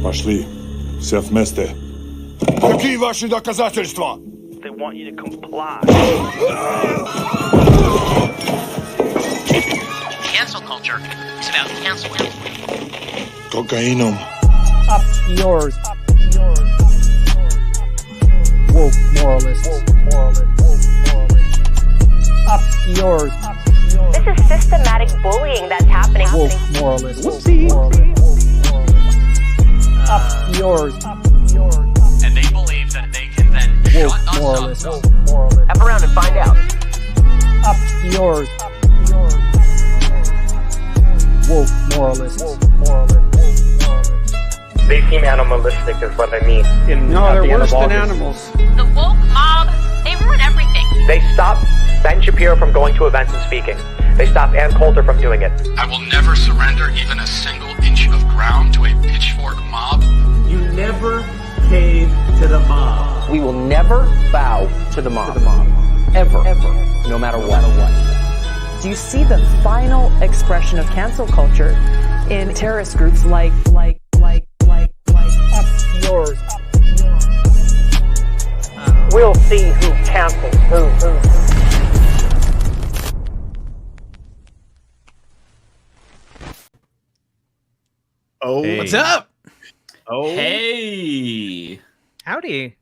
Пошли. Все вместе. Какие ваши доказательства? They want you to comply. Cancel culture. It's about cancel culture. Кокаином. Up yours. Woke moralists. Up yours. This is systematic bullying that's happening. Woke moralists. Up yours. And they believe that they can then Woke shut us moralists. up. F around and find out. Up yours. Woke moralists. They seem animalistic is what I mean. No, they're worse than animals. The woke mob, they ruin everything. They stop Ben Shapiro from going to events and speaking. They stop Ann Coulter from doing it. I will never surrender even a single inch of ground to a pitchfork mob. You never cave to the mob. We will never bow to the mob. Ever. No matter what. Do you see the final expression of cancel culture in terrorist groups like Up yours. We'll see who cancels who. Oh, Hey. what's up? Oh, Hey, Howdy.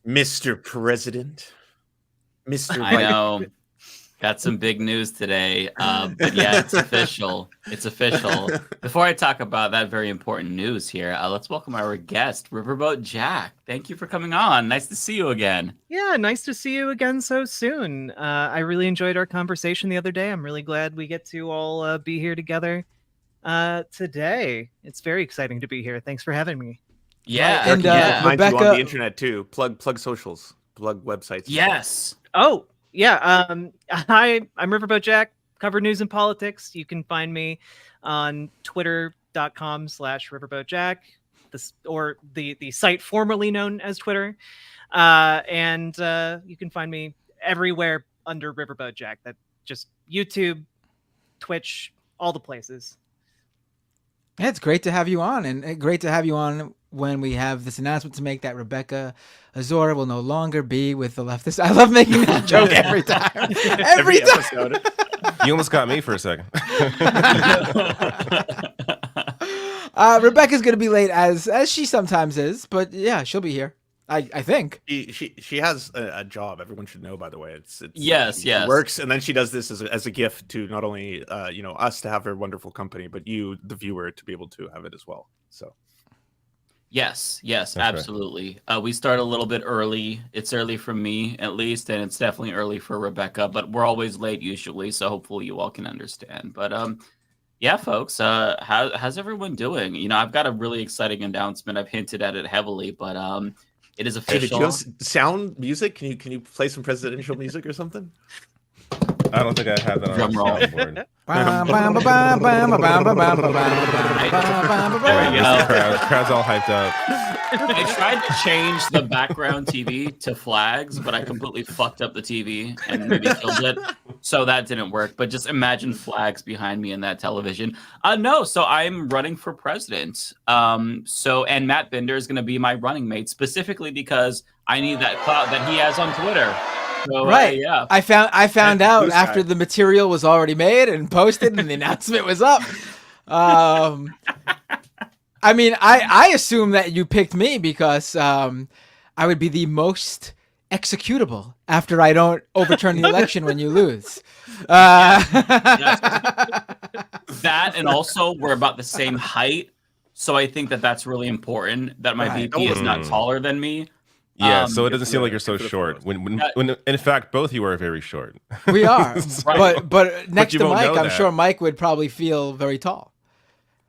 Mr. President. Mr. I know. Got some big news today. But yeah, it's official. It's official. Before I talk about that very important news here, let's welcome our guest, Riverboat Jack. Thank you for coming on. Nice to see you again. Yeah, nice to see you again so soon. I really enjoyed our conversation the other day. I'm really glad we get to all be here together today. It's very exciting to be here. Thanks for having me. Yeah. And yeah. find you Rebecca- on the internet too. Plug socials. Plug websites. Yes. Oh, yeah. Hi, I'm Riverboat Jack, cover news and politics. You can find me on twitter.com/riverboatjack, or the site formerly known as Twitter. And you can find me everywhere under Riverboat Jack. That just YouTube, Twitch, all the places. Yeah, it's great to have you on, and great to have you on when we have this announcement to make that Rebecca Azor will no longer be with the Leftist. I love making that joke every time. Every time. episode. You almost got me for a second. Rebecca's going to be late as she sometimes is, but yeah, she'll be here. I think. She has a job. Everyone should know, by the way. It's Yes, she yes. works, and then she does this as a gift to not only us to have her wonderful company, but you, the viewer, to be able to have it as well. So. Yes, That's absolutely. We start a little bit early. It's early for me, at least, and it's definitely early for Rebecca, but we're always late usually, so hopefully you all can understand. But yeah, folks, how's everyone doing? You know, I've got a really exciting announcement. I've hinted at it heavily, but it is David, official. do you have sound music? Can you play some presidential music or something? I don't think I have that on Drum the roll. soundboard. There we go. Crowd's all hyped up. I tried to change the background TV to flags, but I completely fucked up the TV and maybe killed it. So that didn't work. But just imagine flags behind me in that television. No, so I'm running for president. And Matt Binder is going to be my running mate, specifically because I need that clout that he has on Twitter. So, Right. yeah. I found out Blue after Sky. the material was already made and posted and the announcement was up. I mean, I assume that you picked me because I would be the most executable after I don't overturn the election when you lose. Yes. That, and also we're about the same height. So I think that that's really important that my Right. VP is not taller than me. Yeah, so it doesn't seem like you're so short. When in fact both you are very short. We are, Right. but next you to won't Mike, know I'm that. sure Mike would probably feel very tall.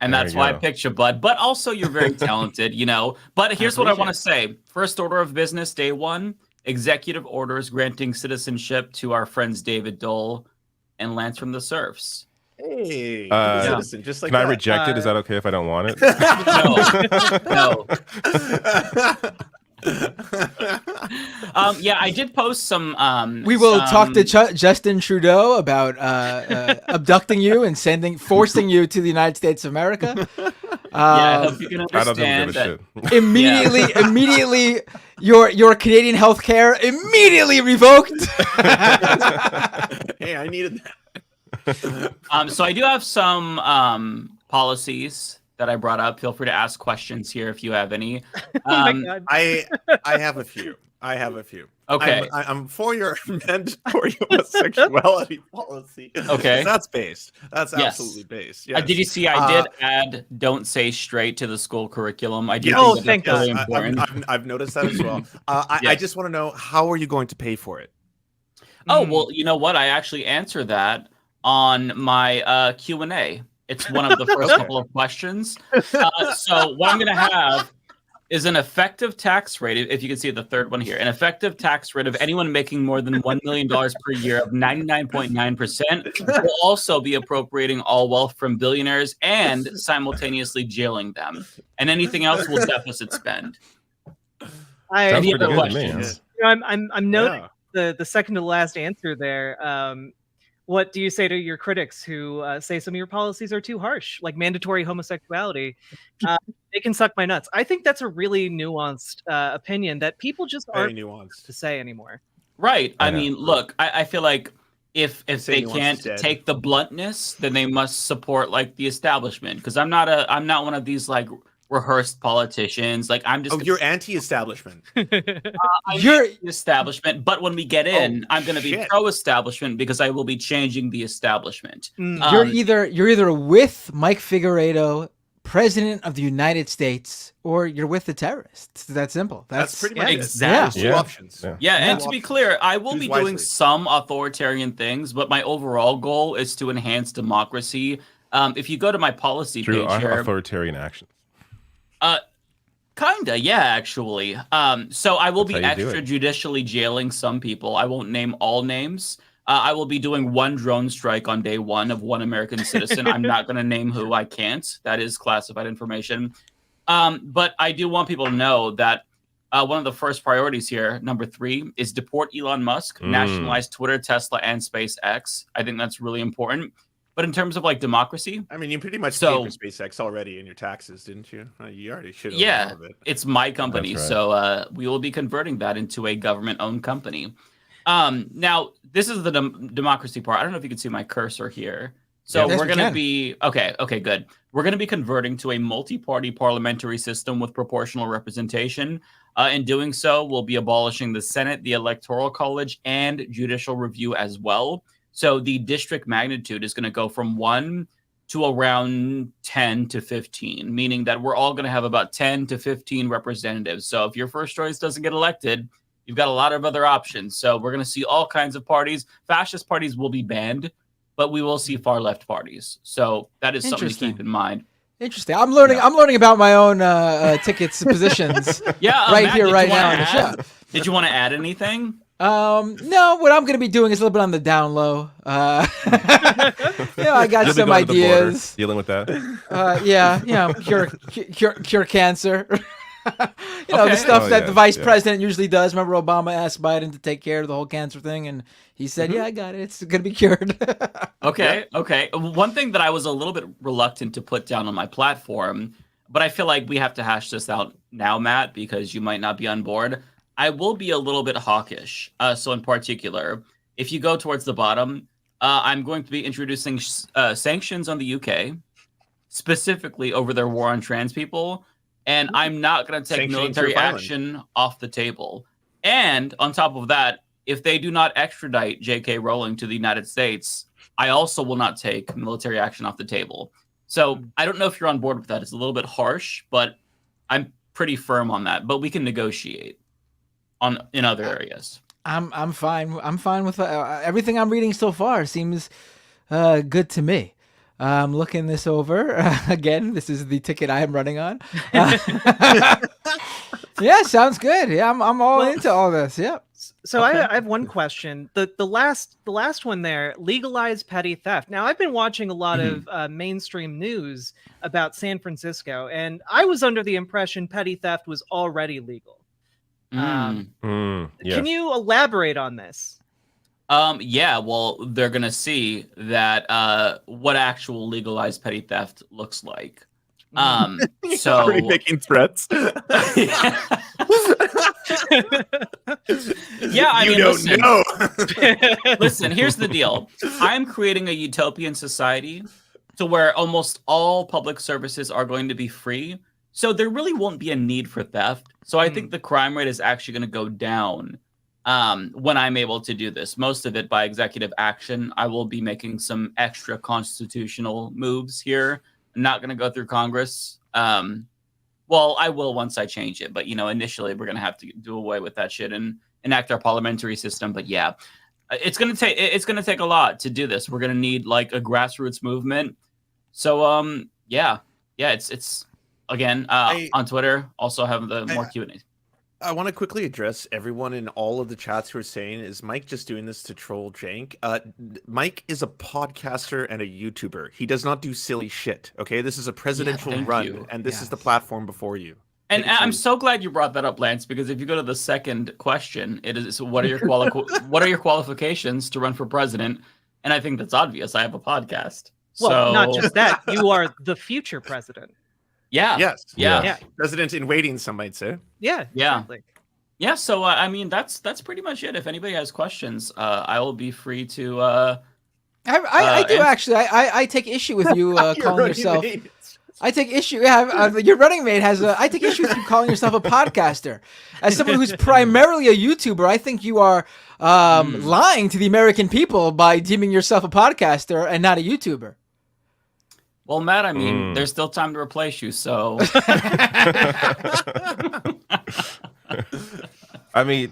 And There that's you why I go. picked you, bud. But also, you're very talented, you know. But here's what I want to say. First order of business, day one, executive orders granting citizenship to our friends David Dole and Lance from the Serfs. Hey, Yeah. citizen, just like Can I that. reject it? Is that okay if I don't want it? No. Yeah, I did post some. We will talk to Justin Trudeau about abducting you and forcing you to the United States of America. I hope you can I don't think understand we'll give a that. shit. Immediately, your Canadian health care immediately revoked. Hey, I needed that. So I do have some policies that I brought up. Feel free to ask questions here if you have any. God. I have a few. Okay. I'm for your mandatory homosexuality policy. Okay. That's based. That's Yes. absolutely based. Yes. Did you see I did add "Don't say straight" to the school curriculum? I do Yes. think thank that's really God. important. I've noticed that as well. I just want to know, how are you going to pay for it? Oh, well, you know what? I actually answer that on my Q&A. It's one of the first couple of questions. So what I'm going to have is an effective tax rate, if you can see the third one here, an effective tax rate of anyone making more than $1 million per year of 99.9% will also be appropriating all wealth from billionaires and simultaneously jailing them. And anything else will deficit spend. Any other questions? I'm noting the second to last answer there. What do you say to your critics who say some of your policies are too harsh, like mandatory homosexuality? They can suck my nuts. I think that's a really nuanced opinion that people just aren't to say anymore. Right. I mean, look, I feel like if they can't dead. take the bluntness, then they must support like the establishment. Because I'm not one of these like rehearsed politicians. Like I'm just you're anti-establishment. You're establishment, but when we get in, I'm going to be pro-establishment because I will be changing the establishment. You're either with Mike Figueredo, President of the United States, or you're with the terrorists. It's that simple. That's pretty much exactly two options. Yeah, and to be clear, I will be doing some authoritarian things, but my overall goal is to enhance democracy. If you go to my policy page here, authoritarian actions. Kinda, yeah, actually. So I will be extrajudicially jailing some people. I won't name all names. I will be doing one drone strike on day one of one American citizen. I'm not going to name who. I can't. That is classified information. But I do want people to know that one of the first priorities here, number 3, is deport Elon Musk, nationalize Twitter, Tesla, and SpaceX. I think that's really important. But in terms of like democracy, I mean, you pretty much paid for SpaceX already in your taxes, didn't you? You already should have. Yeah, it's my company, so we will be converting that into a government-owned company. Now, this is the democracy part. I don't know if you can see my cursor here. So we're going to be okay, good. We're going to be converting to a multi-party parliamentary system with proportional representation. In doing so, we'll be abolishing the Senate, the Electoral College, and judicial review as well. So the district magnitude is going to go from 1 to around 10 to 15, meaning that we're all going to have about 10 to 15 representatives. So if your first choice doesn't get elected, you've got a lot of other options. So we're going to see all kinds of parties. Fascist parties will be banned, but we will see far left parties. So that is something to keep in mind. Interesting. I'm learning about my own tickets positions. Right Matt, here, right now in the show. Did you want to add anything? No, what I'm going to be doing is a little bit on the down low. I got some ideas. Dealing with that. Cure cancer. The stuff that the vice president usually does. Remember, Obama asked Biden to take care of the whole cancer thing, and he said, "Yeah, I got it. It's going to be cured." Okay. One thing that I was a little bit reluctant to put down on my platform, but I feel like we have to hash this out now, Matt, because you might not be on board. I will be a little bit hawkish. So in particular, if you go towards the bottom, I'm going to be introducing sanctions on the UK, specifically over their war on trans people. And I'm not going to take military action off the table. And on top of that, if they do not extradite J.K. Rowling to the United States, I also will not take military action off the table. So I don't know if you're on board with that. It's a little bit harsh, but I'm pretty firm on that. But we can negotiate in other areas. I'm fine. I'm fine with everything I'm reading so far. Seems good to me. I'm looking this over again. This is the ticket I am running on. Yeah, sounds good. Yeah, I'm all into all this. Yeah. So I have one question. The last one there, legalize petty theft. Now I've been watching a lot of mainstream news about San Francisco, and I was under the impression petty theft was already legal. Can you elaborate on this? Yeah, well, they're going to see that what actual legalized petty theft looks like. So already making threats. Yeah, I mean, listen. Know. Listen, here's the deal. I'm creating a utopian society to where almost all public services are going to be free. So there really won't be a need for theft. So I think the crime rate is actually going to go down when I'm able to do this. Most of it by executive action. I will be making some extra constitutional moves here. I'm not going to go through Congress. Well, I will once I change it, but initially we're gonna have to do away with that shit and enact our parliamentary system. But yeah, it's gonna take a lot to do this. We're gonna need like a grassroots movement. So it's again on Twitter. Also have the more Q&A. I want to quickly address everyone in all of the chats who are saying, is Mike just doing this to troll Jank? Mike is a podcaster and a YouTuber. He does not do silly shit, okay? This is a presidential run, and this is the platform before you. And I'm so glad you brought that up, Lance, because if you go to the second question, it is what are your what are your qualifications to run for president? And I think that's obvious. I have a podcast. Well, not just that. You are the future president. Yeah. Yes. Yeah. President in waiting, some might say. Yeah. Exactly. Yeah. So I mean, that's pretty much it. If anybody has questions, I will be free to. I do actually. I take issue with you calling yourself. I take issue. Yeah, your running mate has. I take issue with you calling yourself a podcaster. As someone who's primarily a YouTuber, I think you are lying to the American people by deeming yourself a podcaster and not a YouTuber. Well, Matt, I mean, there's still time to replace you, so. I mean,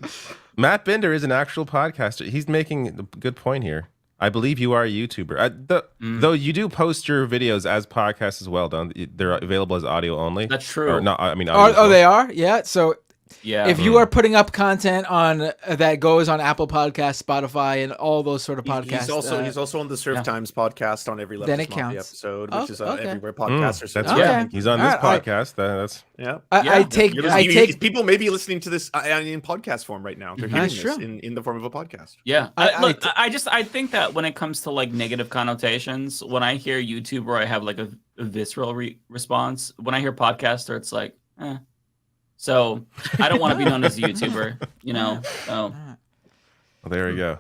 Matt Bender is an actual podcaster. He's making a good point here. I believe you are a YouTuber. Though you do post your videos as podcasts as well, don't they're available as audio only? That's true. Or not, I mean, audio oh, they are? Yeah. So yeah, if you are putting up content on that goes on Apple Podcasts, Spotify, and all those sort of podcasts, he's also on the Surf Times podcast on every then it Mafia counts. episode, which is everywhere podcasters. That's right. He's on this podcast. That's I take people may be listening to this in podcast form right now. They're hearing this in the form of a podcast. Yeah. I think that when it comes to like negative connotations, when I hear YouTuber, I have like a visceral response. When I hear podcaster, it's like, So I don't want to be known as a YouTuber, So. Well, there you go.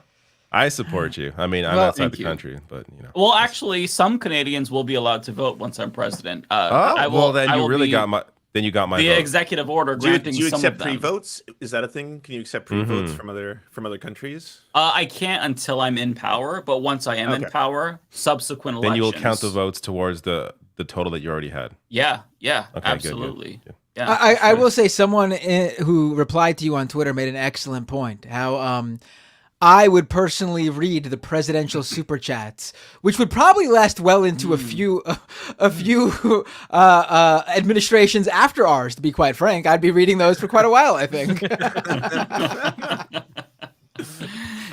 I support you. I mean, I'm outside the country, but Well, actually, some Canadians will be allowed to vote once I'm president. Then you got my the vote. Executive order granting do you some accept of them. pre-votes? Is that a thing? Can you accept pre-votes from other countries? I can't until I'm in power, but once I am in power, subsequent elections. Then you will count the votes towards the total that you already had. Yeah, Okay, absolutely. Good. Yeah, I will say someone who replied to you on Twitter made an excellent point. How I would personally read the presidential super chats, which would probably last well into a few administrations after ours. To be quite frank, I'd be reading those for quite a while, I think.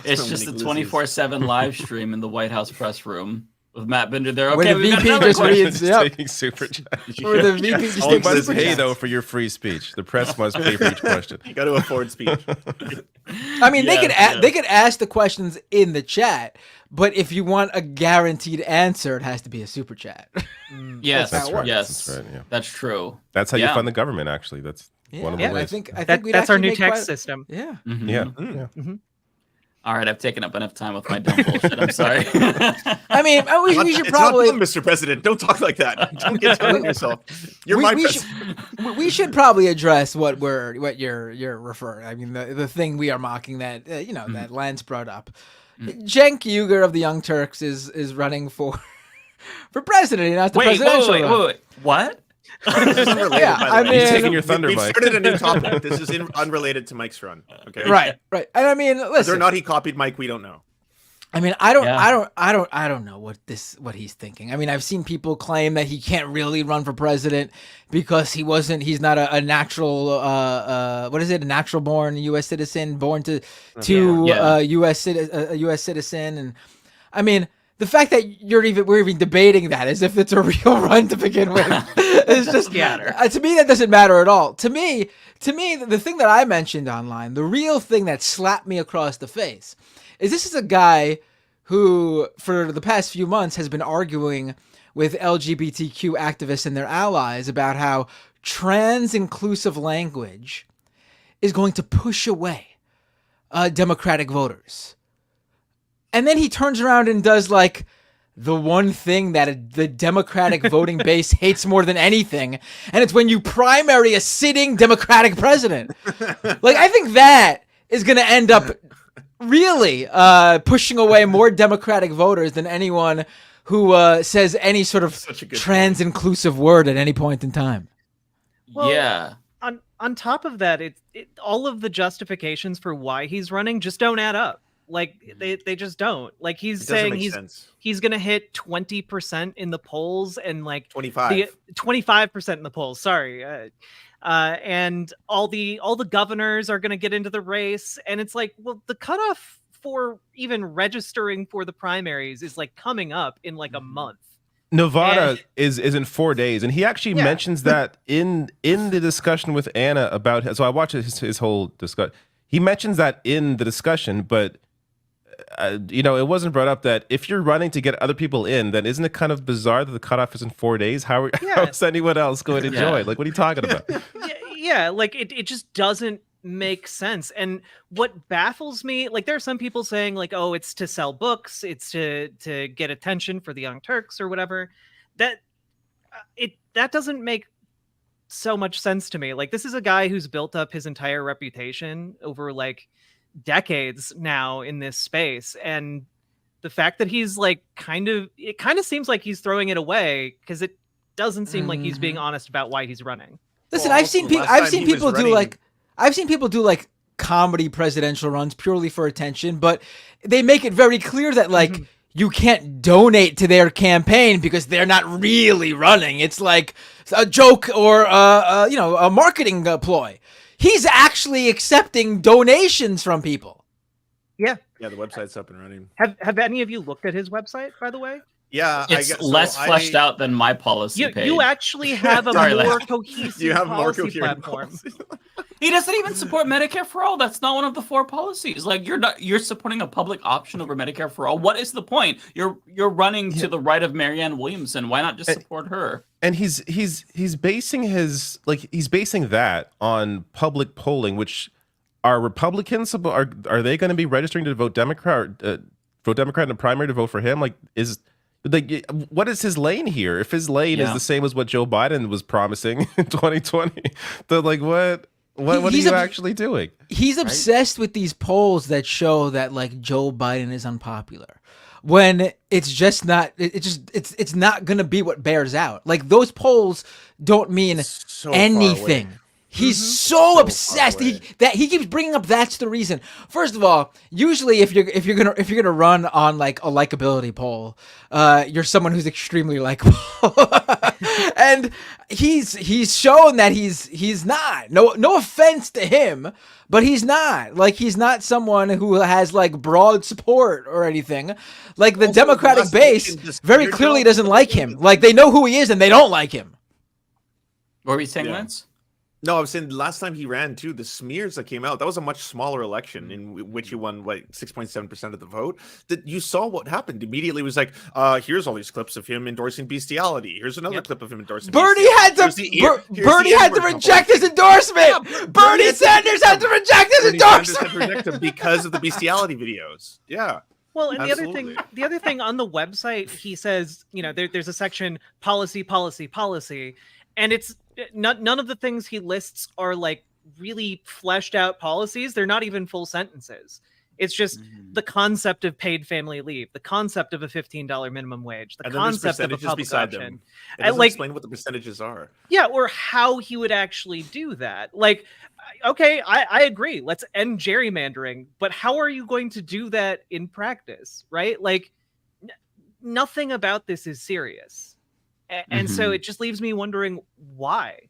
It's just a 24/7 live stream in the White House press room. With Matt Bender there. Okay, where the VP just reads taking super chat. Where the VP just you takes must super pay chats. though for your free speech. The press must pay for each question. You got to afford speech. I mean, they could ask the questions in the chat, but if you want a guaranteed answer, it has to be a super chat. Yes, that's right. Yes, that's right. Yeah. That's true. That's how you fund the government. Actually, that's one of the ways. I think that's our new tax system. Yeah. Mm-hmm. Yeah. Mm-hmm. All right, I've taken up enough time with my dumb bullshit. I'm sorry. I mean, we should probably, Mr. President, don't talk like that. Don't get down on yourself. You're my president. We should probably address what you're referring. I mean, the thing we are mocking that that Lance brought up. Cenk Uygur of the Young Turks is running for president. Not the presidential. Wait. What? This is unrelated, Yeah, by the I way. mean, He's taking your thunder, We've Mike. started a new topic. This is unrelated to Mike's run. Okay. Right. And I mean, listen. Whether or not he copied Mike, we don't know. I mean, I don't know what he's thinking. I mean, I've seen people claim that he can't really run for president because he's not a natural a natural born U.S. citizen, born to a U.S. citizen, and I mean. The fact that we're even debating that as if it's a real run to begin with is just to me that doesn't matter at all. To me, the thing that I mentioned online, the real thing that slapped me across the face, is this is a guy who for the past few months has been arguing with LGBTQ activists and their allies about how trans-inclusive language is going to push away Democratic voters. And then he turns around and does like the one thing that the Democratic voting base hates more than anything, and it's when you primary a sitting Democratic president. Like, I think that is going to end up really pushing away more Democratic voters than anyone who says any sort of trans-inclusive word at any point in time. Well, yeah. On top of that, all of the justifications for why he's running just don't add up. Like they just don't. Like he's saying he's gonna hit 20% in the polls and like 25% in the polls. Sorry, and all the governors are gonna get into the race, and it's like, well, the cutoff for even registering for the primaries is like coming up in like a month. Nevada is in 4 days, and he actually mentions that in the discussion with Anna about. So I watched his whole discussion. He mentions that in the discussion, but it wasn't brought up that if you're running to get other people in, then isn't it kind of bizarre that the cutoff is in 4 days? How is anyone else going to join? Like, what are you talking about? Yeah, like it just doesn't make sense. And what baffles me, like there are some people saying like, oh, it's to sell books, it's to get attention for the Young Turks or whatever. That doesn't make so much sense to me. Like, this is a guy who's built up his entire reputation over like decades now in this space, and the fact that he's like it kind of seems like he's throwing it away because it doesn't seem like he's being honest about why he's running. Listen, I've seen people do like comedy presidential runs purely for attention, but they make it very clear that like you can't donate to their campaign because they're not really running. It's like a joke or a marketing ploy. He's actually accepting donations from people. Yeah, the website's up and running. Have any of you looked at his website, by the way? Yeah, it's less fleshed out than my policy page. You actually have a more cohesive policy platform. He doesn't even support Medicare for all. That's not one of the 4 policies. Like, you're supporting a public option over Medicare for all. What is the point? You're running to the right of Marianne Williamson. Why not just support her? And he's basing that on public polling, which are Republicans are they going to be registering to vote Democrat in the primary to vote for him? What is his lane here? If his lane is the same as what Joe Biden was promising in 2020, then like what are you actually doing? He's obsessed with these polls that show that like Joe Biden is unpopular, when it's just not. It's not gonna be what bears out. Like, those polls don't mean anything. He's so obsessed that he keeps bringing up that's the reason. First of all, usually if you're gonna run on like a likability poll, you're someone who's extremely likable, and he's shown that he's not. No offense to him, but he's not. Like, he's not someone who has like broad support or anything. Like, the Democratic base very clearly doesn't like him. Like, they know who he is and they don't like him. What were you saying, Lance? No, I was saying last time he ran too, the smears that came out, that was a much smaller election in which he won like 6.7% of the vote. That you saw what happened immediately. Was like, here's all these clips of him endorsing bestiality. Here's another clip of him endorsing. Bernie had to reject his endorsement. Yeah, Bernie Sanders had to reject his endorsement because of the bestiality videos. Yeah. Well, and the other thing on the website, he says, there's a section policy, and it's none of the things he lists are like really fleshed out policies. They're not even full sentences. It's just the concept of paid family leave, the concept of a $15 minimum wage, the concept of a public option. It doesn't explain what the percentages are. Yeah, or how he would actually do that. Like, okay, I agree. Let's end gerrymandering, but how are you going to do that in practice, right? Like, nothing about this is serious. And so it just leaves me wondering why.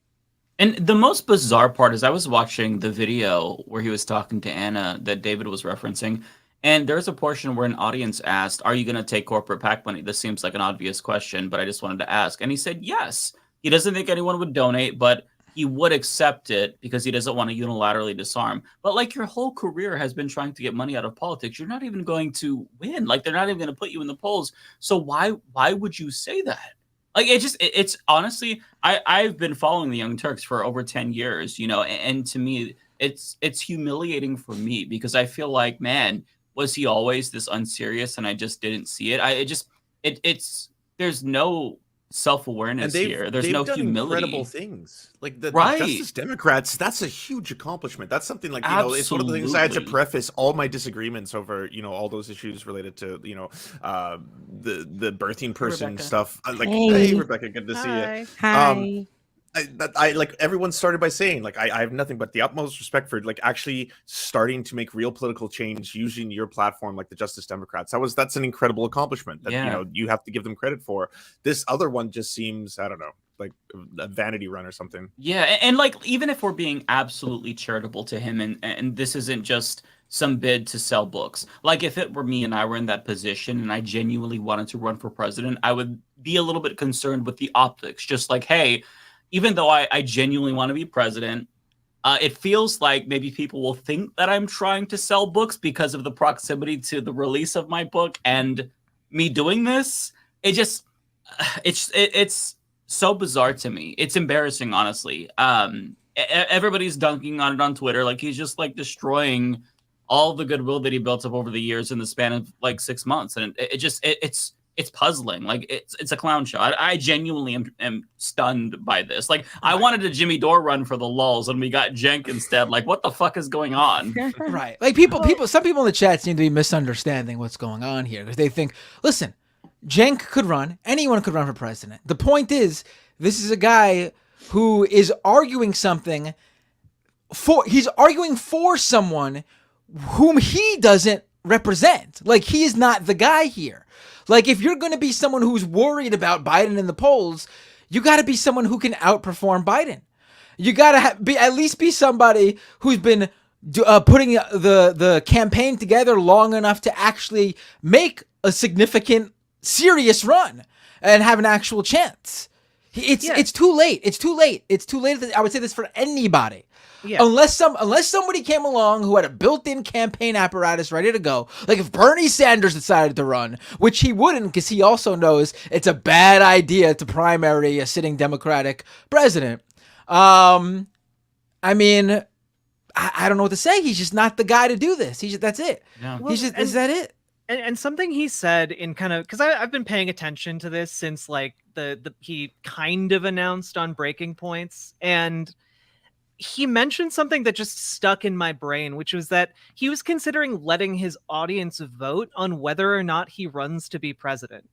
And the most bizarre part is I was watching the video where he was talking to Anna that David was referencing, and there's a portion where an audience asked, are you going to take corporate PAC money? This seems like an obvious question, but I just wanted to ask. And he said yes. He doesn't think anyone would donate, but he would accept it because he doesn't want to unilaterally disarm. But like, your whole career has been trying to get money out of politics. You're not even going to win. Like, they're not even going to put you in the polls. So why would you say that? Like it's honestly, I've been following the Young Turks for over 10 years, and to me it's humiliating for me because I feel like, man, was he always this unserious and I just didn't see it? It's there's no self-awareness here. There's no done humility. Incredible things like the Right. Justice Democrats. That's a huge accomplishment. That's something like it's one of the things I had to preface all my disagreements over. All those issues related to the birthing person Rebecca. stuff. Like, hey Rebecca, good to see you. Hi. I like everyone started by saying like I have nothing but the utmost respect for like actually starting to make real political change using your platform like the Justice Democrats. That's an incredible accomplishment that you have to give them credit for. This other one just seems, I don't know, like a vanity run or something. Yeah, and like even if we're being absolutely charitable to him and this isn't just some bid to sell books. Like if it were me and I were in that position and I genuinely wanted to run for president, I would be a little bit concerned with the optics. Just like, hey, even though I genuinely want to be president, it feels like maybe people will think that I'm trying to sell books because of the proximity to the release of my book and me doing this. It's so bizarre to me. It's embarrassing, honestly. Everybody's dunking on it on Twitter. Like he's just like destroying all the goodwill that he built up over the years in the span of like 6 months. And it's puzzling. Like it's a clown show. I genuinely am stunned by this. Like I wanted a Jimmy Dore run for the lulz, and we got Cenk instead. Like what the fuck is going on? Right. Like some people in the chat seem to be misunderstanding what's going on here because they think, listen, Cenk could run. Anyone could run for president. The point is, this is a guy who is arguing something he's arguing for someone whom he doesn't represent. Like he is not the guy here. Like, if you're going to be someone who's worried about Biden in the polls, you got to be someone who can outperform Biden. You got to at least be somebody who's been putting the campaign together long enough to actually make a significant, serious run and have an actual chance. It's too late. It's too late. It's too late. I would say this for anybody. Yeah. Unless somebody came along who had a built-in campaign apparatus ready to go, like if Bernie Sanders decided to run, which he wouldn't because he also knows it's a bad idea to primary a sitting Democratic president. I mean, I don't know what to say. He's just not the guy to do this. That's it. Yeah. Well, is that it? And something he said in kind of, because I've been paying attention to this since like he kind of announced on Breaking Points, and he mentioned something that just stuck in my brain, which was that he was considering letting his audience vote on whether or not he runs to be president.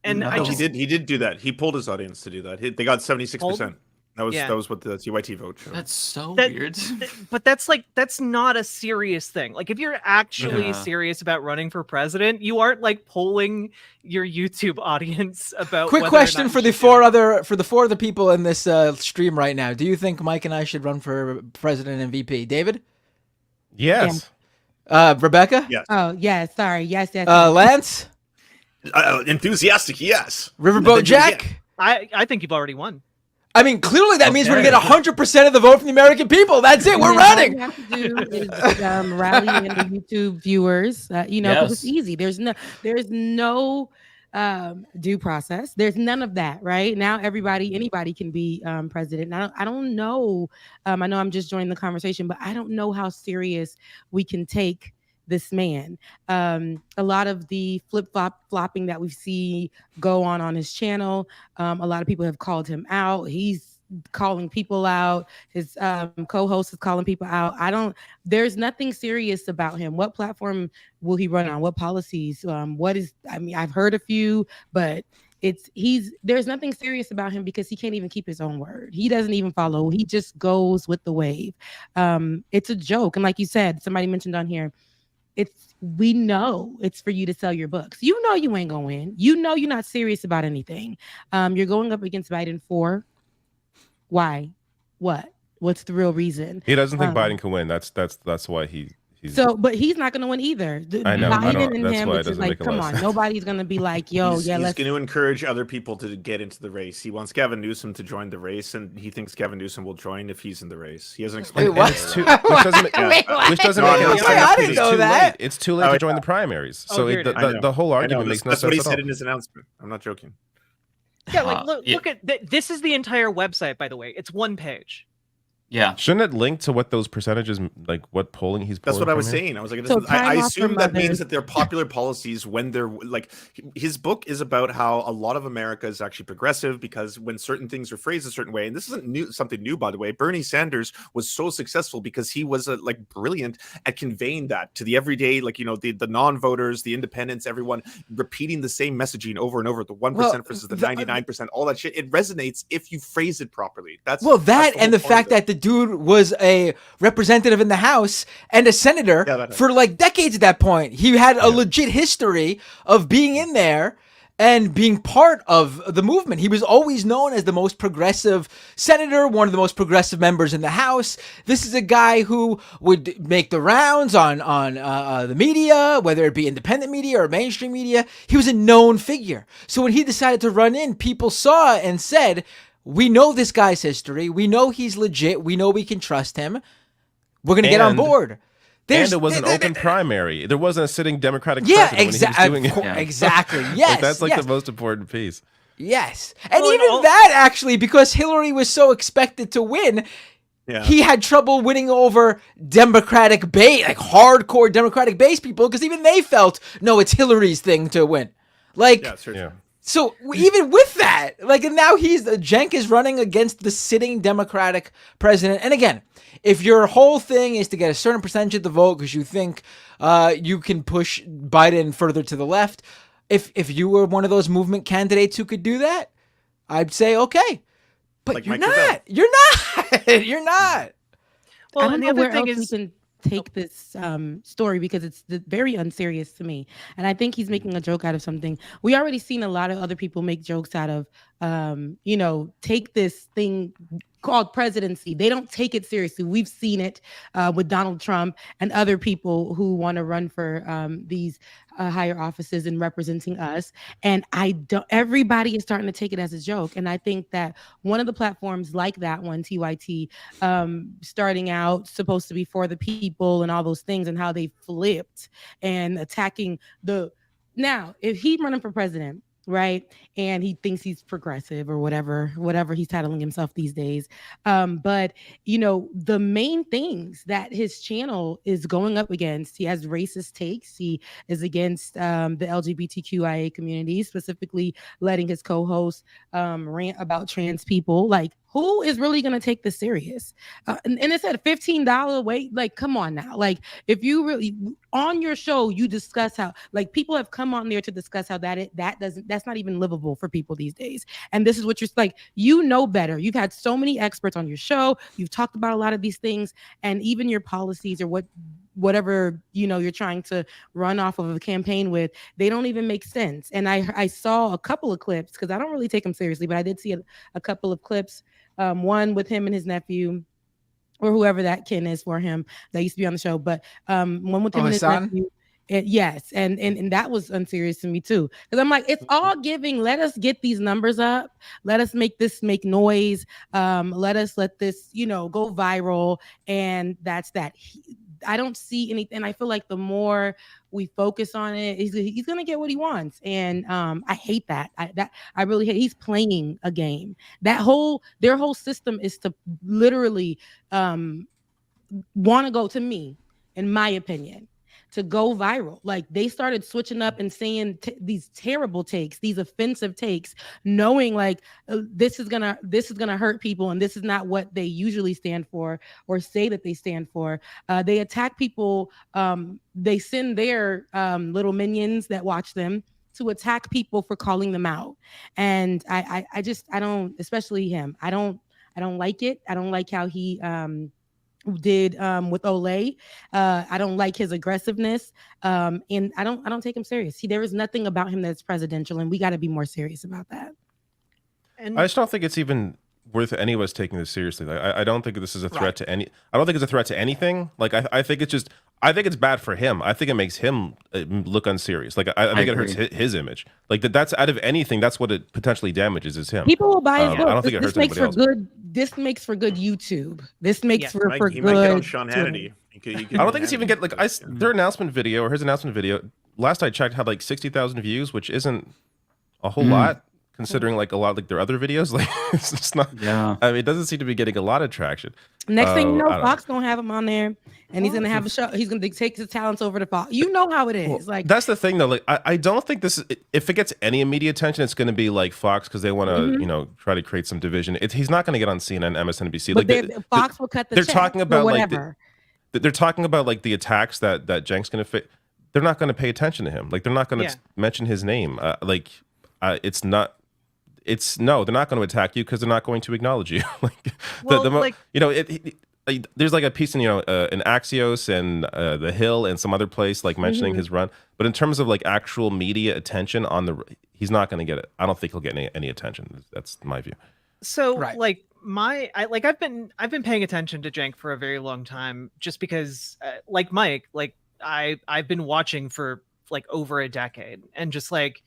And he did do that. He pulled his audience to do that. They got 76%. That was what the TYT vote showed. That's so weird. But that's not a serious thing. Like if you're actually serious about running for president, you aren't like polling your YouTube audience about. Quick question for the four other people in this stream right now. Do you think Mike and I should run for president and VP? David? Yes. Rebecca? Yes. Oh, yes. Sorry. Yes. Lance? Enthusiastic, yes. Riverboat Jack? I think you've already won. I mean, clearly that means we're going to get 100% of the vote from the American people. That's it. We're running. All we have to do is rally in the YouTube viewers, because it's easy. There's no due process. There's none of that, right? Now anybody can be president. I don't know. I know I'm just joining the conversation, but I don't know how serious we can take this man. A lot of the flopping that we see go on his channel, a lot of people have called him out. He's calling people out. His co-host is calling people out. There's nothing serious about him. What platform will he run on? What policies? I've heard a few, but there's nothing serious about him because he can't even keep his own word. He doesn't even follow. He just goes with the wave. It's a joke. And like you said, somebody mentioned on here, we know it's for you to sell your books. You know you ain't gonna win. You know you're not serious about anything. You're going up against Biden for why? What? What's the real reason? He doesn't think Biden can win. That's why he's but he's not gonna win either. I know. Biden and that's him, why it it's doesn't like, make a come lot of on, sense. nobody's gonna be like, he's going to encourage other people to get into the race. He wants Gavin Newsom to join the race, and he thinks Gavin Newsom will join if he's in the race. He hasn't explained which doesn't make any sense. I didn't know that. It's too late to join the primaries. So the whole argument makes no sense. That's what he at all. said in his announcement. I'm not joking. Yeah, like look at this is the entire website, by the way. It's one page. Yeah. Shouldn't it link to what those percentages, like what polling he's pulling? That's what I was from here? saying. I was like, So I time off assume for that means mothers. that they're popular policies when they're like, his book is about how a lot of America is actually progressive because when certain things are phrased a certain way, and this isn't something new, by the way. Bernie Sanders was so successful because he was like brilliant at conveying that to the everyday, like, you know, the non-voters, the independents, everyone repeating the same messaging over and over. The 1% versus the 99%, all that shit. It resonates if you phrase it properly. That's well, that that's and the fact that the dude was a representative in the House and a senator for like decades at that point. He had a legit history of being in there and being part of the movement. He was always known as the most progressive senator, one of the most progressive members in the House. This is a guy who would make the rounds on the media, whether it be independent media or mainstream media. He was a known figure. So when he decided to run in, people saw and said, we know this guy's history. We know he's legit. We know we can trust him. We're going to get on board. And it was an open primary. There wasn't a sitting Democratic president when he was doing it. Exactly. Yes. Like, that's like the most important piece. Yes. And even that, actually, because Hillary was so expected to win, he had trouble winning over Democratic base, like hardcore Democratic base people, because even they felt, no, it's Hillary's thing to win. Like, so even with that, like, and now Cenk is running against the sitting Democratic president. And again, if your whole thing is to get a certain percentage of the vote because you think you can push Biden further to the left, if you were one of those movement candidates who could do that, I'd say okay. But like you're not. You're not. You're not. Well, and the other thing is, we can take this story because it's very unserious to me, and I think he's making a joke out of something. We already seen a lot of other people make jokes out of, take this thing called presidency. They don't take it seriously. We've seen it with Donald Trump and other people who want to run for these higher offices and representing us. And everybody is starting to take it as a joke. And I think that one of the platforms like that one, TYT, starting out supposed to be for the people and all those things, and how they flipped and attacking now, if he's running for president, right, and he thinks he's progressive or whatever he's titling himself these days, but the main things that his channel is going up against, he has racist takes. He is against the LGBTQIA community, specifically letting his co-host rant about trans people. Like, who is really going to take this serious? And it's at a $15 wait. Like, come on now. Like, if you really on your show, you discuss how, like, people have come on there to discuss how that's not even livable for people these days. And this is what you're like, better. You've had so many experts on your show. You've talked about a lot of these things, and even your policies or whatever you're trying to run off of a campaign with, they don't even make sense. And I saw a couple of clips, because I don't really take them seriously, but I did see a couple of clips, one with him and his nephew, or whoever that kin is for him that used to be on the show, but one with him and his nephew. Yes, and that was unserious to me too, because I'm like, it's all giving. Let us get these numbers up. Let us make noise. Let this go viral, and that's that. I don't see anything. I feel like the more we focus on it, he's gonna get what he wants, and I hate that. I really hate. He's playing a game. Their whole system is to literally want to go, to me, in my opinion, to go viral. Like, they started switching up and saying these terrible takes, these offensive takes, knowing like this is gonna hurt people, and this is not what they usually stand for or say that they stand for. They attack people. They send their little minions that watch them to attack people for calling them out. And I don't, especially him. I don't like it. I don't like how he did with Olay. I don't like his aggressiveness, and I don't take him serious. There is nothing about him that's presidential, and we got to be more serious about that. And I just don't think it's even worth any of us taking this seriously. Like, I don't think this is a threat to any. I don't think it's a threat to anything. Like, I think it's just. I think it's bad for him. I think it makes him look unserious. Like, I think it hurts his image. Like, that's out of anything. That's what it potentially damages, is him. People will buy his book. I don't think it hurts anybody else. This makes for good YouTube. This makes for he good. Might get on Sean Hannity. I don't think it's even their announcement video or his announcement video. Last I checked, had like 60,000 views, which isn't a whole lot considering like a lot like their other videos. Like it's just not. Yeah. I mean, it doesn't seem to be getting a lot of traction. Next thing you know, I don't Fox gonna have him on there, and he's gonna have a show. He's gonna take his talents over to Fox. You know how it is. Well, like that's the thing, though. Like, I don't think this is. If it gets any immediate attention, it's going to be like Fox because they want to, you know, try to create some division. He's not going to get on CNN, MSNBC. But Like, Fox will cut the. They're check talking about like whatever. they're talking about like the attacks that Cenk's going to fit. They're not going to pay attention to him. Like they're not going to mention his name. It's not. It's no. They're not going to attack you because they're not going to acknowledge you. You know there's like a piece in in Axios and The Hill and some other place like mentioning his run, but in terms of like actual media attention he's not going to get it. I don't think he'll get any attention. That's my view. So like I've been paying attention to Cenk for a very long time, just because like Mike, like I've been watching for like over a decade and just like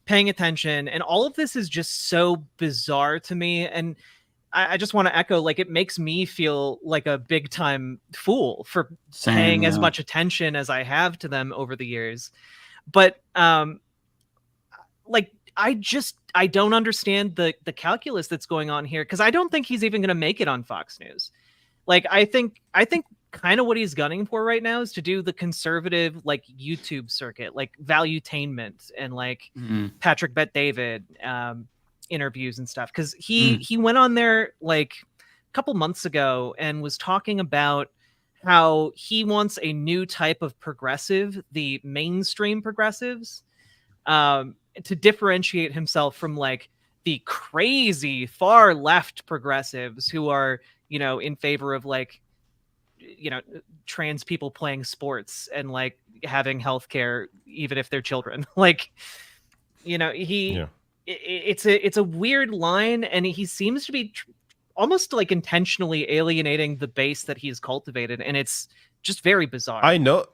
paying attention, and all of this is just so bizarre to me. And I just want to echo, like, it makes me feel like a big time fool for paying as much attention as I have to them over the years. But like, I don't understand the calculus that's going on here, because I don't think he's even going to make it on Fox News. Like, I think kind of what he's gunning for right now is to do the conservative like YouTube circuit, like Valuetainment and like Patrick Bet David interviews and stuff, because he went on there like a couple months ago and was talking about how he wants a new type of progressive, the mainstream progressives, to differentiate himself from like the crazy far left progressives who are, you know, in favor of like, you know, trans people playing sports and like having healthcare even if they're children. Like, you know, it's a weird line, and he seems to be almost like intentionally alienating the base that he's cultivated, and it's just very bizarre. I know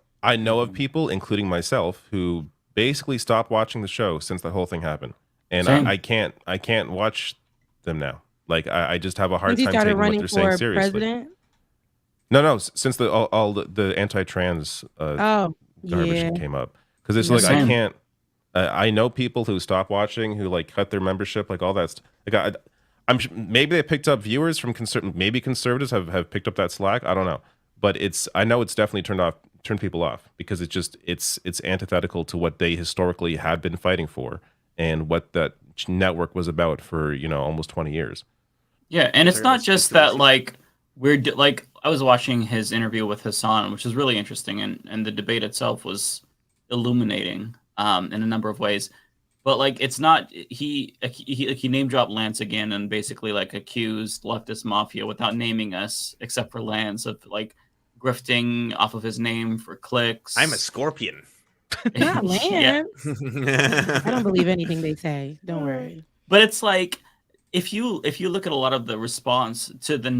of people, including myself, who basically stopped watching the show since the whole thing happened, and I can't watch them now. Like I just have a hard time taking what they're saying seriously. President? No, since all the anti-trans garbage came up, because it's like I can't. I know people who stopped watching, who like cut their membership, like all that stuff. Like maybe they picked up viewers from maybe conservatives have picked up that slack. I don't know, but I know it's definitely turned people off, because it's antithetical to what they historically had been fighting for and what that network was about for almost 20 years. Yeah, and it's not just that like like I was watching his interview with Hassan, which is really interesting, and the debate itself was illuminating in a number of ways. But like, it's not he name dropped Lance again and basically like accused Leftist Mafia without naming us, except for Lance, of like grifting off of his name for clicks. I'm a scorpion. Not Lance. I don't believe anything they say. Don't worry. But it's like, if you look at a lot of the response to the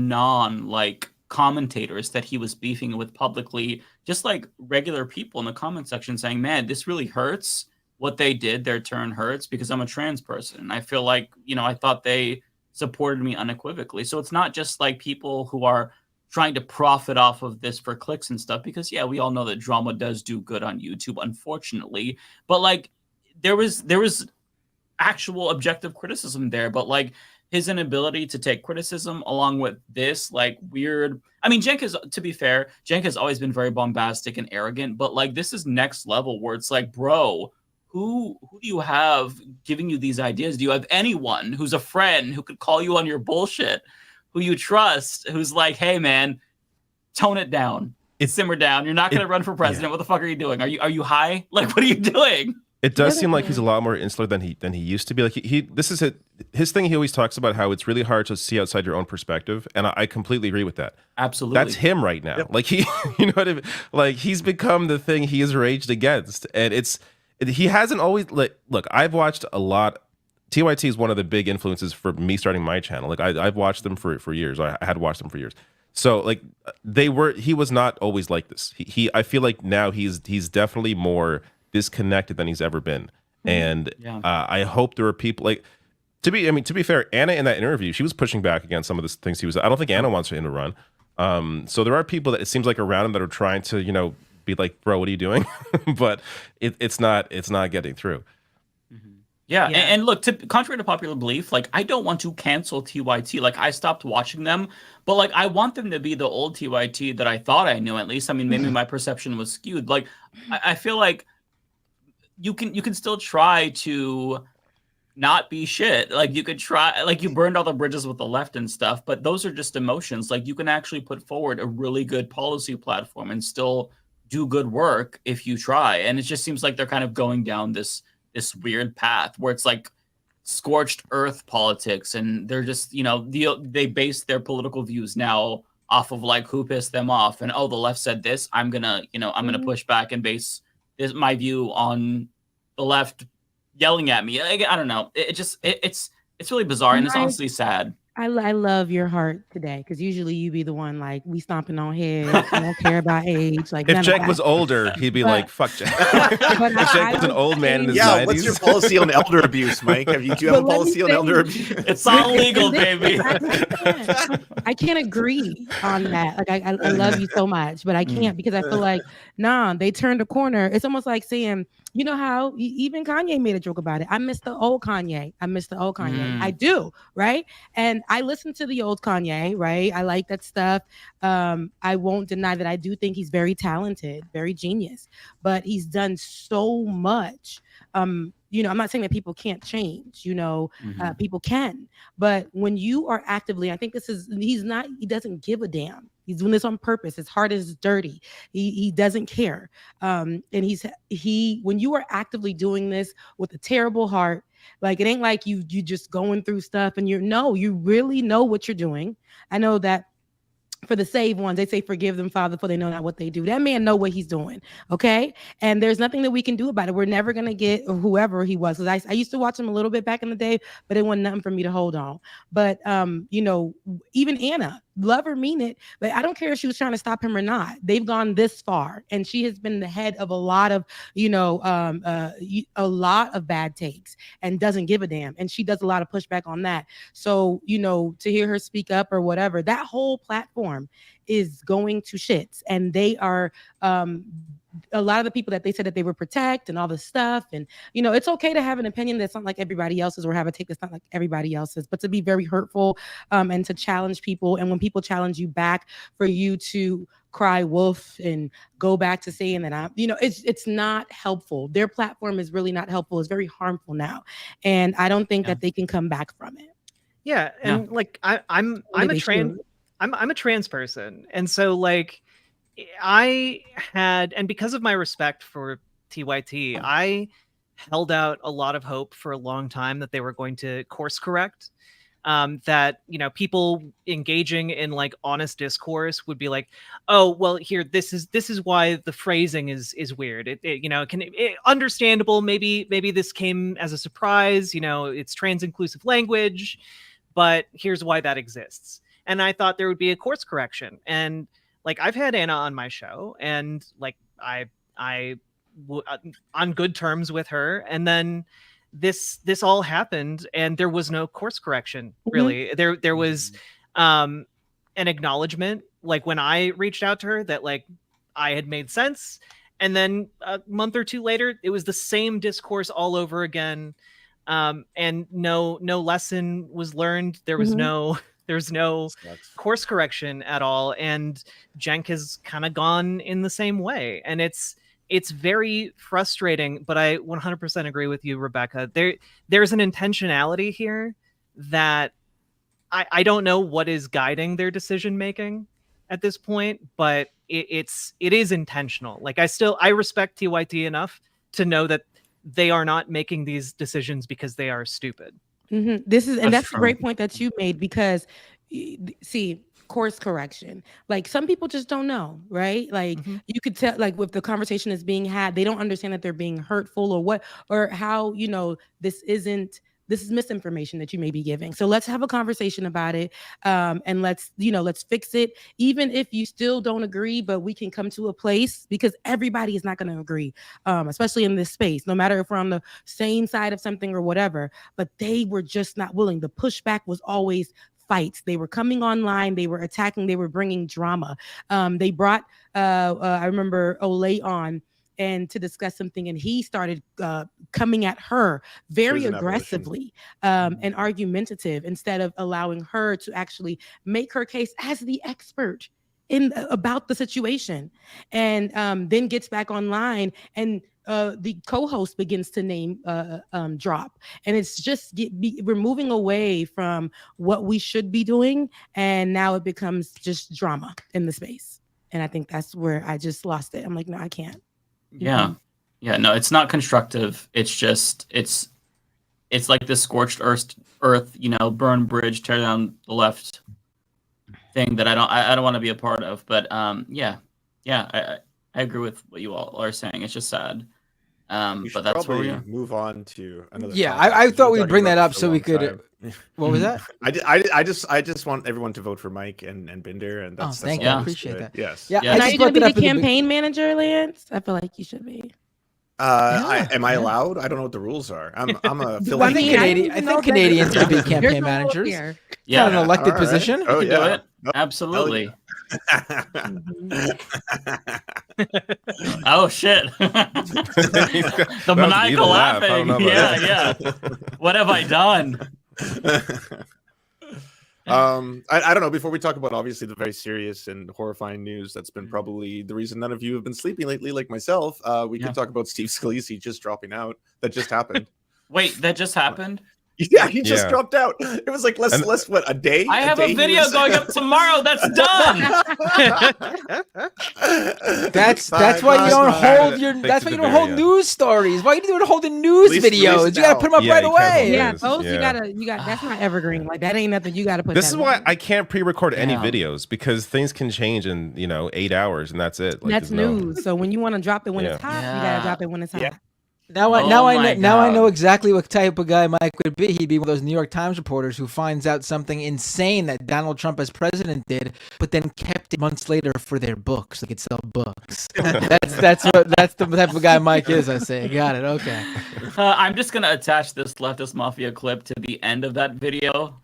like commentators that he was beefing with publicly, just like regular people in the comment section saying, man, this really hurts. What they did, their turn hurts because I'm a trans person. And I feel like, I thought they supported me unequivocally. So it's not just like people who are trying to profit off of this for clicks and stuff, because yeah, we all know that drama does do good on YouTube, unfortunately. But like, there was actual objective criticism there, but like his inability to take criticism along with this like weird, I mean, to be fair, Cenk has always been very bombastic and arrogant, but like this is next level where it's like, bro, who do you have giving you these ideas? Do you have anyone who's a friend who could call you on your bullshit, who you trust, who's like, hey man, tone it down, simmer down, you're not going to run for president. What the fuck are you doing? Are you high? Like, what are you doing? It does seem like he's a lot more insular than he used to be. Like this is his thing. He always talks about how it's really hard to see outside your own perspective, and I completely agree with that. Absolutely, that's him right now. Yep. Like you know what I mean? Like he's become the thing he is raged against, and he hasn't always look. I've watched a lot. TYT is one of the big influences for me starting my channel. Like I've watched them for years. I had watched them for years. So like he was not always like this. I feel like now he's definitely more disconnected than he's ever been, and I hope there are people like to be fair, Anna in that interview, she was pushing back against some of the things he was. I don't think Anna wants him to run. So there are people that it seems like around him that are trying to be like, bro, what are you doing? But it's not getting through. Yeah, and look, contrary to popular belief, like I don't want to cancel TYT. Like I stopped watching them, but like I want them to be the old TYT that I thought I knew. At least, I mean, maybe my perception was skewed. Like I feel like you can still try to not be shit. Like you could try, like you burned all the bridges with the left and stuff, but those are just emotions. Like you can actually put forward a really good policy platform and still do good work if you try. And it just seems like they're kind of going down this weird path where it's like scorched earth politics, and they're just, you know, they base their political views now off of like who pissed them off, and oh, the left said this, I'm gonna push back and base my view on the left yelling at me. I don't know. It's really bizarre, and it's honestly sad. I love your heart today, because usually you be the one like we stomping on heads. I don't care about age. Like if Jack was older, he'd be like, "Fuck Jack." If Jack was an old man in his 90s. What's your policy on elder abuse, Mike? Do you have a policy on elder abuse? It's all legal, baby. I can't agree on that. Like I love you so much, but I can't, because I feel like they turned a corner. It's almost like saying, you know how even Kanye made a joke about it. I miss the old Kanye. I do, right? And I listen to the old Kanye, right? I like that stuff. I won't deny that I do think he's very talented, very genius, but he's done so much. You know, I'm not saying that people can't change, you know, people can, but when you are actively, I think he doesn't give a damn. He's doing this on purpose. His heart is dirty. He doesn't care. And when you are actively doing this with a terrible heart, like it ain't like you just going through stuff and you really know what you're doing. I know that for the saved ones, they say, forgive them, Father, for they know not what they do. That man know what he's doing, okay? And there's nothing that we can do about it. We're never going to get whoever he was. I used to watch him a little bit back in the day, but it wasn't nothing for me to hold on. But, you know, even Anna, love her, mean it, but I don't care if she was trying to stop him or not. They've gone this far, and she has been the head of a lot of, you know, a lot of bad takes and doesn't give a damn. And she does a lot of pushback on that. So, you know, to hear her speak up or whatever, that whole platform is going to shits, and they are a lot of the people that they said that they would protect and all this stuff. And, you know, it's okay to have an opinion that's not like everybody else's, or have a take that's not like everybody else's, but to be very hurtful and to challenge people. And when people challenge you back, for you to cry wolf and go back to saying that it's not helpful. Their platform is really not helpful. It's very harmful now. And I don't think that they can come back from it. Yeah. And like, I'm a trans person. And so like, and because of my respect for TYT, I held out a lot of hope for a long time that they were going to course correct. That, you know, people engaging in like honest discourse would be like, oh, well, here, this is why the phrasing is weird. It understandable. Maybe this came as a surprise. You know, it's trans inclusive language, but here's why that exists. And I thought there would be a course correction. And like, I've had Anna on my show, and like I on good terms with her. And then this all happened, and there was no course correction. Really, there was an acknowledgement, like when I reached out to her, that like I had made sense. And then a month or two later, it was the same discourse all over again. And no lesson was learned. There's no course correction at all. And Cenk has kind of gone in the same way. And it's very frustrating, but I 100% agree with you, Rebecca. There's an intentionality here that I don't know what is guiding their decision making at this point, but it is intentional. Like I respect TYT enough to know that they are not making these decisions because they are stupid. That's a great point that you made, because see, course correction, like some people just don't know, right? Like you could tell, like if the conversation is being had, they don't understand that they're being hurtful or how, you know, this is misinformation that you may be giving. So let's have a conversation about it. And let's fix it. Even if you still don't agree, but we can come to a place, because everybody is not going to agree, especially in this space, no matter if we're on the same side of something or whatever, but they were just not willing. The pushback was always fights. They were coming online, they were attacking, they were bringing drama. They brought, I remember Olay on, and to discuss something, and he started coming at her very Prison aggressively and argumentative, instead of allowing her to actually make her case as the expert about the situation, and then gets back online, and the co-host begins to name drop, and it's just we're moving away from what we should be doing, and now it becomes just drama in the space, and I think that's where I just lost it. I'm like, no, I can't. Yeah. Yeah, no, it's not constructive. It's just it's like this scorched earth, burn bridge, tear down the left thing that I don't want to be a part of. But I agree with what you all are saying. It's just sad. But that's where we are. Move on to another. Yeah, topic. I thought We've we'd been bring talking that about up this so for a we long could. time. What was that? I just want everyone to vote for Mike and Binder, and that's thank all you. I I'm appreciate doing. that. Yes. Yeah, And are you going to be the campaign manager, Lance? I feel like you should be. Am I allowed? I don't know what the rules are. I'm a I think Canadians can be campaign managers. Here. Yeah, an elected position. Oh, You can yeah. do it. Absolutely. Oh shit! The maniacal laughing. Yeah. What have I done? I don't know. Before we talk about obviously the very serious and horrifying news that's been probably the reason none of you have been sleeping lately, like myself, we can talk about Steve Scalise just dropping out. That just happened. Wait, that just happened? Yeah, he just dropped out. It was like less what, a day? I have a video going up tomorrow. That's done. That's why you don't hold your. That's why you don't hold news stories. Why you don't hold the news videos? You gotta put them up right away. Yeah, those you got. That's not evergreen. Like that ain't nothing you gotta put. This is why I can't pre-record any videos, because things can change in 8 hours and that's it. Like, that's news. So when you want to drop it when it's hot, you gotta drop it when it's hot. Now I know exactly what type of guy Mike would be. He'd be one of those New York Times reporters who finds out something insane that Donald Trump as president did, but then kept it months later for their books. They could sell books. That's the type of guy Mike is. I say, got it. Okay. I'm just gonna attach this Leftist Mafia clip to the end of that video.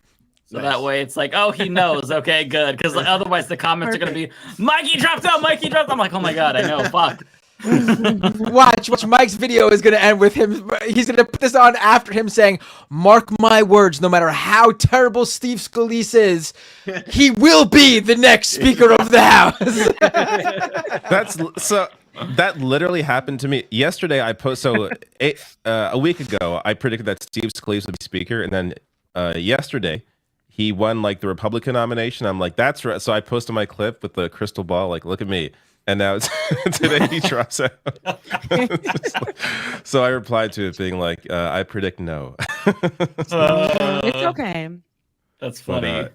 So that way it's like, oh, he knows. Okay, good. Because otherwise the comments are going to be, Mikey dropped out. I'm like, oh my God, I know. Fuck. Watch Mike's video is going to end with him. He's going to put this on after him saying, mark my words, no matter how terrible Steve Scalise is, he will be the next Speaker of the House. That literally happened to me yesterday. A week ago, I predicted that Steve Scalise would be Speaker, and then yesterday he won like the Republican nomination. I'm like, that's right. So I posted my clip with the crystal ball, like, look at me. And now today he drops out. So I replied to it being like, I predict no. It's okay. That's funny.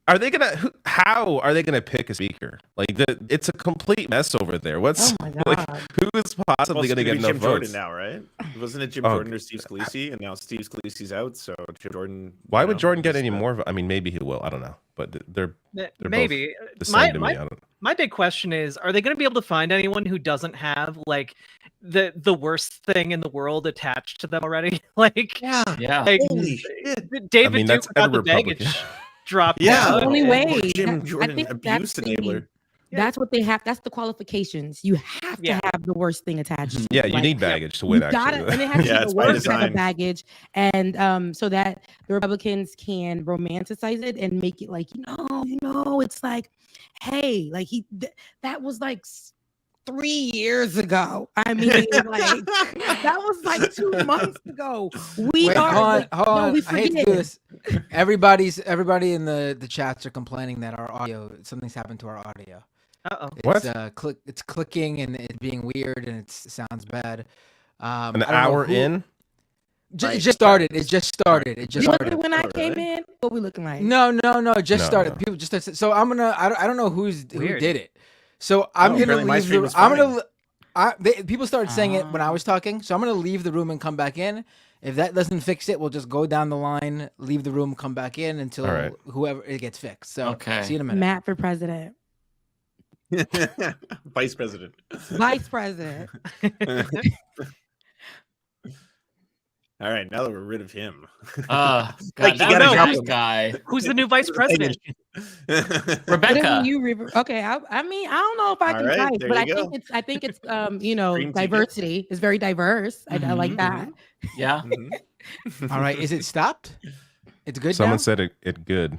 Are they gonna? How are they gonna pick a speaker? Like it's a complete mess over there. What's who is possibly gonna get no Jim votes Jordan now, right? Wasn't it Jim Jordan or Steve Scalise? And now Steve Scalise's out, so Jim Jordan. Why would Jordan get any more? I mean, maybe he will. I don't know, but they're maybe both the same to me. My big question is: are they going to be able to find anyone who doesn't have like the worst thing in the world attached to them already? Like, like, holy shit, David Duke without the baggage. Drop. The only way. Jim Jordan abuse enabler. That's what they have. That's the qualifications. You have to have the worst thing attached. Yeah, you need baggage to win. Actually, and it has to be the worst type of baggage, and so that the Republicans can romanticize it and make it like it's like, hey, like that was like 3 years ago. I mean, like that was like 2 months ago. Hold on. I hate to do this. Everybody in the chats are complaining that our audio, something's happened to our audio. It's clicking and it being weird and it sounds bad. An hour in. It just started. It just started. When I came in, what we looking like? No. It just started. No. People just started. So I'm gonna. I don't know who did it. So I'm gonna leave the. People started saying it when I was talking, so I'm gonna leave the room and come back in. If that doesn't fix it, we'll just go down the line, leave the room, come back in until whoever it gets fixed. So see you in a minute. Matt for president. Vice president. Vice president. All right, now that we're rid of him. God, Like, you that gotta drop nice him. guy. Who's the new vice president? Rebecca. Okay, I mean, I don't know if I All can right, fight, there but you I think it's you know, Dream ticket. diversity is very diverse. I like that. Yeah. All right, is it stopped? It's good Someone now? said it good.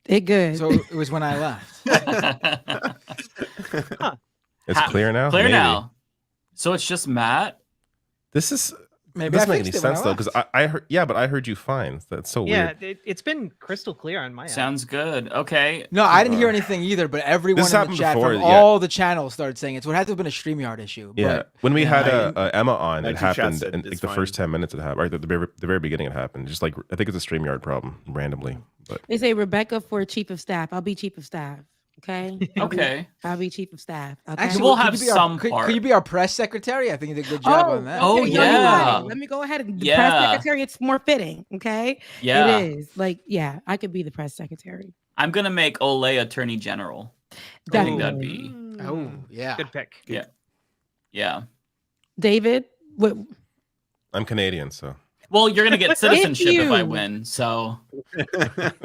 It good. So it was when I left. It's clear now? Clear Maybe. now. So it's just Matt? This is... Maybe doesn't I make any fixed it when sense I though, because I heard, yeah, but I heard you fine. That's so Yeah, weird. it's been crystal clear on my end. Sounds good. Okay. No, I didn't hear anything either, but everyone in the happened chat before, from yeah. all the channels started saying it. So it had to have been a StreamYard issue. Yeah, But when we had I- Emma on, my it two chats happened said in it's like the fine. first 10 minutes. It happened, right at the very beginning. It happened. Just like I think it's a StreamYard problem randomly. But They say Rebecca for chief of staff. I'll be chief of staff. Okay. Okay. I'll be chief of staff. Okay? actually, We'll could have you be some could, part. could you be our press secretary? I think you did a good job on that. Oh, okay, no, you're yeah. right. Let me go ahead and the Yeah. press secretary. It's more fitting. Okay. Yeah. It is. Like, yeah, I could be the press secretary. I'm gonna make Olay Attorney General. I think that'd be Oh, yeah. Good pick. yeah. Yeah. David, what? I'm Canadian, so Well, you're gonna get citizenship if I you. win. So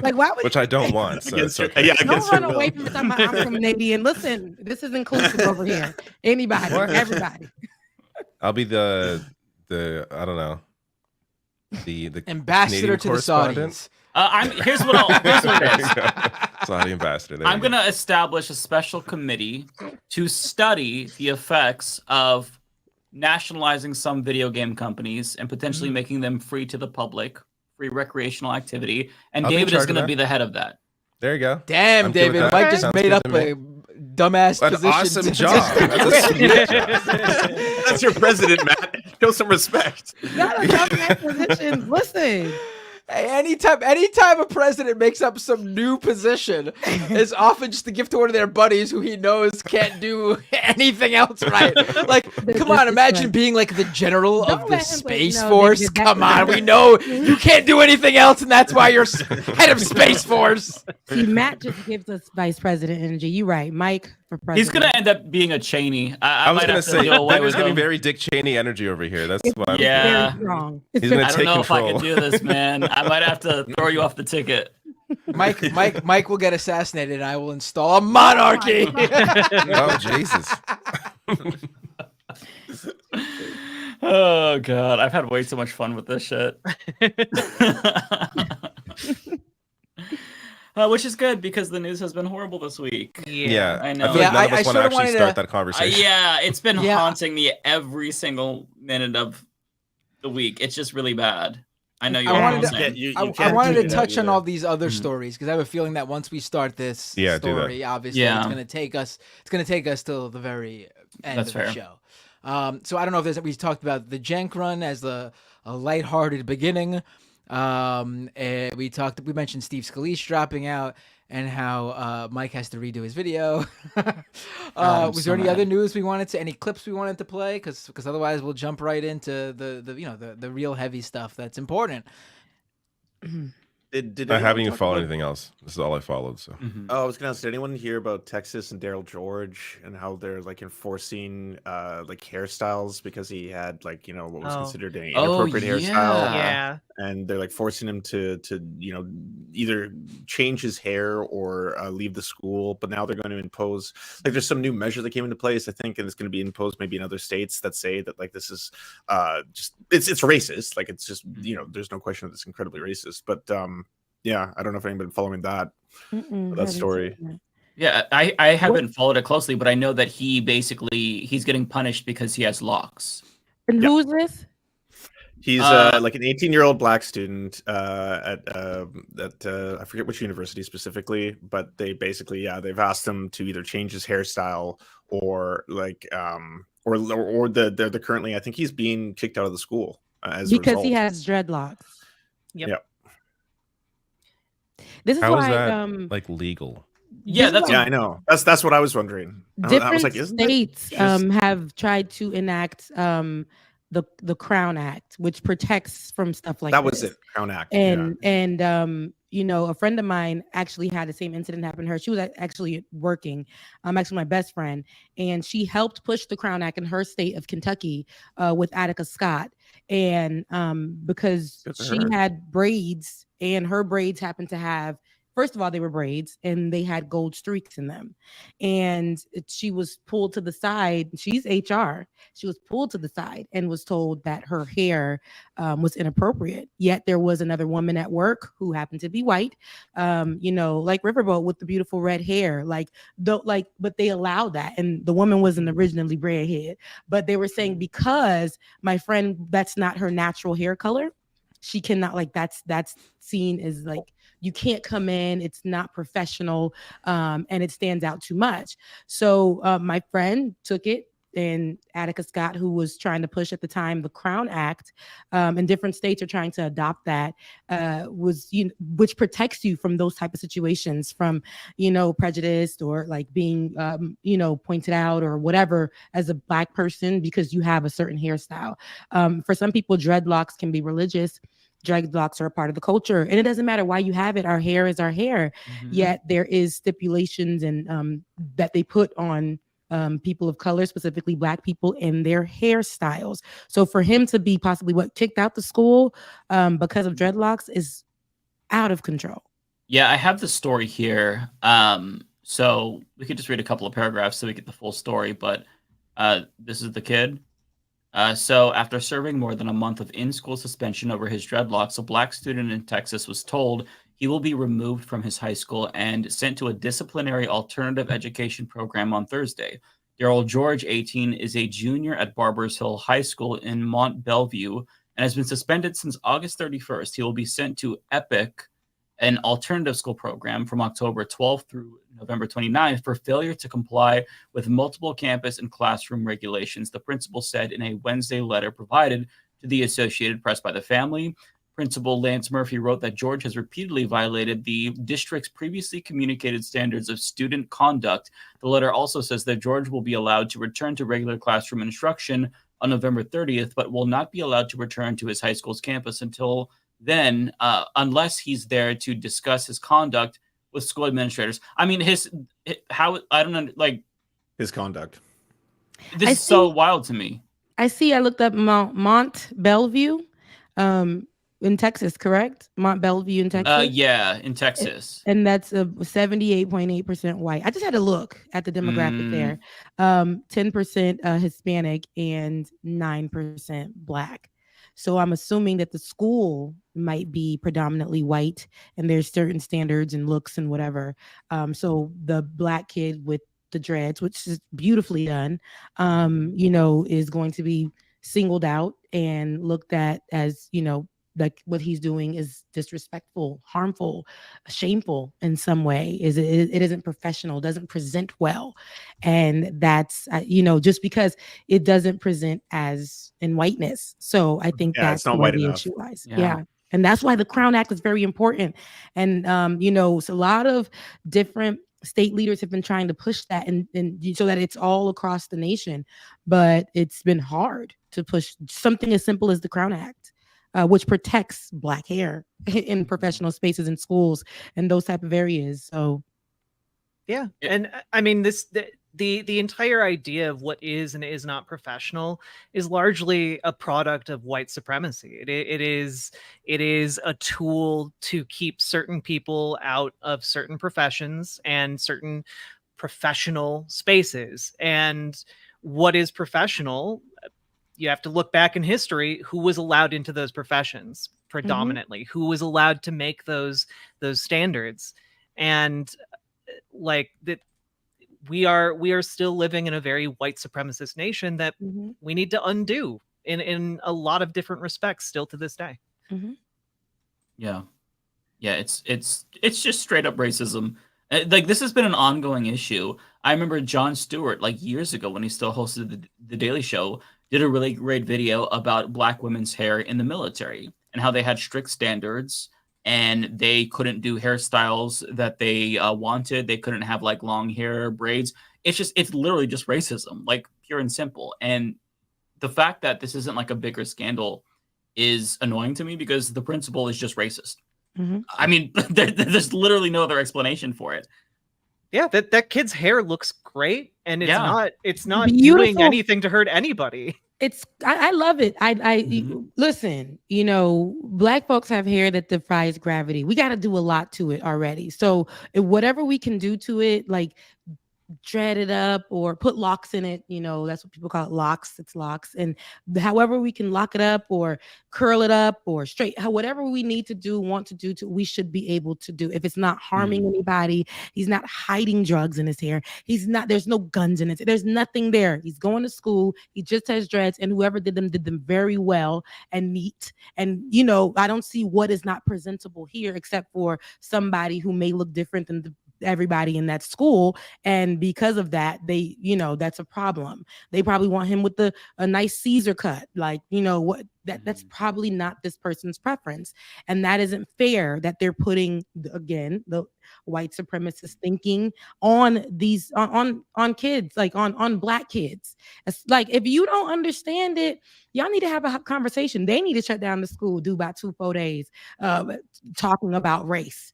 Like, why would which I don't want. So it's Against- okay. yeah, don't against run her away will. from something? I'm from Canadian. Listen, this is inclusive over here. Anybody, everybody. I'll be the I don't know, the Ambassador Canadian to the correspondent. Saudis. here's what it is. Saudi ambassador. There I'm you go. gonna establish a special committee to study the effects of nationalizing some video game companies and potentially making them free to the public, free recreational activity. And I'll be in David is charge of going to that. be the head of that. There you go. Damn, I'm good with David. that. Mike just Sounds made good up to me. a dumbass An position. awesome to- job. That's a sweet job. That's your president, Matt. Show some respect. Not a dumbass position. Listen. Hey, anytime a president makes up some new position, it's often just to give to one of their buddies who he knows can't do anything else right. Like, come on, imagine being like the general Don't of the let him say, Space no, Force. David, Come that's- on, we know you can't do anything else, and that's why you're head of Space Force. See, Matt just gives us vice president energy. You right, Mike for president. He's going to end up being a Cheney. I I was might gonna have to say do away Bender's with giving him. very Dick Cheney energy over here. That's what I'm. Yeah. Very strong. He's gonna I don't take know control. if I can do this, man. I might have to throw you off the ticket. Mike will get assassinated, and I will install a monarchy. Oh Jesus! Oh god, I've had way too much fun with this shit. Which is good because the news has been horrible this week. Yeah, I know. I feel like none of I us want to sorta actually wanted start to- that conversation. Yeah, it's been Yeah. haunting me every single minute of the week. It's just really bad. I know you're I all wanted the to, same. I wanted to do that touch on either. all these other stories because I have a feeling that once we start this Yeah, do that. story, obviously Yeah. it's gonna take us till the very end That's of the fair. show. So I don't know if we talked about the Jenk run as a lighthearted beginning. We mentioned Steve Scalise dropping out and how Mike has to redo his video. I'm Was so there any mad. other news any clips we wanted to play? Because otherwise we'll jump right into the real heavy stuff that's important. Did I anyone haven't even talk followed about- anything else. This is all I followed. So Oh, I was gonna ask, did anyone hear about Texas and Daryl George and how they're like enforcing like hairstyles because he had like what was Oh. considered an Oh, inappropriate hairstyle? Yeah. And they're like forcing him to either change his hair or leave the school. But now they're going to impose there's some new measure that came into place, I think, and it's going to be imposed maybe in other states that say that like this is just it's racist. Like it's just there's no question that it's incredibly racist. But yeah, I don't know if anybody's been following that story. Yeah, I haven't followed it closely, but I know that he's getting punished because he has locks. And who is this? He's like an 18-year-old black student at I forget which university specifically, but they basically they've asked him to either change his hairstyle or like or the currently I think he's being kicked out of the school as a Because result. he has dreadlocks. Yep. This is how why is that like legal? Yeah, that's I know. That's what I was wondering. I different was like, isn't states it just- have tried to enact the Crown Act, which protects from stuff like that this. was it, Crown Act. And a friend of mine actually had the same incident happen to her. She was actually working, actually my best friend, and she helped push the Crown Act in her state of Kentucky with Attica Scott. And because she had braids, and her braids happened to have, first of all, they were braids and they had gold streaks in them. And she was pulled to the side. She's HR. She was pulled to the side and was told that her hair was inappropriate. Yet there was another woman at work who happened to be white, like Riverboat with the beautiful red hair. But they allowed that. And the woman wasn't originally redhead. But they were saying, because my friend, that's not her natural hair color, she cannot, that's seen as you can't come in, it's not professional, and it stands out too much. So my friend took it, and Attica Scott, who was trying to push at the time the Crown Act, and different states are trying to adopt that, which protects you from those type of situations, from prejudice or being pointed out or whatever as a Black person because you have a certain hairstyle. For some people, dreadlocks can be religious. Dreadlocks are a part of the culture, and it doesn't matter why you have it. Our hair is our hair. Yet there is stipulations and that they put on people of color, specifically Black people, and their hairstyles. So for him to be possibly kicked out the school because of dreadlocks is out of control. Yeah, I have the story here. So we could just read a couple of paragraphs so we get the full story, but this is the kid. So after serving more than a month of in-school suspension over his dreadlocks, a Black student in Texas was told he will be removed from his high school and sent to a disciplinary alternative education program on Thursday. Daryl George, 18, is a junior at Barbers Hill High School in Mont Bellevue and has been suspended since August 31st. He will be sent to EPIC, an alternative school program, from October 12th through November 29th for failure to comply with multiple campus and classroom regulations, the principal said in a Wednesday letter provided to the Associated Press by the family. Principal Lance Murphy wrote that George has repeatedly violated the district's previously communicated standards of student conduct. The letter also says that George will be allowed to return to regular classroom instruction on November 30th, but will not be allowed to return to his high school's campus until then, unless he's there to discuss his conduct with school administrators. I mean, I don't know, his conduct. This is so wild to me. I looked up Mont Bellevue in Texas, correct? Mont Bellevue in Texas? Yeah, in Texas. And that's a 78.8% white. I just had to look at the demographic there. 10% Hispanic and 9% Black. So I'm assuming that the school might be predominantly white and there's certain standards and looks and whatever. So the Black kid with the dreads, which is beautifully done, is going to be singled out and looked at as, like what he's doing is disrespectful, harmful, shameful in some way. It isn't professional, doesn't present well. And that's, just because it doesn't present as in whiteness. So I think that's where the issue lies. Yeah. And that's why the Crown Act is very important. And, so a lot of different state leaders have been trying to push that and so that it's all across the nation. But it's been hard to push something as simple as the Crown Act. Which protects Black hair in professional spaces in schools and those type of areas. So, yeah. And I mean, the entire idea of what is and is not professional is largely a product of white supremacy. It is a tool to keep certain people out of certain professions and certain professional spaces. And what is professional? You have to look back in history, who was allowed into those professions predominantly, who was allowed to make those standards. And that we are still living in a very white supremacist nation that we need to undo in a lot of different respects still to this day. Yeah. It's just straight up racism. This has been an ongoing issue. I remember Jon Stewart, years ago when he still hosted the Daily Show, did a really great video about Black women's hair in the military and how they had strict standards and they couldn't do hairstyles that they wanted. They couldn't have long hair, braids. It's literally just racism, pure and simple. And the fact that this isn't a bigger scandal is annoying to me because the principal is just racist. I mean, there's literally no other explanation for it. Yeah, that kid's hair looks great, and it's not beautiful. doing anything to hurt anybody. I love it. Listen, Black folks have hair that defies gravity. We got to do a lot to it already. So whatever we can do to it, like dread it up or put locks in it, that's what people call it, locks. It's locks. And however we can lock it up or curl it up or straight, whatever we need to do, want to do, we should be able to do. If it's not harming anybody, he's not hiding drugs in his hair. There's no guns in it. There's nothing there. He's going to school. He just has dreads, and whoever did them very well and neat. And, I don't see what is not presentable here except for somebody who may look different than everybody in that school, and because of that, they that's a problem. They probably want him with a nice Caesar cut, like that's probably not this person's preference, and that isn't fair that they're putting, again, the white supremacist thinking on these on kids, like on Black kids. It's like, if you don't understand it, y'all need to have a conversation. They need to shut down the school, do about 2-4 days talking about race,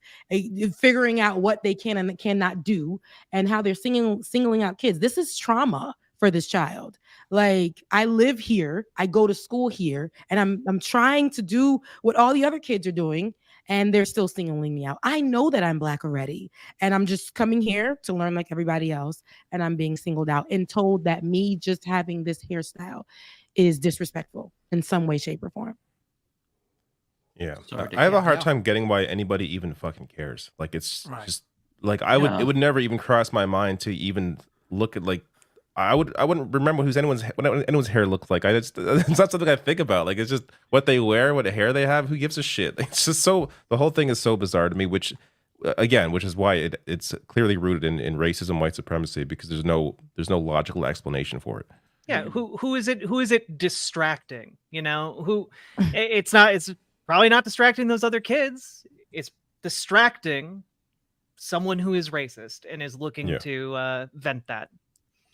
figuring out what they can and cannot do, and how they're singling out kids. This is trauma for this child. Like, I live here, I go to school here, and I'm trying to do what all the other kids are doing, and they're still singling me out. I know that I'm Black already, and I'm just coming here to learn like everybody else, and I'm being singled out and told that me just having this hairstyle is disrespectful in some way, shape, or form. Yeah, I have a hard time getting why anybody even fucking cares. Like, it's just like it would never even cross my mind to even look at, like, I wouldn't remember what anyone's hair looked like. It's not something I think about. Like, it's just what they wear, what hair they have. Who gives a shit? It's just the whole thing is so bizarre to me. Which is why it's clearly rooted in racism, white supremacy, because there's no logical explanation for it. Yeah, who is it distracting? It's probably not distracting those other kids. It's distracting someone who is racist and is looking to vent that.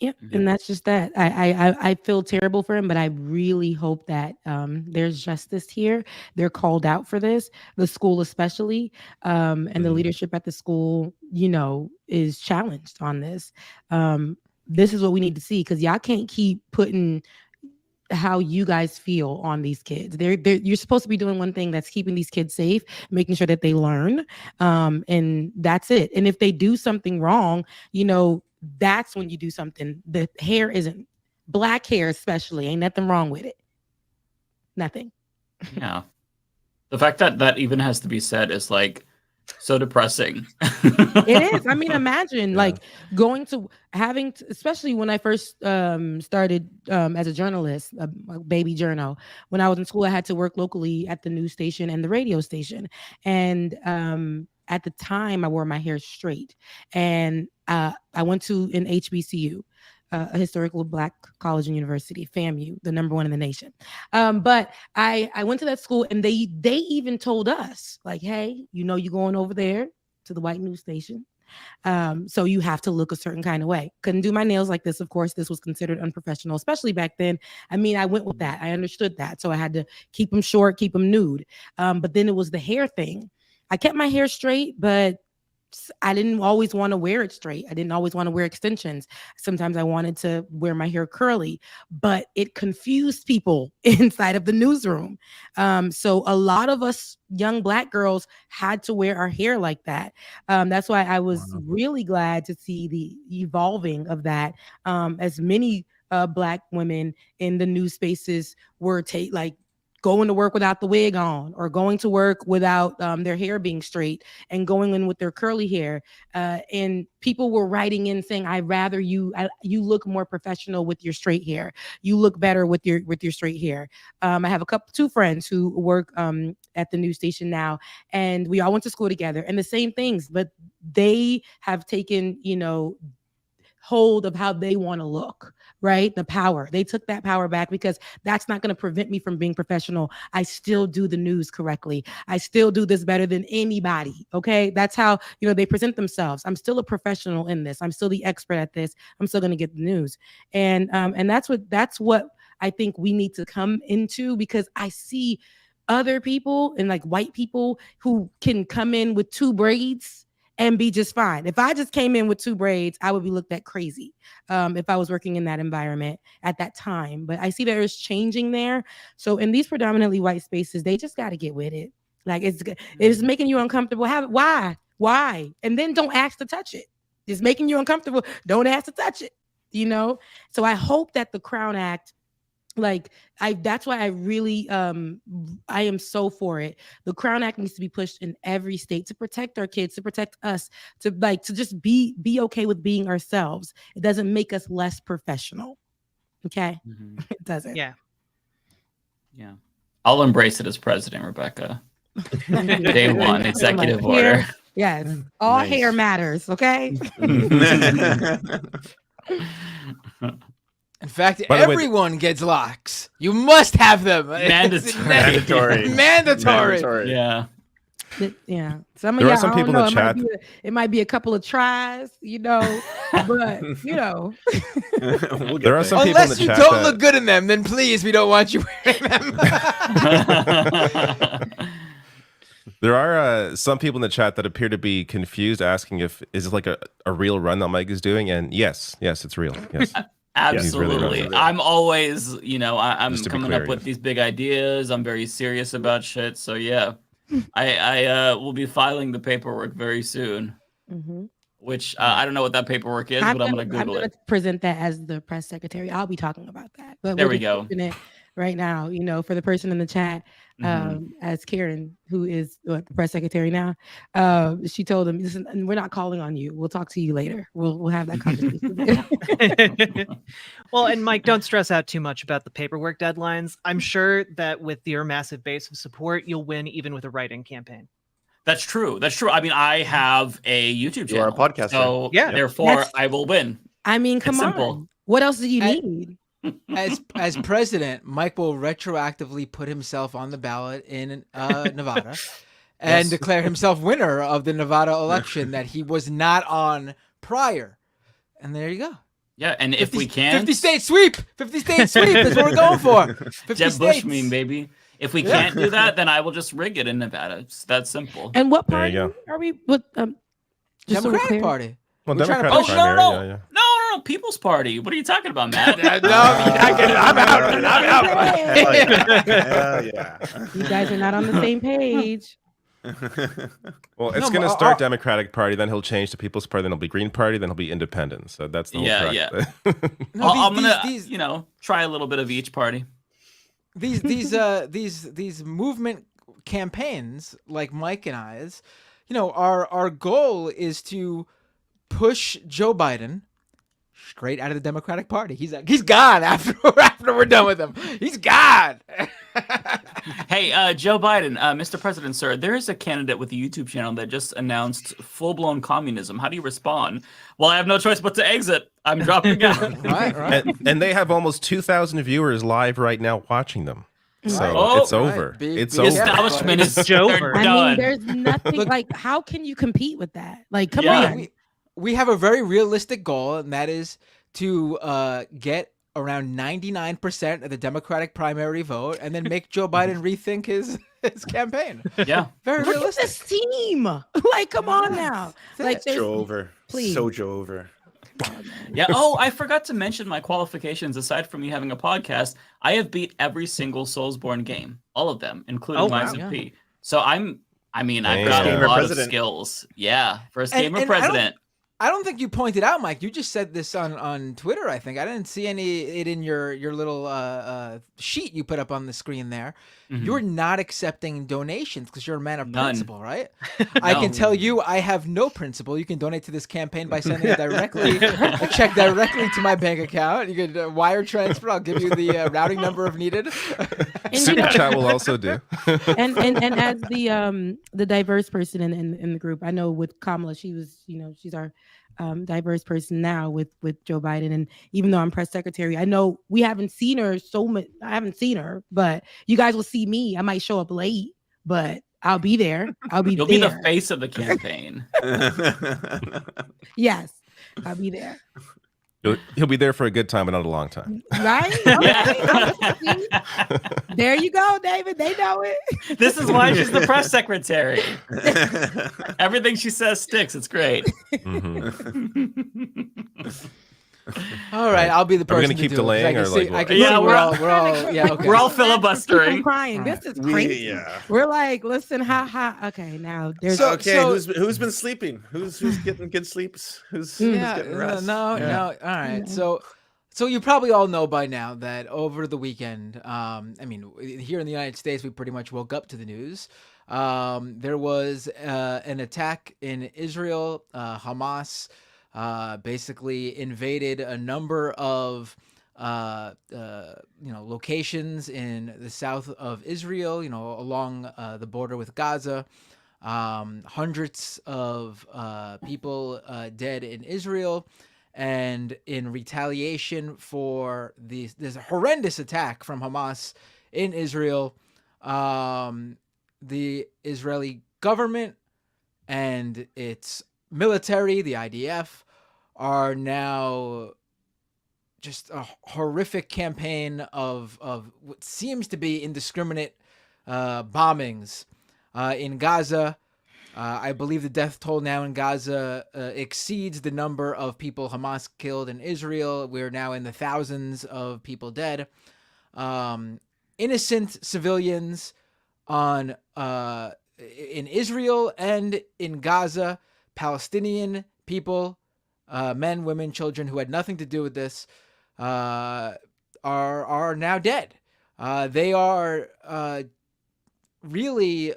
Yep, and that's just that. I feel terrible for him, but I really hope that there's justice here. They're called out for this, the school especially, and the leadership at the school, is challenged on this. This is what we need to see, because y'all can't keep putting how you guys feel on these kids. You're supposed to be doing one thing, that's keeping these kids safe, making sure that they learn, and that's it. And if they do something wrong, that's when you do something. The hair isn't Black hair, especially, ain't nothing wrong with it. Nothing. Yeah. The fact that even has to be said is like so depressing. It is. I mean, imagine like going to especially when I first started as a journalist, a baby journal. When I was in school, I had to work locally at the news station and the radio station. And at the time, I wore my hair straight. And I went to an HBCU, a historical Black college and university, FAMU, the #1 in the nation. But I went to that school, and they even told us, like, hey, you're going over there to the white news station. So you have to look a certain kind of way. Couldn't do my nails like this. Of course, this was considered unprofessional, especially back then. I mean, I went with that. I understood that. So I had to keep them short, keep them nude. But then it was the hair thing. I kept my hair straight, but I didn't always want to wear it straight. I didn't always want to wear extensions. Sometimes I wanted to wear my hair curly, but it confused people inside of the newsroom. So a lot of us young Black girls had to wear our hair like that. That's why I was really glad to see the evolving of that. As many Black women in the news spaces were going to work without the wig on, or going to work without their hair being straight, and going in with their curly hair. And people were writing in saying, "I'd rather you look more professional with your straight hair. You look better with your straight hair." I have two friends who work at the news station now, and we all went to school together, and the same things, but they have taken, hold of how they want to look, right? The power. They took that power back, because that's not going to prevent me from being professional. I still do the news correctly. I still do this better than anybody. Okay. That's how, they present themselves. I'm still a professional in this. I'm still the expert at this. I'm still going to get the news. And that's what I think we need to come into, because I see other people, and like white people, who can come in with 2 braids and be just fine. If I just came in with 2 braids, I would be looked at crazy if I was working in that environment at that time. But I see there is changing there. So in these predominantly white spaces, they just got to get with it. Like it's making you uncomfortable. Why? And then don't ask to touch it. It's making you uncomfortable. Don't ask to touch it. So I hope that the Crown Act, that's why I really I am so for it. The Crown Act needs to be pushed in every state to protect our kids, to protect us, to just be okay with being ourselves. It doesn't make us less professional. Okay. It doesn't. Yeah. I'll embrace it as president, Rebecca. Day 1 executive order. Yes. All hair matters. Okay. In fact, everyone gets locks. You must have them. Mandatory. Mandatory. Yeah. Yeah. Some of There are y'all, some people in the chat. It might be a couple of tries, but There are some people in Unless the you chat don't that- look good in them, then please, we don't want you wearing them. There are some people in the chat that appear to be confused, asking if is it like a real run that Mike is doing, and yes, it's real. Yes. Absolutely. Really I'm always, I'm Just to be coming clear, up with these big ideas. I'm very serious about shit. So yeah, I will be filing the paperwork very soon. Which I don't know what that paperwork is, but I'm gonna Google it. Present that as the press secretary. I'll be talking about that. But There we're we just go. keeping it right now, for the person in the chat, as Karen, who is the press secretary now, she told him, listen, we're not calling on you. We'll talk to you later. We'll have that conversation. Well, and Mike, don't stress out too much about the paperwork deadlines. I'm sure that with your massive base of support, you'll win even with a write-in campaign. That's true. I mean, I have a YouTube channel. You are a podcaster. So yeah, therefore I will win. I mean, come on. Simple. What else do you need? As president, Mike will retroactively put himself on the ballot in Nevada and declare himself winner of the Nevada election that he was not on prior. And there you go. Yeah, and if we can 50 state sweep. 50 state sweep is what we're going for. 50 Jeb states. Bush meme, baby. If we can't do that, then I will just rig it in Nevada. It's that simple. And what There party you are we with? Democratic Party. Well, We're trying to Democratic push- primary, yeah. No, People's Party. What are you talking about, Matt? I'm out. Hell yeah. You guys are not on the same page. Well, it's going to start Democratic Party, then he'll change to People's Party, then it'll be Green Party, then he'll be Independent. So that's the whole track. I'm gonna try a little bit of each party. These movement campaigns like Mike and I's, our goal is to push Joe Biden straight out of the Democratic Party. He's gone after we're done with him. He's gone. Hey, Joe Biden, Mr. President, sir, there is a candidate with a YouTube channel that just announced full-blown communism. How do you respond? Well, I have no choice but to exit. I'm dropping out. Right. And they have almost 2,000 viewers live right now watching them. So it's over. It's the over. establishment is over. done. There's nothing how can you compete with that? Like, come on. We have a very realistic goal, and that is to get around 99% of the Democratic primary vote, and then make Joe Biden rethink his campaign. Yeah, very Look realistic. at this team. Like, come on now. Like, Joe over. Please. So Joe over. Yeah. Oh, I forgot to mention my qualifications. Aside from me having a podcast, I have beat every single Soulsborne game, all of them, including Lies of P. So I've got a lot of skills. Yeah, first gamer president. I don't think you pointed out, Mike. You just said this on Twitter, I think. I didn't see it in your little sheet you put up on the screen there. Mm-hmm. You're not accepting donations because you're a man of None. principle, right? I can tell you I have no principle. You can donate to this campaign by sending a check directly to my bank account. You can wire transfer. I'll give you the routing number if needed. Super chat will also do. and as the diverse person in the group, I know with Kamala, she was, she's our diverse person now with Joe Biden. And even though I'm press secretary, I know we haven't seen her so much. I haven't seen her, but you guys will see me. I might show up late, but I'll be there. You'll be the face of the campaign. Yes, I'll be there. He'll be there for a good time, but not a long time. Right? Okay. There you go, David. They know it. This is why she's the press secretary. Everything she says sticks. It's great. All right, I'll be the person. Are we gonna keep delaying, or like? We're all okay. We're all filibustering. I'm crying. This is crazy. We're like, listen, okay, now there's who's been sleeping? Who's getting good sleeps? Who's getting rest? No. All right, so you probably all know by now that over the weekend, I mean, here in the United States, we pretty much woke up to the news. There was an attack in Israel. Hamas basically invaded a number of locations in the south of Israel, along the border with Gaza. Hundreds of people dead in Israel. And in retaliation for this horrendous attack from Hamas in Israel, the Israeli government and its military, the IDF, are now just a horrific campaign of what seems to be indiscriminate bombings in Gaza. I believe the death toll now in Gaza exceeds the number of people Hamas killed in Israel. We're now in the thousands of people dead. Innocent civilians in Israel and in Gaza, Palestinian people, men, women, children who had nothing to do with this, are now dead. They are really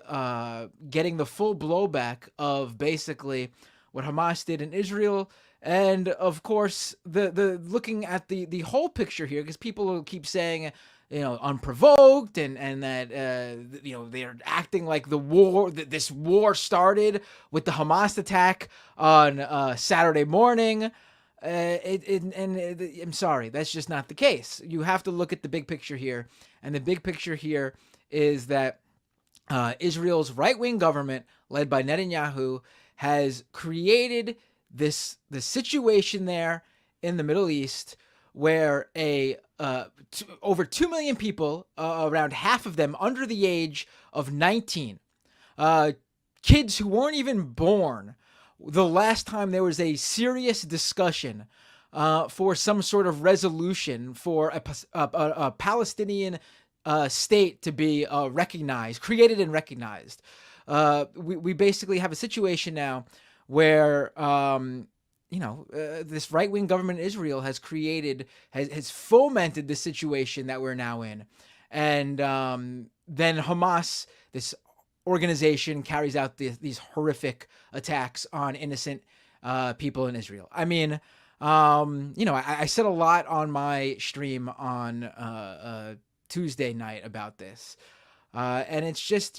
getting the full blowback of basically what Hamas did in Israel. And of course, the looking at the whole picture here, because people will keep saying, unprovoked, and that they're acting like this war started with the Hamas attack on Saturday morning. I'm sorry, that's just not the case. You have to look at the big picture here, and the big picture here is that Israel's right-wing government, led by Netanyahu, has created this situation there in the Middle East where over 2 million people, around half of them under the age of 19, kids who weren't even born the last time there was a serious discussion for some sort of resolution for a Palestinian state to be created and recognized. We basically have a situation now where this right-wing government in Israel has fomented the situation that we're now in. And then Hamas, this organization, carries out these horrific attacks on innocent people in Israel. I mean, I said a lot on my stream on Tuesday night about this. And it's just,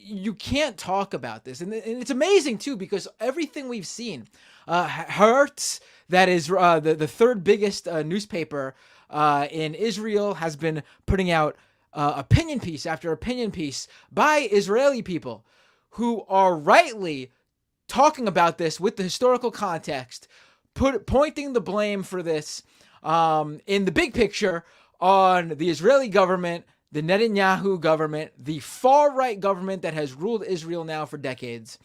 you can't talk about this. And it's amazing, too, because everything we've seen, Haaretz, that is the third biggest newspaper in Israel, has been putting out opinion piece after opinion piece by Israeli people who are rightly talking about this with the historical context, pointing the blame for this in the big picture on the Israeli government, the Netanyahu government, the far-right government that has ruled Israel now for decades.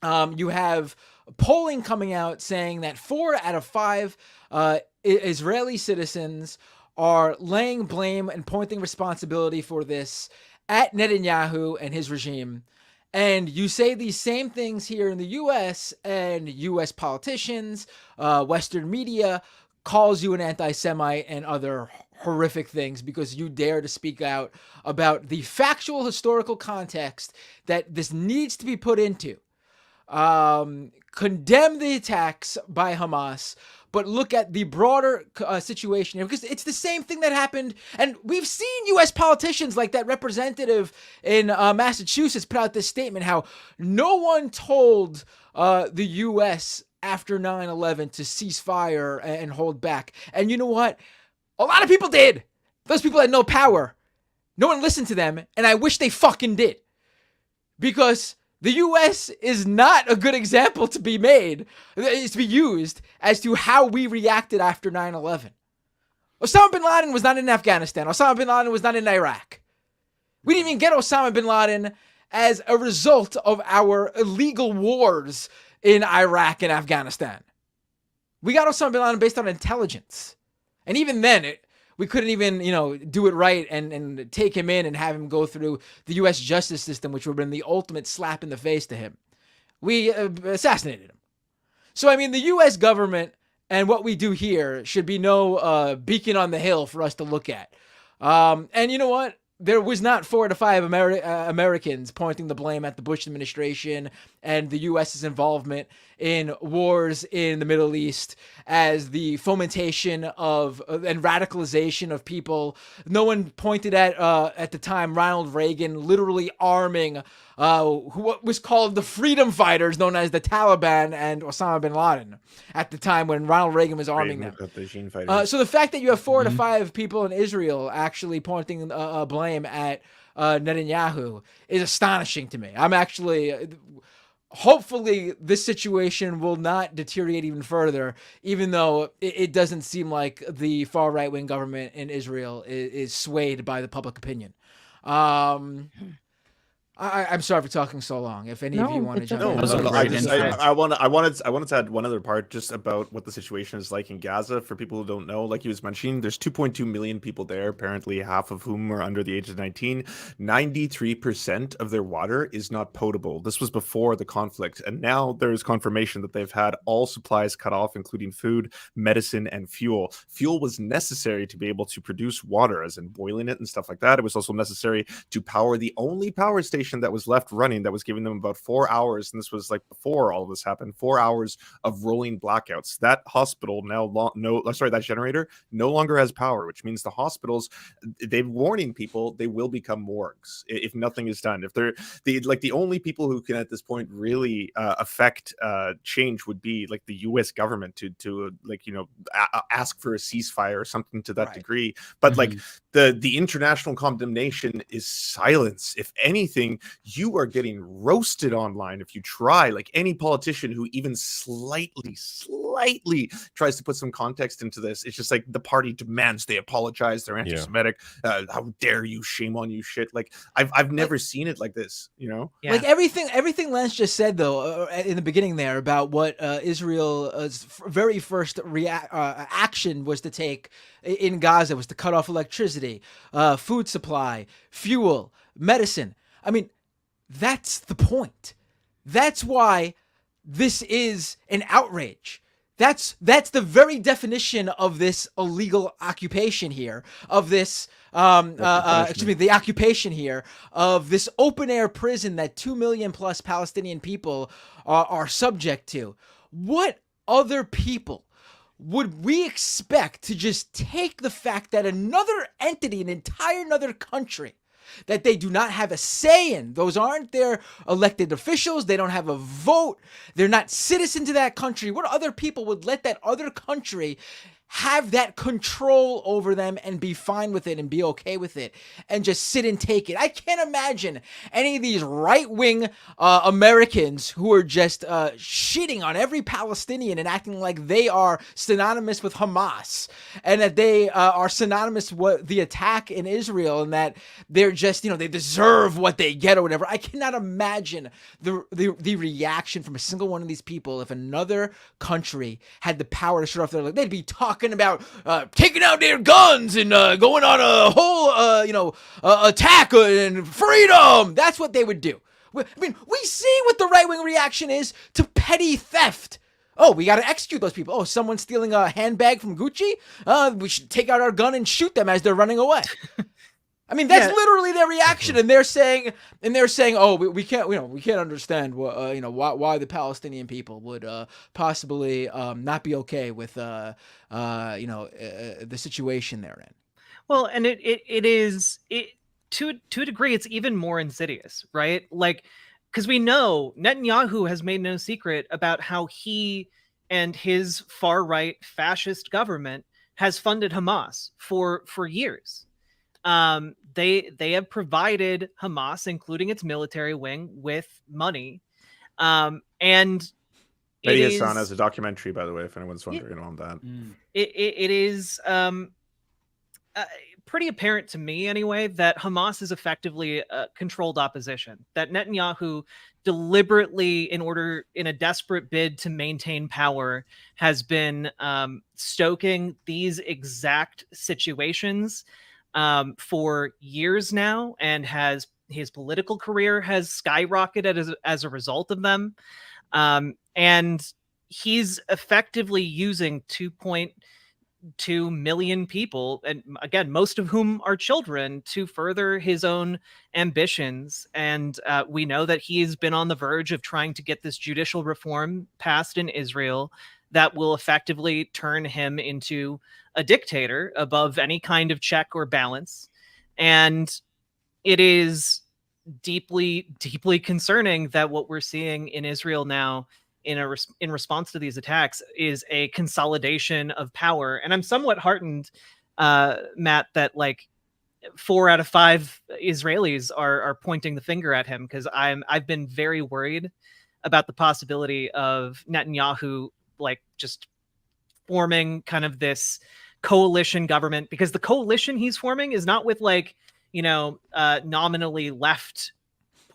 You have polling coming out saying that 4 out of 5 Israeli citizens are laying blame and pointing responsibility for this at Netanyahu and his regime. And you say these same things here in the U.S., and U.S. politicians, Western media calls you an anti-Semite and other horrific things because you dare to speak out about the factual historical context that this needs to be put into. Condemn the attacks by Hamas, but look at the broader situation here, because it's the same thing that happened. And we've seen U.S. politicians like that representative in Massachusetts put out this statement how no one told the U.S. after 9/11 to cease fire and hold back. And you know what? A lot of people did. Those people had no power. No one listened to them, and I wish they fucking did. Because The U.S. is not a good example to be made, to be used as to how we reacted after 9/11. Osama bin Laden was not in Afghanistan. Osama bin Laden was not in Iraq. We didn't even get Osama bin Laden as a result of our illegal wars in Iraq and Afghanistan. We got Osama bin Laden based on intelligence. And even then, we couldn't even, do it right and take him in and have him go through the U.S. justice system, which would have been the ultimate slap in the face to him. We assassinated him. So, I mean, the U.S. government and what we do here should be no beacon on the hill for us to look at. And you know what? There was not 4 to 5 Americans pointing the blame at the Bush administration and the U.S.'s involvement in wars in the Middle East as the fomentation of and radicalization of people. No one pointed at the time Ronald Reagan literally arming what was called the freedom fighters, known as the Taliban and Osama bin Laden, at the time when Ronald Reagan was arming them. So the fact that you have 4 to 5 people in Israel actually pointing blame at Netanyahu is astonishing to me. I'm actually... Hopefully, this situation will not deteriorate even further, even though it doesn't seem like the far right-wing government in Israel is swayed by the public opinion. I'm sorry for talking so long. If any of you want to jump in. I wanted to add one other part just about what the situation is like in Gaza. For people who don't know, like he was mentioning, there's 2.2 million people there, apparently half of whom are under the age of 19. 93% of their water is not potable. This was before the conflict. And now there's confirmation that they've had all supplies cut off, including food, medicine, and fuel. Fuel was necessary to be able to produce water, as in boiling it and stuff like that. It was also necessary to power the only power station that was left running that was giving them about 4 hours, and this was like before all of this happened, 4 hours of rolling blackouts. That hospital that generator no longer has power, which means the hospitals, they're warning people they will become morgues if nothing is done. If they're the only people who can at this point really affect change would be like the U.S. government to ask for a ceasefire or something to that degree. But like the international condemnation is silence. If anything, you are getting roasted online if you try. Like any politician who even slightly tries to put some context into this, it's just like the party demands they apologize. They're anti-Semitic. How dare you? Shame on you! Shit. Like I've never seen it like this. Like everything Lance just said though in the beginning there about what Israel's very first action was to take in Gaza was to cut off electricity, food supply, fuel, medicine. I mean, that's the point. That's why this is an outrage. That's the very definition of this illegal occupation here, of this, the occupation here of this open air prison that 2 million plus Palestinian people are subject to. What other people would we expect to just take the fact that another entity, an entire another country, that they do not have a say in? Those aren't their elected officials. They don't have a vote. They're not citizens of that country. What other people would let that other country have that control over them and be fine with it and be okay with it and just sit and take it? I can't imagine any of these right-wing Americans who are just shitting on every Palestinian and acting like they are synonymous with Hamas and that they are synonymous with the attack in Israel and that they're just, they deserve what they get or whatever. I cannot imagine the reaction from a single one of these people if another country had the power to shut off their light. They'd be talking about taking out their guns and going on a whole attack and freedom. That's what they would do. I mean, we see what the right-wing reaction is to petty theft. Oh, we got to execute those people. Oh, someone's stealing a handbag from Gucci? We should take out our gun and shoot them as they're running away. I mean, that's literally their reaction, and they're saying, oh, we can't, we can't understand why the Palestinian people would possibly not be okay with the situation they're in. Well, and it is to a degree, it's even more insidious, right? Like, because we know Netanyahu has made no secret about how he and his far right fascist government has funded Hamas for years. they have provided Hamas, including its military wing, with money, and Hassan has a documentary, by the way, if anyone's wondering on that. It is pretty apparent to me, anyway, that Hamas is effectively a controlled opposition. That Netanyahu deliberately, in a desperate bid to maintain power, has been stoking these exact situations for years now, and his political career has skyrocketed as a result of them. And he's effectively using 2.2 million people, and again, most of whom are children, to further his own ambitions. And we know that he's been on the verge of trying to get this judicial reform passed in Israel that will effectively turn him into a dictator above any kind of check or balance. And it is deeply, deeply concerning that what we're seeing in Israel now in response to these attacks is a consolidation of power. And I'm somewhat heartened, Matt, that like 4 out of 5 Israelis are pointing the finger at him, because I've been very worried about the possibility of Netanyahu like just forming kind of this coalition government, because the coalition he's forming is not with like, nominally left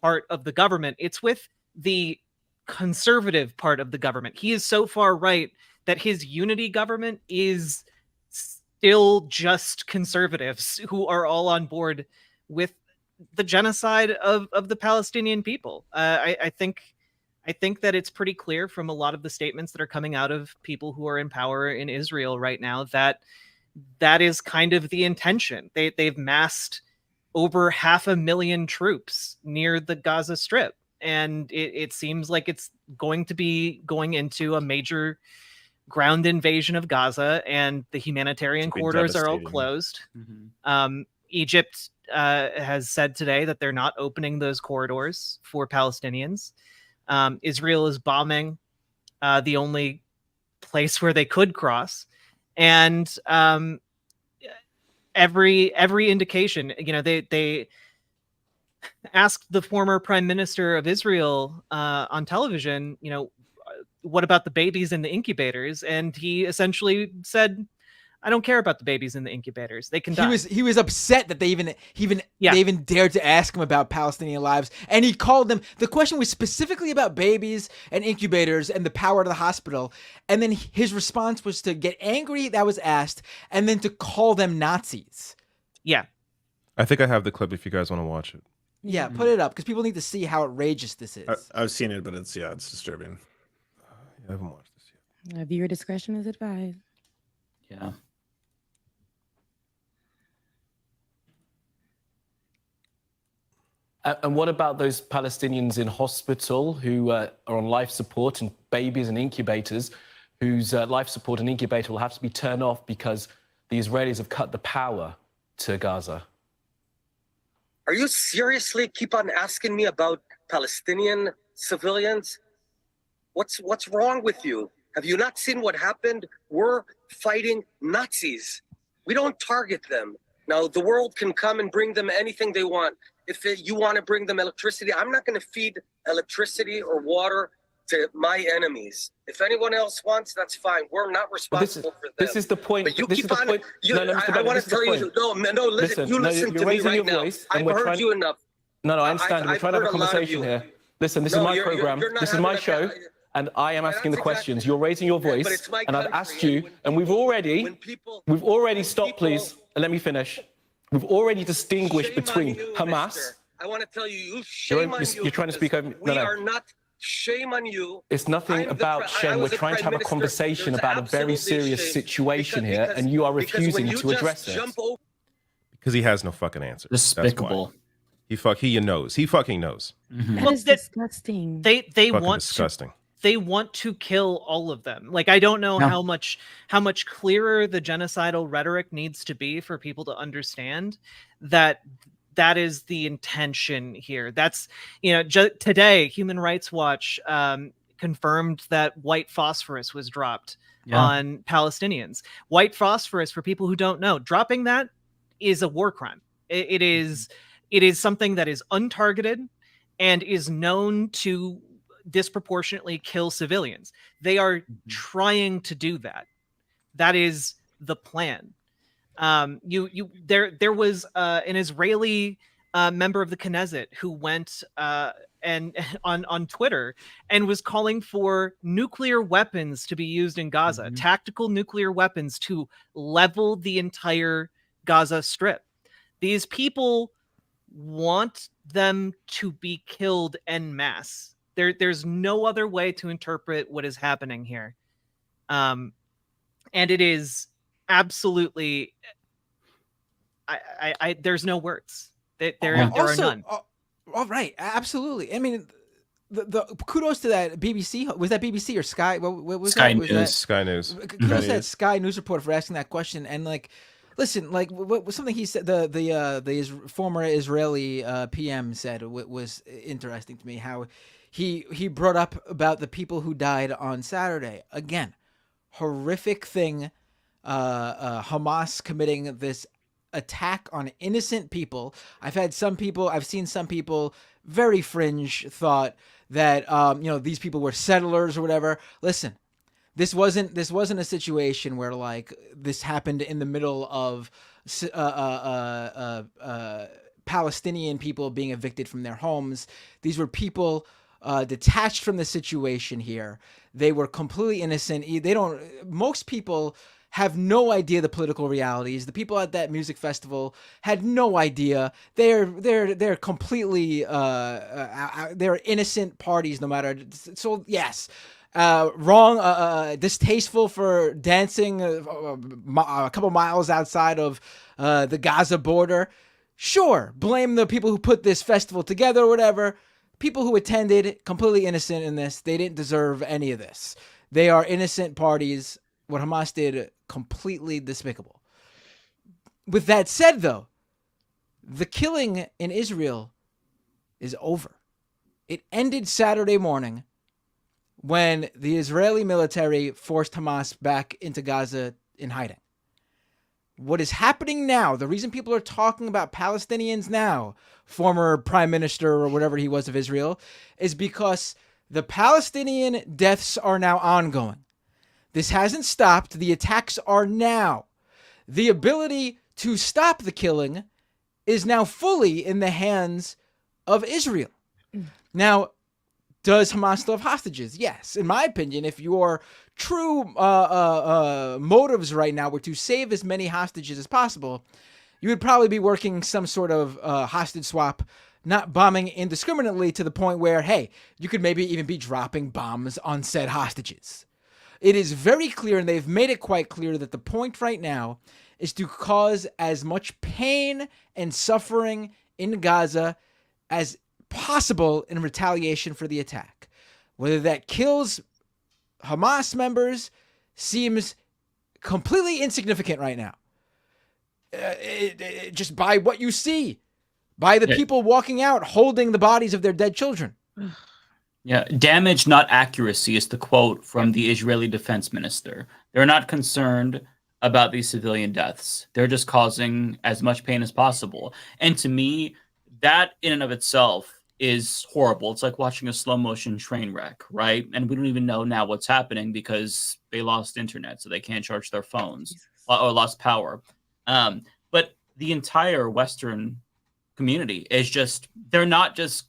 part of the government. It's with the conservative part of the government. He is so far right that his unity government is still just conservatives who are all on board with the genocide of the Palestinian people. I think that it's pretty clear from a lot of the statements that are coming out of people who are in power in Israel right now that is kind of the intention. They've massed over 500,000 troops near the Gaza Strip, and it seems like it's going to be going into a major ground invasion of Gaza, and the humanitarian corridors are all closed. Egypt has said today that they're not opening those corridors for Palestinians. Israel is bombing the only place where they could cross, and every indication, they asked the former prime minister of Israel on television, what about the babies in the incubators? And he essentially said, I don't care about the babies in the incubators. They can die. He was upset that they even dared to ask him about Palestinian lives, and he called them. The question was specifically about babies and incubators and the power of the hospital, and then his response was to get angry that was asked, and then to call them Nazis. Yeah, I think I have the clip if you guys want to watch it. Yeah, put it up because people need to see how outrageous this is. I've seen it, but it's disturbing. I haven't watched this yet. Viewer discretion is advised. Yeah. And what about those Palestinians in hospital who are on life support, and babies in incubators whose life support and incubator will have to be turned off because the Israelis have cut the power to Gaza? Are you seriously keep on asking me about Palestinian civilians? What's wrong with you? Have you not seen what happened? We're fighting Nazis. We don't target them. Now, the world can come and bring them anything they want. If you want to bring them electricity, I'm not going to feed electricity or water to my enemies. If anyone else wants, that's fine. We're not responsible for them. This is the point. But you this keep is the on. point. I want to tell you. No. Listen. You listen to me right now. I've heard you enough. No, I understand. We're trying to have a conversation here. Listen, this is my program. This is my show. And I am asking the questions. You're raising your voice, and I've asked you, and we've already stopped, please, and let me finish. We've already distinguished between Hamas. I want to tell you, shame on you. You're trying to speak over me. We are not. Shame on you. It's nothing about shame. We're trying to have a conversation about a very serious situation here, and you are refusing to address it. Because he has no fucking answer. Despicable. He fucking knows. That is disgusting. They want disgusting. They want to kill all of them. Like, I don't know how much clearer the genocidal rhetoric needs to be for people to understand that is the intention here. That's, today Human Rights Watch confirmed that white phosphorus was dropped on Palestinians. White phosphorus, for people who don't know, dropping that is a war crime. It is something that is untargeted and is known to disproportionately kill civilians. They are trying to do that. That is the plan. There was an Israeli member of the Knesset who went and on Twitter and was calling for nuclear weapons to be used in Gaza, tactical nuclear weapons to level the entire Gaza Strip. These people want them to be killed en masse. There's no other way to interpret what is happening here. And it is absolutely, I there's no words. There are none. All right, absolutely. I mean, the kudos to that BBC. Was that BBC or Sky? What was Sky that? News. Was that? Sky News. Kudos to that Sky News reporter for asking that question. And like, listen, like what was something he said? The former Israeli PM said was interesting to me. How he brought up about the people who died on Saturday. Again, horrific thing. Hamas committing this attack on innocent people. I've seen some people very fringe thought that these people were settlers or whatever. Listen, this wasn't a situation where like this happened in the middle of Palestinian people being evicted from their homes. These were people detached from the situation here. They were completely innocent. Most people have no idea the political realities. The people at that music festival had no idea. They're completely they're innocent parties no matter. So yes, wrong, distasteful for dancing a couple miles outside of the Gaza border. Sure, blame the people who put this festival together or whatever. People who attended, completely innocent in this. They didn't deserve any of this. They are innocent parties. What Hamas did, completely despicable. With that said, though, the killing in Israel is over. It ended Saturday morning when the Israeli military forced Hamas back into Gaza in hiding. What is happening now, the reason people are talking about Palestinians now, former prime minister or whatever he was of Israel, is because the Palestinian deaths are now ongoing. This hasn't stopped. The attacks are now. The ability to stop the killing is now fully in the hands of Israel. Now, does Hamas still have hostages? Yes. In my opinion, if your true motives right now were to save as many hostages as possible, you would probably be working some sort of hostage swap, not bombing indiscriminately to the point where, hey, you could maybe even be dropping bombs on said hostages. It is very clear, and they've made it quite clear, that the point right now is to cause as much pain and suffering in Gaza as possible in retaliation for the attack. Whether that kills Hamas members seems completely insignificant right now. Just by what you see, by the people walking out holding the bodies of their dead children. Yeah, damage, not accuracy is the quote from the Israeli defense minister. They're not concerned about these civilian deaths. They're just causing as much pain as possible. And to me, that in and of itself is horrible. It's like watching a slow motion train wreck, right? And we don't even know now what's happening because they lost internet, so they can't charge their phones or lost power. But the entire Western community is just, they're not just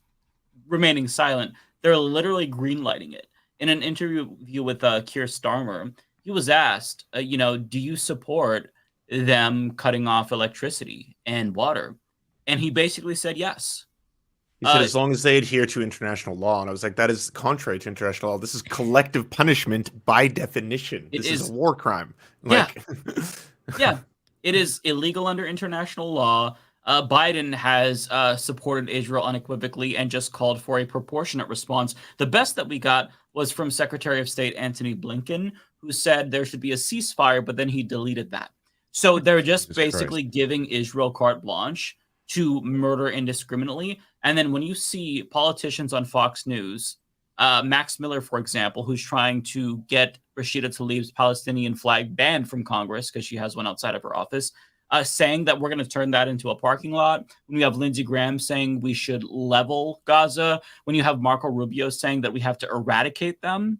remaining silent. They're literally greenlighting it. In an interview with Keir Starmer, he was asked, do you support them cutting off electricity and water? And he basically said yes. He said as long as they adhere to international law. And I was like, that is contrary to international law. This is collective punishment by definition. This is a war crime. Yeah, it is illegal under international law. Biden has supported Israel unequivocally and just called for a proportionate response. The best that we got was from Secretary of State Antony Blinken, who said there should be a ceasefire, but then he deleted that. So they're just basically giving Israel carte blanche to murder indiscriminately. And then when you see politicians on Fox News, Max Miller, for example, who's trying to get Rashida Tlaib's Palestinian flag banned from Congress because she has one outside of her office, saying that we're going to turn that into a parking lot, when you have Lindsey Graham saying we should level Gaza, when you have Marco Rubio saying that we have to eradicate them,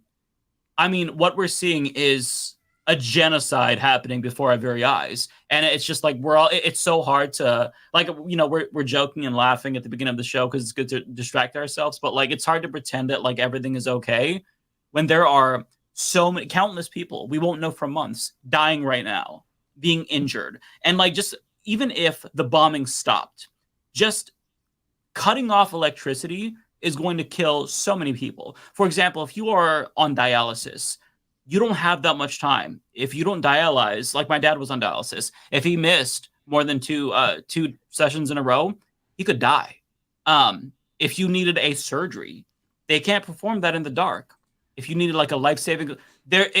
I mean, what we're seeing is a genocide happening before our very eyes. And it's just like it's so hard to, like, you know, we're joking and laughing at the beginning of the show because it's good to distract ourselves, but like it's hard to pretend that like everything is okay when there are so many countless people we won't know for months dying right now, being injured. And like, just even if the bombing stopped, just cutting off electricity is going to kill so many people. For example, if you are on dialysis, you don't have that much time. If you don't dialyze, like my dad was on dialysis, if he missed more than two sessions in a row, he could die. If you needed a surgery, they can't perform that in the dark. If you needed like a life-saving, the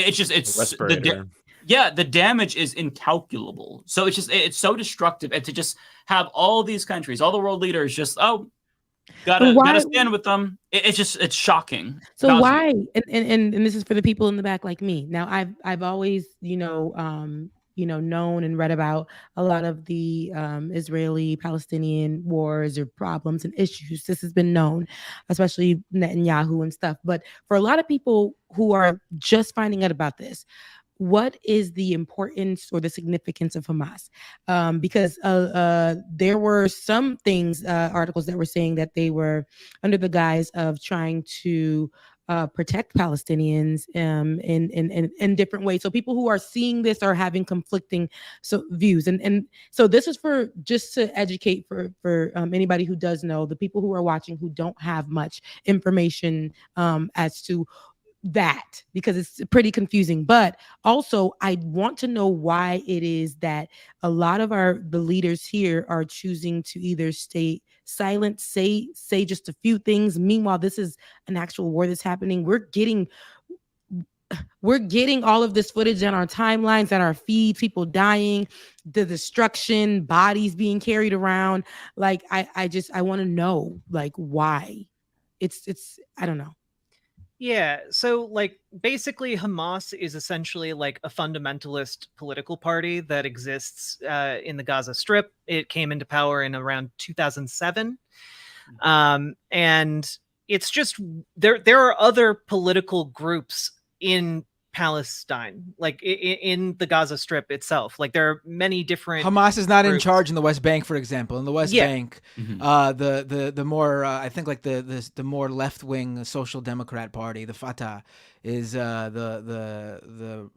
damage is incalculable. So it's so destructive. And to just have all these countries, all the world leaders just, gotta stand with them. It's shocking. So why? And this is for the people in the back like me. Now I've always known and read about a lot of the Israeli-Palestinian wars or problems and issues. This has been known, especially Netanyahu and stuff. But for a lot of people who are just finding out about this, what is the importance or the significance of Hamas? Because there were some articles that were saying that they were under the guise of trying to protect Palestinians in different ways. So people who are seeing this are having conflicting views. And so this is for just to educate for anybody who does know, the people who are watching who don't have much information as to that, because it's pretty confusing. But also I want to know why it is that a lot of the leaders here are choosing to either stay silent, say just a few things. Meanwhile, this is an actual war that's happening. We're getting all of this footage on our timelines, on our feeds, people dying, the destruction, bodies being carried around. Like I want to know like why. It's I don't know. Yeah, so like basically Hamas is essentially like a fundamentalist political party that exists in the Gaza Strip. It came into power in around 2007. And it's just there are other political groups in Palestine, like in the Gaza Strip itself. Like there are many different. Hamas is not in charge in the West Bank, for example. In the West Bank, the more I think like the more left wing Social Democrat Party, the Fatah, is the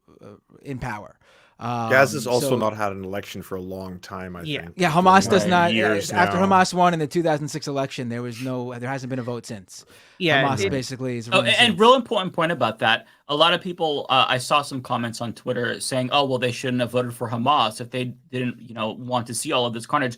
in power. Gaza's also not had an election for a long time, I think. Yeah, Hamas does not. Years after now. Hamas won in the 2006 election, there hasn't been a vote since. Yeah, Hamas basically is. And real important point about that. A lot of people, I saw some comments on Twitter saying, "Oh, well, they shouldn't have voted for Hamas if they didn't, want to see all of this carnage."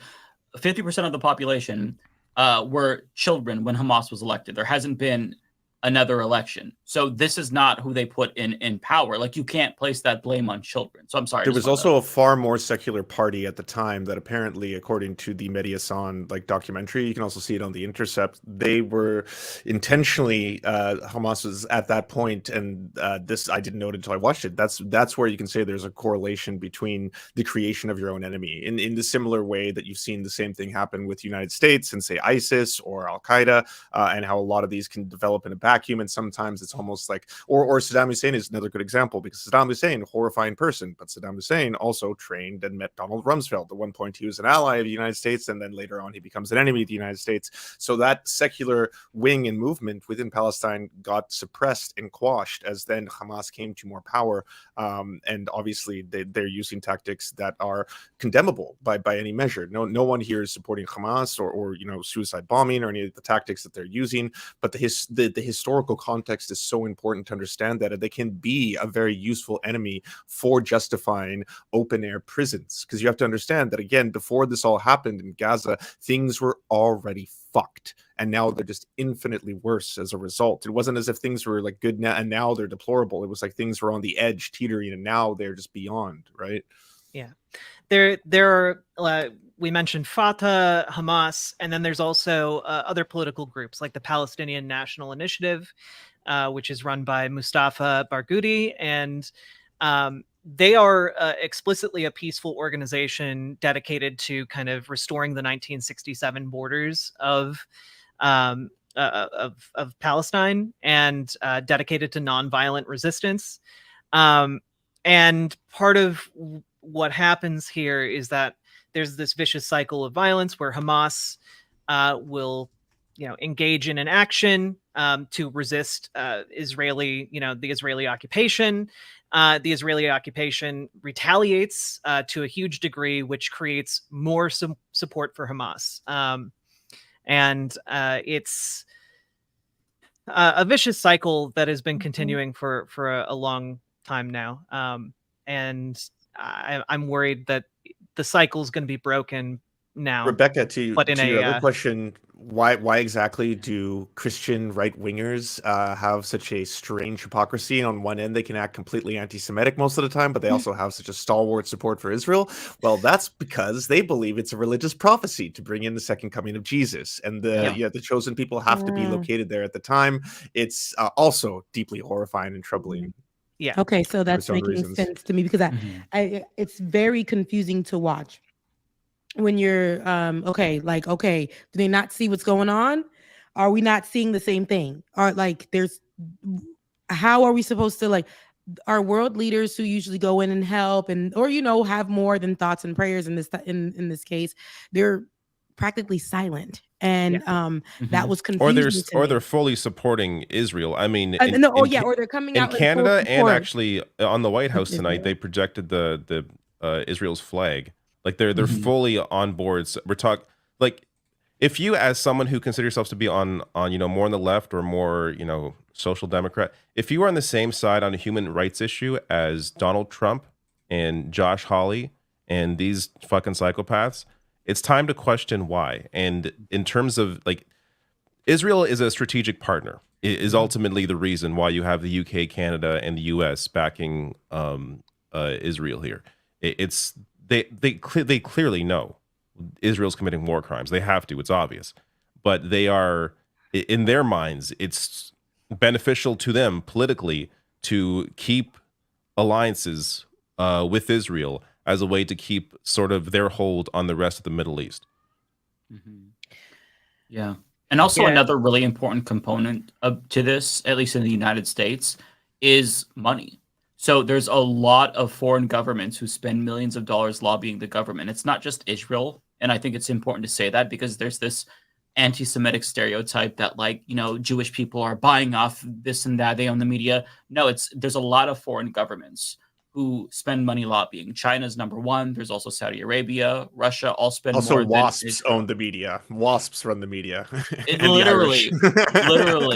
50% of the population were children when Hamas was elected. There hasn't been another election. So this is not who they put in power. Like, you can't place that blame on children. So I'm sorry. There was also a far more secular party at the time that apparently, according to the Mediasan documentary, you can also see it on The Intercept, they were intentionally, Hamas was at that point, and this I didn't know it until I watched it. That's where you can say there's a correlation between the creation of your own enemy in the similar way that you've seen the same thing happen with the United States and say ISIS or Al-Qaeda, and how a lot of these can develop in a vacuum, and sometimes it's almost like, or Saddam Hussein is another good example, because Saddam Hussein, horrifying person, but Saddam Hussein also trained and met Donald Rumsfeld. At one point he was an ally of the United States, and then later on he becomes an enemy of the United States. So that secular wing and movement within Palestine got suppressed and quashed as then Hamas came to more power, and obviously they're using tactics that are condemnable by any measure. No one here is supporting Hamas or suicide bombing or any of the tactics that they're using, but the historical context is so important to understand that they can be a very useful enemy for justifying open air prisons. Because you have to understand that, again, before this all happened in Gaza, things were already fucked, and now they're just infinitely worse as a result. It wasn't as if things were like good now and now they're deplorable. It was like things were on the edge, teetering, and now they're just beyond, right? Yeah, there are we mentioned Fatah, Hamas, and then there's also other political groups like the Palestinian National Initiative, which is run by Mustafa Barghouti. And they are explicitly a peaceful organization dedicated to kind of restoring the 1967 borders of Palestine, and dedicated to nonviolent resistance. And part of what happens here is that there's this vicious cycle of violence where Hamas will, engage in an action to resist the Israeli occupation. The Israeli occupation retaliates to a huge degree, which creates more support for Hamas. And it's a vicious cycle that has been continuing for a long time now. And I'm worried that the cycle is going to be broken now. Rebecca, to your other question, why exactly do Christian right-wingers have such a strange hypocrisy? On one end, they can act completely anti-Semitic most of the time, but they also have such a stalwart support for Israel. Well, that's because they believe it's a religious prophecy to bring in the second coming of Jesus, and the chosen people have to be located there at the time. It's also deeply horrifying and troubling. Yeah. Okay, so that's making sense to me, because I it's very confusing to watch when you're okay, do they not see what's going on? Are we not seeing the same thing? Or how are we supposed to, our world leaders who usually go in and help or have more than thoughts and prayers in this case, they're practically silent, and that was confusing. Or they're fully supporting Israel. I mean, or they're coming out in Canada, and actually on the White House tonight, they projected the Israel's flag. Like they're fully on board. So we're talking if you, as someone who considers yourself to be on more on the left or more social democrat, if you are on the same side on a human rights issue as Donald Trump and Josh Hawley and these fucking psychopaths, it's time to question why. And in terms of Israel is a strategic partner. It is ultimately the reason why you have the UK, Canada, and the US backing Israel here. They clearly know Israel's committing war crimes. They have to. It's obvious. But they are, in their minds, it's beneficial to them politically to keep alliances with Israel as a way to keep sort of their hold on the rest of the Middle East. Yeah. And also another really important component to this, at least in the United States, is money. So there's a lot of foreign governments who spend millions of dollars lobbying the government. It's not just Israel. And I think it's important to say that, because there's this anti-Semitic stereotype that Jewish people are buying off this and that. They own the media. No, there's a lot of foreign governments who spend money lobbying. China's number one. There's also Saudi Arabia, Russia, all spend more. Also, WASPs own the media. WASPs run the media. Literally,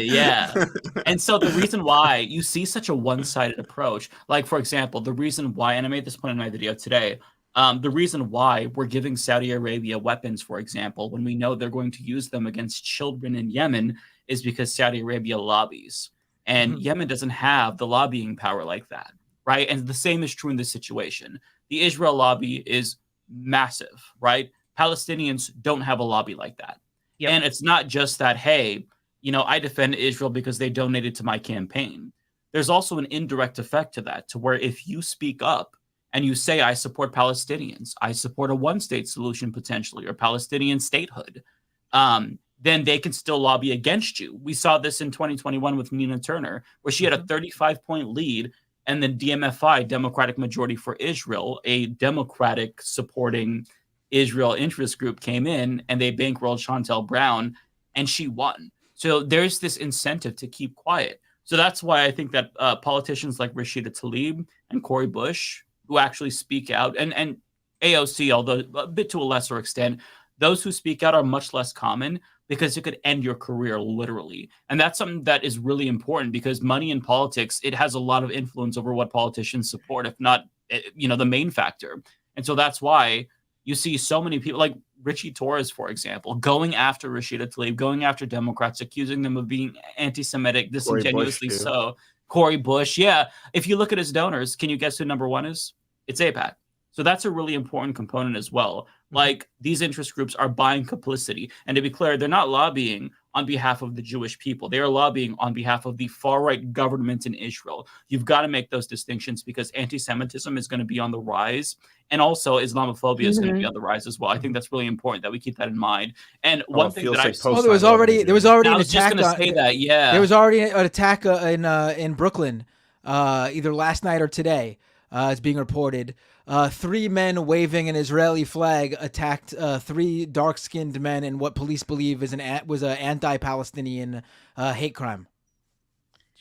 yeah. And so the reason why you see such a one-sided approach, for example, the reason why, and I made this point in my video today, the reason why we're giving Saudi Arabia weapons, for example, when we know they're going to use them against children in Yemen, is because Saudi Arabia lobbies. And Yemen doesn't have the lobbying power like that. Right. And the same is true in this situation. The Israel lobby is massive. Right. Palestinians don't have a lobby like that. Yep. And it's not just that, hey, I defend Israel because they donated to my campaign. There's also an indirect effect to that, to where if you speak up and you say, I support Palestinians, I support a one-state solution potentially, or Palestinian statehood, then they can still lobby against you. We saw this in 2021 with Nina Turner, where she had a 35-point lead. And the DMFI, Democratic Majority for Israel, a Democratic supporting Israel interest group, came in and they bankrolled Chantel Brown, and she won. So there's this incentive to keep quiet. So that's why I think that politicians like Rashida Tlaib and Cori Bush, who actually speak out, and AOC, although a bit to a lesser extent, those who speak out are much less common, because it could end your career literally. And that's something that is really important, because money in politics, it has a lot of influence over what politicians support, if not, the main factor. And so that's why you see so many people like Richie Torres, for example, going after Rashida Tlaib, going after Democrats, accusing them of being anti-Semitic, disingenuously so. Cori Bush. Yeah. If you look at his donors, can you guess who number one is? It's AIPAC. So that's a really important component as well. Like, these interest groups are buying complicity. And to be clear, they're not lobbying on behalf of the Jewish people. They are lobbying on behalf of the far-right government in Israel. You've got to make those distinctions because anti-Semitism is going to be on the rise. And also Islamophobia is going to be on the rise as well. I think that's really important that we keep that in mind. And one thing that I've seen... there was already an attack. I was just going to say that, yeah. There was already an attack in Brooklyn, either last night or today. It's being reported. 3 men waving an Israeli flag attacked 3 dark-skinned men in what police believe was an anti-Palestinian hate crime.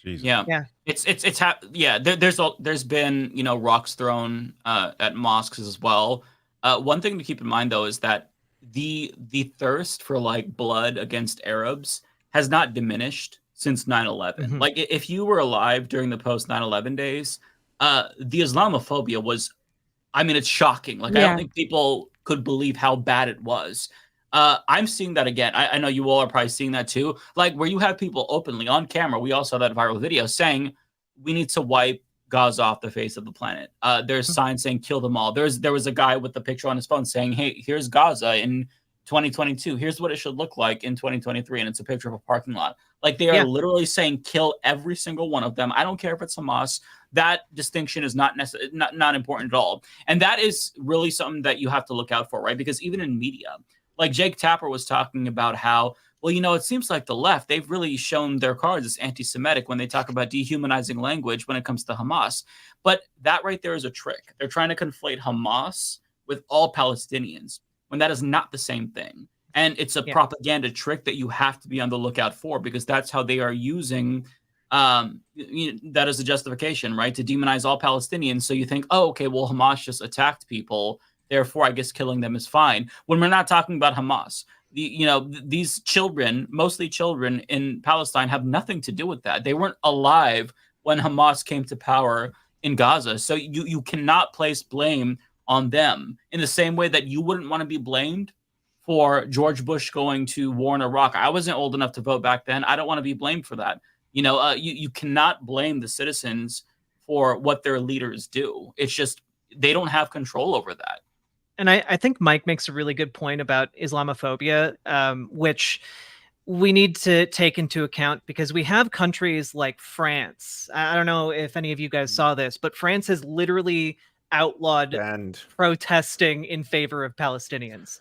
Jesus. Yeah. There's been, you know, rocks thrown at mosques as well. One thing to keep in mind though is that the thirst for like blood against Arabs has not diminished since 9/11. Like, if you were alive during the post 9/11 days, the Islamophobia was, I mean, it's shocking. Like, I don't think people could believe how bad it was. I'm seeing that again. I know you all are probably seeing that too. Like, where you have people openly on camera, we all saw that viral video saying, we need to wipe Gaza off the face of the planet. There's signs saying kill them all. There was a guy with the picture on his phone saying, hey, here's Gaza in 2022. Here's what it should look like in 2023. And it's a picture of a parking lot. Like, they are literally saying kill every single one of them. I don't care if it's Hamas. That distinction is not important at all. And that is really something that you have to look out for, right? Because even in media, like Jake Tapper was talking about how, well, you know, it seems like the left, they've really shown their cards as anti-Semitic when they talk about dehumanizing language when it comes to Hamas. But that right there is a trick. They're trying to conflate Hamas with all Palestinians when that is not the same thing. And it's a propaganda trick that you have to be on the lookout for, because that's how they are using that as a justification, right? To demonize all Palestinians. So you think, oh, okay, well, Hamas just attacked people, therefore I guess killing them is fine. When we're not talking about Hamas. These children, mostly children in Palestine, have nothing to do with that. They weren't alive when Hamas came to power in Gaza. So you cannot place blame on them in the same way that you wouldn't want to be blamed for George Bush going to war in Iraq. I wasn't old enough to vote back then. I don't want to be blamed for that. You cannot blame the citizens for what their leaders do. It's just they don't have control over that. And I think Mike makes a really good point about Islamophobia, which we need to take into account because we have countries like France. I don't know if any of you guys saw this, but France has literally outlawed protesting in favor of Palestinians.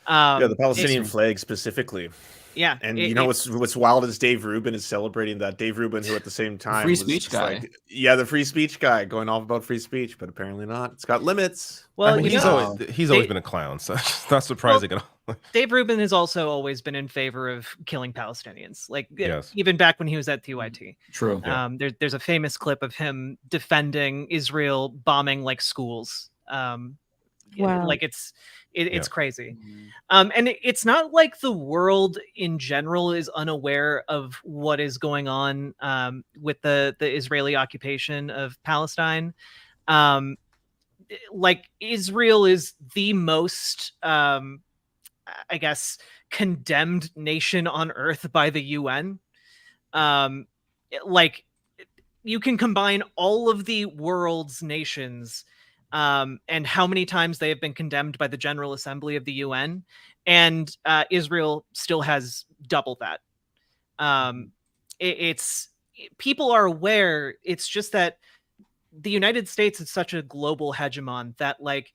The Palestinian flag specifically. Yeah. And what's wild is Dave Rubin is celebrating that. Dave Rubin, who at the same time free speech guy. The free speech guy, going off about free speech, but apparently not. It's got limits. Well, I mean, he's always been a clown, so it's not surprising at all. Dave Rubin has also always been in favor of killing Palestinians, like even back when he was at TYT. True. There's a famous clip of him defending Israel bombing like schools. Like it's crazy. And it's not like the world in general is unaware of what is going on with the Israeli occupation of Palestine. Like, Israel is the most, I guess, condemned nation on earth by the UN. Like, you can combine all of the world's nations and how many times they have been condemned by the General Assembly of the UN, and Israel still has double that. People are aware. It's just that the United States is such a global hegemon that, like,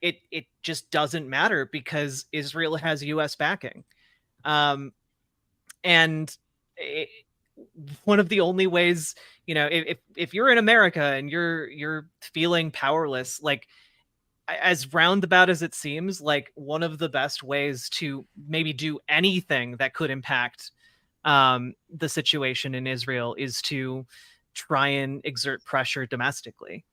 it just doesn't matter because Israel has US backing. And one of the only ways, if you're in America and you're feeling powerless, like, as roundabout as it seems, like, one of the best ways to maybe do anything that could impact the situation in Israel is to try and exert pressure domestically.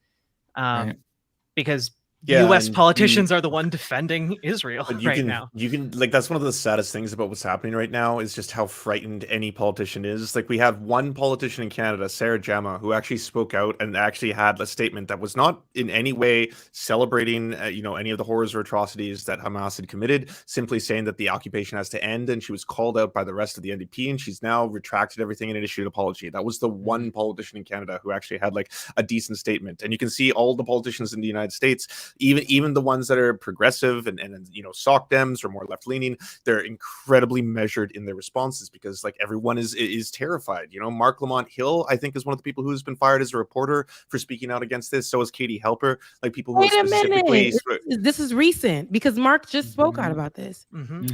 Because U.S. politicians are the one defending Israel now. You can, like, that's one of the saddest things about what's happening right now is just how frightened any politician is. Like, we have one politician in Canada, Sarah Jama, who actually spoke out and actually had a statement that was not in any way celebrating, any of the horrors or atrocities that Hamas had committed, simply saying that the occupation has to end. And she was called out by the rest of the NDP, and she's now retracted everything and issued an apology. That was the one politician in Canada who actually had, like, a decent statement. And you can see all the politicians in the United States even the ones that are progressive and sock Dems or more left leaning, they're incredibly measured in their responses because like everyone is terrified. Mark Lamont Hill, I think, is one of the people who's been fired as a reporter for speaking out against this. So is Katie Helper, like people who Wait a specifically. minute. This is recent because Mark just spoke out about this.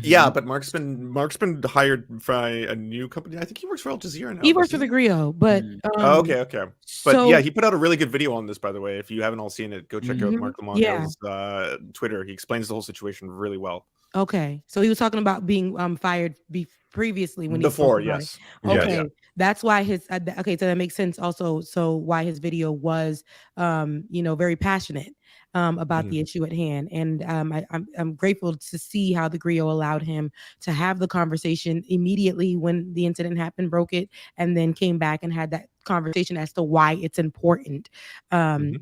Yeah, but Mark's been hired by a new company. I think he works for Al Jazeera now. He works for the Grio, but okay. But yeah, he put out a really good video on this, by the way. If you haven't all seen it, go check out Mark Lamont Hill's Twitter. He explains the whole situation really well. Okay, so he was talking about being fired previously when before, he yes. Okay, that's why his okay, so that makes sense also. So why his video was very passionate about the issue at hand, and I'm grateful to see how the Grio allowed him to have the conversation immediately when the incident happened, broke it, and then came back and had that conversation as to why it's important, and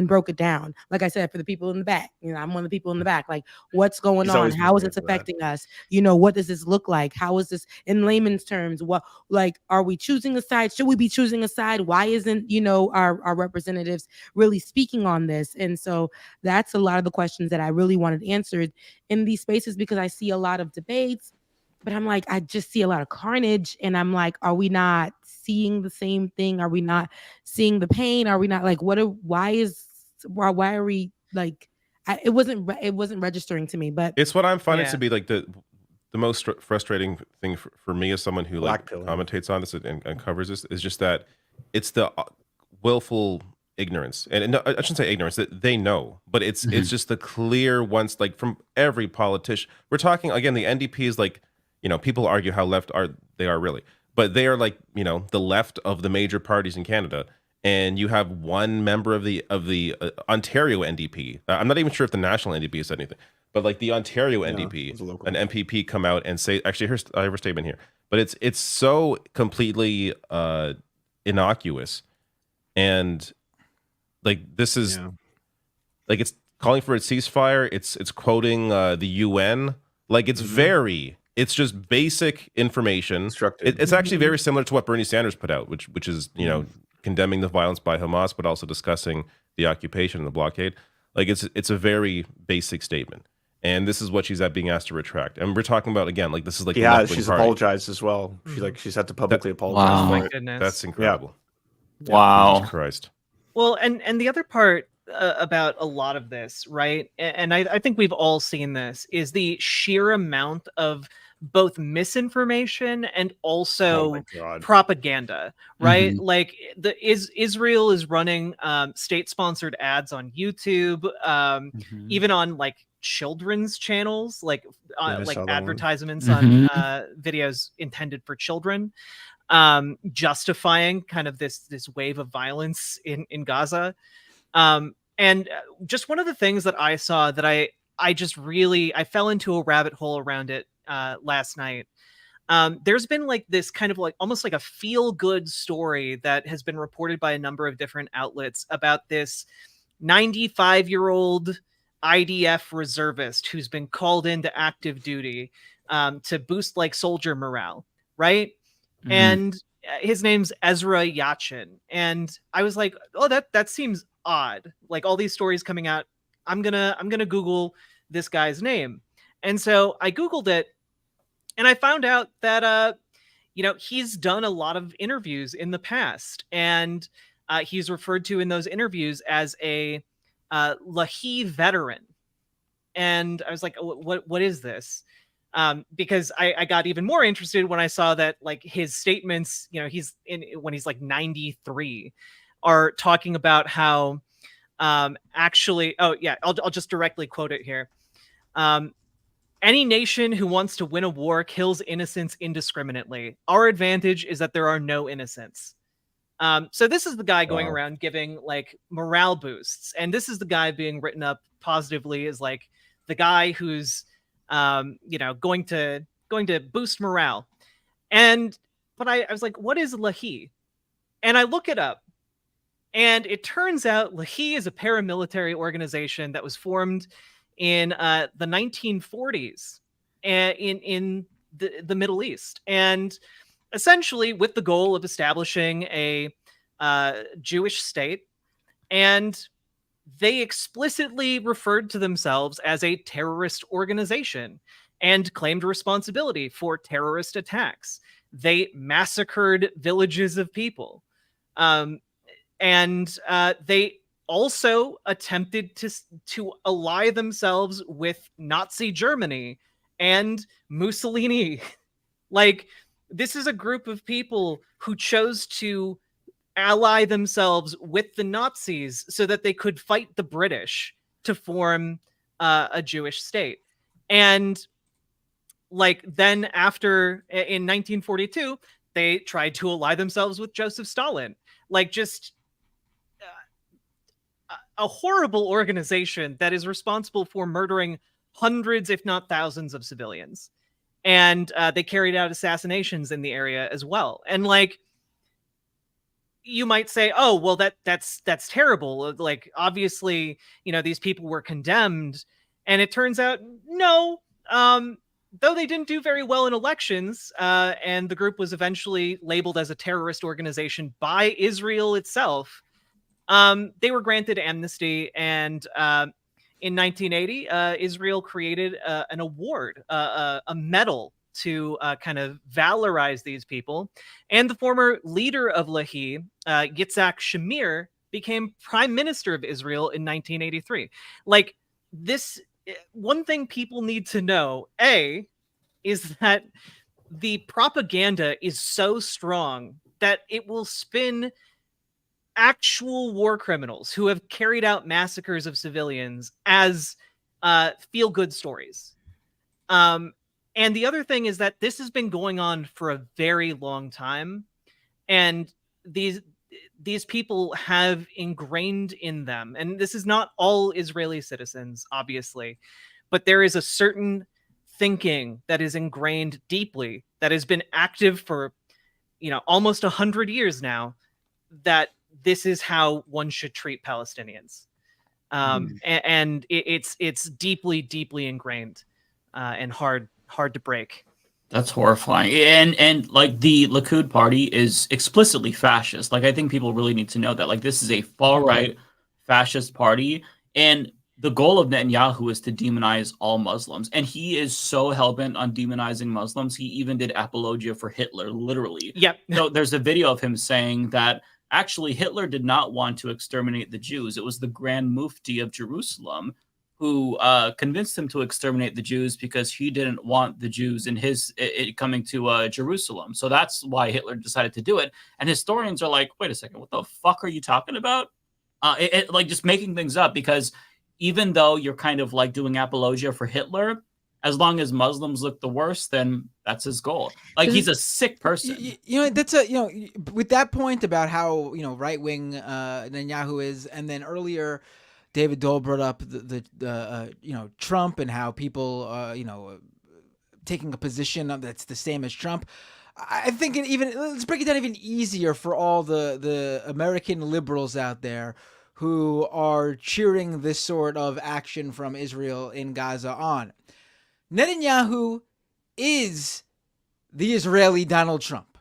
broke it down. Like I said, for the people in the back, I'm one of the people in the back. Like, what's going on? How is it affecting us? What does this look like? How is this in layman's terms? What, like, are we choosing a side? Should we be choosing a side? Why isn't our representatives really speaking on this? And so that's a lot of the questions that I really wanted answered in these spaces, because I see a lot of debates, but I'm like, I just see a lot of carnage, and I'm like, are we not seeing the same thing? Are we not seeing the pain? Are we not like, why are we like, it wasn't registering to me, but it's what I'm finding to be like the most frustrating thing for me as someone who commentates on this and covers this is just that it's the willful ignorance, and no, I shouldn't say ignorance, that they know, but it's just the clear ones, like from every politician. We're talking again, the NDP is like, people argue how left they are really, but they are like, the left of the major parties in Canada. And you have one member of the Ontario NDP. I'm not even sure if the national NDP has said anything, but like the Ontario NDP, an MPP, come out and say, actually, I have a statement here, but it's so completely innocuous, and like this is like it's calling for a ceasefire. It's quoting the UN. Like it's it's just basic information. It's actually very similar to what Bernie Sanders put out, which is condemning the violence by Hamas, but also discussing the occupation and the blockade. Like it's a very basic statement, and this is what she's being asked to retract. And we're talking about, again, like this is like she's apologized as well. She's had to publicly apologize. Oh for my it. goodness, that's incredible. Yeah. Wow, Jesus Christ. Well, and the other part about a lot of this, right? And I think we've all seen this, is the sheer amount of both misinformation and also propaganda, right? Like Israel is running state-sponsored ads on YouTube, even on like children's channels, like advertisements on videos intended for children, justifying kind of this wave of violence in Gaza. And just one of the things that I saw that I just really, I fell into a rabbit hole around it last night. There's been like this kind of like almost like a feel-good story that has been reported by a number of different outlets about this 95-year-old IDF reservist who's been called into active duty to boost like soldier morale, right? And his name's Ezra Yachin. And I was like, oh, that seems odd. Like all these stories coming out, I'm gonna Google this guy's name. And so I Googled it, and I found out that he's done a lot of interviews in the past, and he's referred to in those interviews as a Lahi veteran. And I was like, what is this? Because I got even more interested when I saw that like his statements, when he's like 93, are talking about how actually, I'll just directly quote it here. Any nation who wants to win a war kills innocents indiscriminately. Our advantage is that there are no innocents. So this is the guy going around giving like morale boosts, and this is the guy being written up positively as like the guy who's going to boost morale. But I was like, what is Lahi? And I look it up, and it turns out Lahi is a paramilitary organization that was formed in the 1940s in the Middle East, and essentially with the goal of establishing a Jewish state. And they explicitly referred to themselves as a terrorist organization and claimed responsibility for terrorist attacks. They massacred villages of people. And they also attempted to ally themselves with Nazi Germany and Mussolini. Like, this is a group of people who chose to ally themselves with the Nazis so that they could fight the British to form a Jewish state. And like, then after, in 1942, they tried to ally themselves with Joseph Stalin. Like, just a horrible organization that is responsible for murdering hundreds, if not thousands, of civilians. And they carried out assassinations in the area as well. And like, you might say, oh, well, that's terrible. Like, obviously, these people were condemned. And it turns out, no, though they didn't do very well in elections, and the group was eventually labeled as a terrorist organization by Israel itself, they were granted amnesty. And in 1980, Israel created an award, a medal to kind of valorize these people. And the former leader of Lehi, Yitzhak Shamir, became prime minister of Israel in 1983. Like, this, one thing people need to know, is that the propaganda is so strong that it will spin actual war criminals who have carried out massacres of civilians as feel-good stories. And the other thing is that this has been going on for a very long time, and these people have ingrained in them, and this is not all Israeli citizens, obviously, but there is a certain thinking that is ingrained deeply, that has been active for, almost 100 years now, that this is how one should treat Palestinians. And it's deeply, deeply ingrained, and hard to break. That's horrifying. And like, the Likud party is explicitly fascist. Like, I think people really need to know that. Like, this is a far-right fascist party, and the goal of Netanyahu is to demonize all Muslims. And he is so hell-bent on demonizing Muslims, he even did apologia for Hitler, literally. Yep. So there's a video of him saying that actually Hitler did not want to exterminate the Jews. It was the Grand Mufti of Jerusalem who convinced him to exterminate the Jews because he didn't want the Jews in it coming to Jerusalem. So that's why Hitler decided to do it. And historians are like, wait a second, what the fuck are you talking about? Like, just making things up, because even though you're kind of like doing apologia for Hitler, as long as Muslims look the worst, then that's his goal. Like, he's a sick person. That's with that point about how, right wing Netanyahu is, and then earlier David Dole brought up the Trump and how people taking a position that's the same as Trump. I think let's break it down even easier for all the American liberals out there who are cheering this sort of action from Israel in Gaza on. Netanyahu is the Israeli Donald Trump.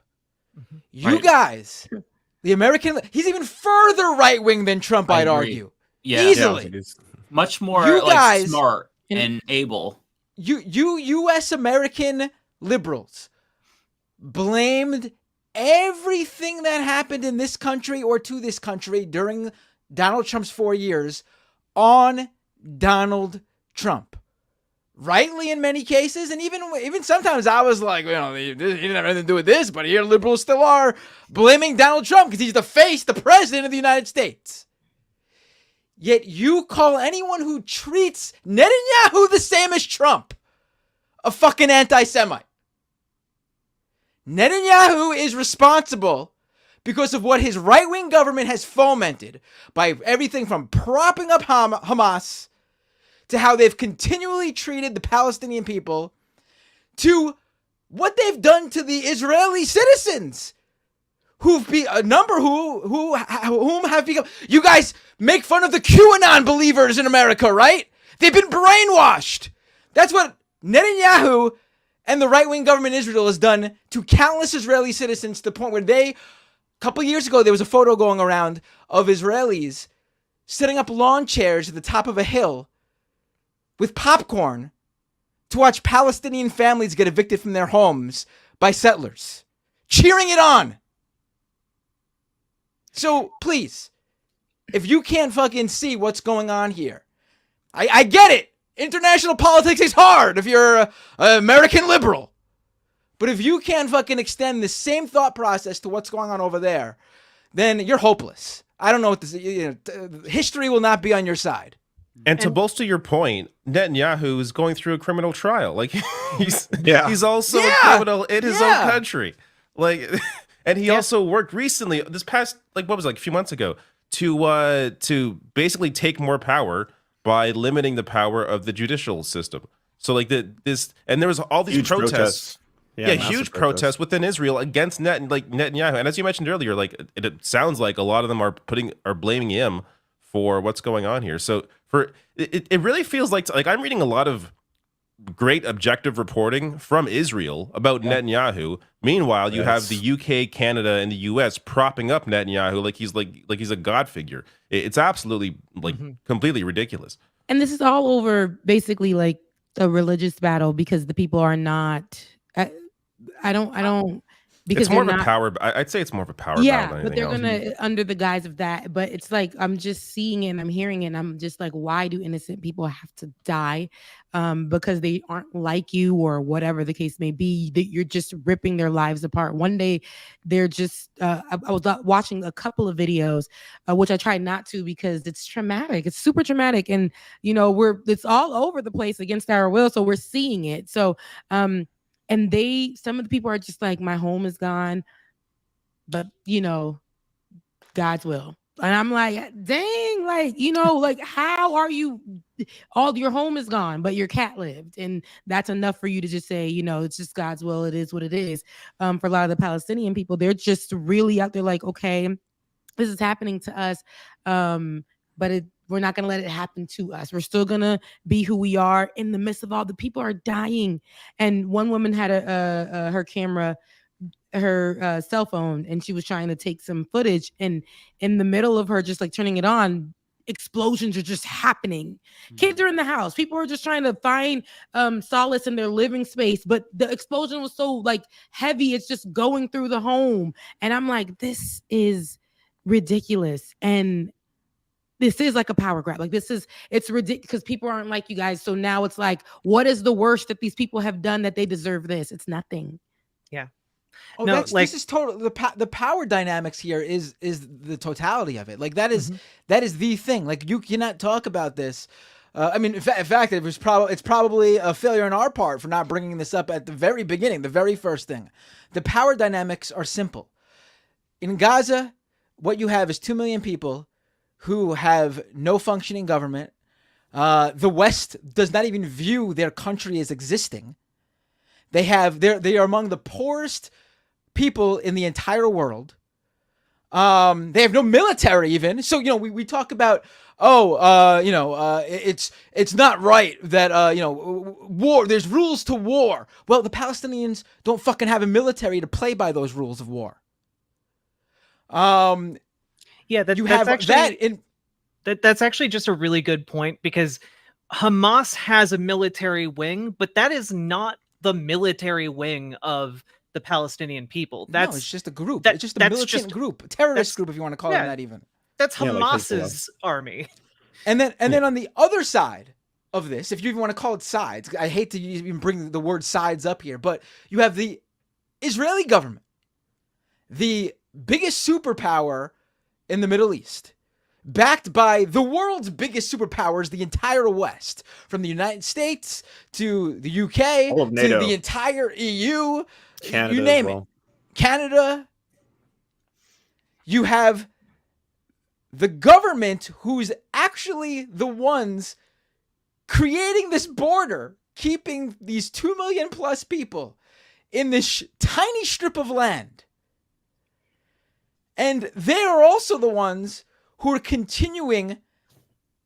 Mm-hmm. You guys, the American, he's even further right-wing than Trump, I'd argue. Yeah, easily. Yeah, much more you guys, smart and able. You U.S. American liberals blamed everything that happened in this country or to this country during Donald Trump's 4 years on Donald Trump. Rightly in many cases, and even sometimes I was like, he didn't have anything to do with this, but here liberals still are blaming Donald Trump because he's the president of the United States. Yet you call anyone who treats Netanyahu the same as Trump a fucking anti-Semite. Netanyahu is responsible because of what his right-wing government has fomented by everything from propping up Hamas to how they've continually treated the Palestinian people to what they've done to the Israeli citizens who've been a number whom have become. You guys make fun of the QAnon believers in America, right? They've been brainwashed. That's what Netanyahu and the right-wing government in Israel has done to countless Israeli citizens, to the point where a couple years ago, there was a photo going around of Israelis setting up lawn chairs at the top of a hill with popcorn to watch Palestinian families get evicted from their homes by settlers, cheering it on. So please, if you can't fucking see what's going on here, I get it. International politics is hard if you're an American liberal. But if you can't fucking extend the same thought process to what's going on over there, then you're hopeless. I don't know what this is. History will not be on your side. And to bolster your point, Netanyahu is going through a criminal trial. Like he's also a criminal in his own country. Like, and he also worked recently, this past a few months ago, to basically take more power by limiting the power of the judicial system. So and there was all these protests. Huge protests within Israel against Netanyahu. And as you mentioned earlier, it sounds like a lot of them are blaming him for what's going on here. So it really feels like I'm reading a lot of great objective reporting from Israel about Netanyahu. Meanwhile, you have the UK, Canada, and the US propping up Netanyahu like he's a god figure. It's absolutely completely ridiculous. And this is all over basically like a religious battle because the people are not. I don't. Because it's more of a power. I'd say it's more of a power battle than anything but they're else. gonna under the guise of that. But it's like I'm just seeing it and I'm hearing it. And I'm just like, why do innocent people have to die? Because they aren't like you or whatever the case may be. That you're just ripping their lives apart. One day, they're just. I was watching a couple of videos, which I tried not to because it's traumatic. It's super traumatic, and it's all over the place against our will. So we're seeing it. So and some of the people are just like, my home is gone, but God's will. And I'm like, dang, how are you? All your home is gone, but your cat lived. And that's enough for you to just say, it's just God's will. It is what it is. For a lot of the Palestinian people, they're just really out there like, okay, this is happening to us. But we're not going to let it happen to us. We're still going to be who we are in the midst of all the people are dying. And one woman had her camera, her cell phone, and she was trying to take some footage. And in the middle of her just turning it on, explosions are just happening. Kids are in the house. People are just trying to find solace in their living space. But the explosion was so heavy. It's just going through the home. And I'm like, this is ridiculous. And this is like a power grab. It's ridiculous because people aren't like you guys. So now it's like, what is the worst that these people have done that they deserve this? It's nothing. Yeah. Oh, no, this is total. The power dynamics here is the totality of it. That is the thing. You cannot talk about this. In fact, it's probably a failure on our part for not bringing this up at the very beginning, the very first thing. The power dynamics are simple. In Gaza, what you have is 2 million people who have no functioning government. The West does not even view their country as existing. They are among the poorest people in the entire world. They have no military even. So, we talk about, it's not right that, war, there's rules to war. Well, the Palestinians don't fucking have a military to play by those rules of war. That's actually just a really good point because Hamas has a military wing, but that is not the military wing of the Palestinian people. It's just a group. It's just a militant group, a terrorist group, if you want to call it that. Even that's Hamas's army. And then on the other side of this, if you even want to call it sides, I hate to even bring the word sides up here, but you have the Israeli government, the biggest superpower in the Middle East, backed by the world's biggest superpowers, the entire West, from the United States to the UK to the entire EU, Canada, you name it. Canada. You have the government who's actually the ones creating this border, keeping these 2 million plus people in this tiny strip of land. And they are also the ones who are continuing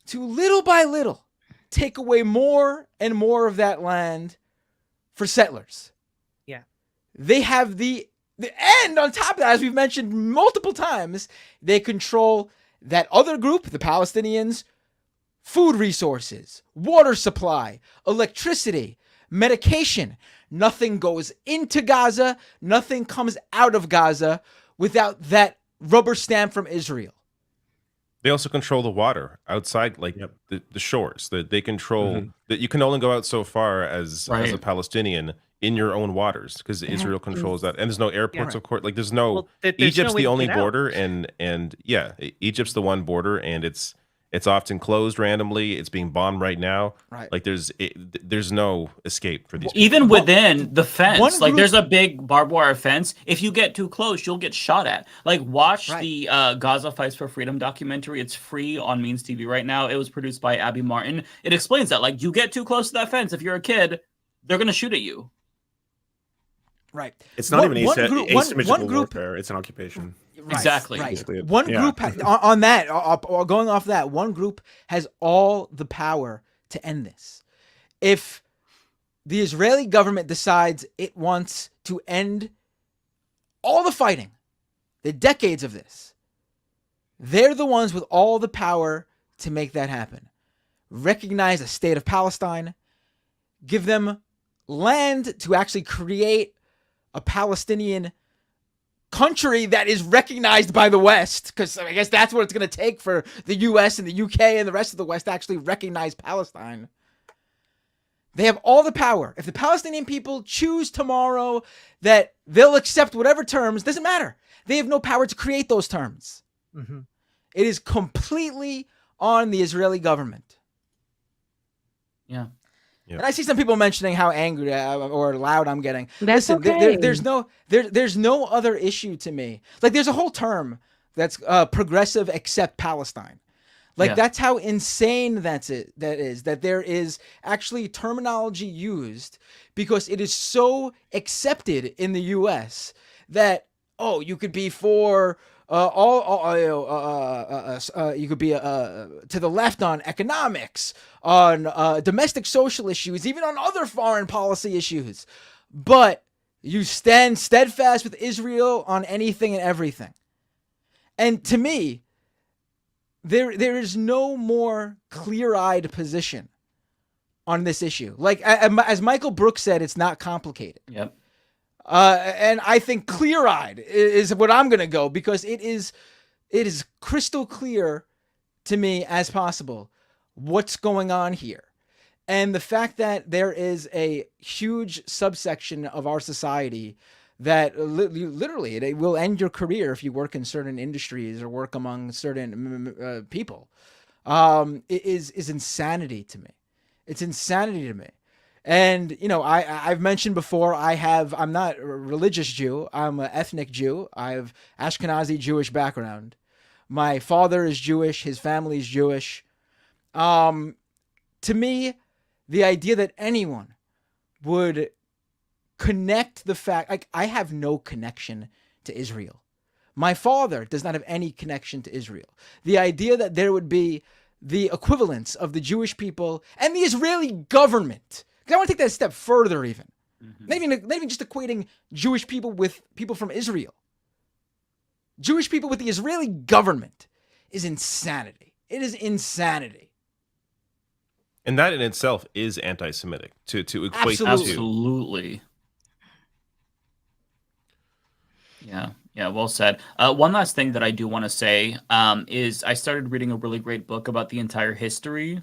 to, little by little, take away more and more of that land for settlers. Yeah. They have the end on top of that, as we've mentioned multiple times, they control That other group, the Palestinians, food resources, water supply, electricity, medication. Nothing goes into Gaza. Nothing comes out of Gaza without that rubber stamp from Israel. They also control the water outside, like the shores. That they control that you can only go out so far as a Palestinian in your own waters because Israel controls that, and there's no airports, of course. Like there's no Egypt's the only border, and Egypt's the one border, and it's often closed randomly. It's being bombed right now. Right. Like there's no escape for these people. Even within the fence, like there's a big barbed wire fence. If you get too close, you'll get shot at. Like watch the Gaza Fights for Freedom documentary. It's free on Means TV right now. It was produced by Abby Martin. It explains that like you get too close to that fence, if you're a kid, they're gonna shoot at you. Right. It's not even asymmetrical warfare. It's an occupation. Right, exactly. Right. One group on that, going off that, one group has all the power to end this. If the Israeli government decides it wants to end all the fighting, the decades of this, they're the ones with all the power to make that happen. Recognize a state of Palestine, give them land to actually create a Palestinian country that is recognized by the West, because I guess that's what it's going to take for the US and the UK and the rest of the West to actually recognize Palestine. They have all the power. If the Palestinian people choose tomorrow that they'll accept whatever terms, doesn't matter. They have no power to create those terms. Mm-hmm. It is completely on the Israeli government. Yeah. And I see some people mentioning how angry or loud I'm getting. That's Listen, okay. there's no other issue to me. Like there's a whole term that's progressive accept Palestine. Like that's how insane that is. That there is actually terminology used because it is so accepted in the U.S. that you could be for you could be to the left on economics, on domestic social issues, even on other foreign policy issues, but you stand steadfast with Israel on anything and everything. And to me, there is no more clear-eyed position on this issue. Like as Michael Brooks said, it's not complicated. Yep. And I think clear-eyed is what I'm going to go because it is crystal clear to me as possible what's going on here. And the fact that there is a huge subsection of our society that literally it will end your career if you work in certain industries or work among certain people is insanity to me. It's insanity to me. And, I've mentioned before, I'm not a religious Jew. I'm an ethnic Jew. I have Ashkenazi Jewish background. My father is Jewish. His family is Jewish. To me, the idea that anyone would connect the fact, like I have no connection to Israel. My father does not have any connection to Israel. The idea that there would be the equivalence of the Jewish people and the Israeli government. Because I want to take that a step further even. Mm-hmm. Not even just equating Jewish people with people from Israel. Jewish people with the Israeli government is insanity. It is insanity. And that in itself is anti-Semitic to equate Absolutely. Yeah, well said. One last thing that I do want to say is I started reading a really great book about the entire history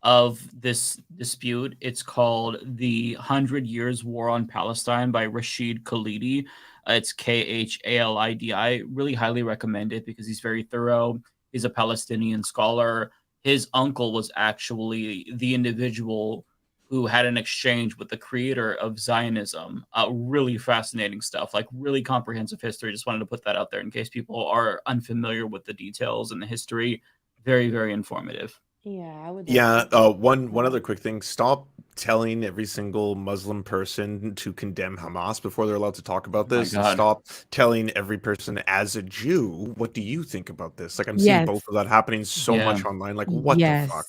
of this dispute. It's called The 100 Years War on Palestine by Rashid Khalidi. It's Khalidi. Really highly recommend it because he's very thorough. He's a Palestinian scholar. His uncle was actually the individual who had an exchange with the creator of Zionism. Really fascinating stuff, like really comprehensive history. Just wanted to put that out there in case people are unfamiliar with the details and the history. Very, very informative. Yeah, I would. Yeah, one other quick thing. Stop telling every single Muslim person to condemn Hamas before they're allowed to talk about this. And stop telling every person as a Jew, what do you think about this? Like I'm seeing both of that happening so much online. Like what the fuck?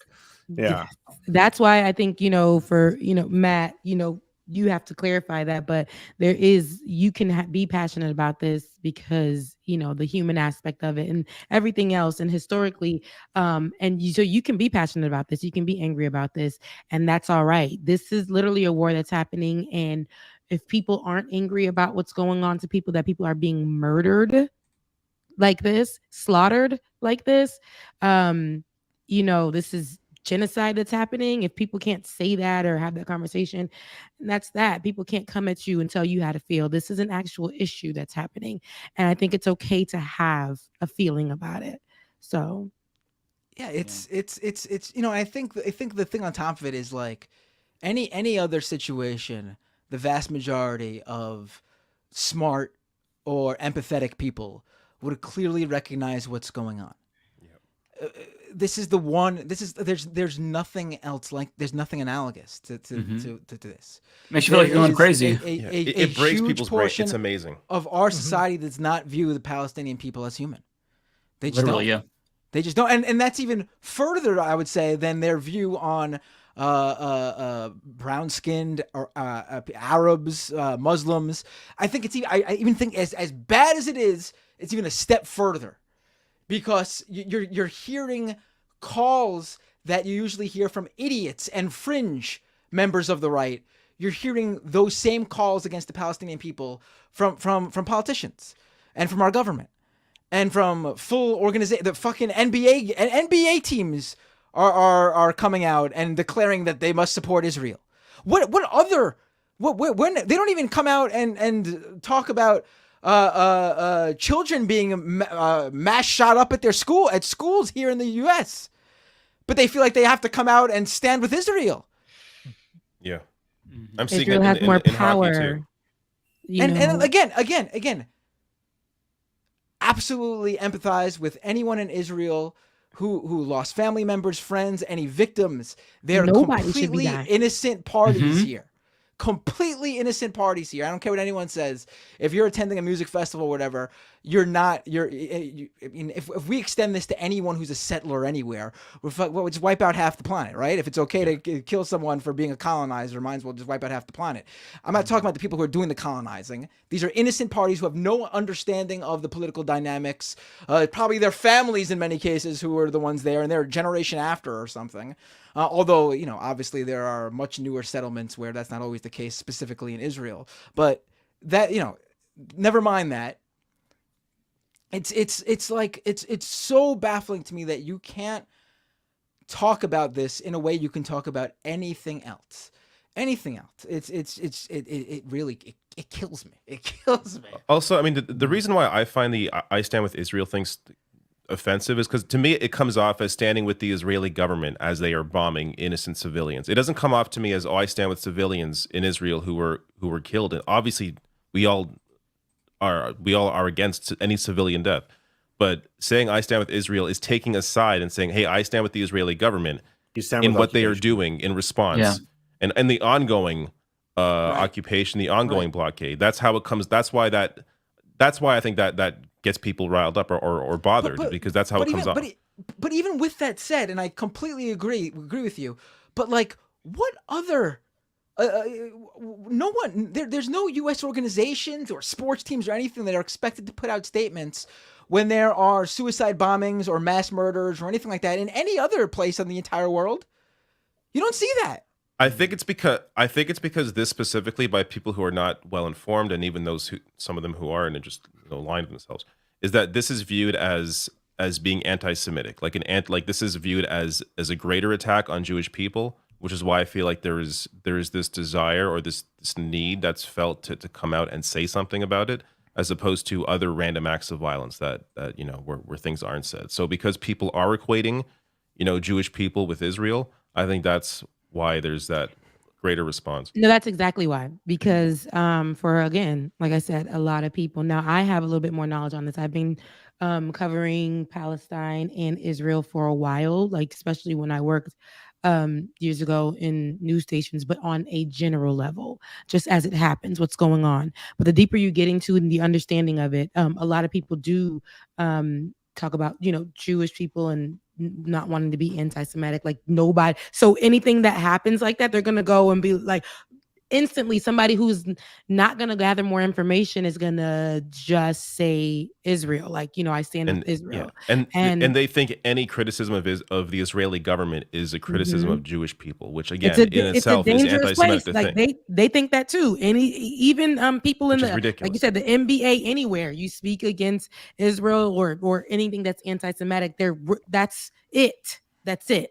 Yeah. That's why I think, for, Matt, you have to clarify that, but you can be passionate about this because the human aspect of it and everything else, and historically, so you can be passionate about this, you can be angry about this, and that's all right. This is literally a war that's happening, and if people aren't angry about what's going on to people, that people are being murdered like this, slaughtered like this, this is genocide that's happening. If people can't say that or have that conversation, that's that. People can't come at you and tell you how to feel. This is an actual issue that's happening, and I think it's okay to have a feeling about it. So yeah, it's I think the thing on top of it is like any other situation, the vast majority of smart or empathetic people would clearly recognize what's going on. This is the one. There's nothing else there's nothing analogous to this. Makes you feel like you're going crazy. It breaks people's brain. It's amazing. Of our society does not view the Palestinian people as human. They just Literally, don't. yeah. They just don't, and that's even further, I would say, than their view on brown-skinned or Arabs, Muslims. I think it's even. I even think as bad as it is, it's even a step further, because you're hearing calls that you usually hear from idiots and fringe members of the right. You're hearing those same calls against the Palestinian people from politicians and from our government. And from full organization, the fucking NBA teams are coming out and declaring that they must support Israel. What when they don't even come out and talk about children being mass shot up at schools here in the U.S., but they feel like they have to come out and stand with Israel. Yeah, I'm seeing Israel has more in power. hockey too. And again. Absolutely empathize with anyone in Israel who lost family members, friends, any victims. They're completely innocent parties here. Completely innocent parties here. I don't care what anyone says. If you're attending a music festival or whatever, if we extend this to anyone who's a settler anywhere, we'll just wipe out half the planet, right? If it's okay to kill someone for being a colonizer, might as well just wipe out half the planet. I'm not talking about the people who are doing the colonizing. These are innocent parties who have no understanding of the political dynamics. Probably their families in many cases who are the ones there, and they're a generation after or something. Although, obviously there are much newer settlements where that's not always the case, specifically in Israel. But that, never mind that. It's like it's so baffling to me that you can't talk about this in a way you can talk about anything else. Anything else. It really kills me. It kills me. Also, I mean, the reason why I find the I Stand With Israel things offensive is because to me it comes off as standing with the Israeli government as they are bombing innocent civilians. It doesn't come off to me as, I stand with civilians in Israel who were killed. And obviously we all are against any civilian death. But saying I stand with Israel is taking a side and saying, hey, I stand with the Israeli government in what they are doing in response. Yeah. And the ongoing occupation, the ongoing blockade. That's how it comes. That's why I think that gets people riled up or bothered, because that's how it comes off. But even with that said, and I completely agree with you, but like, what other no one there's no U.S. organizations or sports teams or anything that are expected to put out statements when there are suicide bombings or mass murders or anything like that in any other place in the entire world. You don't see that. I think it's because this specifically, by people who are not well informed, and even some of them who are and just lying to themselves, is that this is viewed as being anti-Semitic, like this is viewed as a greater attack on Jewish people, which is why I feel like there is this desire or this need that's felt to come out and say something about it, as opposed to other random acts of violence that where things aren't said. So because people are equating, Jewish people with Israel, I think that's why there's that greater response. No, that's exactly why. Because for, again, like I said, a lot of people. Now, I have a little bit more knowledge on this. I've been covering Palestine and Israel for a while, like especially when I worked years ago in news stations, but on a general level, just as it happens, what's going on. But the deeper you get into the understanding of it, a lot of people do talk about, Jewish people and not wanting to be anti-Semitic, like nobody. So anything that happens like that, they're going to go and be like, instantly somebody who's not going to gather more information is going to just say Israel, like, you know, I stand with Israel. Yeah. And they think any criticism of the Israeli government is a criticism of Jewish people, which again in itself is anti-Semitic to like think. they think that too. Even people in the, ridiculous. like you said, the NBA, anywhere you speak against Israel or anything that's anti-Semitic, that's it.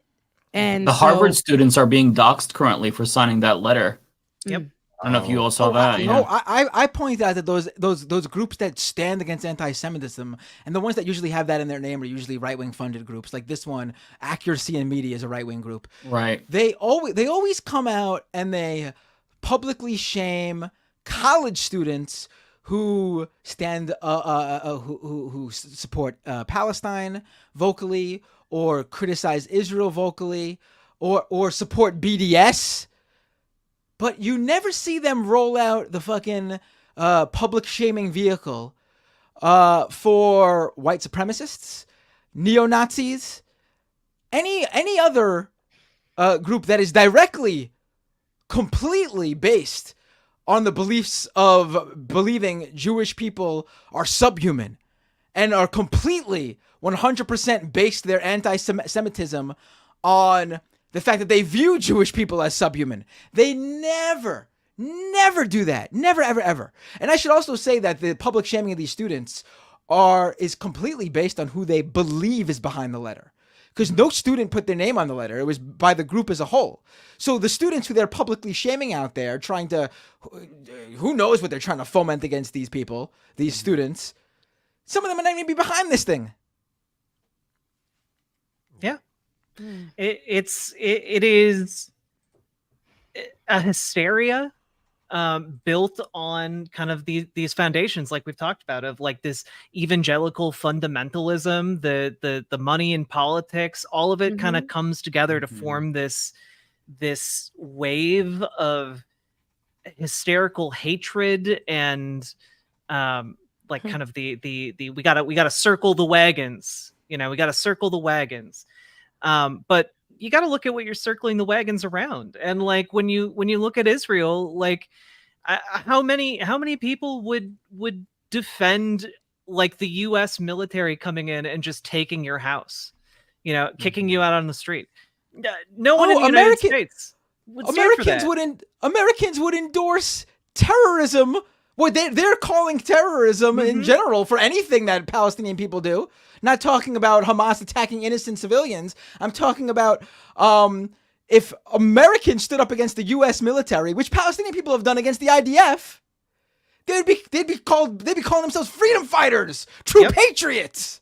And the Harvard students are being doxxed currently for signing that letter. Yep. I don't know if you all saw that. I pointed out that those groups that stand against anti-Semitism and the ones that usually have that in their name are usually right-wing funded groups. Like this one, Accuracy in Media is a right-wing group. Right. They always come out and they publicly shame college students who stand who support Palestine vocally, or criticize Israel vocally, or support BDS. But you never see them roll out the fucking public shaming vehicle for white supremacists, neo-Nazis, any other group that is directly, completely based on the beliefs of believing Jewish people are subhuman and are completely 100% based their anti-Semitism on the fact that they view Jewish people as subhuman. They never do that. Never, ever, ever. And I should also say that the public shaming of these students is completely based on who they believe is behind the letter. Because no student put their name on the letter. It was by the group as a whole. So the students who they're publicly shaming out there, trying to, who knows what they're trying to foment against these people, these students, some of them might not even be behind this thing. Yeah. It is a hysteria built on kind of these foundations, like we've talked about, of like this evangelical fundamentalism, the money in politics, all of it kind of comes together to form this wave of hysterical hatred and like kind of the we gotta circle the wagons, you know, we gotta circle the wagons. But you got to look at what you're circling the wagons around. And like, when you look at Israel, like how many people would defend like the US military coming in and just taking your house, you know, kicking you out on the street? No one in the United States would stand for that. Americans would endorse terrorism. Well, they're calling terrorism in general for anything that Palestinian people do. Not talking about Hamas attacking innocent civilians. I'm talking about if Americans stood up against the U.S. military, which Palestinian people have done against the IDF, they'd be calling themselves freedom fighters, true patriots.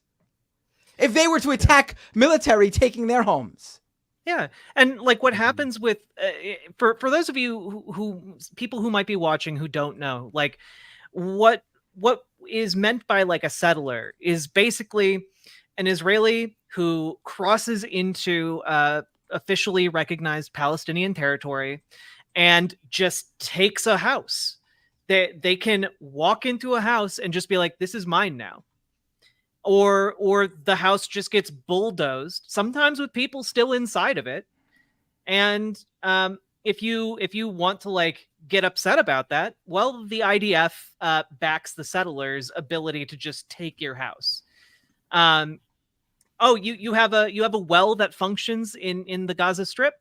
If they were to attack military taking their homes. Yeah, and like what happens with for those of you who people who might be watching who don't know, like what is meant by like a settler is basically an Israeli who crosses into officially recognized Palestinian territory and just takes a house. They can walk into a house and just be like, this is mine now. Or the house just gets bulldozed, sometimes with people still inside of it. And if you want to like get upset about that, well, the IDF backs the settlers' ability to just take your house. You have a well that functions in the Gaza Strip.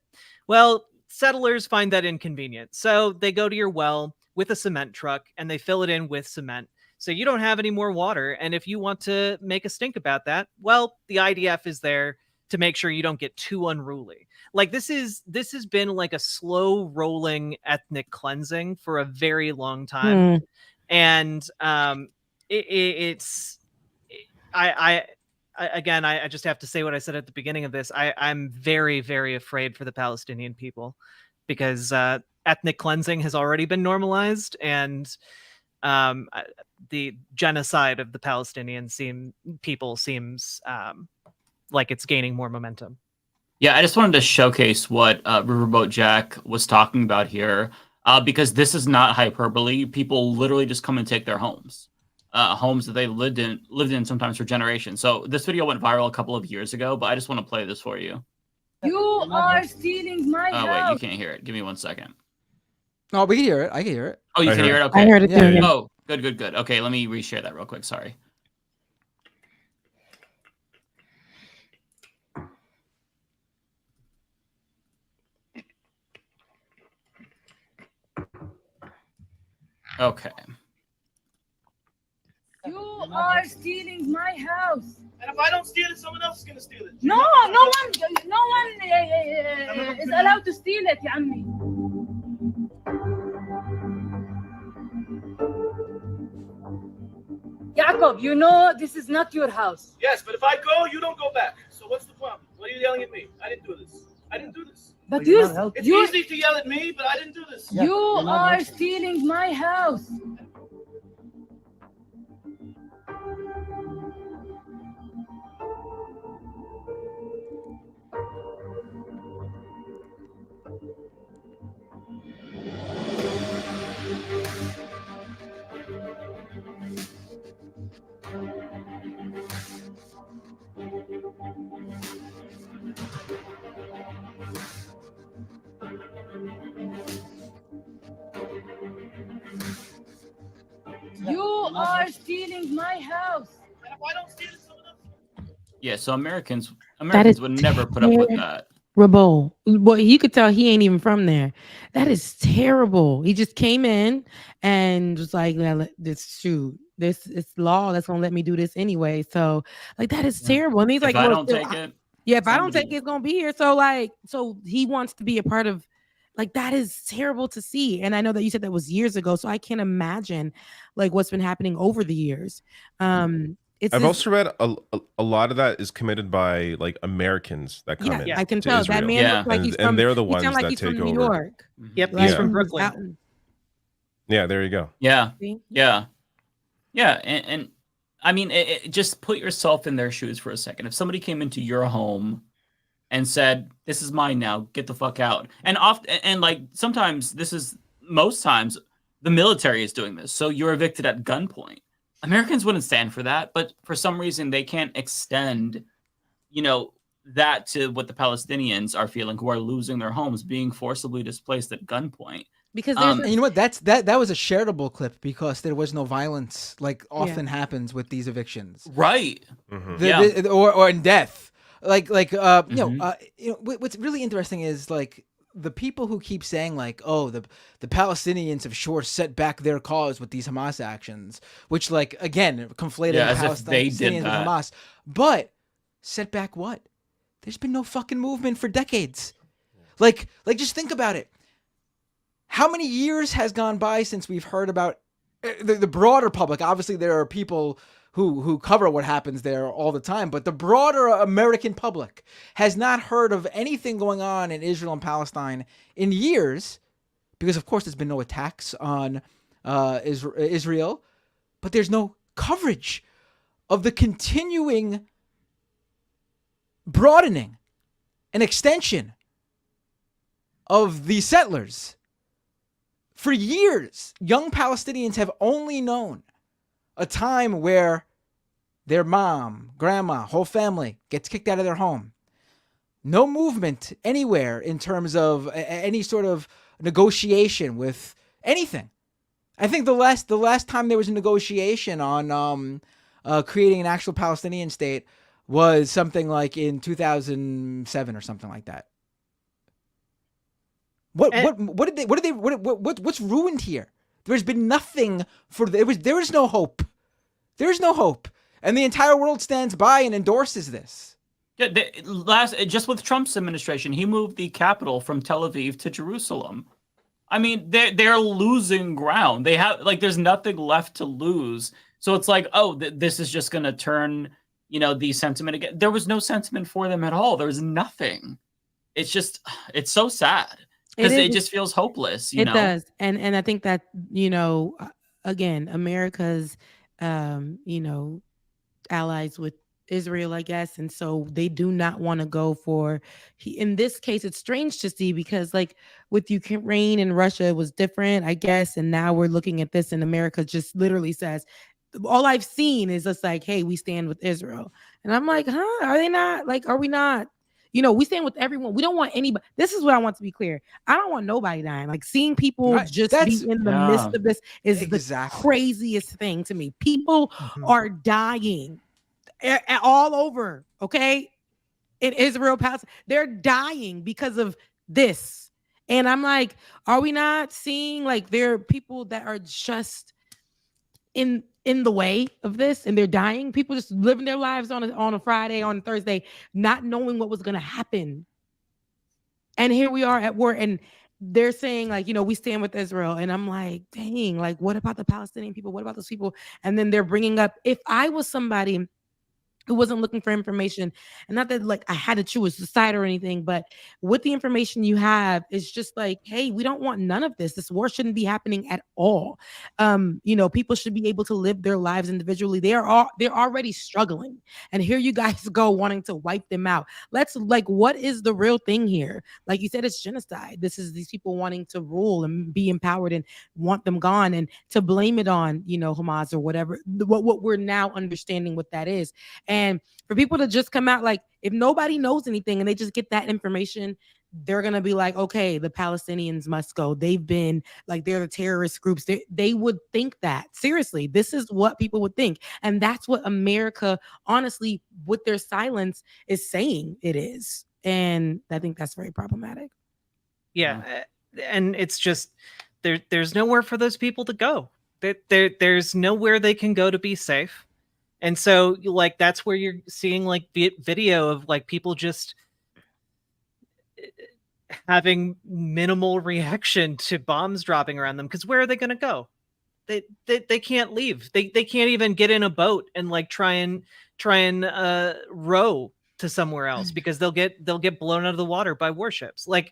Well, settlers find that inconvenient, so they go to your well with a cement truck and they fill it in with cement. So you don't have any more water. And if you want to make a stink about that, well, the IDF is there to make sure you don't get too unruly. Like this has been like a slow rolling ethnic cleansing for a very long time. And I just have to say what I said at the beginning of this. I'm very, very afraid for the Palestinian people because ethnic cleansing has already been normalized, and the genocide of the Palestinian people seems like it's gaining more momentum. Yeah, I just wanted to showcase what Riverboat Jack was talking about here, because this is not hyperbole. People literally just come and take their homes, homes that they've lived in sometimes for generations. So this video went viral a couple of years ago, but I just want to play this for you. You are stealing my house. Oh wait, you can't hear it. Give me 1 second. No, we can hear it. I can hear it. Oh, you can hear it? Okay. I heard it too. Oh, good. Okay, let me reshare that real quick. Sorry. Okay. You are stealing my house. And if I don't steal it, someone else is gonna steal it. No one is allowed to steal it, يا عمي. Jacob, you know this is not your house. Yes, but if I go, you don't go back. So what's the problem? What are you yelling at me? I didn't do this. But it's easy to yell at me, but I didn't do this. You are stealing my house. You are stealing my house. And if I don't steal it, someone else. Yeah, so Americans would never put up with that. Well, you could tell he ain't even from there. That is terrible. He just came in and was like, this it's law that's gonna let me do this anyway. So like that is terrible. And he's like, if I don't take it, if I don't take it, it's gonna be here. So he wants to be a part of. Like that is terrible to see. And I know that you said that was years ago, so I can't imagine like what's been happening over the years. I've also read a lot of that is committed by like Americans that come in. I can tell Israel. that man looks like he's from. And they're the ones like that he's take from over. New York. Yep, Like, he's from Brooklyn. Yeah, there you go. Yeah. And I mean, just put yourself in their shoes for a second. If somebody came into your home and said, "This is mine now. Get the fuck out." And like sometimes most times the military is doing this. So you're evicted at gunpoint. Americans wouldn't stand for that, but for some reason they can't extend, that to what the Palestinians are feeling, who are losing their homes, being forcibly displaced at gunpoint. Because you know what? That was a shareable clip because there was no violence, like often happens with these evictions. Right. Or in death. What's really interesting is like the people who keep saying like, oh, the Palestinians have sure set back their cause with these Hamas actions, which like again conflated the Palestinians with Hamas. But set back what? There's been no fucking movement for decades. Like just think about it. How many years has gone by since we've heard about the broader public? Obviously, there are people who cover what happens there all the time, but the broader American public has not heard of anything going on in Israel and Palestine in years, because of course there's been no attacks on Israel, but there's no coverage of the continuing broadening and extension of the settlers. For years, young Palestinians have only known a time where their mom, grandma, whole family gets kicked out of their home. No movement anywhere in terms of any sort of negotiation with anything. I think the last time there was a negotiation on creating an actual Palestinian state was something like in 2007 or something like that. What's ruined here? There's been nothing there is no hope. There is no hope. And the entire world stands by and endorses this. Yeah, just with Trump's administration, he moved the capital from Tel Aviv to Jerusalem. I mean, they're losing ground. They have there's nothing left to lose. So it's like, oh, this is just going to turn, the sentiment again. There was no sentiment for them at all. There was nothing. It's so sad because it just feels hopeless. It does. And I think that, again, America's, allies with Israel, I guess. And so they do not want to go for, in this case, it's strange to see because with Ukraine and Russia, it was different, I guess. And now we're looking at this and America just literally says, all I've seen is just like, hey, we stand with Israel. And I'm like, huh? Are they not? Are we not? We stand with everyone. We don't want anybody. This is what I want to be clear. I don't want nobody dying. Like seeing people just be in the midst of this is the craziest thing to me. People are dying all over. Okay, in Israel, Palestine, they're dying because of this. And I'm like, are we not seeing like there are people that are just in the way of this and they're dying? People just living their lives on a Friday, on a Thursday, not knowing what was going to happen. And here we are at war, and they're saying like, we stand with Israel. And I'm like, dang, like, what about the Palestinian people? What about those people? And then they're bringing up, if I was somebody who wasn't looking for information, and not that like I had to choose a side or anything, but with the information you have, it's just like, hey, we don't want none of this. This war shouldn't be happening at all. People should be able to live their lives individually. They're already struggling, and here you guys go wanting to wipe them out. Let's what is the real thing here? Like you said, it's genocide. This is these people wanting to rule and be empowered and want them gone, and to blame it on Hamas or whatever. What we're now understanding what that is. And for people to just come out, like, if nobody knows anything and they just get that information, they're going to be like, okay, the Palestinians must go. They've been like, they're the terrorist groups. They would think that. Seriously, this is what people would think. And that's what America, honestly, with their silence, is saying it is. And I think that's very problematic. Yeah. And it's just, there's nowhere for those people to go. There's nowhere they can go to be safe. And so, like, that's where you're seeing, like, video of, like, people just having minimal reaction to bombs dropping around them. Because where are they going to go? They can't leave. They can't even get in a boat and, like, try and row to somewhere else, because they'll get blown out of the water by warships. Like,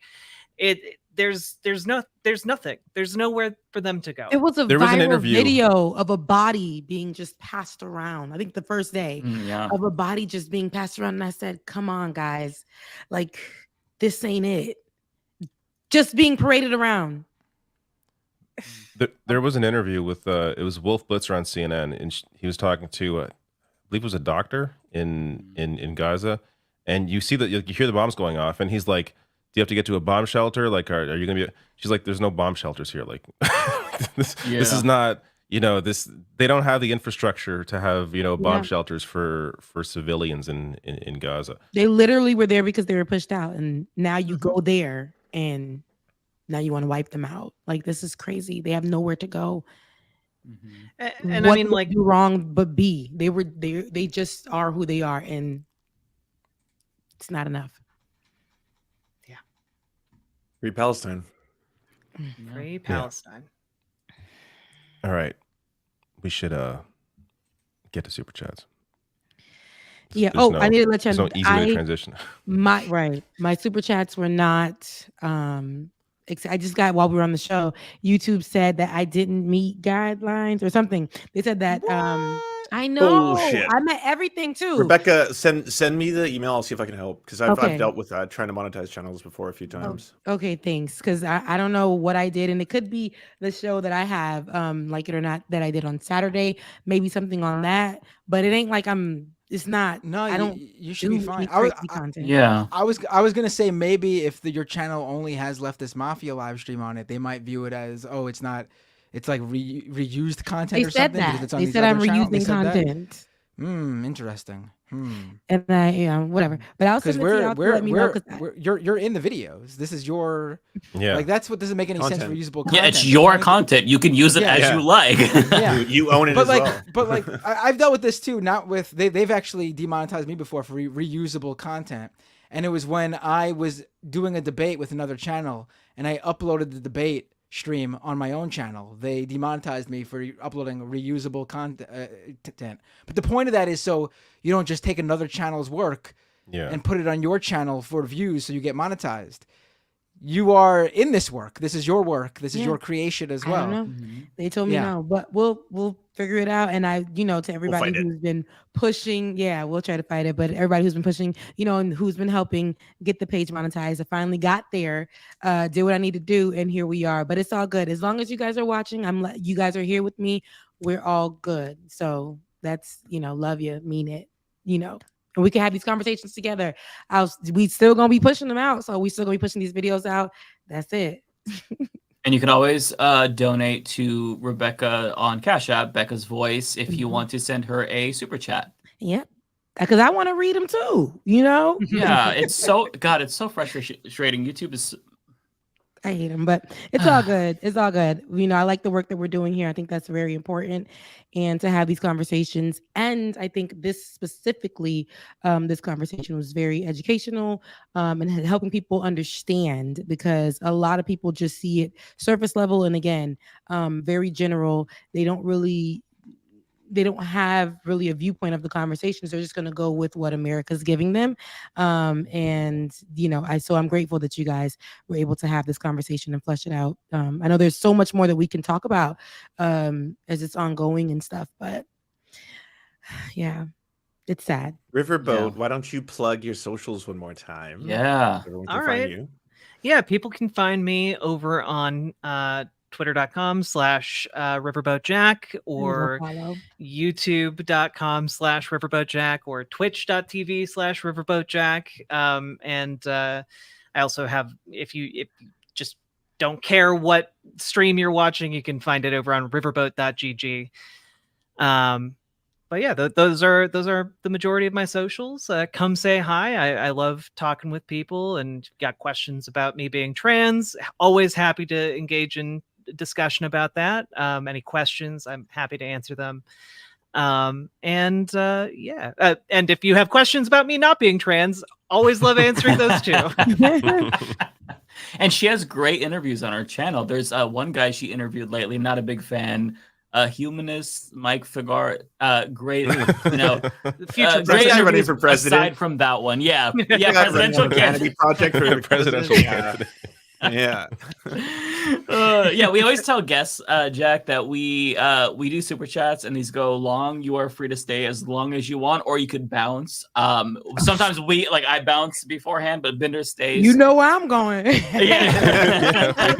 there's nothing. There's nowhere for them to go. It was there was an interview video of a body being just passed around. I think the first day of a body just being passed around. And I said, come on, guys. Like, this ain't it. Just being paraded around. There was an interview with, it was Wolf Blitzer on CNN. And he was talking to, I believe it was a doctor in Gaza. And you see that, you hear the bombs going off. And he's like, do you have to get to a bomb shelter? Like, are you going to be... She's like, there's no bomb shelters here. Like, this is not, they don't have the infrastructure to have, bomb shelters for civilians in Gaza. They literally were there because they were pushed out. And now you go there and now you want to wipe them out. Like, this is crazy. They have nowhere to go. And what I mean, like, do wrong but be? They just are who they are, and it's not enough. Free Palestine. Free Palestine. All right. We should get to super chats. Yeah. I need to let you know. There's no easy way to transition. My super chats were not I just got, while we were on the show, YouTube said that I didn't meet guidelines or something. They said that I know. Bullshit. I met everything too. Rebecca, send me the email. I'll see if I can help, because I've dealt with trying to monetize channels before a few times. Okay, thanks. Because I don't know what I did, and it could be the show that I have, like it or not, that I did on Saturday. Maybe something on that, but it ain't like it's not. No, I don't. You should be fine. Content. I was gonna say, maybe if your channel only has Leftist Mafia live stream on it, they might view it as, it's not. It's like reused content or something. They said I'm reusing content. Interesting. And whatever. But I'll send it to y'all to let me know, you're in the videos. This is your like, that's what doesn't make any sense for usable content. Yeah, it's your content. You can use it as you like. You own it as well. But like, I've dealt with this too. Not with they've actually demonetized me before for reusable content. And it was when I was doing a debate with another channel, and I uploaded the debate stream on my own channel. They demonetized me for uploading reusable content. But the point of that is so you don't just take another channel's work and put it on your channel for views so you get monetized. You are in this work. This is your work. This is your creation as well. I don't know. They told me no, but we'll figure it out. And to everybody who's been pushing, we'll try to fight it. But everybody who's been pushing, and who's been helping get the page monetized, I finally got there, did what I need to do, and here we are. But it's all good. As long as you guys are watching, you guys are here with me. We're all good. So that's, love you, mean it, and we can have these conversations together. We still gonna be pushing them out, so we still gonna be pushing these videos out. That's it. And you can always donate to Rebecca on Cash App, Becca's Voice, if you want to send her a super chat. Yep. Because I want to read them too, you know? Yeah, it's so frustrating. YouTube is. I hate them, but it's all good. It's all good. You know, I like the work that we're doing here. I think that's very important, and to have these conversations. And I think this specifically, this conversation was very educational, and helping people understand, because a lot of people just see it surface level, and again, very general. They don't have really a viewpoint of the conversations. They're just going to go with what America's giving them. And, you know, so I'm grateful that you guys were able to have this conversation and flesh it out. I know there's so much more that we can talk about as it's ongoing and stuff, but yeah, it's sad. Riverboat, why don't you plug your socials one more time? Yeah. Everyone All can right. find you. Yeah, people can find me over on twitter.com/riverboatjack or youtube.com/riverboatjack or twitch.tv/riverboatjack. And I also have, if you just don't care what stream you're watching, you can find it over on riverboat.gg. But yeah, those are the majority of my socials. Come say hi. I love talking with people, and got questions about me being trans. Always happy to engage in discussion about that. Any questions, I'm happy to answer them. And if you have questions about me not being trans, always love answering those too. And she has great interviews on her channel. There's one guy she interviewed lately. I'm not a big fan. Humanist Mike Figar, great, you know, future great interviews for president. Aside from that one, yeah, presidential candidate project for presidential candidate. Yeah. Yeah, we always tell guests, Jack, that we do super chats and these go long. You are free to stay as long as you want, or you could bounce. Sometimes I bounce beforehand, but Binder stays. You know where I'm going. Yeah,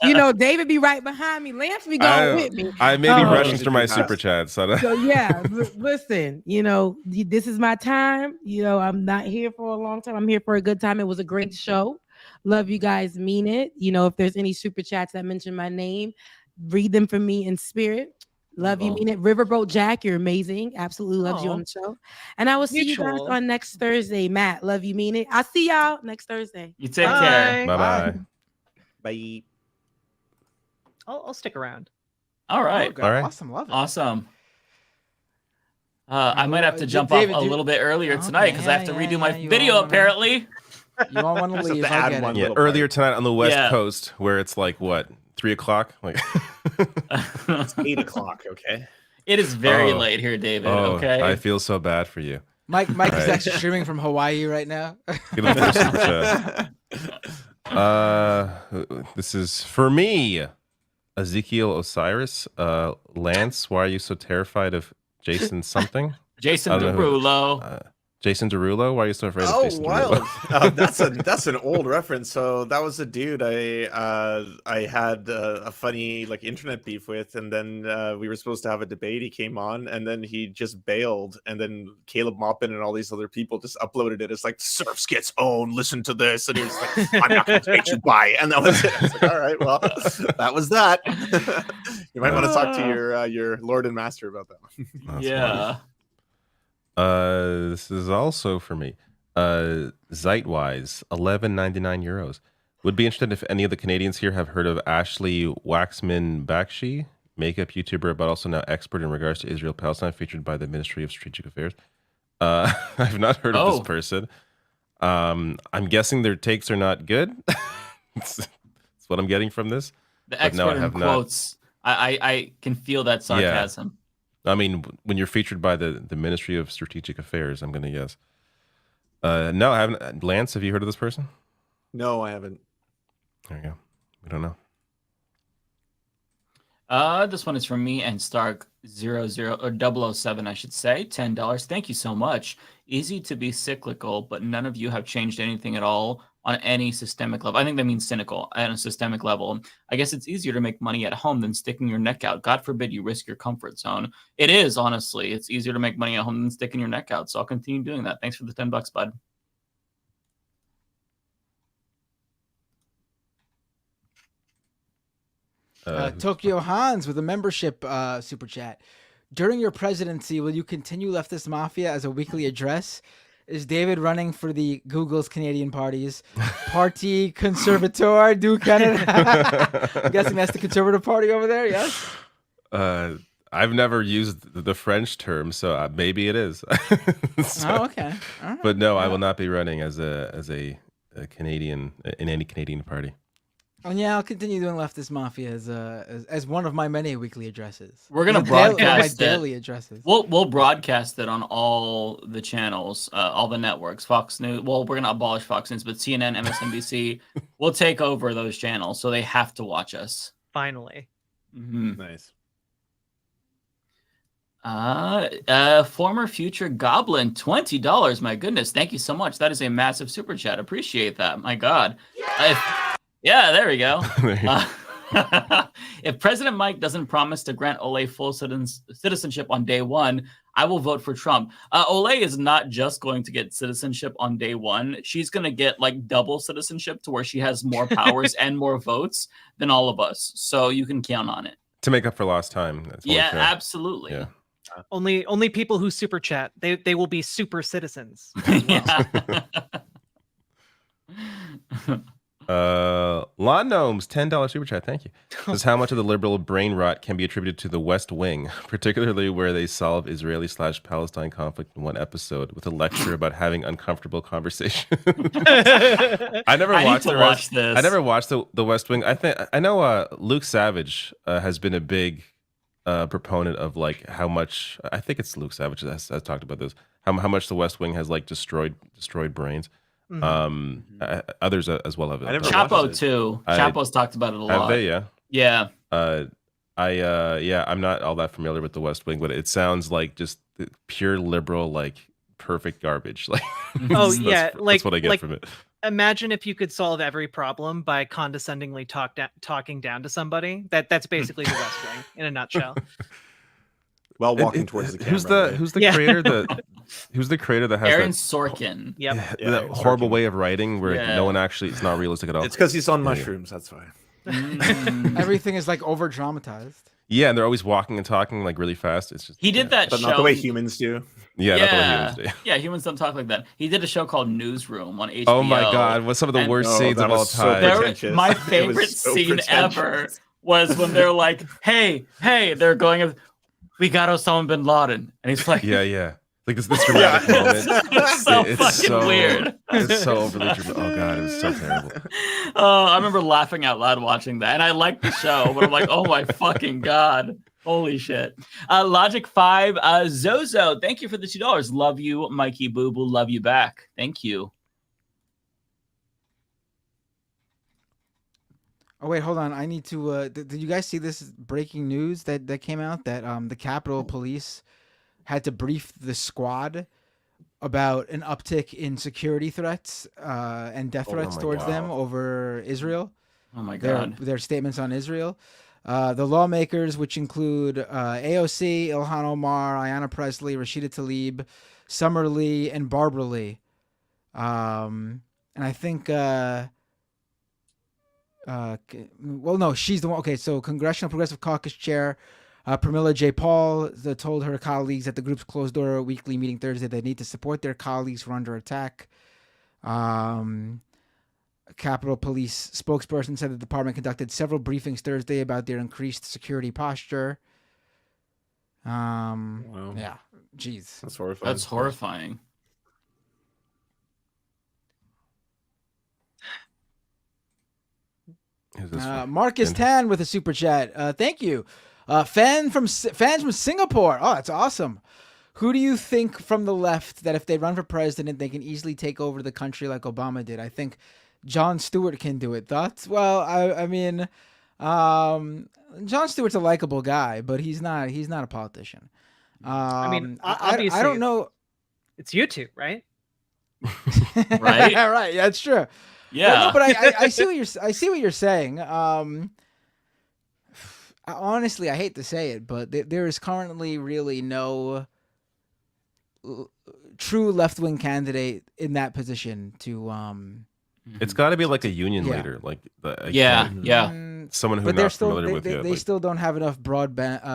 you know, David be right behind me. Lance be going with me. I may be rushing through my super chats. So yeah, listen, you know, this is my time. You know, I'm not here for a long time. I'm here for a good time. It was a great show. Love you guys, mean it. You know, if there's any super chats that mention my name, read them for me in spirit. Love you, mean it. Riverboat Jack, you're amazing. Absolutely loves you on the show. And I will see you guys on next Thursday. Matt, love you, mean it. I'll see y'all next Thursday. You take care. Bye-bye. Bye. I'll stick around. All right. All right. Awesome. Love it. Awesome. I might have to jump off a little bit earlier tonight because I have to redo my video, apparently. You don't want to leave. I get it. Yeah, earlier tonight on the West Coast, where it's like, what, 3 o'clock? Like it's 8 o'clock, okay? It is very late here, David, okay? I feel so bad for you. Mike is actually streaming from Hawaii right now. Give him a super chat. This is for me, Ezekiel Osiris. Lance, why are you so terrified of Jason something? Jason Derulo. Jason Derulo? Why are you so afraid of Jason Derulo? That's an old reference. So that was a dude I had a funny internet beef with, and then we were supposed to have a debate. He came on, and then he just bailed, and then Caleb Maupin and all these other people just uploaded it. It's like Surfs gets owned. Listen to this, and he was like, "I'm not going to take you by," and that was it. I was like, "All right, well, that was that." You might want to talk to your Lord and Master about that one. Yeah. This is also for me. Zeitwise, 11.99 euros. Would be interested if any of the Canadians here have heard of Ashley Waxman Bakshi, makeup YouTuber, but also now expert in regards to Israel Palestine, featured by the Ministry of Strategic Affairs. I've not heard of this person. I'm guessing their takes are not good. That's what I'm getting from this. The expert in quotes. I can feel that sarcasm. Yeah. I mean, when you're featured by the Ministry of Strategic Affairs, I'm going to guess. No, I haven't. Lance, have you heard of this person? No, I haven't. There you go. We don't know. This one is from me and Stark 007, I should say. $10. Thank you so much. Easy to be cyclical, but none of you have changed anything at all on any systemic level. I think that means cynical on a systemic level. I guess it's easier to make money at home than sticking your neck out. God forbid you risk your comfort zone. It is, honestly. It's easier to make money at home than sticking your neck out. So I'll continue doing that. Thanks for the $10, bud. Tokyo Hans with a membership super chat. During your presidency, will you continue Leftist Mafia as a weekly address? Is David running for the Google's Canadian parties? Parti Conservateur du Canada. I'm guessing that's the Conservative Party over there, yes? I've never used the French term, so maybe it is. Oh, okay. All right. But no, I will not be running as a Canadian in any Canadian party. And yeah, I'll continue doing Leftist Mafia as one of my many weekly addresses. We're gonna broadcast my daily addresses. We'll broadcast it on all the channels, all the networks. Fox News. Well, we're gonna abolish Fox News, but CNN, MSNBC, we'll take over those channels, so they have to watch us. Finally. Mm-hmm. Nice. Former future goblin, $20. My goodness, thank you so much. That is a massive super chat. Appreciate that. My God. Yeah, there we go. If President Mike doesn't promise to grant Ole full citizenship on day one, I will vote for Trump. Ole is not just going to get citizenship on day one. She's going to get like double citizenship to where she has more powers and more votes than all of us. So you can count on it. To make up for lost time. That's yeah, absolutely. Yeah. Only people who super chat, they will be super citizens. Lawn Gnomes, $10 super chat. Thank you. Says how much of the liberal brain rot can be attributed to the West Wing, particularly where they solve Israeli/Palestine conflict in one episode with a lecture about having uncomfortable conversation. I never watched this. I never watched the West Wing. I know Luke Savage has been a big proponent of like how much. I think it's Luke Savage has talked about this. How much the West Wing has like destroyed brains. Others as well have it. Chapo too. Chapo's talked about it a lot. Have they? Yeah. Yeah. I'm not all that familiar with the West Wing, but it sounds like just pure liberal, like perfect garbage. Like, that's what I get from it. Imagine if you could solve every problem by condescendingly talking down to somebody. That's basically the West Wing in a nutshell. While walking towards the camera. Who's the creator? Who's the creator that has Aaron that, Sorkin? Yep. that horrible way of writing where no one actually, it's not realistic at all. It's because he's on mushrooms. That's why. Everything is like over dramatized. Yeah, and they're always walking and talking like really fast. It's just he did that but show. Not the way humans do. Yeah, not the way humans do. Yeah, humans don't talk like that. He did a show called Newsroom on HBO. Oh my God, what's some of the worst scenes of all time? My favorite scene ever was when they're like, hey, they're going, we got Osama bin Laden. And he's like, yeah. Like this dramatic moment. It's so fucking weird. It's so overly dramatic. Oh God, it was so terrible. I remember laughing out loud watching that. And I liked the show, but I'm like, oh my fucking God. Holy shit. Logic 5, Zozo, thank you for the $2. Love you, Mikey Boo Boo. Love you back. Thank you. Oh wait, hold on. I need to. Did you guys see this breaking news that came out that the Capitol Police had to brief the squad about an uptick in security threats and death threats towards them over Israel? Oh my God! Their statements on Israel. The lawmakers, which include AOC, Ilhan Omar, Ayanna Pressley, Rashida Tlaib, Summer Lee, and Barbara Lee, and I think. Well, no, she's the one. Okay, so Congressional Progressive Caucus Chair Pramila J. Paul told her colleagues at the group's closed-door weekly meeting Thursday they need to support their colleagues who are under attack. Capitol Police spokesperson said the department conducted several briefings Thursday about their increased security posture. Wow. Yeah, jeez. That's horrifying. That's horrifying. Marcus Tan with a super chat. Thank you. Fans from Singapore. Oh, that's awesome. Who do you think from the left that if they run for president, they can easily take over the country like Obama did? I think Jon Stewart can do it. Thoughts? Well, I mean, Jon Stewart's a likable guy, but he's not a politician. I mean, obviously, I don't know. It's YouTube, right? Right? Right. Yeah, that's true. Yeah. Well, no, but I see what you're saying. Honestly, I hate to say it, but there is currently really no true left-wing candidate in that position to. It's got to be like a union leader, like someone who but not familiar with they like, still don't have enough broad recognition.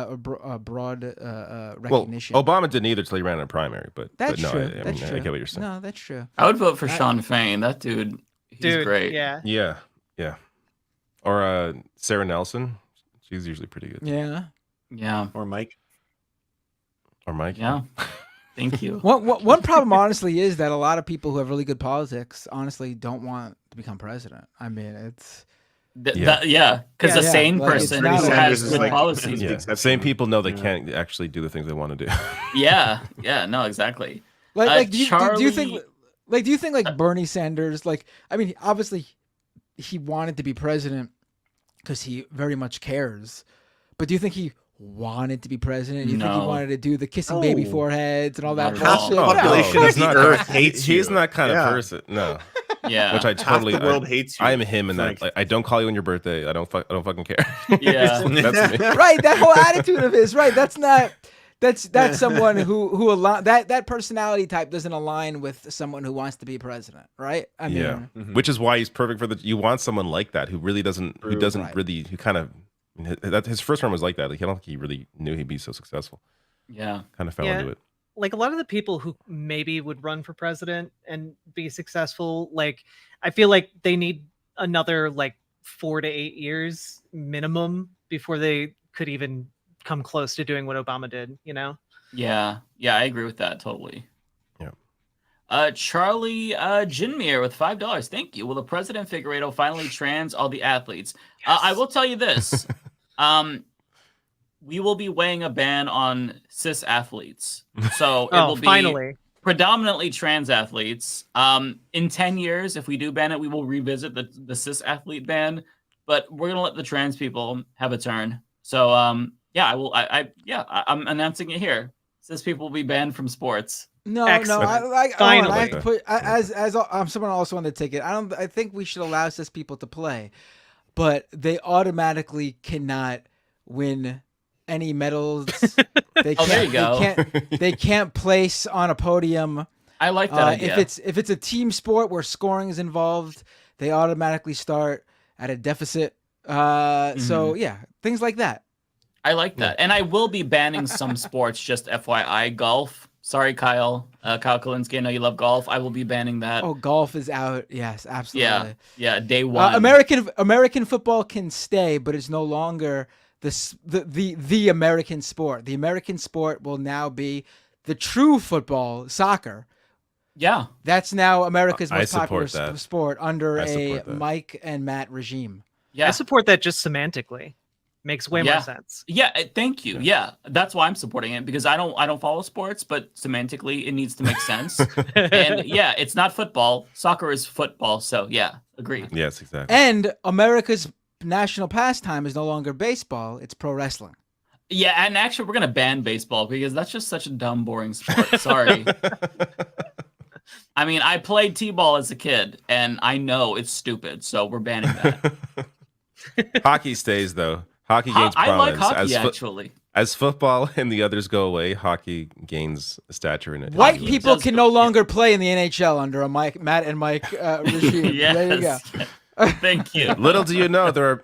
Well, Obama didn't either until he ran in a primary, but That's no, true. I That's mean, true. I get what you're saying. No, that's true. I would vote for Sean Fain. That dude, he's great. Yeah. Yeah. Or Sarah Nelson. She's usually pretty good. Yeah. Or Mike. Yeah. Thank you. One problem, honestly, is that a lot of people who have really good politics, honestly, don't want to become president. I mean, it's because a sane person who has good policies. Yeah. Same people know they can't actually do the things they want to do. Yeah, no, exactly. Do you think like Bernie Sanders? Like, I mean, obviously, he wanted to be president because he very much cares. But do you think he wanted to be president? Do you think he wanted to do the kissing baby foreheads and all that bullshit? Population of the earth hates you. He's not that kind of person. No. Yeah. Which I totally. Half the world hates you. I am him in that. Like, I don't call you on your birthday. I don't fucking care. Yeah. That's me. Right. That whole attitude of his. Right. That's not. That's someone who that personality type doesn't align with someone who wants to be president, right? I mean, which is why he's perfect for you want someone like that who really doesn't, who kind of, his first term was like that. Like, I don't think he really knew he'd be so successful. Yeah, kind of fell into it. Like a lot of the people who maybe would run for president and be successful, like I feel like they need another like 4 to 8 years minimum before they could even come close to doing what Obama did, you know? Yeah, I agree with that totally. Yeah. Charlie Jinmir with $5. Thank you. Will the president Figueredo finally trans all the athletes? Yes. I will tell you this. We will be weighing a ban on cis athletes. So it will be finally predominantly trans athletes. In 10 years, if we do ban it, we will revisit the cis athlete ban, but we're going to let the trans people have a turn. So, I'm announcing it here. Cis people will be banned from sports. No, Excellent. I have to put as someone also on the ticket. I think we should allow cis people to play, but they automatically cannot win any medals. They can't, there you go. They can't place on a podium. I like that idea. If it's a team sport where scoring is involved, they automatically start at a deficit. So yeah, things like that. I like that. And I will be banning some sports, just FYI. Golf. Sorry, Kyle. Kyle Kalinske, I know you love golf. I will be banning that. Oh, golf is out. Yes, absolutely. Yeah, day one. American football can stay, but it's no longer the American sport. The American sport will now be the true football, soccer. Yeah. That's now America's most popular that. sport under a Mike and Matt regime. Yeah. I support that just semantically. Makes way more sense. Yeah, thank you. Yeah, that's why I'm supporting it, because I don't follow sports, but semantically it needs to make sense. And yeah, it's not football. Soccer is football. So yeah, agreed. Yes, exactly. And America's national pastime is no longer baseball; it's pro wrestling. Yeah, and actually we're gonna ban baseball because that's just such a dumb, boring sport. Sorry. I mean, I played t-ball as a kid, and I know it's stupid, so we're banning that. Hockey stays though. Hockey gains prominence. I like hockey, actually. As football and the others go away, hockey gains stature in it. White people can no longer play in the NHL under a Matt and Mike regime. Yes. There you go. Thank you. Little do you know, there are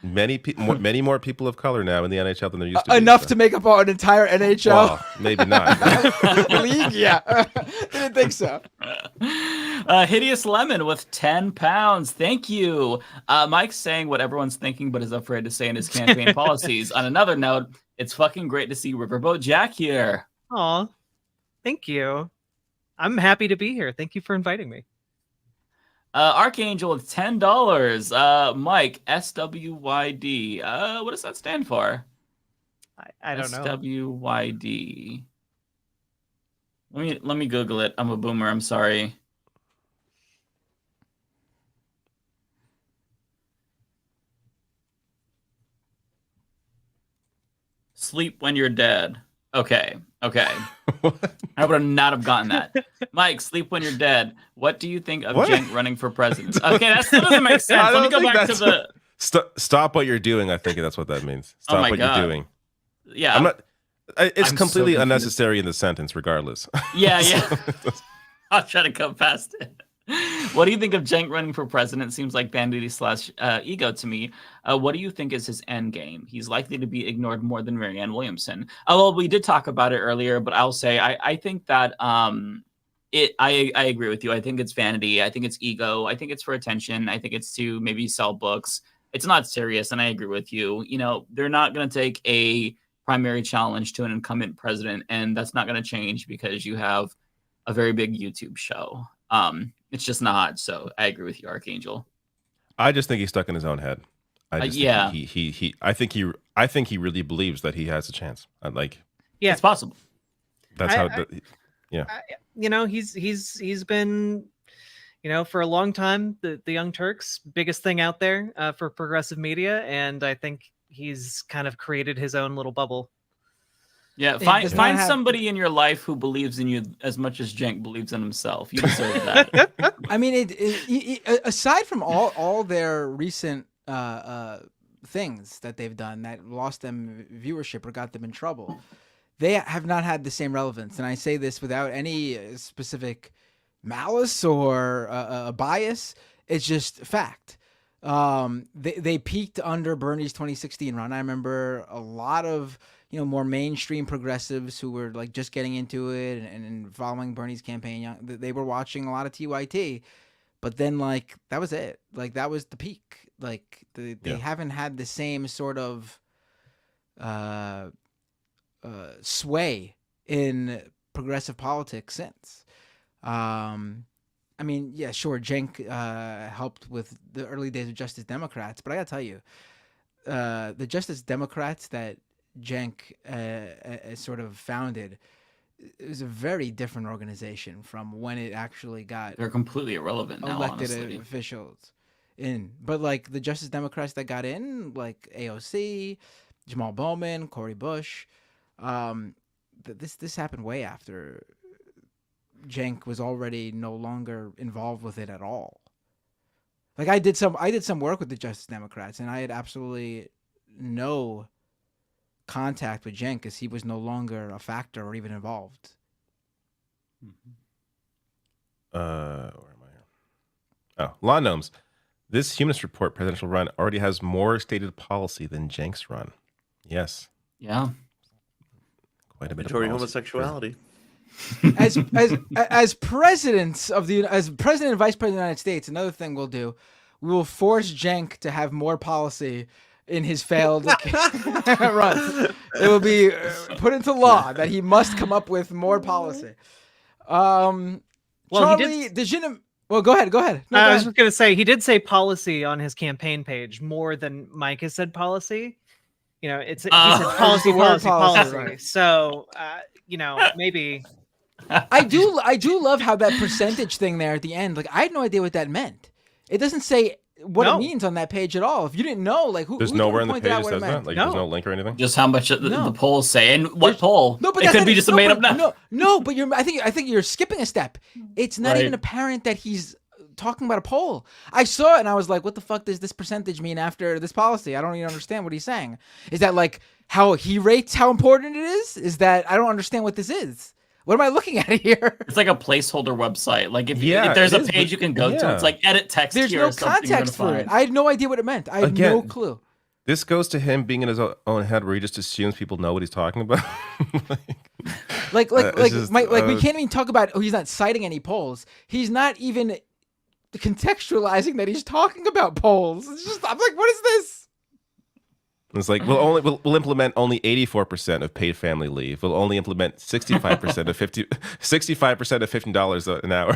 many more people of color now in the NHL than there used to be. Enough to make up an entire NHL? Well, maybe not. League? Yeah. Didn't think so. Hideous Lemon with £10. Thank you. Mike's saying what everyone's thinking but is afraid to say in his campaign policies. On another note, it's fucking great to see Riverboat Jack here. Aw, thank you. I'm happy to be here. Thank you for inviting me. Archangel with $10. Mike, SWYD. What does that stand for? I don't know. SWYD. Let me Google it. I'm a boomer. I'm sorry. Sleep when you're dead. Okay. I would not have gotten that. Mike, sleep when you're dead. What do you think of Cenk running for president? Okay, that still doesn't make sense. Let me go back to the... Stop what you're doing. I think that's what that means. Stop what you're doing. Yeah. I'm not... It's I'm completely so unnecessary in the sentence, regardless. Yeah. I'll try to come past it. What do you think of Cenk running for president? Seems like vanity / ego to me. What do you think is his end game? He's likely to be ignored more than Marianne Williamson. Well, we did talk about it earlier, but I'll say I think that I agree with you. I think it's vanity. I think it's ego. I think it's for attention. I think it's to maybe sell books. It's not serious, and I agree with you. You know, they're not going to take a primary challenge to an incumbent president, and that's not going to change because you have a very big YouTube show. It's just not. So I agree with you, Archangel. I just think he's stuck in his own head. I think he really believes that he has a chance. Yeah, it's possible. That's you know, he's been, you know, for a long time the Young Turks' biggest thing out there for progressive media, and I think he's kind of created his own little bubble. Yeah, find somebody in your life who believes in you as much as Cenk believes in himself. You deserve that. I mean, aside from all their recent things that they've done that lost them viewership or got them in trouble, they have not had the same relevance. And I say this without any specific malice or a bias. It's just fact. They peaked under Bernie's 2016 run. I remember a lot of more mainstream progressives who were like just getting into it and following Bernie's campaign. They were watching a lot of TYT, but then like that was it. Like that was the peak. Like they haven't had the same sort of sway in progressive politics since. I mean, yeah, sure, Cenk helped with the early days of Justice Democrats, but I gotta tell you, the Justice Democrats that Cenk sort of founded, it was a very different organization from when it actually got. They're completely irrelevant now, elected honestly. Officials in, but like the Justice Democrats that got in, like AOC, Jamal Bowman, Cori Bush, this happened way after Cenk was already no longer involved with it at all. Like I did some work with the Justice Democrats, and I had absolutely no contact with Cenk because he was no longer a factor or even involved. Where am I here? Oh, Law Gnomes. This Humanist Report presidential run already has more stated policy than Cenk's run. Yes. Yeah. Quite a bit Majority of homosexuality. As presidents as president and vice president of the United States, another thing we'll do, we will force Cenk to have more policy in his failed run. It will be put into law that he must come up with more policy. Charlie, well, go ahead. No, I was just going to say, he did say policy on his campaign page more than Mike has said policy. You know, he said policy. Right. So, maybe. I do love how that percentage thing there at the end. Like, I had no idea what that meant. It doesn't say what it means on that page at all. If you didn't know, like, there's nowhere in the page that says that. Like, there's no link or anything. Just how much the polls say, and what poll? No, but it could be just a made up number. No, but I think you're skipping a step. It's not even apparent that he's talking about a poll. I saw it and I was like, what the fuck does this percentage mean after this policy? I don't even understand what he's saying. Is that like how he rates how important it is? Is that I don't understand what this is. What am I looking at here? It's like a placeholder website. Like if there's a page you can go to, it's like edit text. There's here no or something context for it. I had no idea what it meant. I had no clue. This goes to him being in his own head, where he just assumes people know what he's talking about. we can't even talk about. Oh, he's not citing any polls. He's not even contextualizing that he's talking about polls. It's just I'm like, what is this? It's like we'll implement only 84% of paid family leave. We'll only implement 65% of $15 an hour.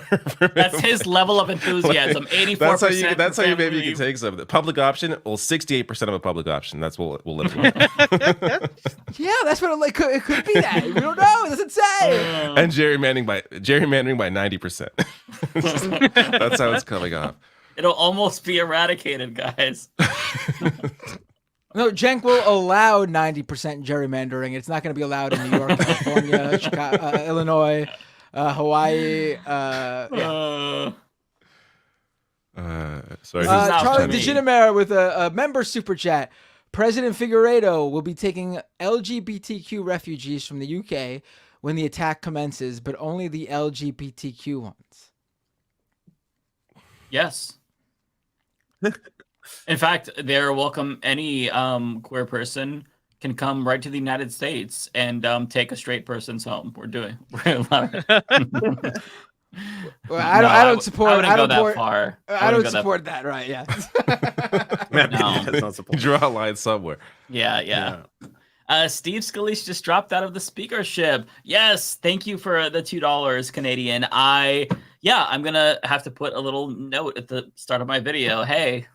That's his level of enthusiasm. 84%. That's how you maybe you can take some of the public option. Well, 68% of a public option. That's what we'll implement. Yeah, that's what it could be. That we don't know. It doesn't say. And gerrymandering by 90%. That's how it's coming off. It'll almost be eradicated, guys. No, Cenk will allow 90% gerrymandering. It's not going to be allowed in New York, California, Chicago, Illinois, Hawaii. Yeah. Sorry, Charlie DeGinamera with a member super chat. President Figueiredo will be taking LGBTQ refugees from the UK when the attack commences, but only the LGBTQ ones. Yes. In fact, they're welcome. Any queer person can come right to the United States and take a straight person's home. We're Well, I don't support. I wouldn't go that far. I don't support that. Right? Yeah. Does not support. Draw a line somewhere. Yeah. Steve Scalise just dropped out of the speakership. Yes, thank you for the $2 Canadian. I'm gonna have to put a little note at the start of my video. Hey,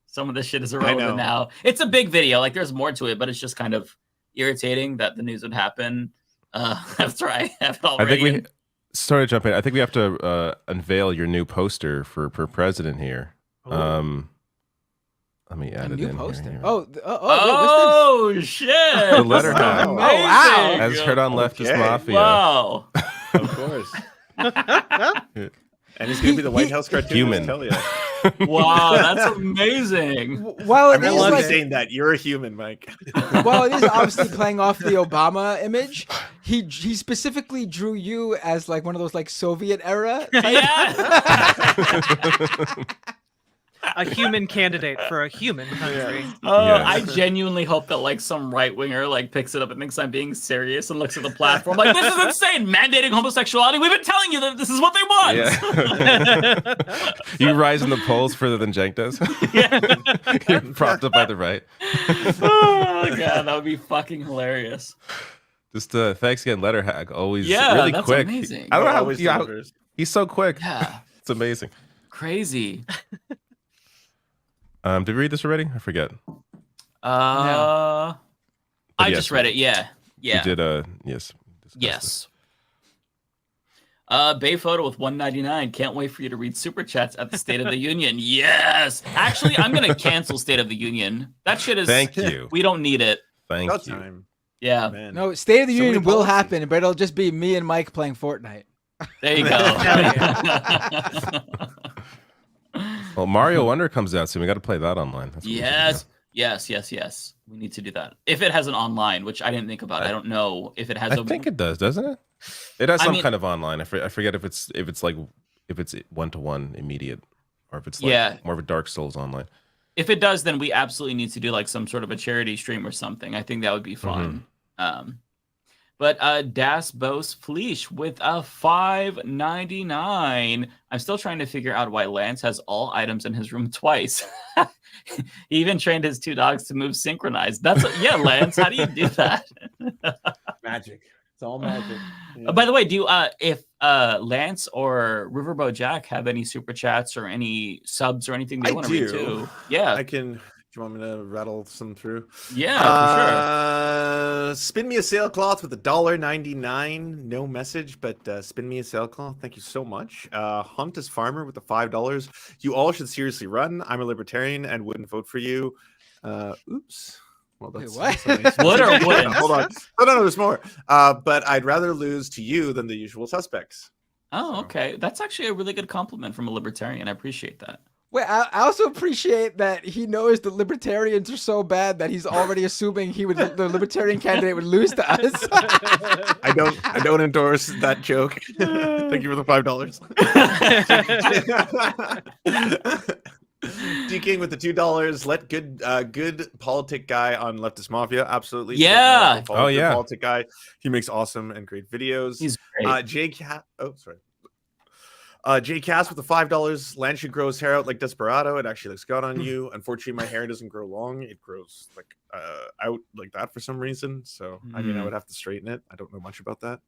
some of this shit is irrelevant now. It's a big video. Like, there's more to it, but it's just kind of irritating that the news would happen after I have it already. I think sorry to jump in. I think we have to unveil your new poster for president here. Let me add it in. Poster. Here. Oh, shit! The letter hack. Oh, wow! As heard on Leftist Mafia. Wow. Of course. And he's gonna be the White House cartoon. Human. Wow, that's amazing. While it I is love saying that you're a human, Mike. While it is obviously playing off the Obama image, he specifically drew you as like one of those like Soviet era. A human candidate for a human country. I genuinely hope that like some right winger like picks it up and thinks I'm being serious and looks at the platform like, this is insane, mandating homosexuality. We've been telling you that this is what they want. Yeah. You rise in the polls further than Cenk does. You're propped up by the right. Oh god, that would be fucking hilarious. Just thanks again, Letter Hack. Always Yeah, really that's quick. amazing. I don't know how he's so quick. Yeah. It's amazing. Crazy. Did we read this already? I forget. I just read it. Yeah. You did. Yes. Yes. Bay Photo with $1.99. Can't wait for you to read super chats at the State of the Union. Yes. Actually, I'm gonna cancel State of the Union. That shit is. Thank you. We don't need it. Thank you. Time. Yeah. Man. No, State of the Union will happen, but it'll just be me and Mike playing Fortnite. There you go. Well, Mario Wonder comes out soon. We got to play that online. That's Yes. We need to do that. If it has an online, which I didn't think about. I don't know if it has. I think it does, doesn't it? It has some kind of online. I forget if it's 1-to-1 immediate, or if it's like more of a Dark Souls online. If it does, then we absolutely need to do like some sort of a charity stream or something. I think that would be fun. But Das Bos Fleesh with a $5.99. I'm still trying to figure out why Lance has all items in his room twice. He even trained his 2 dogs to move synchronized. Lance, how do you do that? Magic. It's all magic. Yeah. By the way, do you, if Lance or Riverboat Jack have any super chats or any subs or anything they want to read too? Yeah, I can. Do you want me to rattle some through? Yeah, for sure. Spin me a sailcloth with $1.99. No message, but spin me a sailcloth. Thank you so much. Hunt as Farmer with the $5. You all should seriously run. I'm a libertarian and wouldn't vote for you. Oops. Well, that's, what? That's Would or wouldn't? Hold on. No, there's more. But I'd rather lose to you than the usual suspects. Oh, okay. That's actually a really good compliment from a libertarian. I appreciate that. Wait, I also appreciate that he knows the libertarians are so bad that he's already assuming the libertarian candidate would lose to us. I don't endorse that joke. Thank you for the $5. D King with the $2. Let good politic guy on Leftist Mafia. Absolutely. Yeah. Politic guy. He makes awesome and great videos. He's great. Jay Cass with the $5. Lance should grow his hair out like Desperado. It actually looks good on you. Unfortunately, my hair doesn't grow long. It grows like out like that for some reason. So I mean, I would have to straighten it. I don't know much about that.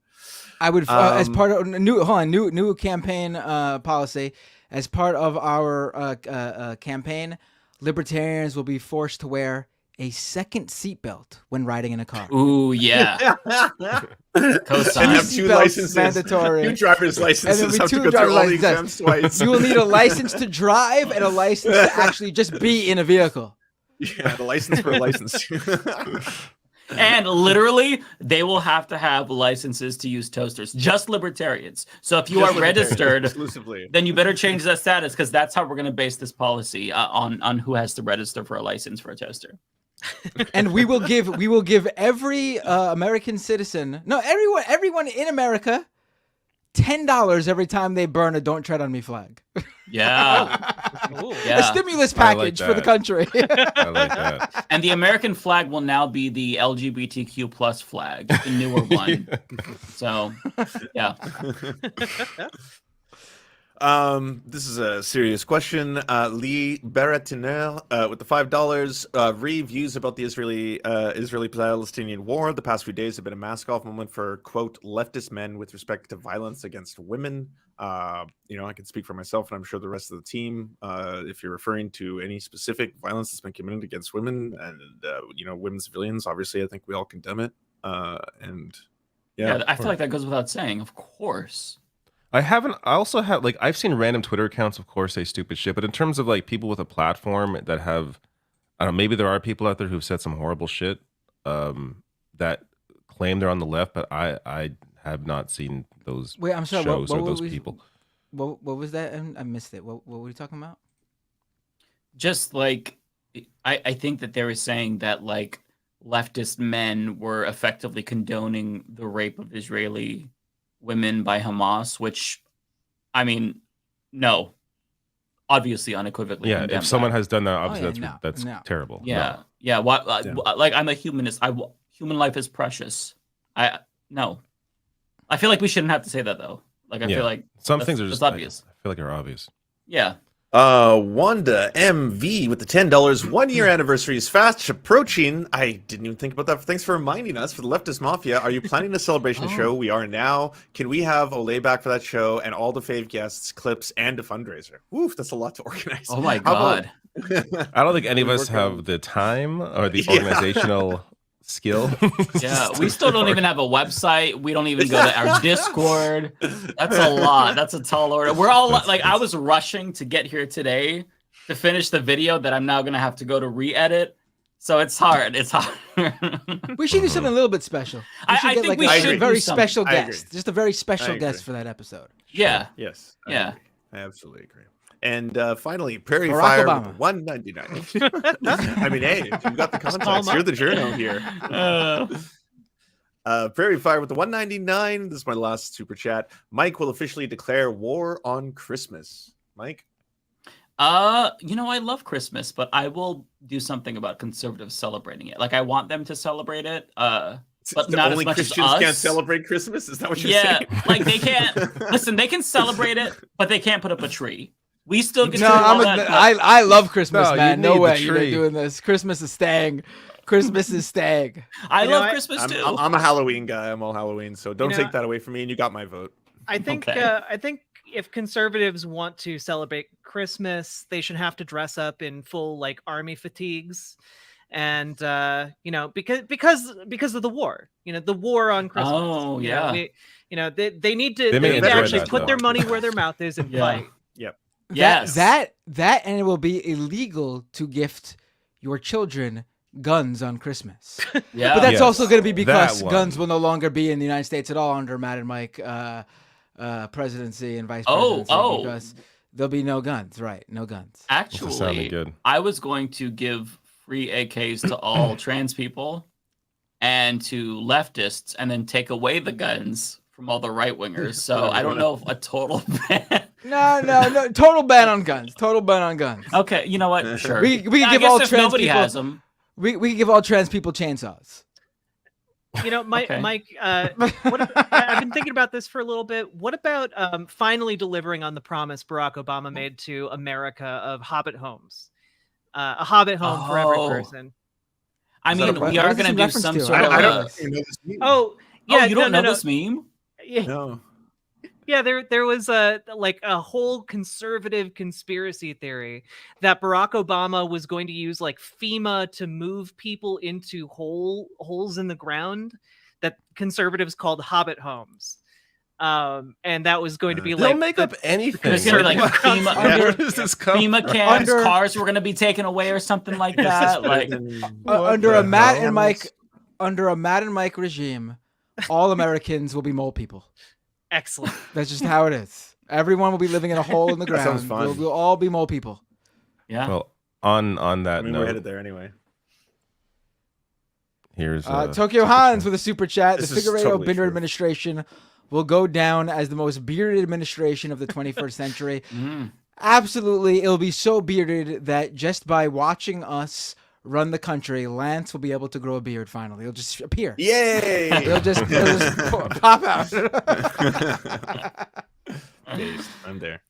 I would, as part of new campaign policy, as part of our campaign, libertarians will be forced to wear a second seatbelt when riding in a car. Ooh, yeah. And have 2 licenses, mandatory. 2 driver's licenses. And Have to go through all the exams twice. You will need a license to drive and a license to actually just be in a vehicle. Yeah, the license for a license. And literally, they will have to have licenses to use toasters. Just libertarians. So if you are registered, exclusively, then you better change that status, because that's how we're going to base this policy on who has to register for a license for a toaster. And we will give every American citizen, no, everyone in America, $10 every time they burn a "Don't Tread on Me" flag. Yeah. A stimulus package for the country. I like that. And the American flag will now be the LGBTQ plus flag, the newer one. So, yeah. This is a serious question. Lee Baratinel with the $5. Views about the Israeli-Palestinian war. The past few days have been a mask-off moment for, quote, leftist men with respect to violence against women. I can speak for myself, and I'm sure the rest of the team. If you're referring to any specific violence that's been committed against women and women civilians, obviously, I think we all condemn it. I feel like that goes without saying. Of course. I also have, like, I've seen random Twitter accounts, of course, say stupid shit, but in terms of, like, people with a platform that have, I don't know, maybe there are people out there who've said some horrible shit that claim they're on the left, but I have not seen those Wait, I'm sorry, shows what or those was, people. What was that? I missed it. What were you talking about? Just like, I think that they were saying that, like, leftist men were effectively condoning the rape of Israeli women by Hamas, which, I mean, no, obviously unequivocally. Yeah, if someone has done that, obviously that's terrible. Yeah, yeah. What? Like, I'm a humanist. Human life is precious. I feel like we shouldn't have to say that though. Like, I feel like some things are just obvious. I feel like they're obvious. Yeah. Wanda MV with the $10. 1 year anniversary is fast approaching. I didn't even think about that. Thanks for reminding us. For the Leftist Mafia, are you planning a celebration show? We are now. Can we have Olay back for that show and all the fave guests, clips, and a fundraiser? Oof, that's a lot to organize. Oh my god. I don't think any of us have the time or the organizational skill. Yeah, we still don't even have a website. We don't even go to our Discord. That's a lot. That's a tall order. We're all like, I was rushing to get here today to finish the video that I'm now gonna have to go to re-edit. So it's hard. It's hard. We should do something a little bit special. I think like we a should very do something. special guest, just a very special guest for that episode. Yeah. Yes. Yeah. I absolutely agree. And finally, Prairie Barack Fire Obama. $1.99. I mean, hey, you got the context. You're the journo here. Prairie Fire with the $1.99. This is my last super chat. Mike will officially declare war on Christmas. Mike? I love Christmas, but I will do something about conservatives celebrating it. Like, I want them to celebrate it. But not only as much Christians as us. can't celebrate Christmas? Is that what you're saying? Yeah, like they can't. Listen, they can celebrate it, but they can't put up a tree. We still get I love Christmas, No, man. you No need way the you're tree. doing this. Christmas is staying. Christmas is staying. I love Christmas too. I'm a Halloween guy. I'm all Halloween, so don't You know, take that away from me. And you got my vote. I think if conservatives want to celebrate Christmas, they should have to dress up in full like army fatigues, and because of the war. The war on Christmas. Oh yeah. They need to may enjoy actually that, put though. their money where their mouth is and fight. Yep. Yes. That and it will be illegal to gift your children guns on Christmas. Yeah. But that's Yes. also going to be because That one. guns will no longer be in the United States at all under Matt and Mike presidency and vice presidency. Oh. Because there'll be no guns, right? No guns. This is sounding Actually, good. I was going to give free AKs to all trans people and to leftists, and then take away the guns from all the right wingers. So I don't know if a total ban. No. Total ban on guns. Total ban on guns. Okay, you know what? Sure. We can I give guess all if trans nobody people. has them. We can give all trans people chainsaws. Mike, Okay. I've been thinking about this for a little bit. What about finally delivering on the promise Barack Obama made to America of Hobbit homes? A Hobbit home for every person. I Is that mean, a- we what are is this going in to do reference some to? sort of. I don't even know this meme. Oh, yeah. you don't know no. this meme? Yeah. No. Yeah, there was a whole conservative conspiracy theory that Barack Obama was going to use like FEMA to move people into holes in the ground that conservatives called Hobbit homes. And that was going to be They'll like make up anything. There's gonna be like FEMA camps, Under- cars were gonna be taken away or something like that. Like under a Matt and Mike regime, all Americans will be mole people. Excellent. That's just how it is. Everyone will be living in a hole in the ground. Sounds fun. We'll all be mole people. Yeah. Well, on that we're note, headed there anyway. Here's Tokyo Hans with a super chat. This The is Figueiredo totally Binder true. administration will go down as the most bearded administration of the 21st century. Absolutely. It'll be so bearded that just by watching us run the country, Lance will be able to grow a beard finally. It'll just appear. Yay! It'll just pop out. I'm there.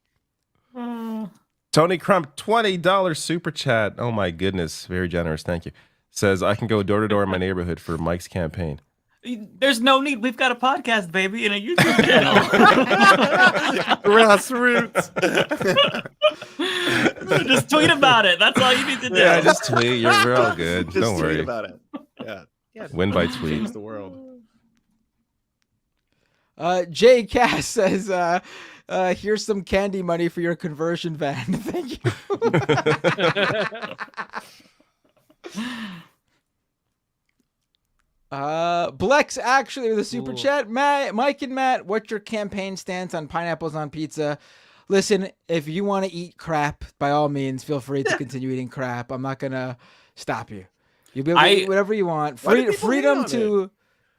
Tony Crump, $20 super chat. Oh my goodness, very generous. Thank you. Says I can go door to door in my neighborhood for Mike's campaign. there's no need. We've got a podcast, baby, and a YouTube channel. Grassroots. Just tweet about it. That's all you need to do. Yeah, just tweet. We're all good. Just Don't tweet worry about it. Yeah. Win by tweet. Change the world. Jay Cass says, here's some candy money for your conversion van. Thank you. Blex actually with a super chat. Mike and Matt, what's your campaign stance on pineapples on pizza? Listen, if you want to eat crap, by all means, feel free to continue eating crap. I'm not gonna stop you. You'll be able to eat whatever you want. Freedom to.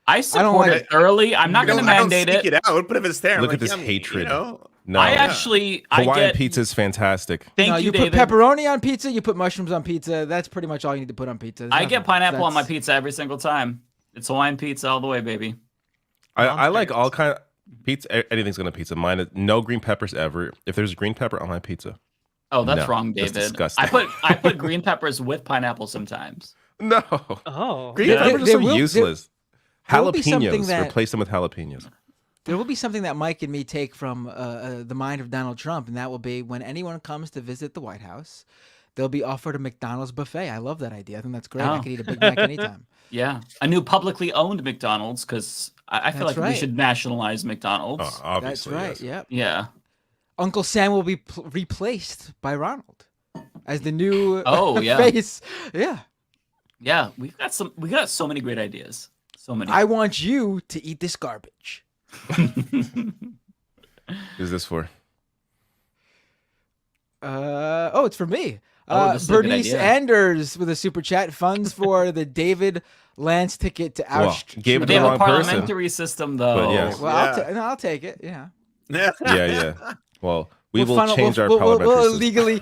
I support it early. I'm not going to mandate it. Out, but if it's there, look at like, this hatred. You know, no, I actually Hawaiian pizza is fantastic. Thank you, put David. pepperoni on pizza. You put mushrooms on pizza. That's pretty much all you need to put on pizza. I get pineapple on my pizza every single time. It's Hawaiian pizza all the way, baby. I like all kind of pizza. Anything's gonna pizza. Mine is no green peppers ever. If there's green pepper on my pizza. Oh, that's no, wrong, that's David. disgusting. I put green peppers with pineapple sometimes. No. Oh, green peppers are so useless. Jalapenos. That, replace them with jalapenos. There will be something that Mike and me take from the mind of Donald Trump, and that will be when anyone comes to visit the White House, they'll be offered a McDonald's buffet. I love that idea. I think that's great. I can eat a Big Mac anytime. Yeah, a new publicly owned McDonald's, because I feel like we should nationalize McDonald's. Oh, obviously, that's right. Yes. Yep. Yeah. Uncle Sam will be replaced by Ronald as the new face. Yeah. Yeah, we got so many great ideas. So many. I want you to eat this garbage. Who's this for? It's for me. This is a good Bernice idea. Anders with a super chat. Funds for the David Lance ticket to Auschwitz. Gave it They to the have wrong a parliamentary system, though. But yes. Well, I'll take it. Yeah. Yeah. Well, we will funnel- change our we'll parliamentary system. illegally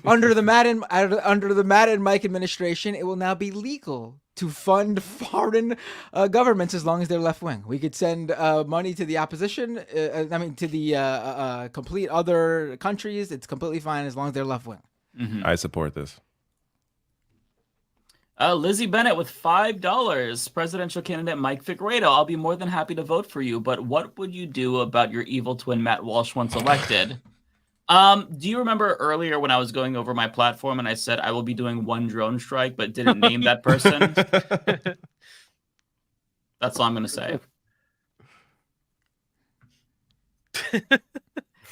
under the Madden Mike administration, it will now be legal to fund foreign governments as long as they're left wing. We could send money to the opposition. To the complete other countries. It's completely fine as long as they're left wing. Mm-hmm. I support this. Lizzie Bennett with $5. Presidential candidate Mike Figueiredo. I'll be more than happy to vote for you, but what would you do about your evil twin Matt Walsh once elected? Do you remember earlier when I was going over my platform and I said I will be doing one drone strike, but didn't name that person? That's all I'm going to say.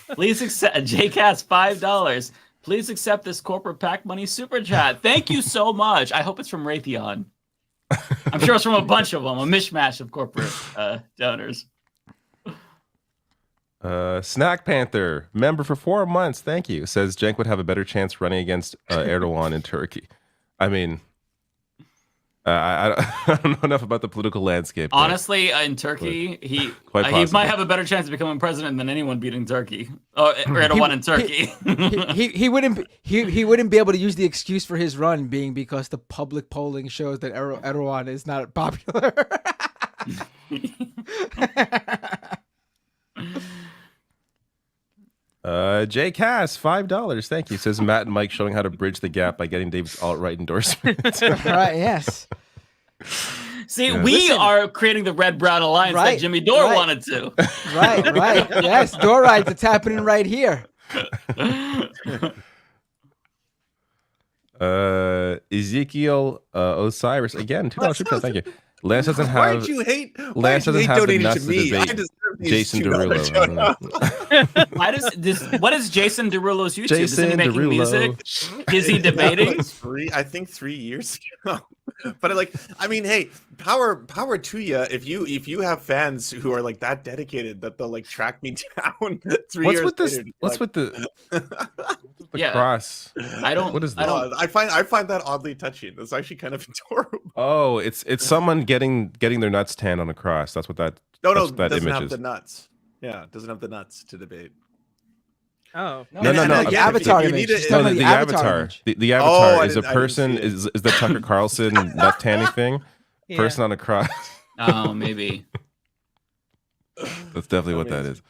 Please accept JCast $5. Please accept this corporate PAC money super chat. Thank you so much. I hope it's from Raytheon. I'm sure it's from a bunch of them, a mishmash of corporate donors. Snack Panther, member for 4 months. Thank you. Says Cenk would have a better chance running against Erdogan in Turkey. I mean, I don't know enough about the political landscape. Honestly, in Turkey, he might have a better chance of becoming president than anyone beating Turkey. Or Erdogan in Turkey. He wouldn't be able to use the excuse for his run being because the public polling shows that Erdogan is not popular. Jay Cass, $5. Thank you. Says Matt and Mike showing how to bridge the gap by getting David's alt-right endorsement. Right, yes. See, we are creating the red-brown alliance that Jimmy Dore wanted to. Right. Yes, Dore rights. It's happening right here. Ezekiel Osiris again, $2 super chat. Thank you. Lance doesn't have. Why'd you hate Lance doesn't have the donating nuts to to me? I debate. deserve Jason Derulo. Why does this? What is Jason Derulo's YouTube? Is he Jason making Derulo. music? Is he debating? I think 3 years ago. But like, I mean, hey, power to you if you have fans who are like that dedicated that they'll like track me down 3 What's years with this? later. What's with the cross? I don't. What is this? I find that oddly touching. That's actually kind of adorable. Oh, it's someone getting their nuts tanned on a cross. That's what that. No, that's what that doesn't image have is. the nuts. Yeah, doesn't have the nuts to debate. Oh no. The avatar image. No, the avatar. image. The avatar is a I didn't person. see it. Is the Tucker Carlson nut tanning thing? Yeah. Person on a cross. Oh, maybe. That's definitely what that is.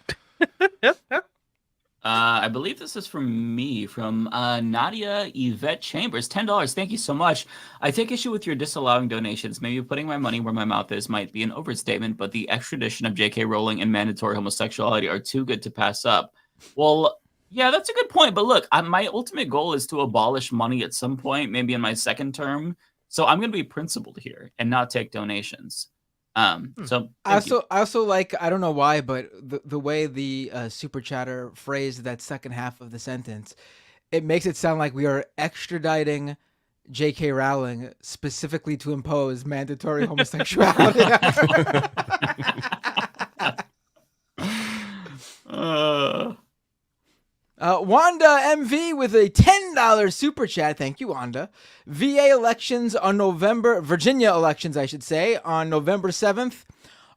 I believe this is from me, from Nadia Yvette Chambers. $10. Thank you so much. I take issue with your disallowing donations. Maybe putting my money where my mouth is might be an overstatement, but the extradition of J.K. Rowling and mandatory homosexuality are too good to pass up. Well, yeah, that's a good point. But look, my ultimate goal is to abolish money at some point, maybe in my second term. So I'm going to be principled here and not take donations. So I also like, I don't know why, but the way the super chatter phrased that second half of the sentence, it makes it sound like we are extraditing J.K. Rowling specifically to impose mandatory homosexuality. Wanda MV with a $10 super chat. Thank you, Wanda. Virginia elections, on November 7th.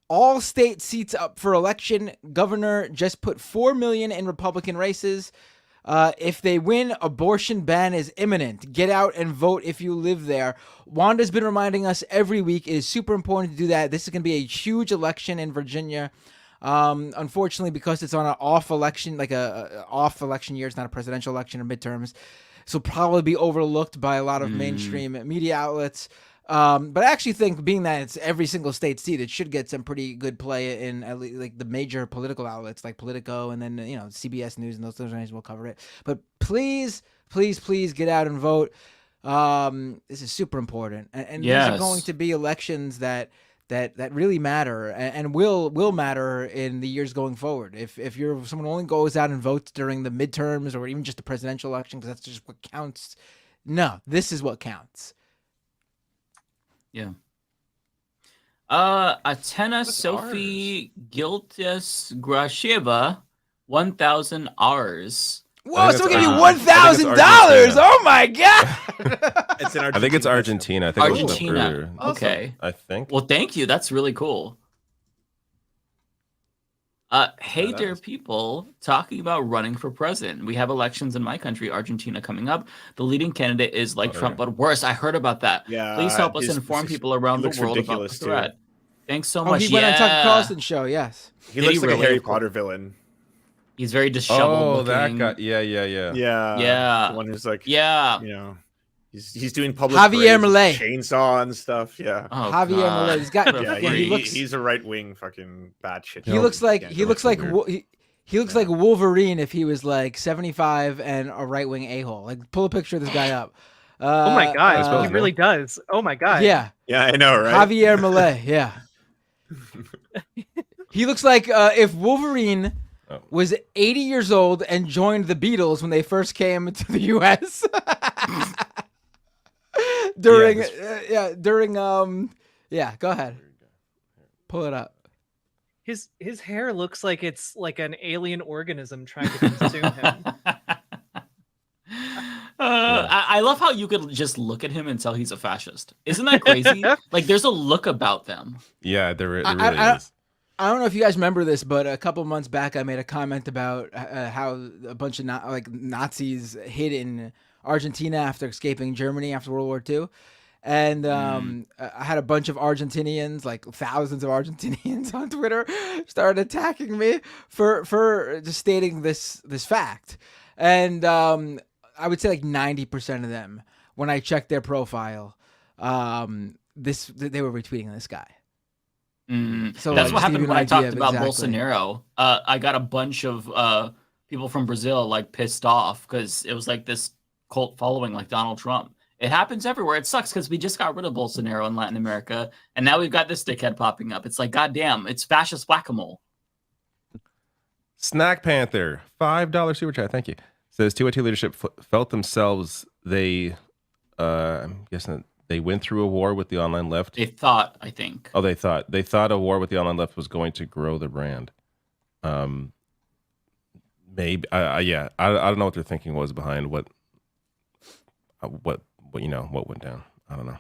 All state seats up for election. Governor just put 4 million in Republican races. If they win, abortion ban is imminent. Get out and vote if you live there. Wanda's been reminding us every week. It is super important to do that. This is going to be a huge election in Virginia. Unfortunately, because it's on an off election, like a off election year, it's not a presidential election or midterms, so probably be overlooked by a lot of mainstream media outlets. But I actually think, being that it's every single state seat, it should get some pretty good play in at least like the major political outlets like Politico, and then CBS News and those things will cover it. But please get out and vote. This is super important, and these are going to be elections that really matter and will matter in the years going forward. If you're someone who only goes out and votes during the midterms or even just the presidential election because that's just what counts, no, this is what counts. Yeah. Atena Sophie Giltis Grasheva, 1,000 Rs. Whoa, someone gave you $1,000! Oh my god! It's in Argentina. I think it's Argentina. I think Argentina. Okay. I think. Well, thank you. That's really cool. Hey there, people, talking about running for president. We have elections in my country, Argentina, coming up. The leading candidate is like Trump, but worse. I heard about that. Yeah, please help us inform people around the world about the threat. Thanks so much. He went on Tucker Carlson's show, yes. He looks like a Harry Potter villain. He's very disheveled looking. That guy. Yeah. The one who's like, he's doing public Javier Milei chainsaw and stuff. Yeah. Oh, Javier Milei. He's got. He's a right wing fucking bad shit. He looks like Wolverine if he was like 75 and a right wing a-hole. Like, pull a picture of this guy up. Oh my god, he really does. Oh my god. Yeah, I know, right? Javier Milei. Yeah. He looks like if Wolverine was 80 years old and joined the Beatles when they first came to the U.S. Go ahead. Pull it up. His hair looks like it's like an alien organism trying to consume him. I love how you could just look at him and tell he's a fascist. Isn't that crazy? Like, there's a look about them. Yeah, there really is. I don't know if you guys remember this, but a couple months back, I made a comment about how a bunch of Nazis hid in Argentina after escaping Germany after World War II. And I had a bunch of Argentinians, like thousands of Argentinians on Twitter, started attacking me for just stating this fact. And I would say like 90% of them, when I checked their profile, they were retweeting this guy. So that's what happened when I talked about Bolsonaro. I got a bunch of people from Brazil like pissed off because it was like this cult following like Donald Trump. It happens everywhere. It sucks because we just got rid of Bolsonaro in Latin America, and now we've got this dickhead popping up. It's like, goddamn, it's fascist whack-a-mole. Snack Panther, $5 super chat. Thank you. Says 212 leadership felt themselves. I'm guessing they went through a war with the online left. They thought, I think. Oh, they thought a war with the online left was going to grow the brand. Maybe. Yeah. I don't know what their thinking was behind what went down. I don't know.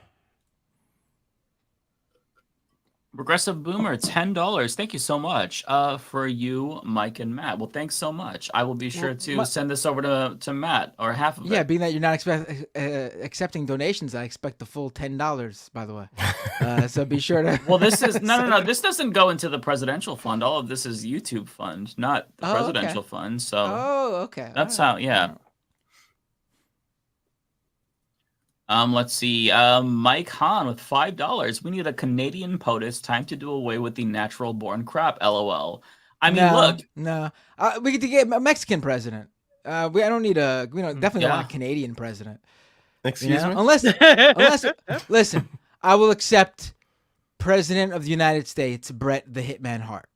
Progressive Boomer, $10. Thank you so much for you, Mike and Matt. Well, thanks so much. I will be sure to send this over to Matt, or half of it. Yeah, being that you're not accepting donations, I expect the full $10, by the way. So be sure to... Well, this is... No. This doesn't go into the presidential fund. All of this is YouTube fund, not the presidential fund. So okay. That's how, yeah. Let's see. Mike Hahn with $5. We need a Canadian POTUS. Time to do away with the natural born crap. LOL. I mean, look. No. We get to get a Mexican president. We definitely don't want a Canadian president. Excuse me? Unless, listen, I will accept President of the United States, Bret the Hitman Hart.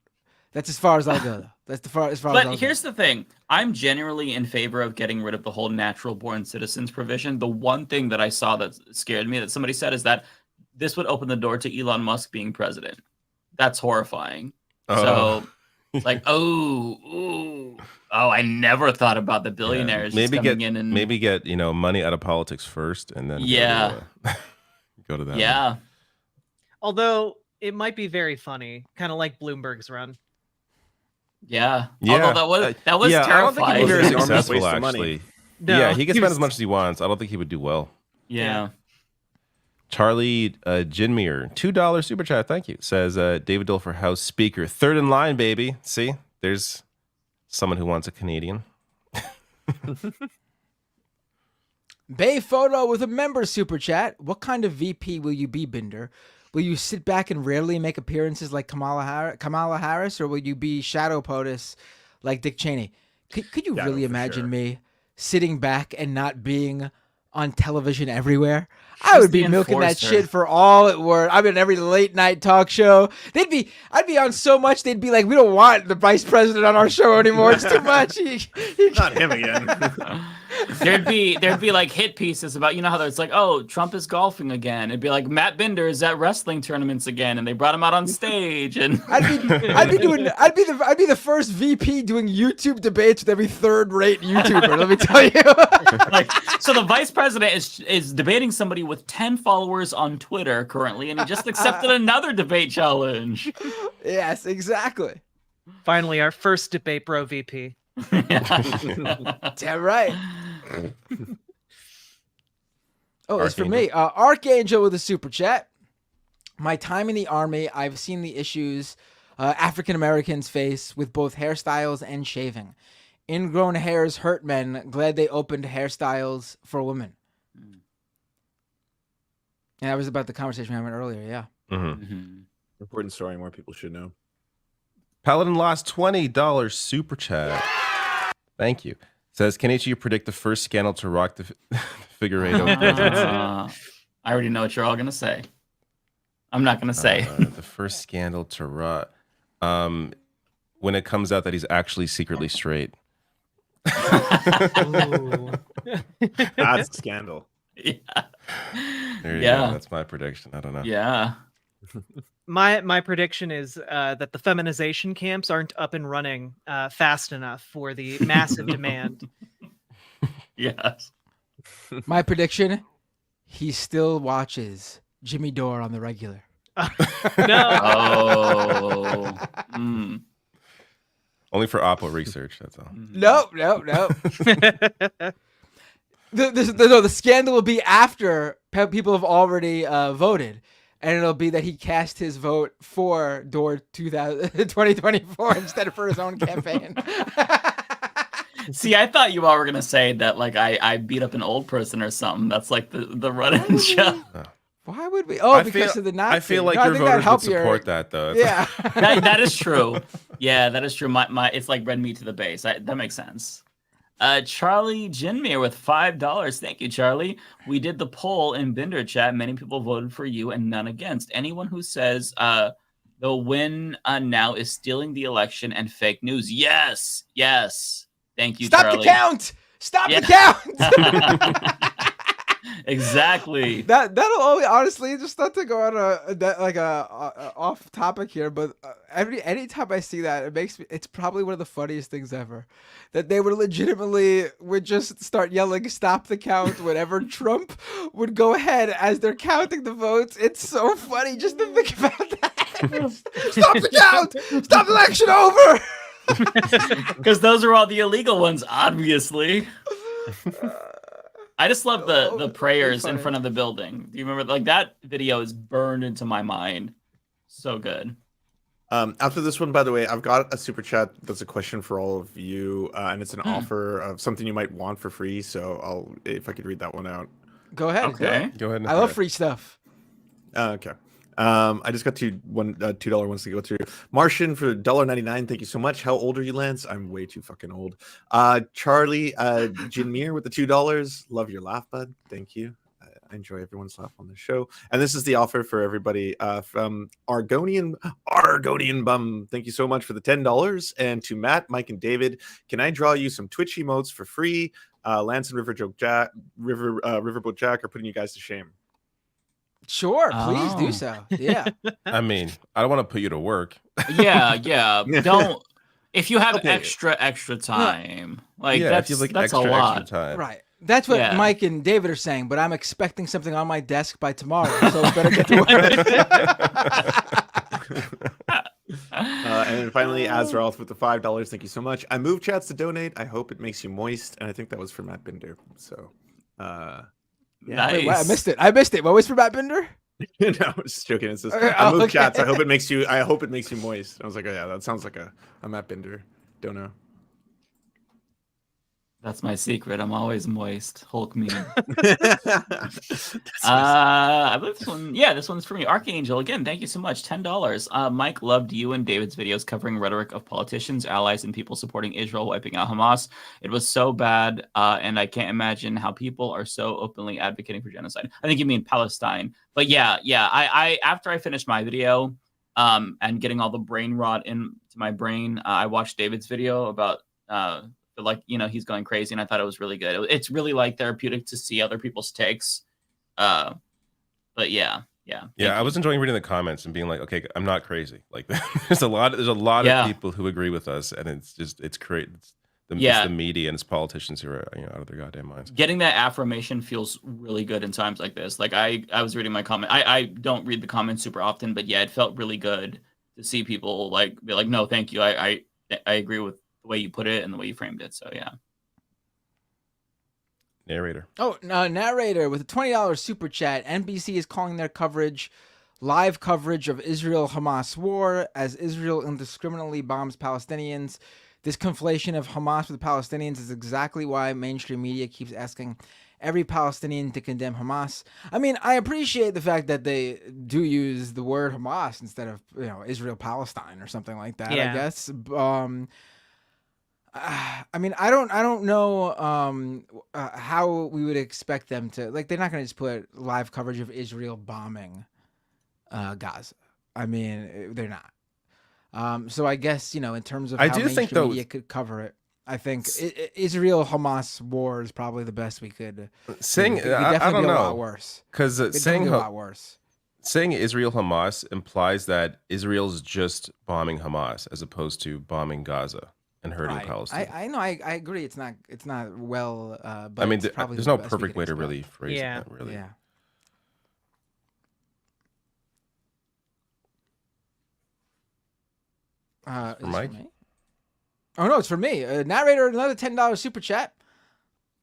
That's as far as I'll go, though. That's as far as I'll go. But here's the thing. I'm generally in favor of getting rid of the whole natural-born citizens provision. The one thing that I saw that scared me that somebody said is that this would open the door to Elon Musk being president. That's horrifying. So, like, I never thought about the billionaires just coming in and... Maybe get, money out of politics first, and then go to that. Yeah. One. Although, it might be very funny, kind of like Bloomberg's run. Yeah. Although that was terrifying. I don't think he'd be very successful, actually. No, yeah, he can spend as much as he wants. I don't think he would do well. Yeah. Charlie Jinmir, $2 super chat. Thank you. Says David Dole for House Speaker. Third in line, baby. See, there's someone who wants a Canadian. Bay Photo with a member super chat. What kind of VP will you be, Binder? Will you sit back and rarely make appearances like Kamala Harris, or will you be shadow POTUS like Dick Cheney? Could you really imagine me sitting back and not being on television everywhere? I would be milking that shit for all it worth. I'm in every late night talk show. I'd be on so much they'd be like, we don't want the vice president on our show anymore. It's too much. Not him again. There'd be like hit pieces about, how it's like, oh, Trump is golfing again. It'd be like Matt Binder is at wrestling tournaments again, and they brought him out on stage. And I'd be the first VP doing YouTube debates with every third-rate YouTuber. Let me tell you. So the vice president is debating somebody with 10 followers on Twitter currently, and he just accepted another debate challenge. Yes, exactly. Finally, our first debate bro VP. Damn right. As for me, Archangel with a super chat. My time in the army, I've seen the issues African Americans face with both hairstyles and shaving. Ingrown hairs hurt men. Glad they opened hairstyles for women. And that was about the conversation we had earlier. Yeah. Important story. More people should know. Paladin lost $20 super chat. Thank you. Says, can each of you predict the first scandal to rock the Figueiredo presidency? I already know what you're all going to say. I'm not going to say. The first scandal to rock. When it comes out that he's actually secretly straight. That's a scandal. Yeah. There you go. That's my prediction. I don't know. Yeah. My prediction is that the feminization camps aren't up and running fast enough for the massive demand. Yes. My prediction, he still watches Jimmy Dore on the regular. No. Only for Oppo research, that's all. No. The scandal will be after people have already voted. And it'll be that he cast his vote for Dore 2024 instead of for his own campaign. See, I thought you all were going to say that like I beat up an old person or something. That's like the run-in show. Why would we? Oh, because of the Nazi. I feel like your voters would support that, though. Yeah. that is true. Yeah, that is true. My it's like red meat to the base. That makes sense. Charlie Jinmir with $5. Thank you, Charlie. We did the poll in Binder chat. Many people voted for you and none against. Anyone who says The win now is stealing the election and fake news. Yes. Thank you, Stop Charlie. the count. Stop the count. Exactly. That'll only, honestly, just not to go on a off topic here, but anytime I see that, it's probably one of the funniest things ever. That they would just start yelling "Stop the count" whenever Trump would go ahead as they're counting the votes. It's so funny just to think about that. Stop the count. Stop the election over. Because those are all the illegal ones, obviously. I just love the prayers in front of the building. Do you remember? Like, that video is burned into my mind. So good. After this one, by the way, I've got a super chat that's a question for all of you, and it's an offer of something you might want for free. So if I could read that one out. Go ahead. Okay. Go ahead. I love free stuff. Okay. I just got $2 ones to go through. Martian for $1.99. Thank you so much. How old are you, Lance? I'm way too fucking old. Charlie Jinmir with the $2. Love your laugh, bud. Thank you. I enjoy everyone's laugh on the show. And this is the offer for everybody from Argonian Bum. Thank you so much for the $10. And to Matt, Mike, and David, can I draw you some Twitch emotes for free? Lance and Riverboat Jack are putting you guys to shame. Sure, please do so. Yeah. I mean, I don't want to put you to work. Yeah. Don't. If you have extra time, that's a lot. Time. Right. That's what Mike and David are saying, but I'm expecting something on my desk by tomorrow, so we better get to work. And then finally, Azor with the $5. Thank you so much. I moved chats to donate. I hope it makes you moist. And I think that was for Matt Binder. So, nice. Wait, I missed it. What was for Matt Binder? No, I was just joking. It says, I moved chats. I hope it makes you moist. I was like, oh yeah, that sounds like a Matt Binder. Don't know. That's my secret. I'm always moist. Hulk me. I believe this one. Yeah, this one's for me. Archangel, again, thank you so much. $10. Mike loved you and David's videos covering rhetoric of politicians, allies, and people supporting Israel wiping out Hamas. It was so bad, and I can't imagine how people are so openly advocating for genocide. I think you mean Palestine. But yeah. I after I finished my video, and getting all the brain rot into my brain, I watched David's video about he's going crazy, and I thought it was really good. It's really therapeutic to see other people's takes. But yeah. I was enjoying reading the comments and being like, okay, I'm not crazy. Like, there's a lot of people who agree with us, and it's great. It's the media and it's politicians who are out of their goddamn minds. Getting that affirmation feels really good in times like this. Like, I was reading my comment. I don't read the comments super often, but yeah, it felt really good to see people be like, no, thank you. I agree with the way you put it and the way you framed it. So yeah. Narrator. Oh, narrator with a $20 super chat. NBC is calling their live coverage of Israel-Hamas war as Israel indiscriminately bombs Palestinians. This conflation of Hamas with the Palestinians is exactly why mainstream media keeps asking every Palestinian to condemn Hamas. I mean, I appreciate the fact that they do use the word Hamas instead of Israel-Palestine or something like that. I guess. I mean, I don't know how we would expect them to, they're not going to just put live coverage of Israel bombing Gaza. I mean, they're not. So I guess, in terms of how mainstream media could cover it, I think Israel-Hamas war is probably the best we could. Saying, I don't know. A lot worse. Because saying a lot worse. Saying Israel-Hamas implies that Israel's just bombing Hamas as opposed to bombing Gaza and hurting Palestine. I know. I agree. It's not well. But I mean, there's no perfect way to really phrase that. Really. Yeah. For Mike? Oh no, it's for me. Narrator, another $10 super chat.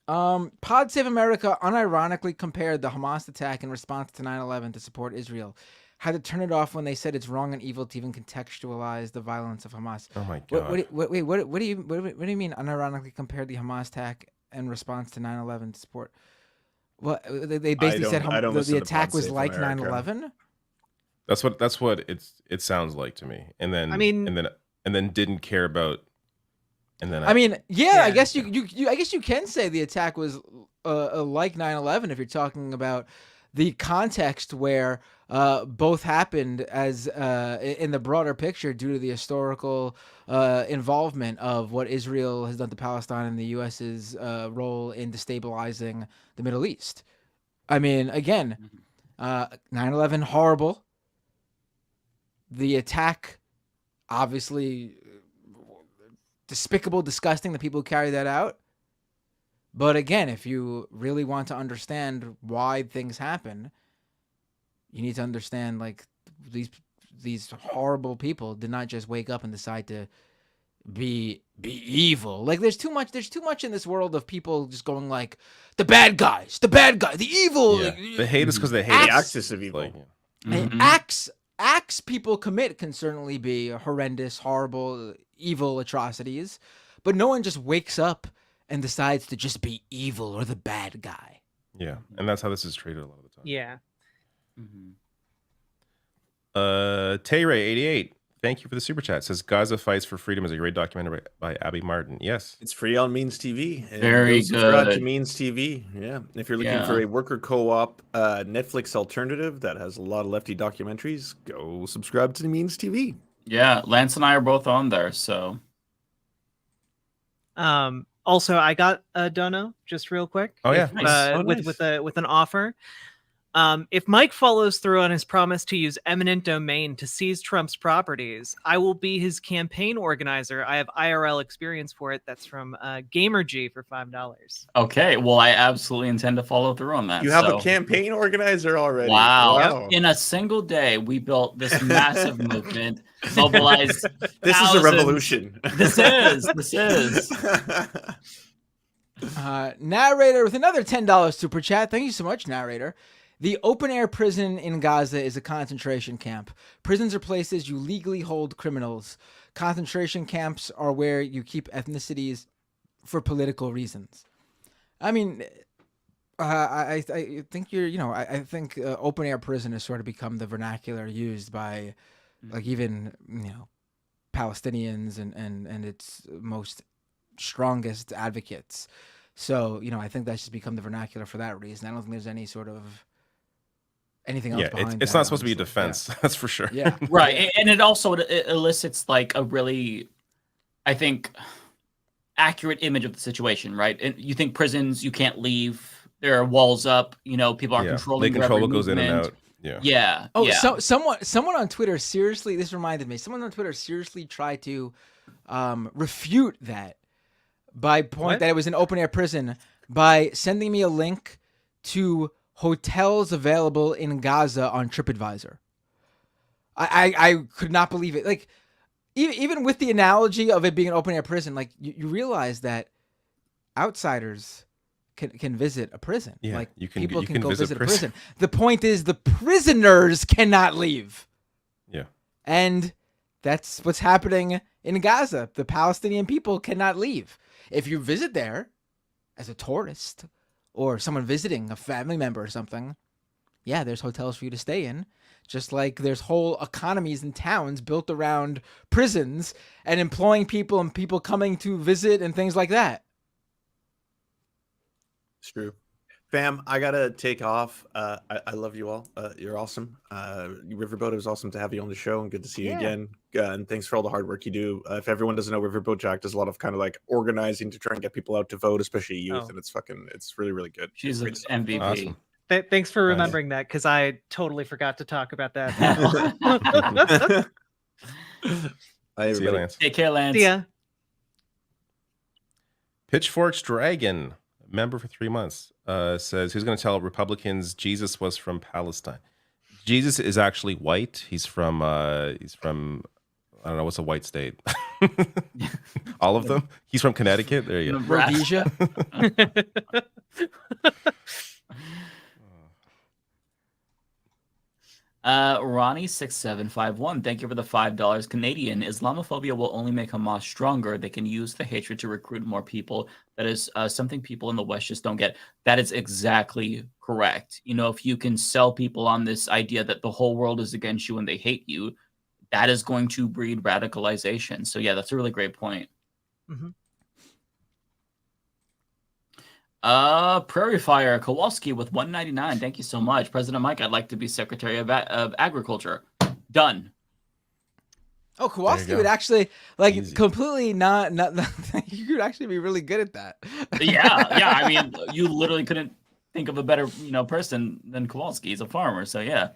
Pod Save America unironically compared the Hamas attack in response to 9/11 to support Israel. Had to turn it off when they said it's wrong and evil to even contextualize the violence of Hamas. Oh my god! What do you mean unironically compared the Hamas attack in response to 9/11 to support? Well, they basically said the attack was like 9/11. That's what it sounds like to me. And then and then didn't care about. And then I guess you can say the attack was like 9/11 if you're talking about the context where both happened as in the broader picture due to the historical involvement of what Israel has done to Palestine and the U.S.'s role in destabilizing the Middle East. I mean, again, 9/11, horrible. The attack, obviously despicable, disgusting, the people who carry that out. But again, if you really want to understand why things happen, you need to understand like these horrible people did not just wake up and decide to be evil. Like there's too much in this world of people just going like the bad guys, the evil. Yeah. They hate us because they hate the axis of evil. Acts people commit can certainly be horrendous, horrible, evil atrocities, but no one just wakes up and decides to just be evil or the bad guy. Yeah, and that's how this is treated a lot of the time. Yeah. Tayray88, thank you for the super chat. Says Gaza Fights for Freedom is a great documentary by Abby Martin. Yes, it's free on Means TV. Very good. Subscribe to Means TV. Yeah, if you're looking for a worker co-op Netflix alternative that has a lot of lefty documentaries, go subscribe to Means TV. Yeah, Lance and I are both on there. So, also, I got a dono just real quick. Oh yeah, nice. with an offer. If Mike follows through on his promise to use eminent domain to seize Trump's properties, I will be his campaign organizer. I have IRL experience for it. That's from GamerG for $5. Okay, well, I absolutely intend to follow through on that. You have a campaign organizer already. Wow. In a single day, we built this massive movement, mobilized. This is a revolution. This is. Narrator with another $10 super chat. Thank you so much, narrator. The open-air prison in Gaza is a concentration camp. Prisons are places you legally hold criminals. Concentration camps are where you keep ethnicities for political reasons. I mean, I think I think open-air prison has sort of become the vernacular used by, like, even Palestinians and its most strongest advocates. So I think that's just become the vernacular for that reason. I don't think there's any sort of anything else behind it's that, not supposed to be a defense. That's for sure. Yeah. Right. And it also elicits like a really, I think, accurate image of the situation, right? And you think prisons, you can't leave. There are walls up, people are controlling. They control what goes in and out. Yeah. Oh, so someone on Twitter seriously, this reminded me, someone on Twitter seriously tried to refute that by point that it was an open air prison by sending me a link to hotels available in Gaza on TripAdvisor. I could not believe it. Like, even with the analogy of it being an open air prison, like you realize that outsiders can visit a prison. Yeah, like people can go visit a prison. The point is the prisoners cannot leave. Yeah. And that's what's happening in Gaza. The Palestinian people cannot leave. If you visit there as a tourist or someone visiting, a family member or something, yeah, there's hotels for you to stay in. Just like there's whole economies and towns built around prisons and employing people and people coming to visit and things like that. It's true. Fam, I gotta take off. I love you all. You're awesome. Riverboat, it was awesome to have you on the show and good to see you again. And thanks for all the hard work you do. If everyone doesn't know, Riverboat Jack does a lot of kind of like organizing to try and get people out to vote, especially youth, and it's really, really good. She's an MVP. Awesome. Thanks for remembering that, because I totally forgot to talk about that. See you, Lance. Take care, Lance. See ya. Pitchforks Dragon, member for 3 months, says, who's going to tell Republicans Jesus was from Palestine? Jesus is actually white. He's from I don't know, what's a white state? All of them? He's from Connecticut? There you go. Rhodesia. Ronnie6751, thank you for the $5 Canadian. Islamophobia will only make Hamas stronger. They can use the hatred to recruit more people. That is something people in the West just don't get. That is exactly correct. If you can sell people on this idea that the whole world is against you and they hate you, that is going to breed radicalization. So yeah, that's a really great point. Mm-hmm. Prairie Fire Kowalski with 199. Thank you so much, President Mike. I'd like to be Secretary of Agriculture. Done. Oh, Kowalski would actually completely not. You could actually be really good at that. Yeah. I mean, you literally couldn't think of a better person than Kowalski. He's a farmer, so yeah.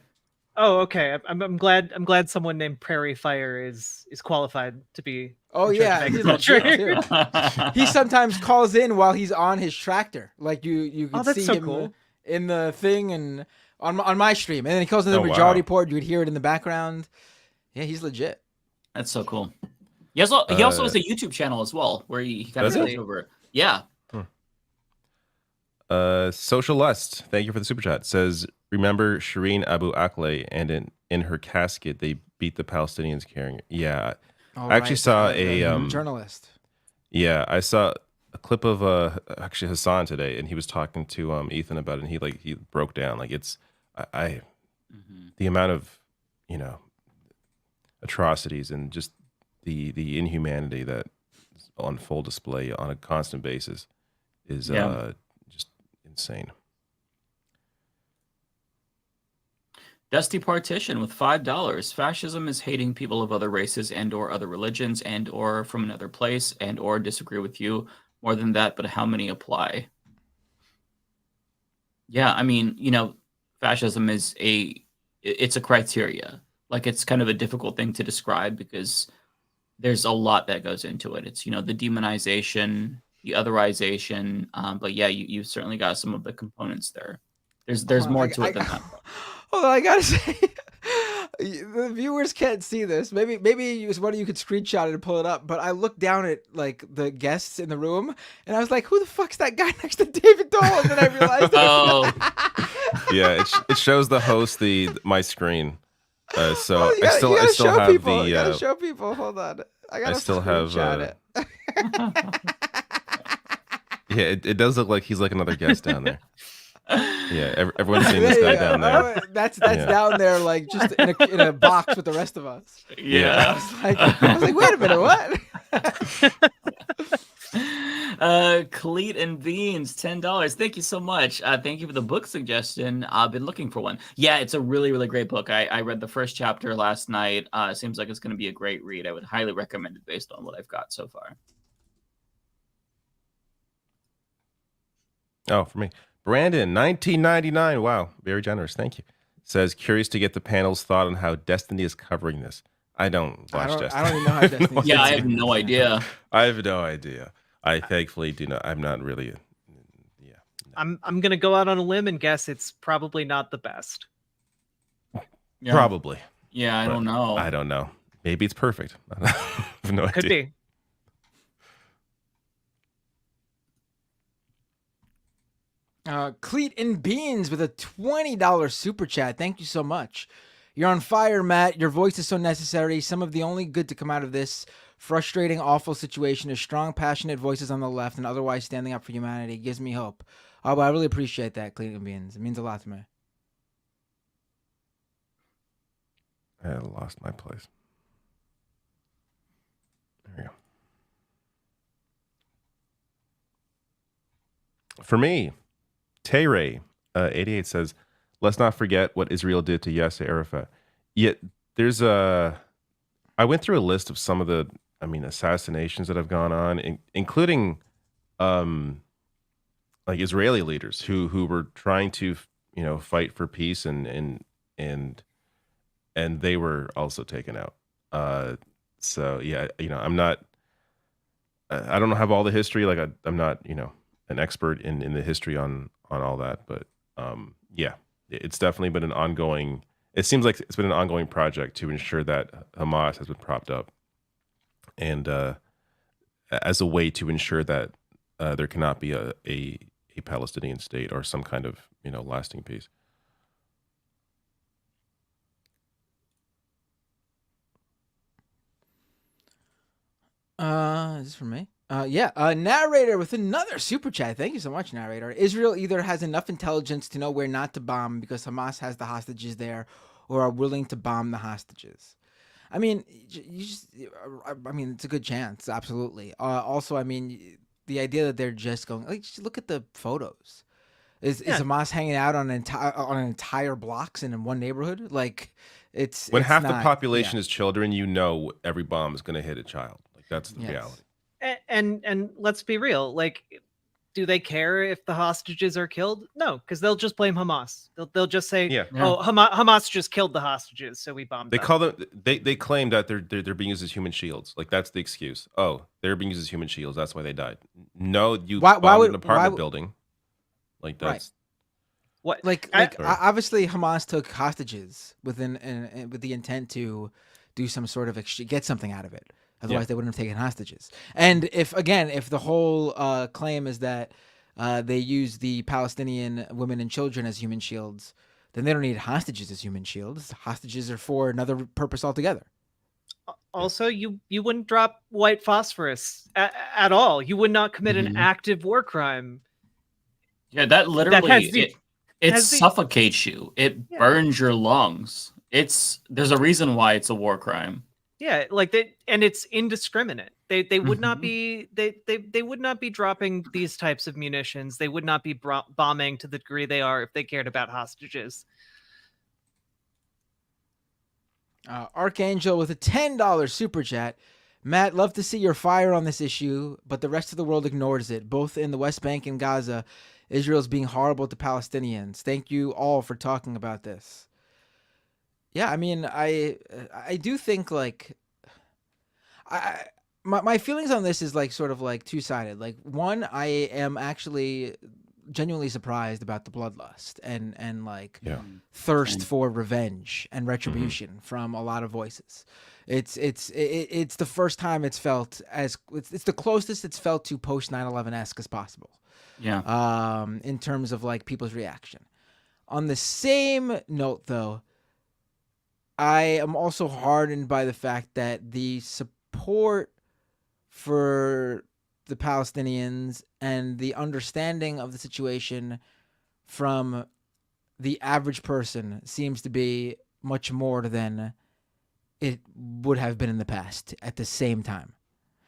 Oh, okay. I'm glad someone named Prairie Fire is qualified to be. Oh yeah, he's legit too. He sometimes calls in while he's on his tractor. Like you could see him in the thing and on my stream, and then he calls in the majority port. You would hear it in the background. Yeah, he's legit. That's so cool. He also has a YouTube channel as well where he kind of goes over. Yeah. Social Lust, thank you for the super chat. Says, remember Shireen Abu Akleh, and in her casket they beat the Palestinians carrying it. Yeah. I actually saw a journalist. Yeah, I saw a clip of actually Hassan today, and he was talking to Ethan about it, and he broke down. Like it's the amount of atrocities and just the inhumanity that is on full display on a constant basis is just insane. Dusty Partition with $5. Fascism is hating people of other races and or other religions and or from another place and or disagree with you. More than that, but how many apply? Yeah, I mean, fascism is it's a criteria. Like it's kind of a difficult thing to describe because there's a lot that goes into it. It's, the demonization, the otherization. But yeah, you certainly got some of the components there. There's more to it than that. Hold on, I gotta say, the viewers can't see this. Maybe one of you could screenshot it and pull it up. But I looked down at like the guests in the room, and I was like, "Who the fuck's that guy next to David Dole?" And then I realized, yeah, it shows the host my screen. So I still have people. the. You gotta show people. Hold on, I still have. it. Yeah, it does look like he's like another guest down there. Yeah, everyone's seen this guy down there. That's down there, like just in a box with the rest of us. Yeah. I was like, wait a minute, what? Cleat and Beans, $10. Thank you so much. Thank you for the book suggestion. I've been looking for one. Yeah, it's a really, really great book. I read the first chapter last night. Seems like it's going to be a great read. I would highly recommend it based on what I've got so far. Oh, for me. Brandon, $19.99. Wow, very generous. Thank you. Says, curious to get the panel's thought on how Destiny is covering this. I don't watch Destiny. I don't even know how Destiny is. Yeah, I have no idea. I have no idea. I thankfully do not. I'm not really. I'm gonna go out on a limb and guess it's probably not the best. Yeah. Probably. Yeah, I don't know. I don't know. Maybe it's perfect. I have no idea. Could be. Cleat and Beans with a $20 super chat. Thank you so much. You're on fire, Matt. Your voice is so necessary. Some of the only good to come out of this frustrating, awful situation is strong, passionate voices on the left and otherwise standing up for humanity. It gives me hope. Oh, but I really appreciate that, Cleat and Beans. It means a lot to me. I lost my place. There we go. For me, Tayray 88 says, let's not forget what Israel did to Yasser Arafat. Yet there's I went through a list of some of the assassinations that have gone on, including like Israeli leaders who were trying to fight for peace and they were also taken out. So yeah, I'm not. I don't have all the history. Like I'm not an expert in the history on all that, but yeah, it's definitely been an ongoing. It seems like it's been an ongoing project to ensure that Hamas has been propped up, and as a way to ensure that there cannot be a Palestinian state or some kind of lasting peace. Is this for me? Yeah, narrator with another super chat. Thank you so much, narrator. Israel either has enough intelligence to know where not to bomb because Hamas has the hostages there, or are willing to bomb the hostages. I mean, it's a good chance, absolutely. Also, I mean, the idea that they're just going, like, just look at the photos. Is Hamas hanging out on an entire blocks and in one neighborhood? Like, when it's half not, the population is children, you know every bomb is going to hit a child. Like, that's the reality. And let's be real, like, do they care if the hostages are killed? No, because they'll just blame Hamas. They'll just say, "Oh, Hamas just killed the hostages, so we bombed." They them. call them. They claim that they're being used as human shields. Like, that's the excuse. Oh, they're being used as human shields. That's why they died. No, you bombed an apartment building. Like, that's what. Like obviously Hamas took hostages with the intent to do some sort of get something out of it. Otherwise, they wouldn't have taken hostages. And if the whole claim is that they use the Palestinian women and children as human shields, then they don't need hostages as human shields. Hostages are for another purpose altogether. Also, you wouldn't drop white phosphorus at all. You would not commit an active war crime. Yeah, that literally it suffocates you. It burns your lungs. There's a reason why it's a war crime. Yeah, like and it's indiscriminate. They would not be they would not be dropping these types of munitions. They would not be bombing to the degree they are if they cared about hostages. Archangel with a $10 super chat. Matt, love to see your fire on this issue, but the rest of the world ignores it. Both in the West Bank and Gaza, Israel's being horrible to Palestinians. Thank you all for talking about this. Yeah, I mean, I do think, like, my feelings on this is, like, sort of like two-sided. Like, one, I am actually genuinely surprised about the bloodlust and like thirst for revenge and retribution from a lot of voices. It's the first time it's felt as it's the closest it's felt to post 9/11-esque as possible. Yeah. In terms of, like, people's reaction. On the same note, though, I am also hardened by the fact that the support for the Palestinians and the understanding of the situation from the average person seems to be much more than it would have been in the past at the same time.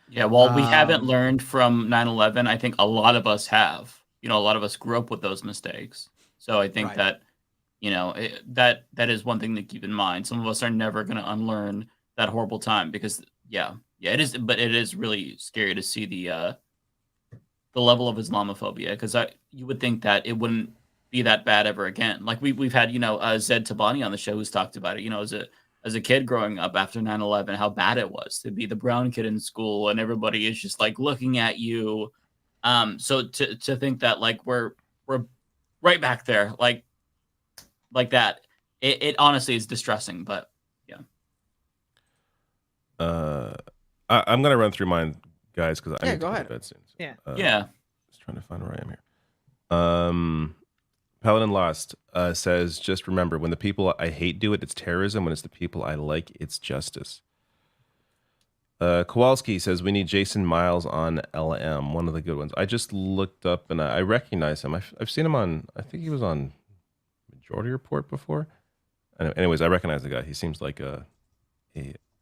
Yeah, well, we haven't learned from 9/11. I think a lot of us have. You know, a lot of us grew up with those mistakes. So I think that, you know, that is one thing to keep in mind. Some of us are never going to unlearn that horrible time because, yeah, it is. But it is really scary to see the level of Islamophobia, because you would think that it wouldn't be that bad ever again. Like we've had, you know, Zed Tabani on the show who's talked about it. You know, as a kid growing up after 9/11, how bad it was to be the brown kid in school and everybody is just like looking at you. So to think that, like, we're right back there, like that, it honestly is distressing. But yeah. I'm gonna run through mine, guys, because I need to go to bed soon. So, yeah. Just trying to find where I am here. Paladin Lost says, just remember, when the people I hate do it, it's terrorism. When it's the people I like, it's justice. Kowalski says, we need Jason Miles on LM, one of the good ones. I just looked up and I recognize him. I've seen him on, I think he was on Majority Report before. Anyways, I recognize the guy. He seems like a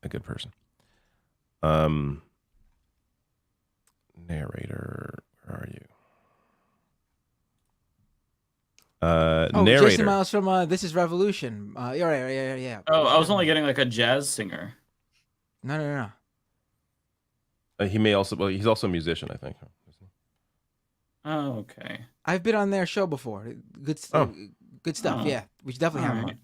good person. Narrator, where are you? Narrator. Jason Miles from This Is Revolution. You're right, yeah. Oh, I was only getting like a jazz singer. No. He may also, well, he's also a musician, I think. Oh, okay. I've been on their show before. Good stuff. Yeah, we should definitely have him on.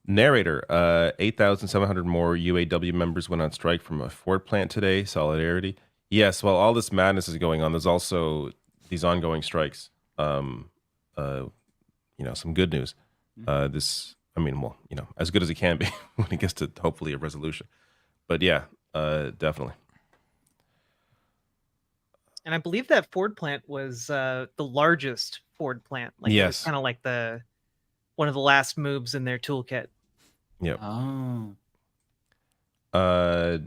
Narrator, 8,700 more UAW members went on strike from a Ford plant today. Solidarity. Yes, while all this madness is going on, there's also these ongoing strikes. You know, some good news. This, I mean, well, you know, as good as it can be when it gets to hopefully a resolution. But yeah, definitely. And I believe that Ford plant was the largest Ford plant. Like, yes. Kind of like one of the last moves in their toolkit. Yep. Oh. I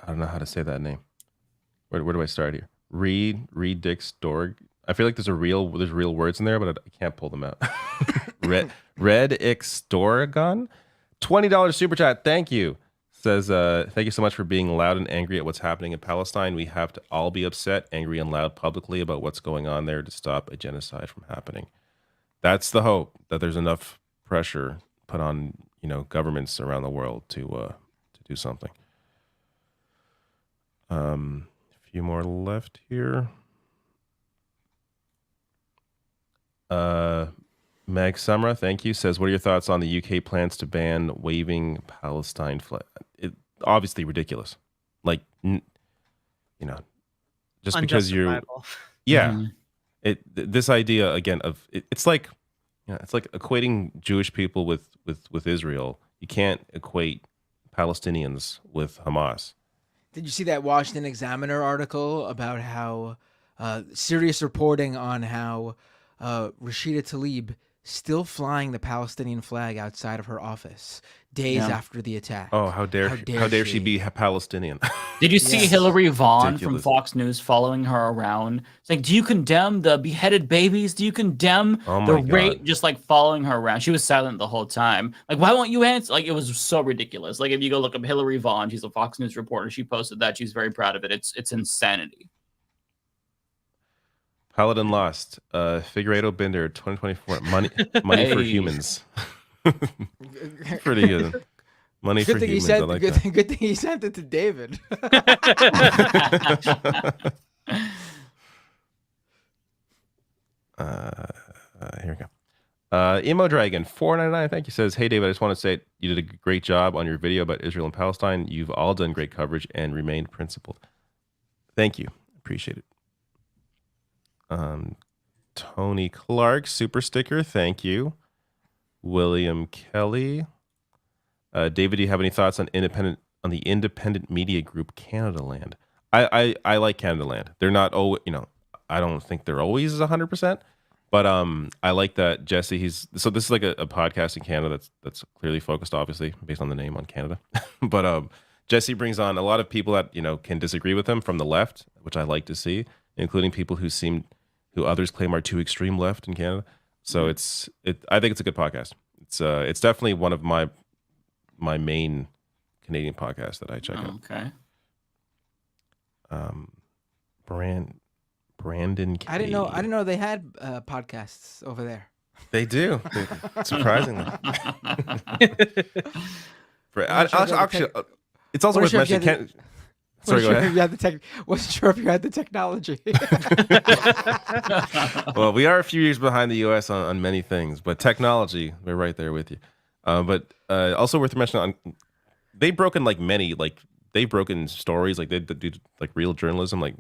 don't know how to say that name. Where do I start here? Reed Dix Dorg. I feel like there's real words in there, but I can't pull them out. Red Ixtoragon, $20 super chat. Thank you. Says, thank you so much for being loud and angry at what's happening in Palestine. We have to all be upset, angry, and loud publicly about what's going on there to stop a genocide from happening. That's the hope, that there's enough pressure put on, governments around the world to do something. A few more left here. Meg Sumra, thank you, says, what are your thoughts on the UK plans to ban waving Palestine flag? Obviously ridiculous. Like, just because you're, yeah, this idea again of it's like equating Jewish people with Israel. You can't equate Palestinians with Hamas. Did you see that Washington Examiner article about how serious reporting on how Rashida Tlaib still flying the Palestinian flag outside of her office days after the attack? Oh, how dare she be Palestinian? Did you see Hillary Vaughn from Fox News following her around? It's like, do you condemn the beheaded babies? Do you condemn the rape? Just like following her around. She was silent the whole time. Like, why won't you answer? Like, it was so ridiculous. Like, if you go look up Hillary Vaughn, she's a Fox News reporter. She posted that. She's very proud of it. It's insanity. Paladin Lost, Figueiredo Binder, 2024. Money for humans. Pretty good. Money for humans. I like that. Good thing he sent it to David. Here we go. Emo Dragon 499, thank you, says, hey David, I just want to say you did a great job on your video about Israel and Palestine. You've all done great coverage and remained principled. Thank you. Appreciate it. Tony Clark, super sticker, thank you. William Kelly, David, do you have any thoughts on the independent media group Canada Land? I like Canada Land. They're not I don't think they're always 100%, but I like that Jesse. This is like a podcast in Canada that's clearly focused, obviously based on the name, on Canada, but Jesse brings on a lot of people that can disagree with him from the left, which I like to see, including people who others claim are too extreme left in Canada. So I think it's a good podcast. It's definitely one of my main Canadian podcasts that I check out. Okay. Brandon K. I didn't know they had podcasts over there. They do, surprisingly. Actually, it's also worth mentioning. Sorry, go ahead. Wasn't sure if you had the technology. Well, we are a few years behind the U.S. on many things, but technology, we're right there with you. But also worth mentioning, they've broken they've broken stories, like they do like real journalism. Like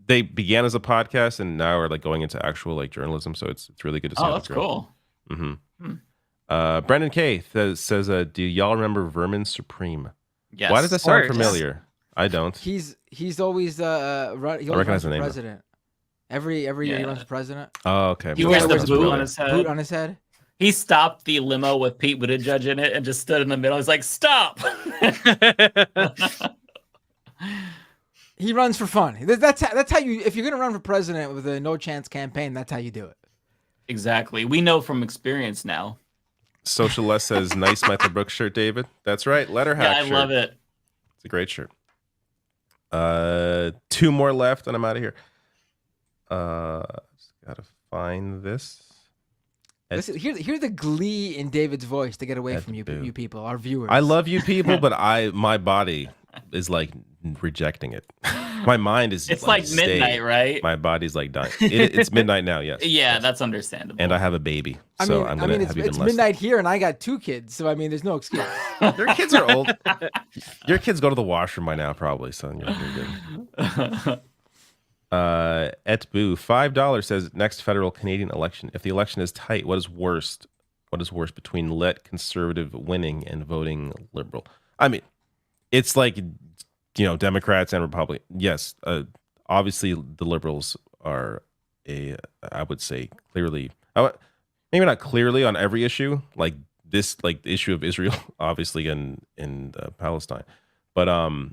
they began as a podcast and now are like going into actual like journalism. So it's really good to see. Oh, that's cool. Mm-hmm. Brendan K says, do y'all remember Vermin Supreme? Yes. Why does that sound familiar? I don't. He's always he always runs for president. Every year he runs for president. Oh, okay. He wears the boot on his head. Boot on his head. He stopped the limo with Pete Buttigieg in it and just stood in the middle. He's like, "Stop!" He runs for fun. That's how you. If you're gonna run for president with a no chance campaign, that's how you do it. Exactly. We know from experience now. Socialist says, "Nice Michael Brooks shirt, David." That's right. Letter hack. Yeah, I love it. It's a great shirt. 2 more left, and I'm out of here. Just gotta find this. Listen, hear the glee in David's voice to get away from you people, our viewers. I love you people, but my body is like rejecting it. My mind is. It's like midnight, right? My body's like dying. It's midnight now. Yes. Yeah, that's understandable. And I have a baby, so I'm gonna have even it's less. midnight here, and I got 2 kids, so I mean, there's no excuse. Your kids are old. Your kids go to the washroom by now, probably. So you're good. Etboo, $5 says, next federal Canadian election. If the election is tight, what is worse between conservative winning and voting liberal? I mean, it's like, Democrats and Republicans. Yes, obviously the liberals are I would say clearly, maybe not clearly on every issue, like this, like the issue of Israel, obviously in Palestine. But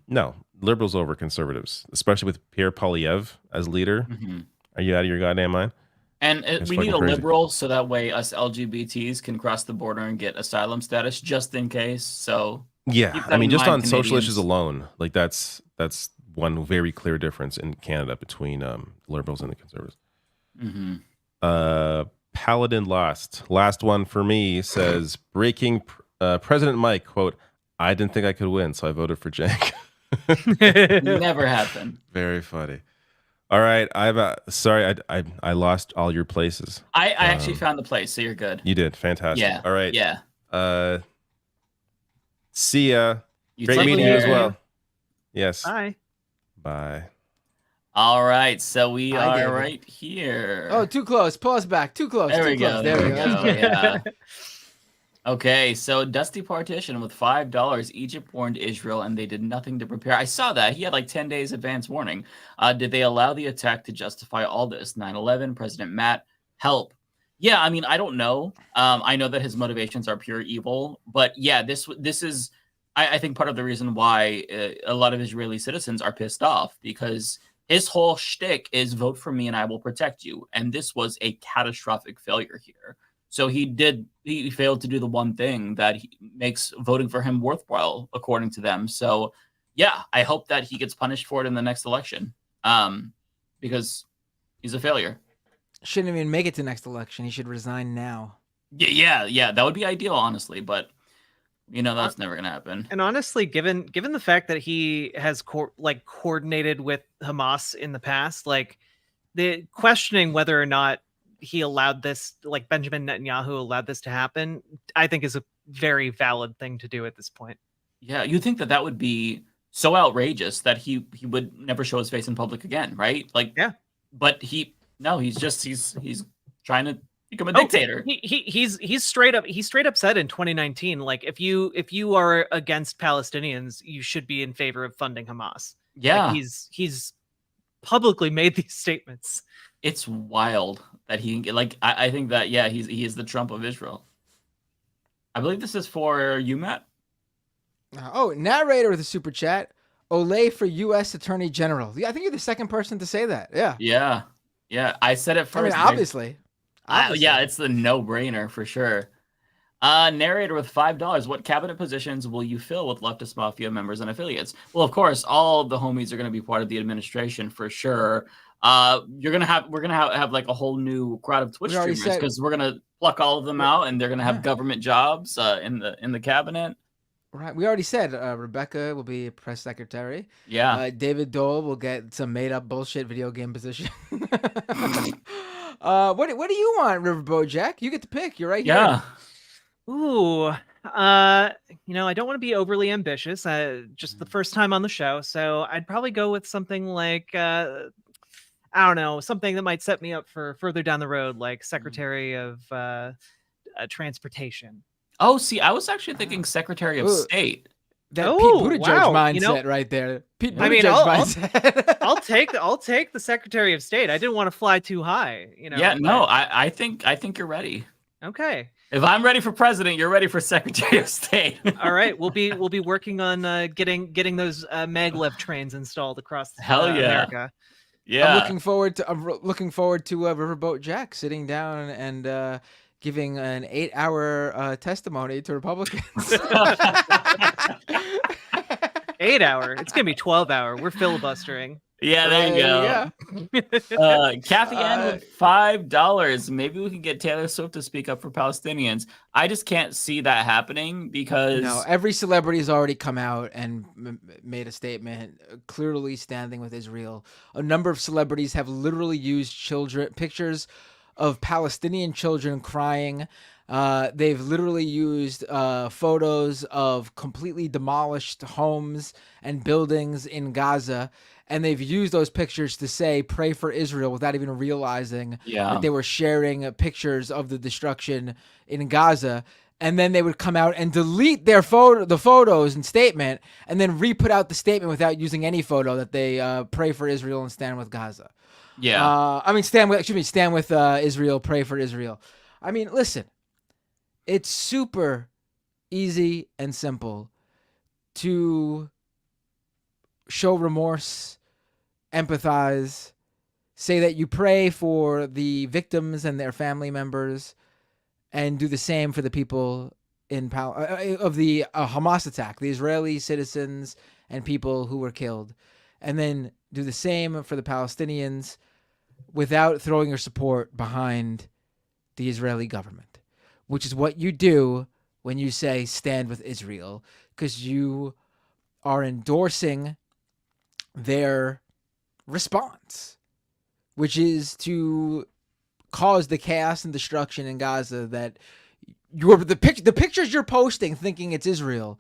no, liberals over conservatives, especially with Pierre Poilievre as leader. Mm-hmm. Are you out of your goddamn mind? And we need a liberal so that way us LGBTs can cross the border and get asylum status just in case. So Yeah, that I mean, in just mind, on social Canadians. issues alone, like that's one very clear difference in Canada between liberals and the conservatives. Paladin last one for me says breaking President Mike, quote, I didn't think I could win, so I voted for Jank. Never happened. Very funny. All right, I've sorry, I lost all your places. I actually found the place, so you're good. You did fantastic. Yeah. All right. Yeah. See ya. You Great take meeting you as care. well. Yes. Bye. Bye. All right, so we Hi, are David. right here. Oh, too close. Pull us back. Too close. There too we close. go. There we go. That's better. Yeah. Okay, so Dusty Partition with $5. Egypt warned Israel, and they did nothing to prepare. I saw that. He had like 10 days advance warning. Did they allow the attack to justify all this? 9/11, President Matt, help. Yeah, I mean, I don't know. I know that his motivations are pure evil, but yeah, this is, I think, part of the reason why a lot of Israeli citizens are pissed off, because his whole shtick is vote for me and I will protect you. And this was a catastrophic failure here. So he failed to do the one thing that makes voting for him worthwhile, according to them. So yeah, I hope that he gets punished for it in the next election, because he's a failure. Shouldn't even make it to next election. He should resign now. Yeah, that would be ideal, honestly, but you know that's never gonna happen. And honestly, given the fact that he has coordinated with Hamas in the past, like the questioning whether or not he allowed this, like Benjamin Netanyahu allowed this to happen, I think is a very valid thing to do at this point. Yeah, you think that would be so outrageous that he would never show his face in public again, right? Like, yeah, but he's trying to become a dictator. He's straight up said in 2019, like if you are against Palestinians, you should be in favor of funding Hamas. Yeah, like he's publicly made these statements. It's wild that I think that he is the Trump of Israel. I believe this is for you, Matt. Oh, narrator with a super chat. Olay for U.S. Attorney General. Yeah, I think you're the second person to say that. Yeah. Yeah. I said it first. I mean, obviously. Yeah, it's the no-brainer for sure. Narrator with $5. What cabinet positions will you fill with leftist mafia members and affiliates? Well, of course, all of the homies are going to be part of the administration for sure. We're gonna have like a whole new crowd of Twitch streamers, because we're gonna pluck all of them out, and they're gonna have government jobs in the cabinet. Right. We already said Rebecca will be a press secretary. Yeah. David Dole will get some made up bullshit video game position. What do you want, Riverboat Jack? You get to pick. You're right here. Yeah. Ooh. I don't want to be overly ambitious. Just the first time on the show, so I'd probably go with something like I don't know, something that might set me up for further down the road, like Secretary of Transportation. Oh, see, I was actually thinking Secretary of State. That Pete Buttigieg mindset right there. Pete Buttigieg mindset. I'll take the Secretary of State. I didn't want to fly too high. Yeah, no, I think you're ready. Okay. If I'm ready for president, you're ready for Secretary of State. All right, we'll be working on getting those maglev trains installed across America. Yeah, I'm looking forward to Riverboat Jack sitting down and giving an 8-hour testimony to Republicans. 8 hour. It's gonna be 12 hour. We're filibustering. Yeah, there you go. Kathy Ann with $5. Maybe we can get Taylor Swift to speak up for Palestinians. I just can't see that happening because every celebrity has already come out and made a statement clearly standing with Israel. A number of celebrities have literally used pictures of Palestinian children crying. They've literally used photos of completely demolished homes and buildings in Gaza. And they've used those pictures to say, pray for Israel, without even realizing that they were sharing pictures of the destruction in Gaza. And then they would come out and delete the photos and statement, and then re-put out the statement without using any photo that they pray for Israel and stand with Gaza. Yeah. Stand with Israel, pray for Israel. I mean, listen, it's super easy and simple to show remorse, empathize, say that you pray for the victims and their family members, and do the same for the people of the Hamas attack, the Israeli citizens and people who were killed, and then do the same for the Palestinians without throwing your support behind the Israeli government, which is what you do when you say stand with Israel, because you are endorsing their response, which is to cause the chaos and destruction in Gaza that the pictures you're posting thinking it's Israel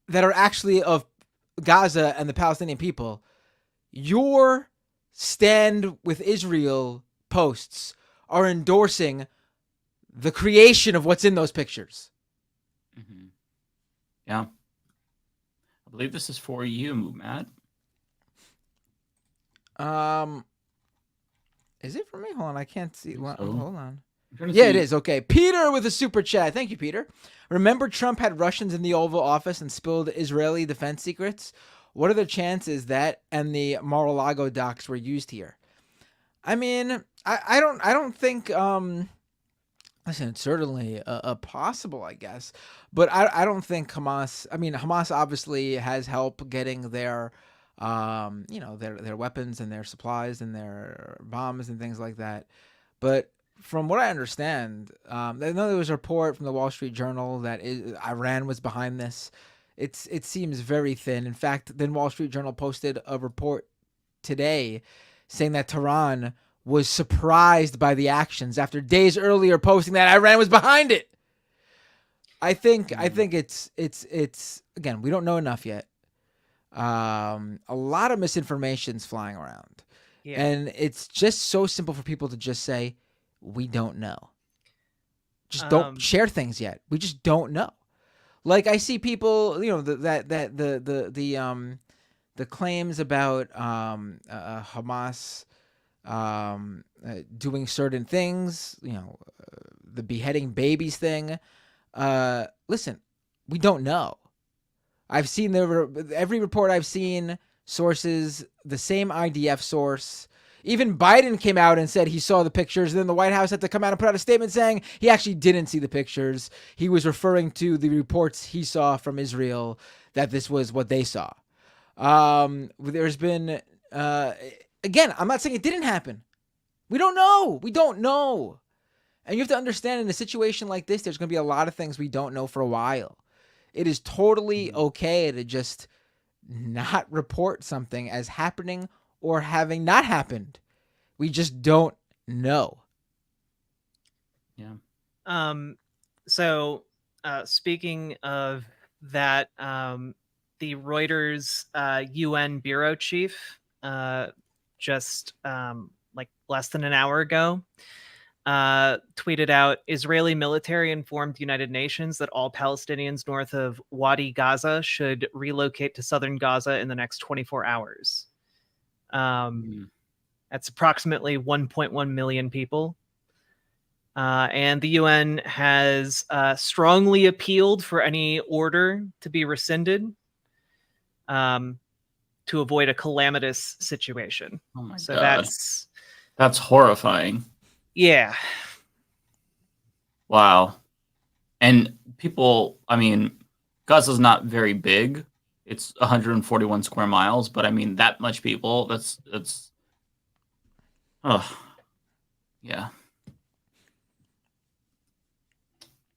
that are actually of Gaza and the Palestinian people. Your stand with Israel posts are endorsing the creation of what's in those pictures. Mm-hmm. Yeah. I believe this is for you, Matt. Is it for me? Hold on, I can't see. Well, so. Hold on. Yeah, it is. Okay. Peter with a super chat. Thank you, Peter. Remember Trump had Russians in the Oval Office and spilled Israeli defense secrets? What are the chances that and the Mar-a-Lago docs were used here? I mean, I don't think listen, it's certainly a possible, I guess, but I don't think Hamas. I mean, Hamas obviously has help getting their their weapons and their supplies and their bombs and things like that. But from what I understand, I know there was a report from the Wall Street Journal that Iran was behind this. It seems very thin. In fact, the Wall Street Journal posted a report today saying that Tehran was surprised by the actions after days earlier posting that Iran was behind it. I think it's again, we don't know enough yet. A lot of misinformation's flying around. Yeah. And it's just so simple for people to just say, we don't know. Just don't share things yet. We just don't know. Like I see people, the claims about Hamas doing certain things, the beheading babies thing. Listen, we don't know. I've seen every report I've seen, sources, the same IDF source. Even Biden came out and said he saw the pictures. And then the White House had to come out and put out a statement saying he actually didn't see the pictures. He was referring to the reports he saw from Israel that this was what they saw. There's been, again, I'm not saying it didn't happen. We don't know. We don't know. And you have to understand in a situation like this, there's going to be a lot of things we don't know for a while. It is totally okay to just not report something as happening or having not happened. We just don't know. Yeah. So speaking of that, the Reuters UN bureau chief just like less than an hour ago tweeted out, Israeli military informed the United Nations that all Palestinians north of Wadi Gaza should relocate to southern Gaza in the next 24 hours. That's approximately 1.1 million people. And the UN has strongly appealed for any order to be rescinded to avoid a calamitous situation. Oh my so God. That's horrifying. Yeah. Wow. And people, I mean, Gaza's not very big. It's 141 square miles, but I mean, that much people, that's, oh, yeah.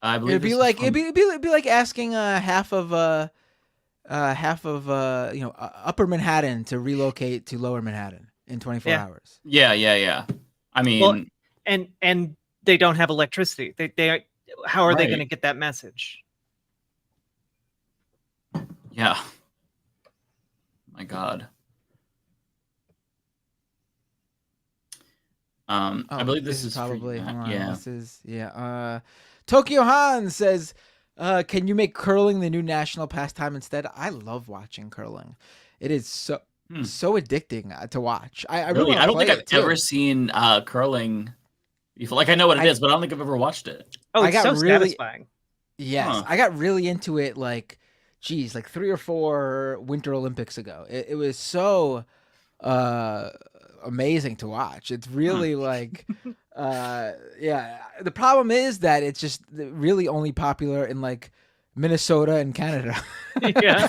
I believe it'd be like asking half of Upper Manhattan to relocate to Lower Manhattan in 24 hours. Yeah. I mean, and they don't have electricity. They how are they going to get that message? Yeah. My God. I believe this is probably yeah. This is Tokyo Han says, can you make curling the new national pastime instead? I love watching curling. It is so addicting to watch. I really I don't think I've ever seen curling before. Like I know what it is, but I don't think I've ever watched it. Oh, it's so satisfying. Yes, I got really into it like 3 or 4 Winter Olympics ago. It was so amazing to watch. It's really like Yeah. The problem is that it's just really only popular in like Minnesota and Canada. Yeah.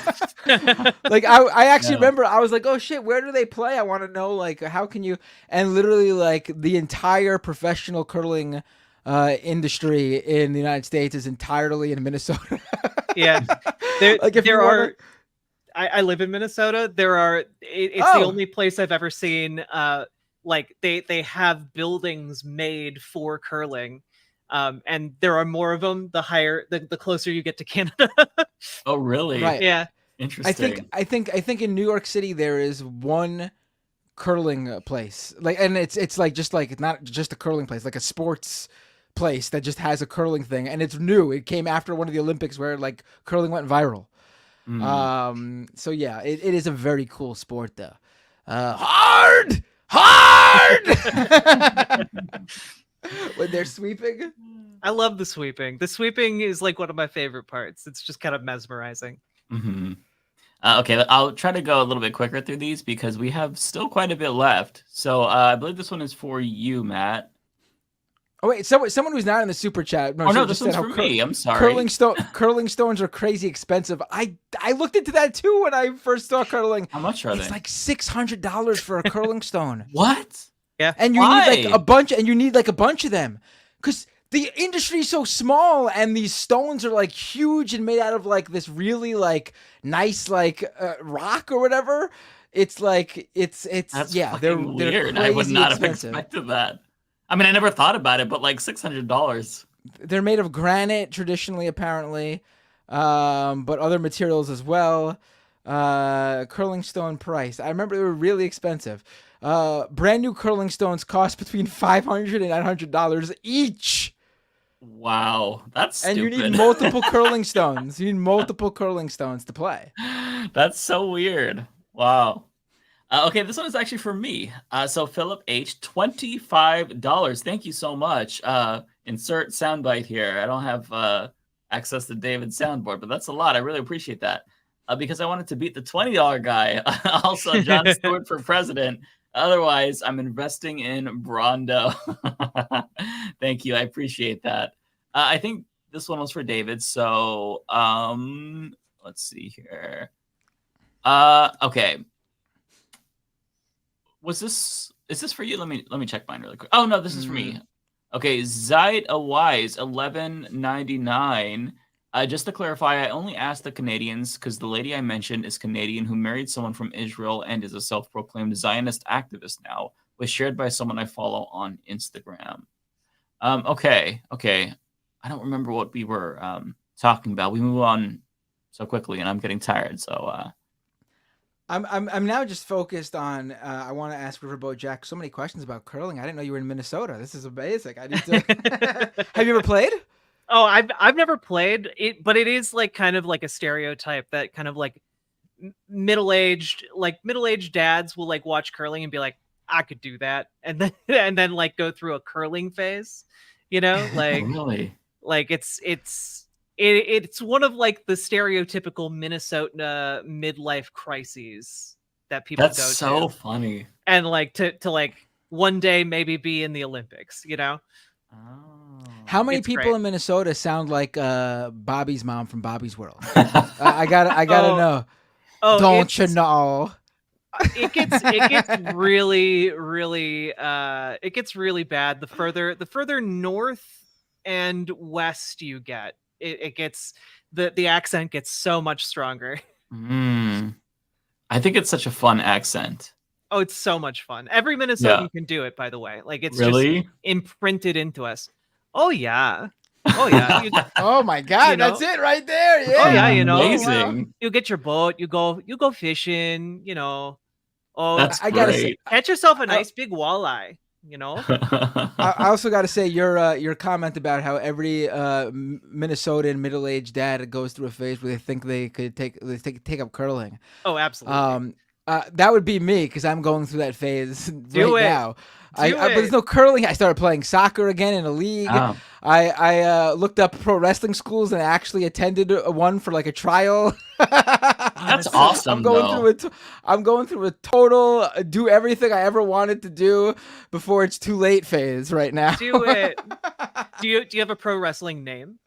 Like I actually remember I was like, oh shit, where do they play? I want to know like how can you, and literally like the entire professional curling industry in the United States is entirely in Minnesota. Yeah. There are I live in Minnesota. It's the only place I've ever seen like they have buildings made for curling. And there are more of them the closer you get to Canada. Oh, really? Right. Yeah. Interesting. I think in New York City there is one curling place. Like, and it's like just like not just a curling place, like a sports place that just has a curling thing, and it's new. It came after one of the Olympics where like curling went viral. So yeah, it is a very cool sport though. Hard! When they're sweeping. I love the sweeping. The sweeping is like one of my favorite parts. It's just kind of mesmerizing. Mm-hmm. Okay, I'll try to go a little bit quicker through these because we have still quite a bit left. So I believe this one is for you, Matt. Oh wait, someone who's not in the super chat. No, this one's for me. I'm sorry. Curling stones are crazy expensive. I looked into that too when I first saw curling. How much are they? It's like $600 for a curling stone. What? Yeah, and you need like a bunch, and you need like a bunch of them, because the industry is so small, and these stones are like huge and made out of like this really like nice like rock or whatever. It's like it's That's yeah, they're weird. I would not have expected that. I mean, I never thought about it, but like $600. They're made of granite traditionally, apparently, but other materials as well. Curling stone price. I remember they were really expensive. Brand new curling stones cost between $500 and $900 each. Wow, that's stupid. And you need multiple curling stones. You need multiple curling stones to play. That's so weird. Wow. Okay, this one is actually for me. So Philip H, $25. Thank you so much. Insert soundbite here. I don't have access to David's soundboard, but that's a lot. I really appreciate that. Because I wanted to beat the $20 guy. Also, Jon Stewart for president. Otherwise, I'm investing in Brondo. Thank you. I appreciate that. I think this one was for David. So let's see here. Okay. Is this for you? Let me check mine really quick. Oh no, this is for me. Okay, Zaid Awise, $11.99. Just to clarify, I only asked the Canadians because the lady I mentioned is Canadian who married someone from Israel and is a self-proclaimed Zionist activist now. Was shared by someone I follow on Instagram. Okay. I don't remember what we were talking about. We move on so quickly, and I'm getting tired. So. I'm now just focused on. I want to ask Riverboat Jack so many questions about curling. I didn't know you were in Minnesota. This is amazing. I need to. Have you ever played? Oh, I've never played it, but it is like kind of like a stereotype that kind of like middle-aged dads will like watch curling and be like, I could do that, and then like go through a curling phase, like really, like it's one of like the stereotypical Minnesota midlife crises that people go to. That's so funny. And like to like one day maybe be in the Olympics, Oh. How many people in Minnesota sound like Bobby's mom from Bobby's World? I gotta know. Oh, don't you know? It gets really it gets really bad the further north and west you get. It gets the accent gets so much stronger. I think it's such a fun accent. Oh, it's so much fun. Every Minnesotan can do it, by the way. Like it's really just imprinted into us. Oh yeah. Oh my God, that's it right there. Yeah. Oh yeah, amazing. You get your boat, you go fishing, Oh, that's I gotta say, catch yourself a nice big walleye. I also got to say your comment about how every Minnesotan middle-aged dad goes through a phase where they think they could take up curling. Oh, absolutely. That would be me because I'm going through that phase now. But there's no curling. I started playing soccer again in a league. I looked up pro wrestling schools and actually attended one for like a trial. That's awesome. I'm going through a total do everything I ever wanted to do before it's too late phase right now. Do it. Do you have a pro wrestling name?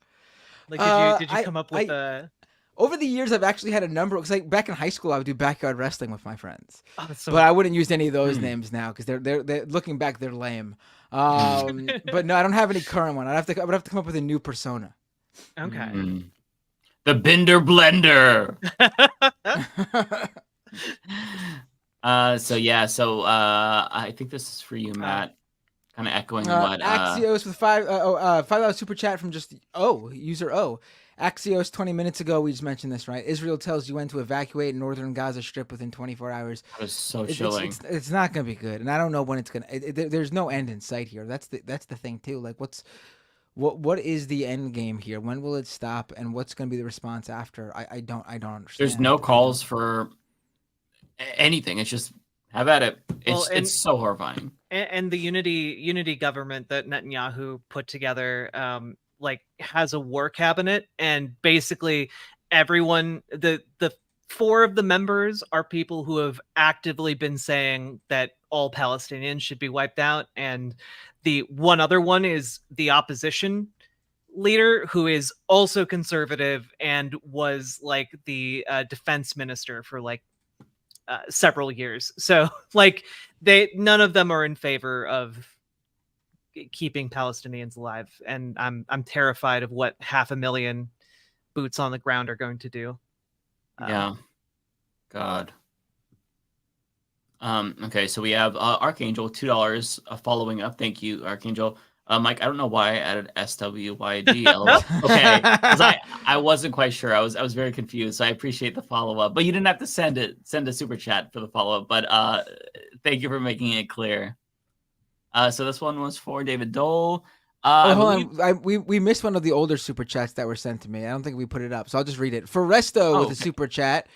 Like, did you come up with a? Over the years, I've actually had a number. Because like back in high school, I would do backyard wrestling with my friends. Oh, that's so but I wouldn't use any of those names now because they're looking back, they're lame. But no, I don't have any current one. I would have to come up with a new persona. Okay. The Bender Blender. So I think this is for you, Matt. Kind of echoing what Axios with $5 super chat from just user O. Axios 20 minutes ago, we just mentioned this, right? Israel tells UN to evacuate northern Gaza Strip within 24 hours. That was so chilling. It's not going to be good, and I don't know when it's going to. There's no end in sight here. That's the thing too. Like, what is the end game here? When will it stop, and what's going to be the response after? I don't understand. There's no calls for anything. It's just have at it. It's so horrifying. And the unity government that Netanyahu put together, has a war cabinet, and basically everyone, the 4 of the members are people who have actively been saying that all Palestinians should be wiped out, and the one other one is the opposition leader, who is also conservative and was like the defense minister for several years. So none of them are in favor of keeping Palestinians alive, and I'm terrified of what 500,000 boots on the ground are going to do. Yeah. God. Okay, so we have Archangel, $2 following up. Thank you, Archangel. Mike, I don't know why I added SWYGL. Okay, because I wasn't quite sure. I was very confused. So I appreciate the follow up, but you didn't have to send a super chat for the follow up. But thank you for making it clear. So this one was for David Dole. Hold on. We missed one of the older super chats that were sent to me. I don't think we put it up, so I'll just read it. For Resto with a super chat.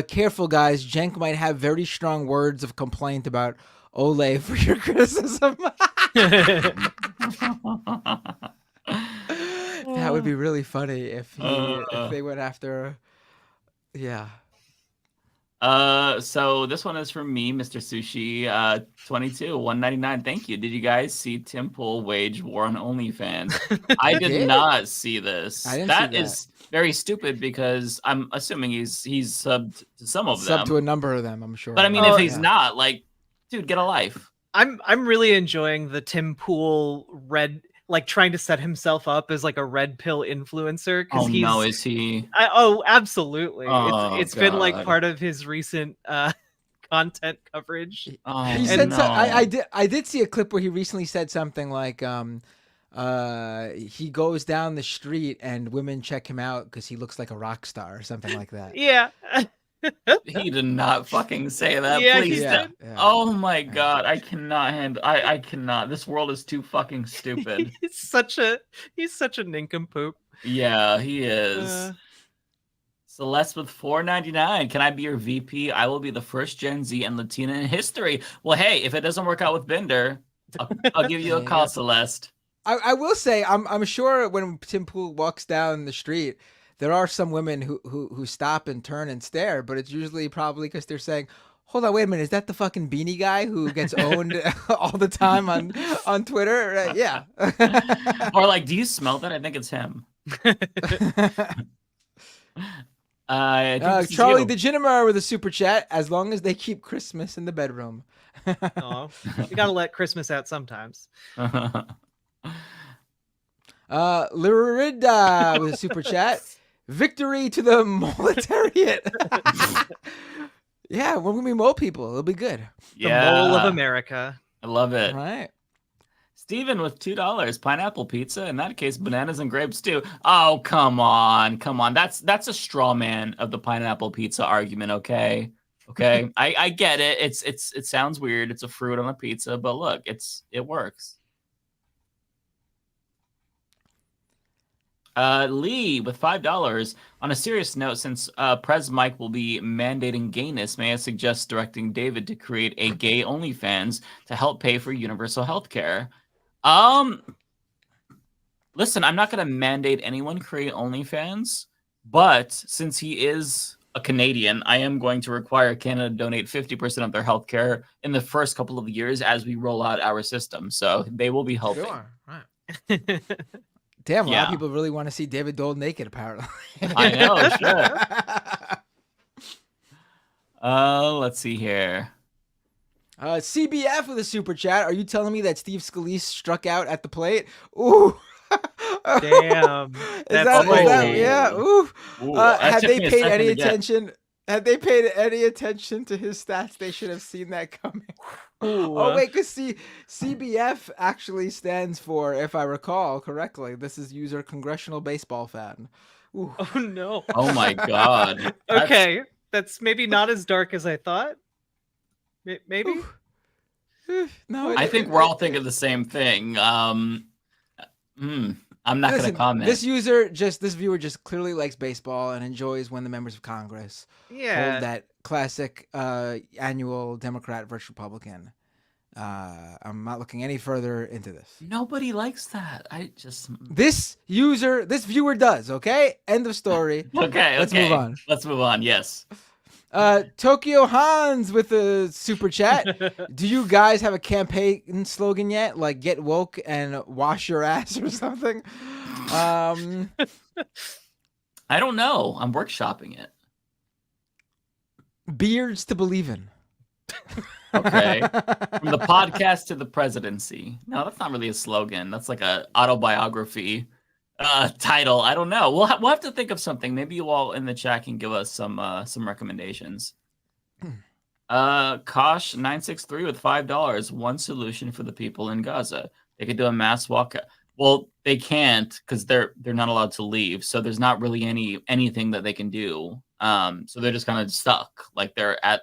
Careful, guys. Jenk might have very strong words of complaint about Ole for your criticism. That would be really funny if they went after. Yeah. So this one is from me, Mr. Sushi, 22, 199. Thank you. Did you guys see Tim Pool wage war on OnlyFans? I did not see this. That is very stupid because I'm assuming he's subbed to some of them. Subbed to a number of them, I'm sure. But I mean, if he's not, dude, get a life. I'm really enjoying the Tim Pool trying to set himself up as a red pill influencer. No, is he? Absolutely. It's been part of his recent content coverage. He said I did see a clip where he recently said something like he goes down the street and women check him out because he looks like a rock star or something like that. Yeah. He did not fucking say that. Yeah, please. yeah. Oh my god, I cannot handle. I cannot. This world is too fucking stupid. He's such a nincompoop. Yeah, he is. Celeste with $4.99. Can I be your VP? I will be the first Gen Z and Latina in history. Well, hey, if it doesn't work out with Bender, I'll give you a call, Celeste. I will say I'm sure when Tim Pool walks down the street, there are some women who stop and turn and stare, but it's usually probably because they're saying, hold on, wait a minute, is that the fucking beanie guy who gets owned all the time on Twitter? Yeah. Or do you smell that? I think it's him. Charlie DeGenemer with a super chat, as long as they keep Christmas in the bedroom. Oh, you gotta let Christmas out sometimes. Lyrida with a super chat. Victory to the moletariat. Yeah, we're gonna be mole people. It'll be good. Yeah. The mole of America. I love it. All right. Steven with $2. Pineapple pizza. In that case, bananas and grapes too. Oh, come on. That's a straw man of the pineapple pizza argument. Okay. I get it. It sounds weird. It's a fruit on a pizza, but look, it works. Lee with $5. On a serious note, since Prez Mike will be mandating gayness, may I suggest directing David to create a gay OnlyFans to help pay for universal health care? Listen, I'm not going to mandate anyone create OnlyFans, but since he is a Canadian, I am going to require Canada to donate 50% of their healthcare in the first couple of years as we roll out our system. So they will be helping. Sure. Right. Damn, a lot of people really want to see David Dole naked, apparently. I know, sure. Let's see here. CBF with a super chat. Are you telling me that Steve Scalise struck out at the plate? Ooh. Damn. Is that yeah? Ooh. Had they paid any attention? Had they paid any attention to his stats, they should have seen that coming. Oh wait, because CBF actually stands for, if I recall correctly, this is user Congressional Baseball Fan. Ooh. Oh no. Oh my god. Okay, that's maybe not as dark as I thought. Maybe. No, I think we're all thinking the same thing. I'm not going to comment. This viewer just clearly likes baseball and enjoys when the members of Congress hold that classic annual Democrat versus Republican. I'm not looking any further into this. Nobody likes that. This viewer does. Okay, end of story. Okay, let's move on. Let's move on. Yes. Tokyo Hans with a super chat. Do you guys have a campaign slogan yet? Like get woke and wash your ass or something? I don't know. I'm workshopping it. Beards to believe in. Okay. From the podcast to the presidency. No, that's not really a slogan. That's like a autobiography title. I don't know. We'll have to think of something. Maybe you all in the chat can give us some recommendations. Kosh 963 with $5. One solution for the people in Gaza. They could do a mass walkout. Well, they can't because they're not allowed to leave. So there's not really anything that they can do. So they're just kind of stuck. Like they're at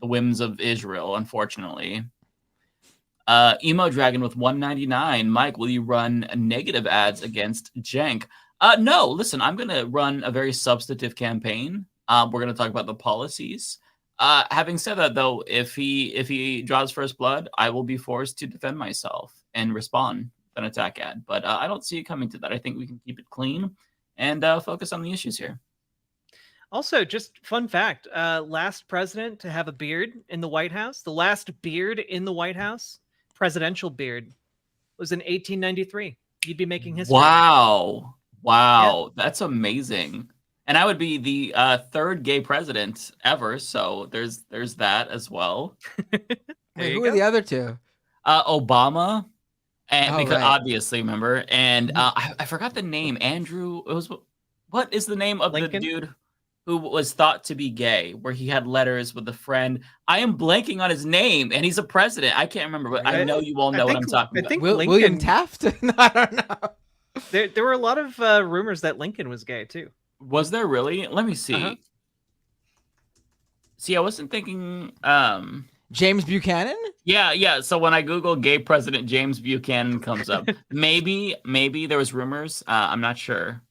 the whims of Israel, unfortunately. Emo Dragon with $1.99. Mike, will you run negative ads against Jenk? No, listen, I'm going to run a very substantive campaign. We're going to talk about the policies. Having said that, though, if he draws first blood, I will be forced to defend myself and respond with an attack ad. But I don't see it coming to that. I think we can keep it clean and focus on the issues here. Also, just fun fact, last president to have a beard in the White House, the last beard in the White House, presidential beard, was in 1893. You'd be making history. Wow. Yeah. That's amazing. And I would be the third gay president ever, so there's that as well. Wait, who are the other two? Obama, and because obviously, remember, and I forgot the name. Andrew. What is the name of Lincoln? the dude who was thought to be gay, where he had letters with a friend? I am blanking on his name, and he's a president. I can't remember, but I know you all know what I'm talking about. I think William Taft? No, I don't know. There were a lot of rumors that Lincoln was gay, too. Was there really? Let me see. See, I wasn't thinking... James Buchanan? Yeah. So when I Google gay president, James Buchanan comes up. maybe there was rumors. I'm not sure.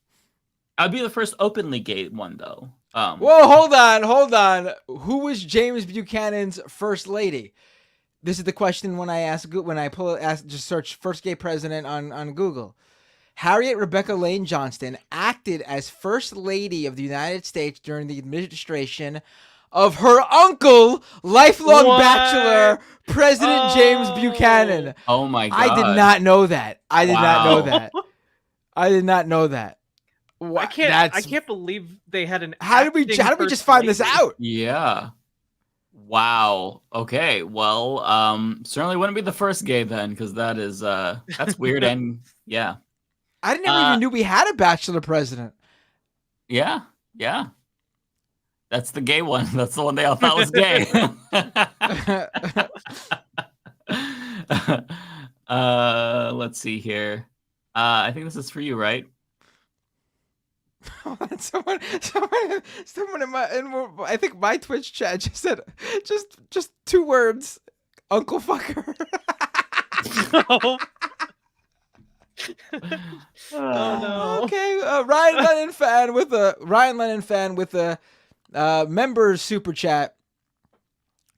I'd be the first openly gay one, though. Whoa, hold on. Who was James Buchanan's first lady? This is the question when I just search first gay president on Google. Harriet Rebecca Lane Johnston acted as First Lady of the United States during the administration of her uncle, lifelong bachelor, President James Buchanan. Oh my God. I did not know that. I did not know that. I can't believe they had an. How did we just find this out? Yeah. Wow. Okay. Well, certainly wouldn't be the first gay then, because that's weird and yeah. I never even knew we had a bachelor president. Yeah. That's the gay one. That's the one they all thought was gay. Let's see here. I think this is for you, right? Someone in I think my Twitch chat just said just 2 words, Uncle Fucker. Oh no. Okay, Ryan Lennon fan with a members super chat.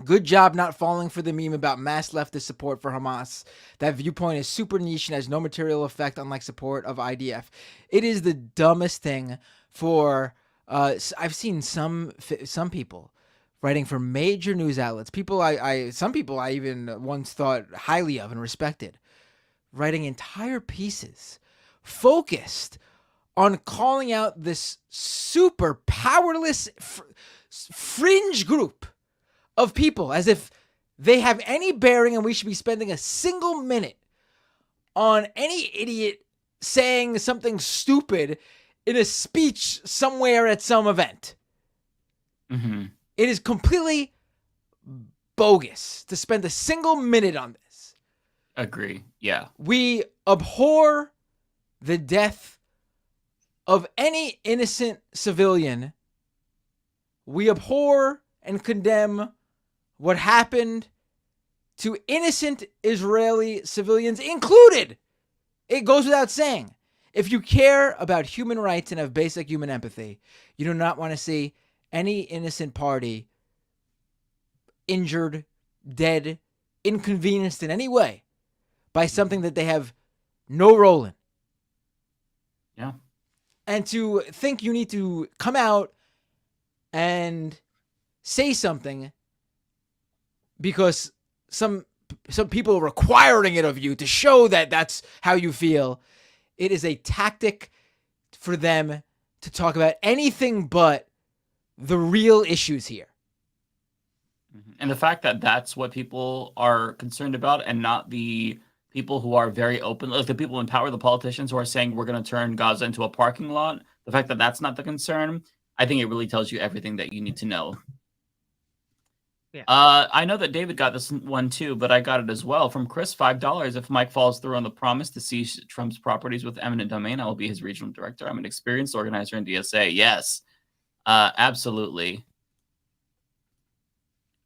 Good job not falling for the meme about mass leftist support for Hamas. That viewpoint is super niche and has no material effect, unlike support of IDF. It is the dumbest thing for. I've seen some people writing for major news outlets. Some people I even once thought highly of and respected, writing entire pieces focused on calling out this super powerless fringe group of people as if they have any bearing and we should be spending a single minute on any idiot saying something stupid in a speech somewhere at some event. Mm-hmm. It is completely bogus to spend a single minute on this. Agree. Yeah. We abhor the death of any innocent civilian. We abhor and condemn what happened to innocent Israeli civilians included. It goes without saying. If you care about human rights and have basic human empathy, you do not want to see any innocent party injured, dead, inconvenienced in any way by something that they have no role in. Yeah. And to think you need to come out and say something because some people are requiring it of you to show that that's how you feel. It is a tactic for them to talk about anything but the real issues here. And the fact that that's what people are concerned about and not the people who are very open, like the people in power, the politicians who are saying we're going to turn Gaza into a parking lot, the fact that that's not the concern, I think it really tells you everything that you need to know. Yeah. I know that David got this one too, but I got it as well from Chris. $5. If Mike follows through on the promise to seize Trump's properties with eminent domain, I will be his regional director. I'm an experienced organizer in DSA. Yes, absolutely.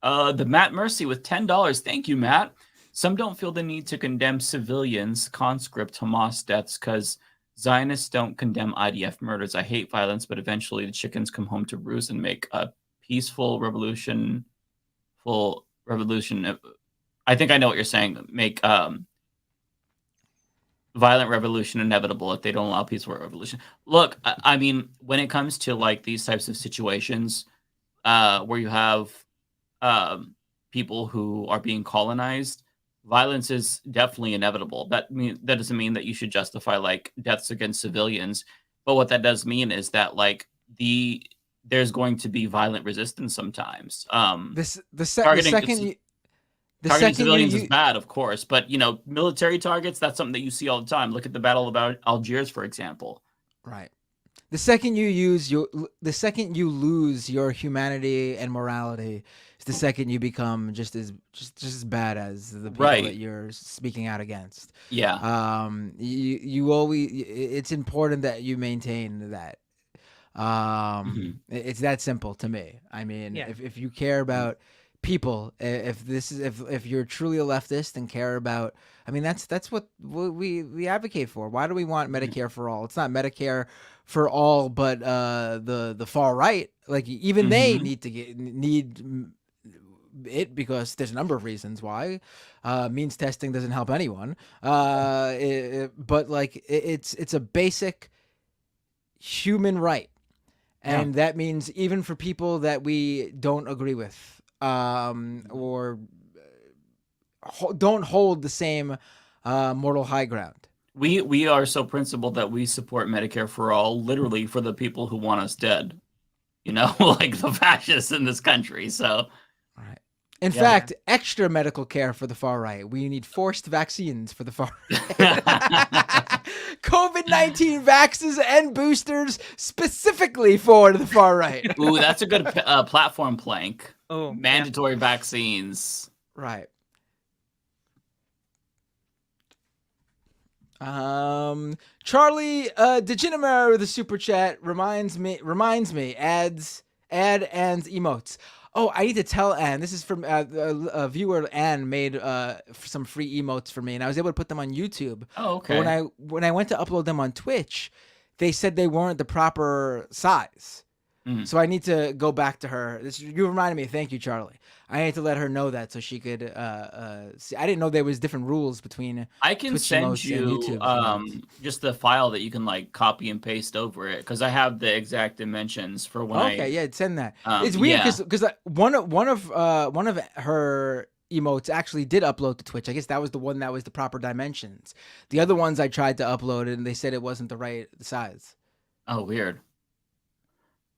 The Matt Mercy with $10. Thank you, Matt. Some don't feel the need to condemn civilians, conscript Hamas deaths, because Zionists don't condemn IDF murders. I hate violence, but eventually the chickens come home to roost and make a peaceful revolution. I think I know what you're saying. Make violent revolution inevitable if they don't allow peaceful revolution. Look, I mean, when it comes to like these types of situations where you have people who are being colonized, violence is definitely inevitable. That doesn't mean that you should justify like deaths against civilians, but what that does mean is that like there's going to be violent resistance sometimes. Targeting civilians is bad, of course, but you know, military targets, that's something that you see all the time. Look at the Battle of Algiers, for example. Right. The second you lose your humanity and morality, is the second you become just as bad as the people that you're speaking out against. Yeah. You always. It's important that you maintain that. It's that simple to me. I mean, if you care about people, if you're truly a leftist and care about, I mean, that's what we advocate for. Why do we want Medicare for all? It's not Medicare for all, but the far right, like even they need it because there's a number of reasons why. Means testing doesn't help anyone. But like it's a basic human right. And that means even for people that we don't agree with or don't hold the same moral high ground. We are so principled that we support Medicare for all, literally for the people who want us dead. You know, like the fascists in this country. So, right. In fact, extra medical care for the far right. We need forced vaccines for the far right. COVID-19 vaccines and boosters specifically for the far right. Ooh, that's a good platform plank. Oh, mandatory vaccines. Right. Charlie Degenemer with a super chat reminds me add and emotes. Oh, I need to tell Anne. This is from a viewer. Anne made some free emotes for me, and I was able to put them on YouTube. Oh, okay. But when I went to upload them on Twitch, they said they weren't the proper size. So I need to go back to her. You reminded me. Thank you, Charlie. I need to let her know that so she could see. I didn't know there was different rules between I can Twitch send emotes and you YouTube emotes. just the file that you can like copy and paste over it because I have the exact dimensions for when Okay, yeah, send that. It's weird because one of her emotes actually did upload to Twitch. I guess that was the one that was the proper dimensions. The other ones I tried to upload and they said it wasn't the right size. Oh, weird.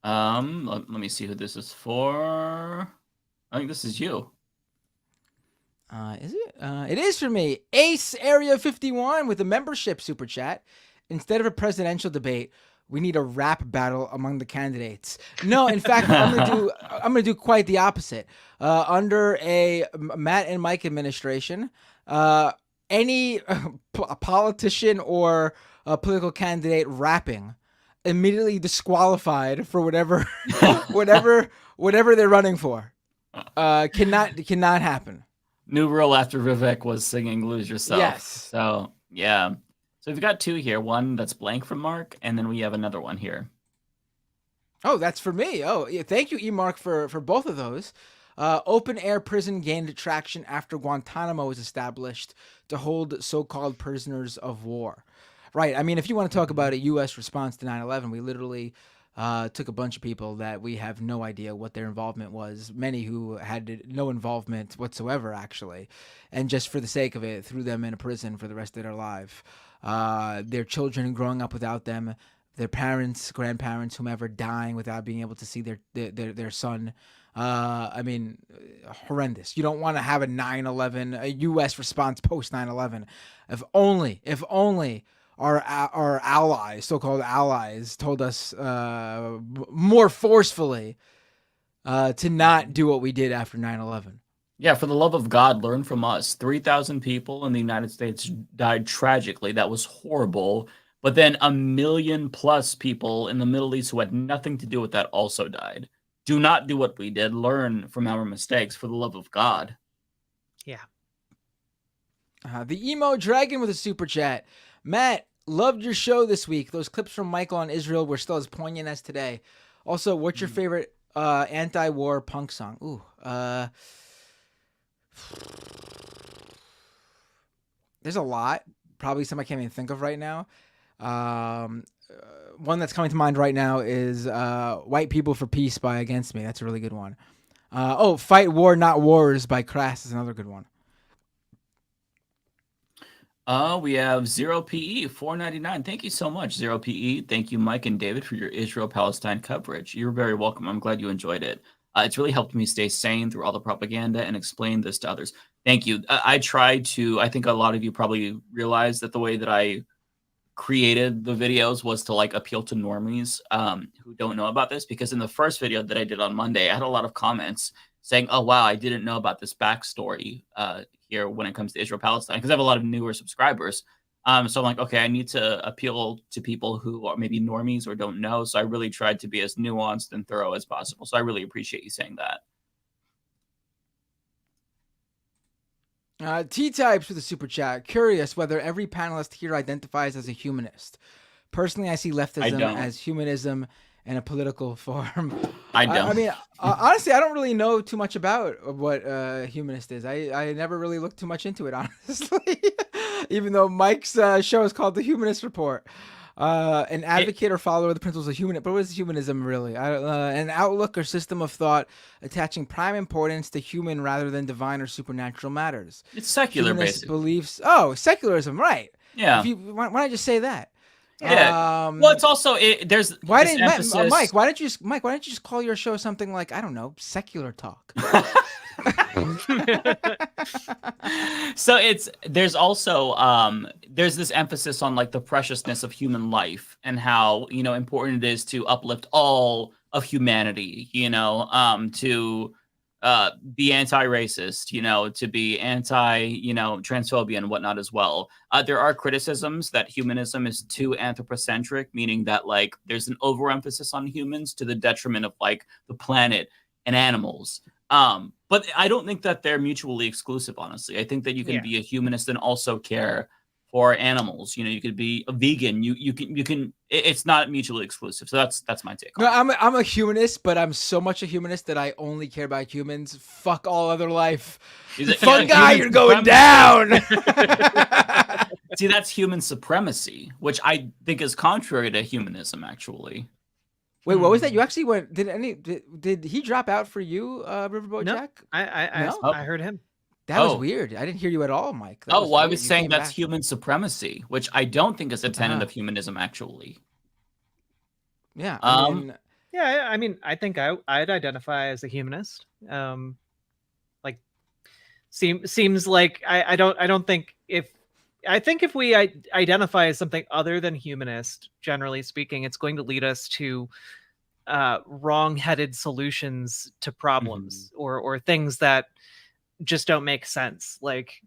Let me see who this is for. I think this is you. Is it? It is for me. Ace Area 51 with a membership super chat. Instead of a presidential debate, we need a rap battle among the candidates. No, in fact, I'm gonna do quite the opposite. Under a Matt and Mike administration, any politician or a political candidate rapping immediately disqualified for whatever they're running for. Cannot happen. New rule after Vivek was singing "Lose Yourself." Yes. So yeah. So we've got two here. One that's blank from Mark, and then we have another one here. Oh, that's for me. Oh, yeah. Thank you, E-Mark, for both of those. Open air prison gained traction after Guantanamo was established to hold so-called prisoners of war. Right. I mean, if you want to talk about a U.S. response to 9/11, we literally took a bunch of people that we have no idea what their involvement was, many who had no involvement whatsoever, actually, and just for the sake of it, threw them in a prison for the rest of their life. Their children growing up without them, their parents, grandparents, whomever, dying without being able to see their son. I mean, horrendous. You don't want to have a 9/11, a U.S. response post 9/11. If only our allies, so-called allies, told us more forcefully to not do what we did after 9/11. Yeah, for the love of God, learn from us. 3,000 people in the United States died tragically. That was horrible. But then 1 million plus people in the Middle East who had nothing to do with that also died. Do not do what we did. Learn from our mistakes, for the love of God. Yeah. The Emo Dragon with a super chat. Matt, loved your show this week. Those clips from Michael on Israel were still as poignant as today. Also, what's your favorite anti-war punk song? Ooh, there's a lot. Probably some I can't even think of right now. One that's coming to mind right now is White People for Peace by Against Me. That's a really good one. Fight War Not Wars by Crass is another good one. We have 0PE 499. Thank you so much, 0PE. Thank you, Mike and David, for your Israel-Palestine coverage. You're very welcome. I'm glad you enjoyed it. It's really helped me stay sane through all the propaganda and explain this to others. Thank you. I tried to, I think a lot of you probably realize that the way that I created the videos was to like appeal to normies who don't know about this, because in the first video that I did on Monday, I had a lot of comments saying, oh, wow, I didn't know about this backstory here when it comes to Israel-Palestine, because I have a lot of newer subscribers. So I'm like, okay, I need to appeal to people who are maybe normies or don't know. So I really tried to be as nuanced and thorough as possible. So I really appreciate you saying that. T-Types with a super chat. Curious whether every panelist here identifies as a humanist. Personally, I see leftism as humanism in a political form. I don't. I mean, honestly, I don't really know too much about what humanist is. I never really looked too much into it, honestly. Even though Mike's show is called The Humanist Report. An advocate or follower of the principles of humanism. But what is humanism really? An outlook or system of thought attaching prime importance to human rather than divine or supernatural matters. It's secular, Humanist basically. Beliefs. Oh, secularism, right. Yeah. Why don't I just say that? Yeah. Well, it's also there's why this didn't emphasis... Mike? Why don't you just call your show something like, I don't know, secular talk? So there's also there's this emphasis on like the preciousness of human life and how important it is to uplift all of humanity. To be anti-racist, to be anti, transphobia and whatnot as well. There are criticisms that humanism is too anthropocentric, meaning that like there's an overemphasis on humans to the detriment of like the planet and animals. But I don't think that they're mutually exclusive, honestly. I think that you can be a humanist and also care or animals. You know, you could be a vegan. You can. It's not mutually exclusive. So that's my take. No, I'm a humanist, but I'm so much a humanist that I only care about humans. Fuck all other life. Fungi, you're going down. See, that's human supremacy, which I think is contrary to humanism, actually. Wait, what was that? You actually went? Did he drop out for you, Riverboat No, Jack? I heard him. That was weird. I didn't hear you at all, Mike. I was saying that's human supremacy, which I don't think is a tenet of humanism, actually. Yeah. I mean, I think I'd identify as a humanist. Like, seems like I don't think if we identify as something other than humanist, generally speaking, it's going to lead us to wrong-headed solutions to problems or things that just don't make sense. Like,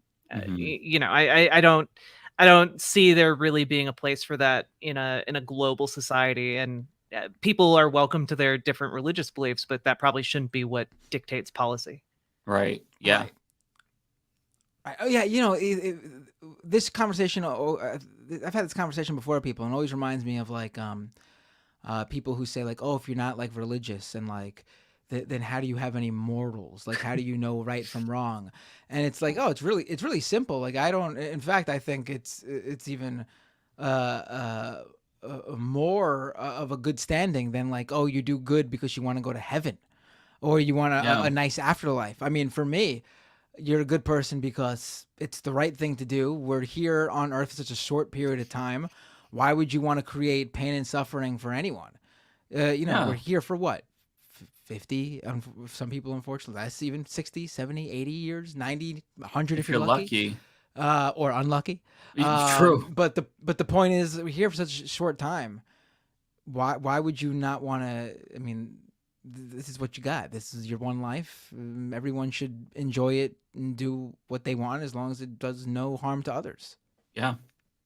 you know, I don't see there really being a place for that in a global society. And people are welcome to their different religious beliefs, but that probably shouldn't be what dictates policy. Right. Yeah. Oh yeah, you know, this conversation. I've had this conversation before with people, and it always reminds me of like people who say like, oh, if you're not like religious and like, then how do you have any morals? Like, how do you know right from wrong? And it's like, oh, it's really simple. Like, I don't. In fact, I think it's even more of a good standing than like, oh, you do good because you want to go to heaven, or you want a nice afterlife. I mean, for me, you're a good person because it's the right thing to do. We're here on Earth for such a short period of time. Why would you want to create pain and suffering for anyone? We're here for what? 50, some people, unfortunately, less, even 60, 70, 80 years, 90, 100 if you're lucky. Or unlucky. True. But the point is, we're here for such a short time. Why would you not want to? I mean, this is what you got. This is your one life. Everyone should enjoy it and do what they want as long as it does no harm to others. Yeah.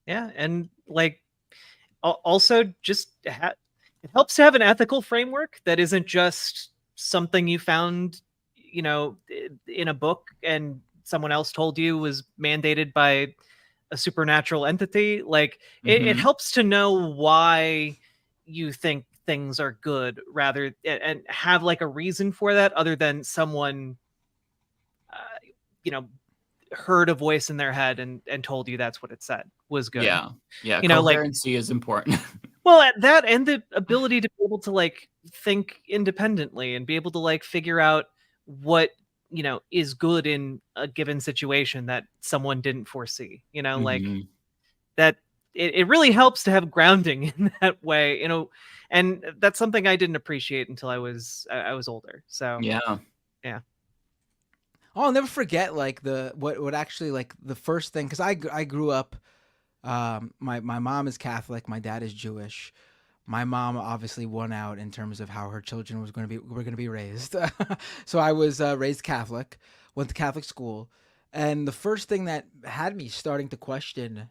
Yeah, and like also just it helps to have an ethical framework that isn't just something you found, you know, in a book and someone else told you was mandated by a supernatural entity. Like it helps to know why you think things are good rather and have like a reason for that other than someone heard a voice in their head and told you that's what it said was good. Yeah you know, coherency is important. Well, at that and the ability to be able to like think independently and be able to like figure out what, you know, is good in a given situation that someone didn't foresee, you know, like that it really helps to have grounding in that way, you know, and that's something I didn't appreciate until I was older. So yeah. Oh, I'll never forget like what actually like the first thing, because I grew up. My mom is Catholic. My dad is Jewish. My mom obviously won out in terms of how her children were going to be raised. So I was raised Catholic, went to Catholic school, and the first thing that had me starting to question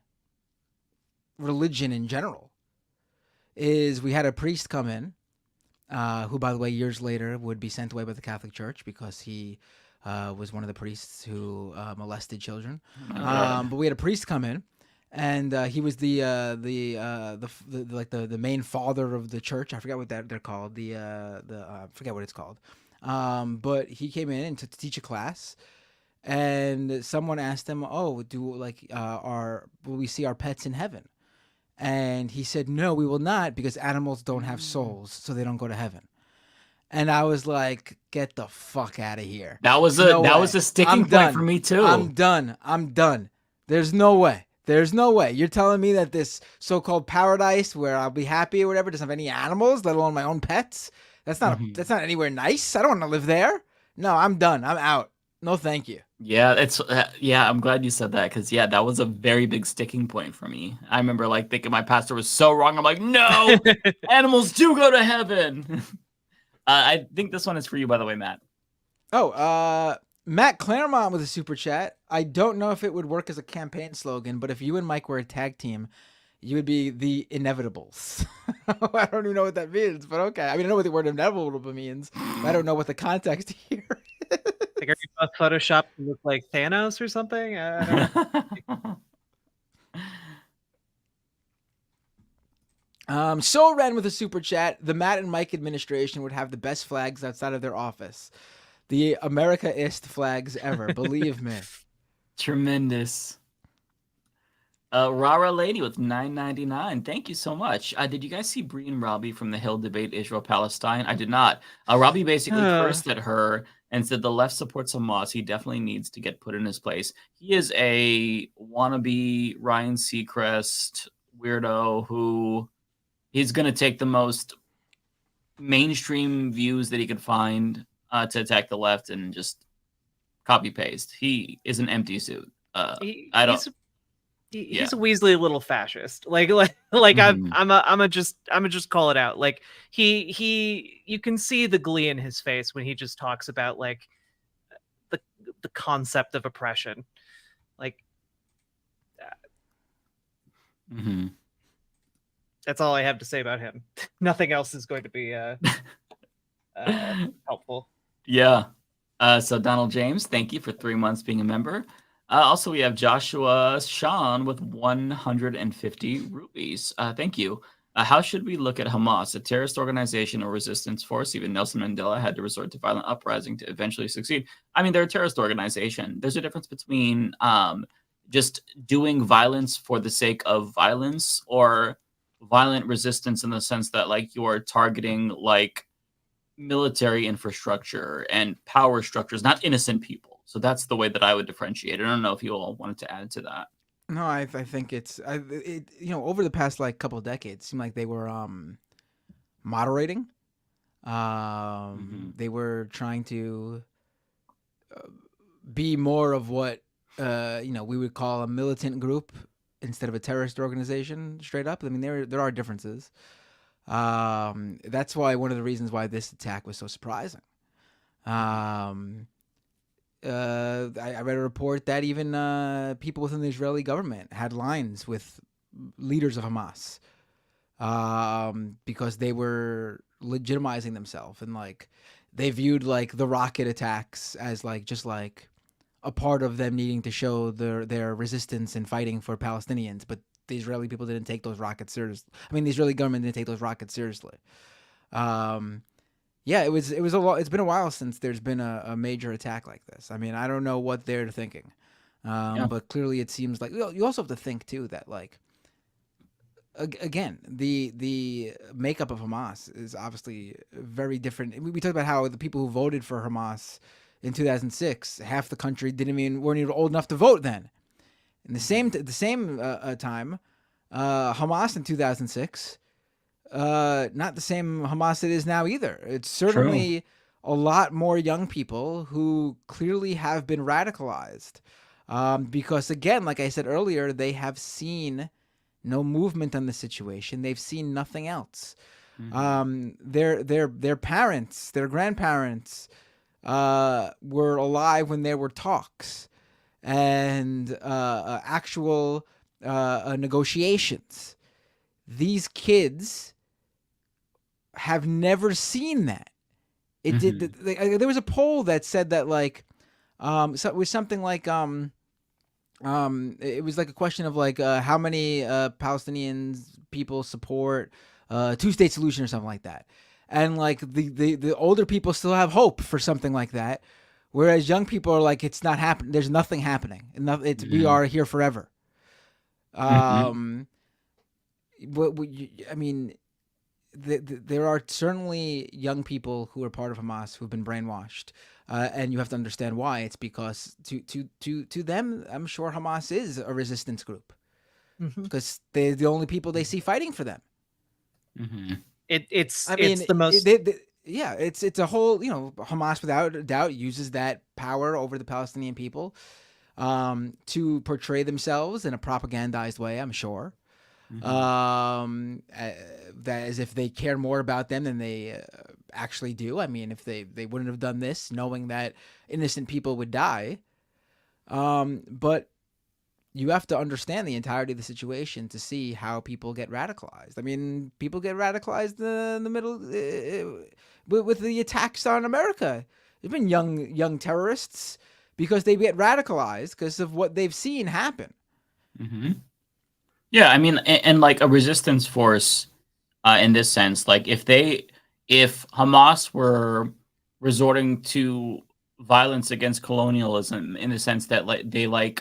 religion in general is we had a priest come in, who, by the way, years later would be sent away by the Catholic Church because he was one of the priests who molested children. But we had a priest come in. And he was the main father of the church. I forget what they're called. I forget what it's called. But he came in to teach a class, and someone asked him, "Oh, will we see our pets in heaven?" And he said, "No, we will not, because animals don't have souls, so they don't go to heaven." And I was like, "Get the fuck out of here!" That was a sticking point for me too. I'm done. There's no way. There's no way. You're telling me that this so-called paradise where I'll be happy or whatever doesn't have any animals, let alone my own pets? That's not that's not anywhere nice. I don't want to live there. No, I'm done. I'm out. No, thank you. Yeah, I'm glad you said that, because that was a very big sticking point for me. I remember like thinking my pastor was so wrong. I'm like, no, animals do go to heaven. I think this one is for you, by the way, Matt. Oh, Matt Claremont with a super chat. I don't know if it would work as a campaign slogan, but if you and Mike were a tag team, you would be the Inevitables. I don't even know what that means, but okay. I mean, I know what the word inevitable means, but I don't know what the context here is. Like, are you both photoshopped to look like Thanos or something? I don't know. Soren with a super chat. The Matt and Mike administration would have the best flags outside of their office. The Americaist flags ever. Believe me. Tremendous. Rara Lady with $9.99. Thank you so much. Did you guys see Bree and Robbie from the Hill debate Israel-Palestine? I did not. Robbie basically cursed at her and said the left supports Hamas. He definitely needs to get put in his place. He is a wannabe Ryan Seacrest weirdo who he's going to take the most mainstream views that he could find to attack the left and just copy paste. He is an empty suit. He's a Weasley little fascist. I'm just call it out. Like you can see the glee in his face when he just talks about like the concept of oppression. Like that's all I have to say about him. Nothing else is going to be helpful. Yeah. So Donald James, thank you for 3 months being a member. Also, we have Joshua Sean with 150 rupees. Thank you. How should we look at Hamas, a terrorist organization or resistance force? Even Nelson Mandela had to resort to violent uprising to eventually succeed. I mean, they're a terrorist organization. There's a difference between just doing violence for the sake of violence or violent resistance in the sense that like you are targeting like military infrastructure and power structures, not innocent people. So that's the way that I would differentiate. I don't know if you all wanted to add to that. No, I think it's over the past like couple of decades, it seemed like they were moderating. They were trying to be more of what we would call a militant group instead of a terrorist organization. Straight up, I mean there are differences. That's why one of the reasons why this attack was so surprising. I read a report that even people within the Israeli government had lines with leaders of Hamas because they were legitimizing themselves and like they viewed like the rocket attacks as like just like a part of them needing to show their resistance and fighting for Palestinians, but the Israeli people didn't take those rockets seriously. I mean, the Israeli government didn't take those rockets seriously. Yeah, it was a lot. It's been a while since there's been a major attack like this. I mean, I don't know what they're thinking, but clearly it seems like you also have to think too that like again the makeup of Hamas is obviously very different. We talked about how the people who voted for Hamas in 2006, half the country weren't even old enough to vote then. In the same time, Hamas in 2006. Not the same Hamas it is now either. It's certainly a lot more young people who clearly have been radicalized. Because again, like I said earlier, they have seen no movement on the situation. They've seen nothing else. Their parents, their grandparents, were alive when there were talks and actual negotiations. These kids have never seen that. It did. There was a poll that said that like, so it was something like it was like a question of like how many Palestinians people support two-state solution or something like that, and like the older people still have hope for something like that, whereas young people are like it's not happening. There's nothing happening. We are here forever. I mean. There are certainly young people who are part of Hamas who have been brainwashed, and you have to understand why. It's because to them, I'm sure Hamas is a resistance group because they're the only people they see fighting for them. It's the most. It's a whole Hamas without a doubt uses that power over the Palestinian people to portray themselves in a propagandized way. I'm sure. That as if they care more about them than they actually do. I mean, if they wouldn't have done this knowing that innocent people would die. But you have to understand the entirety of the situation to see how people get radicalized. I mean, people get radicalized in the middle with the attacks on America. There've been young terrorists because they get radicalized because of what they've seen happen. Yeah, I mean, and like a resistance force in this sense. Like if Hamas were resorting to violence against colonialism in the sense that they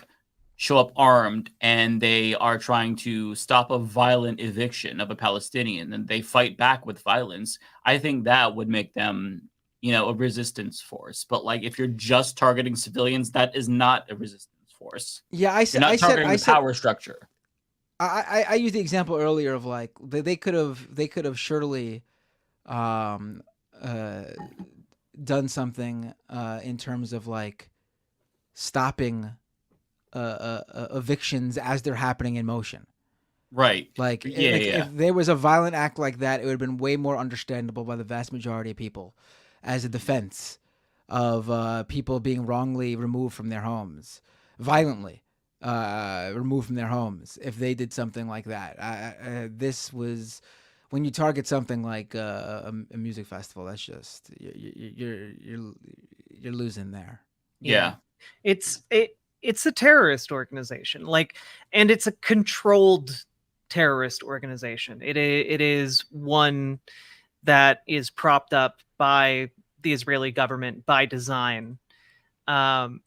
show up armed and they are trying to stop a violent eviction of a Palestinian and they fight back with violence, I think that would make them, a resistance force. But like if you're just targeting civilians, that is not a resistance force. Yeah, You're not targeting the power structure. I used the example earlier of like they could have surely done something in terms of like stopping evictions as they're happening in motion. Right. Like, Yeah. If there was a violent act like that, it would have been way more understandable by the vast majority of people as a defense of people being wrongly removed from their homes, violently removed from their homes if they did something like that. This was when you target something like a music festival. That's just you're losing there. Yeah. It's a terrorist organization, and it's a controlled terrorist organization. It is one that is propped up by the Israeli government by design, and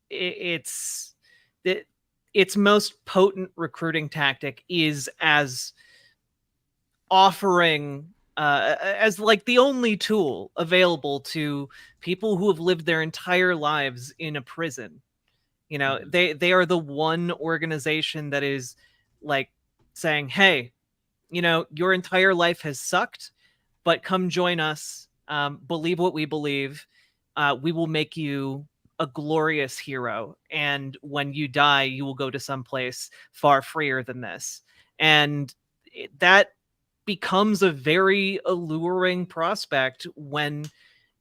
its most potent recruiting tactic is as offering as like the only tool available to people who have lived their entire lives in a prison. They are the one organization that is like saying, hey, your entire life has sucked, but come join us. Believe what we believe. We will make you a glorious hero. And when you die, you will go to some place far freer than this. And that becomes a very alluring prospect when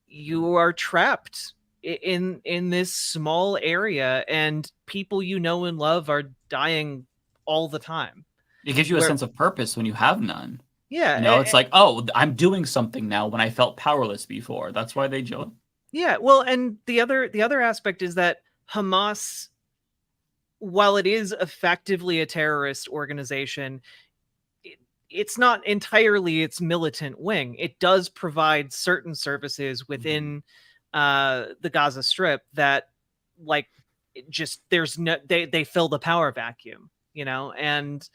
you are trapped in this small area and people you know and love are dying all the time. It gives you a sense of purpose when you have none. Yeah. It's like, oh, I'm doing something now when I felt powerless before. That's why they join. Yeah, well, and the other aspect is that Hamas, while it is effectively a terrorist organization, it's not entirely its militant wing. It does provide certain services within the Gaza Strip that, like, there's no they fill the power vacuum, and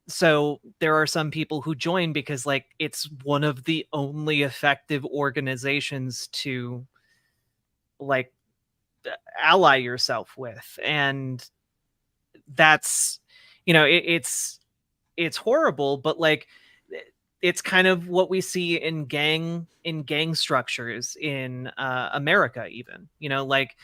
so there are some people who join because like it's one of the only effective organizations to like ally yourself with, and that's it's horrible, but like it's kind of what we see in gang structures in America even. Like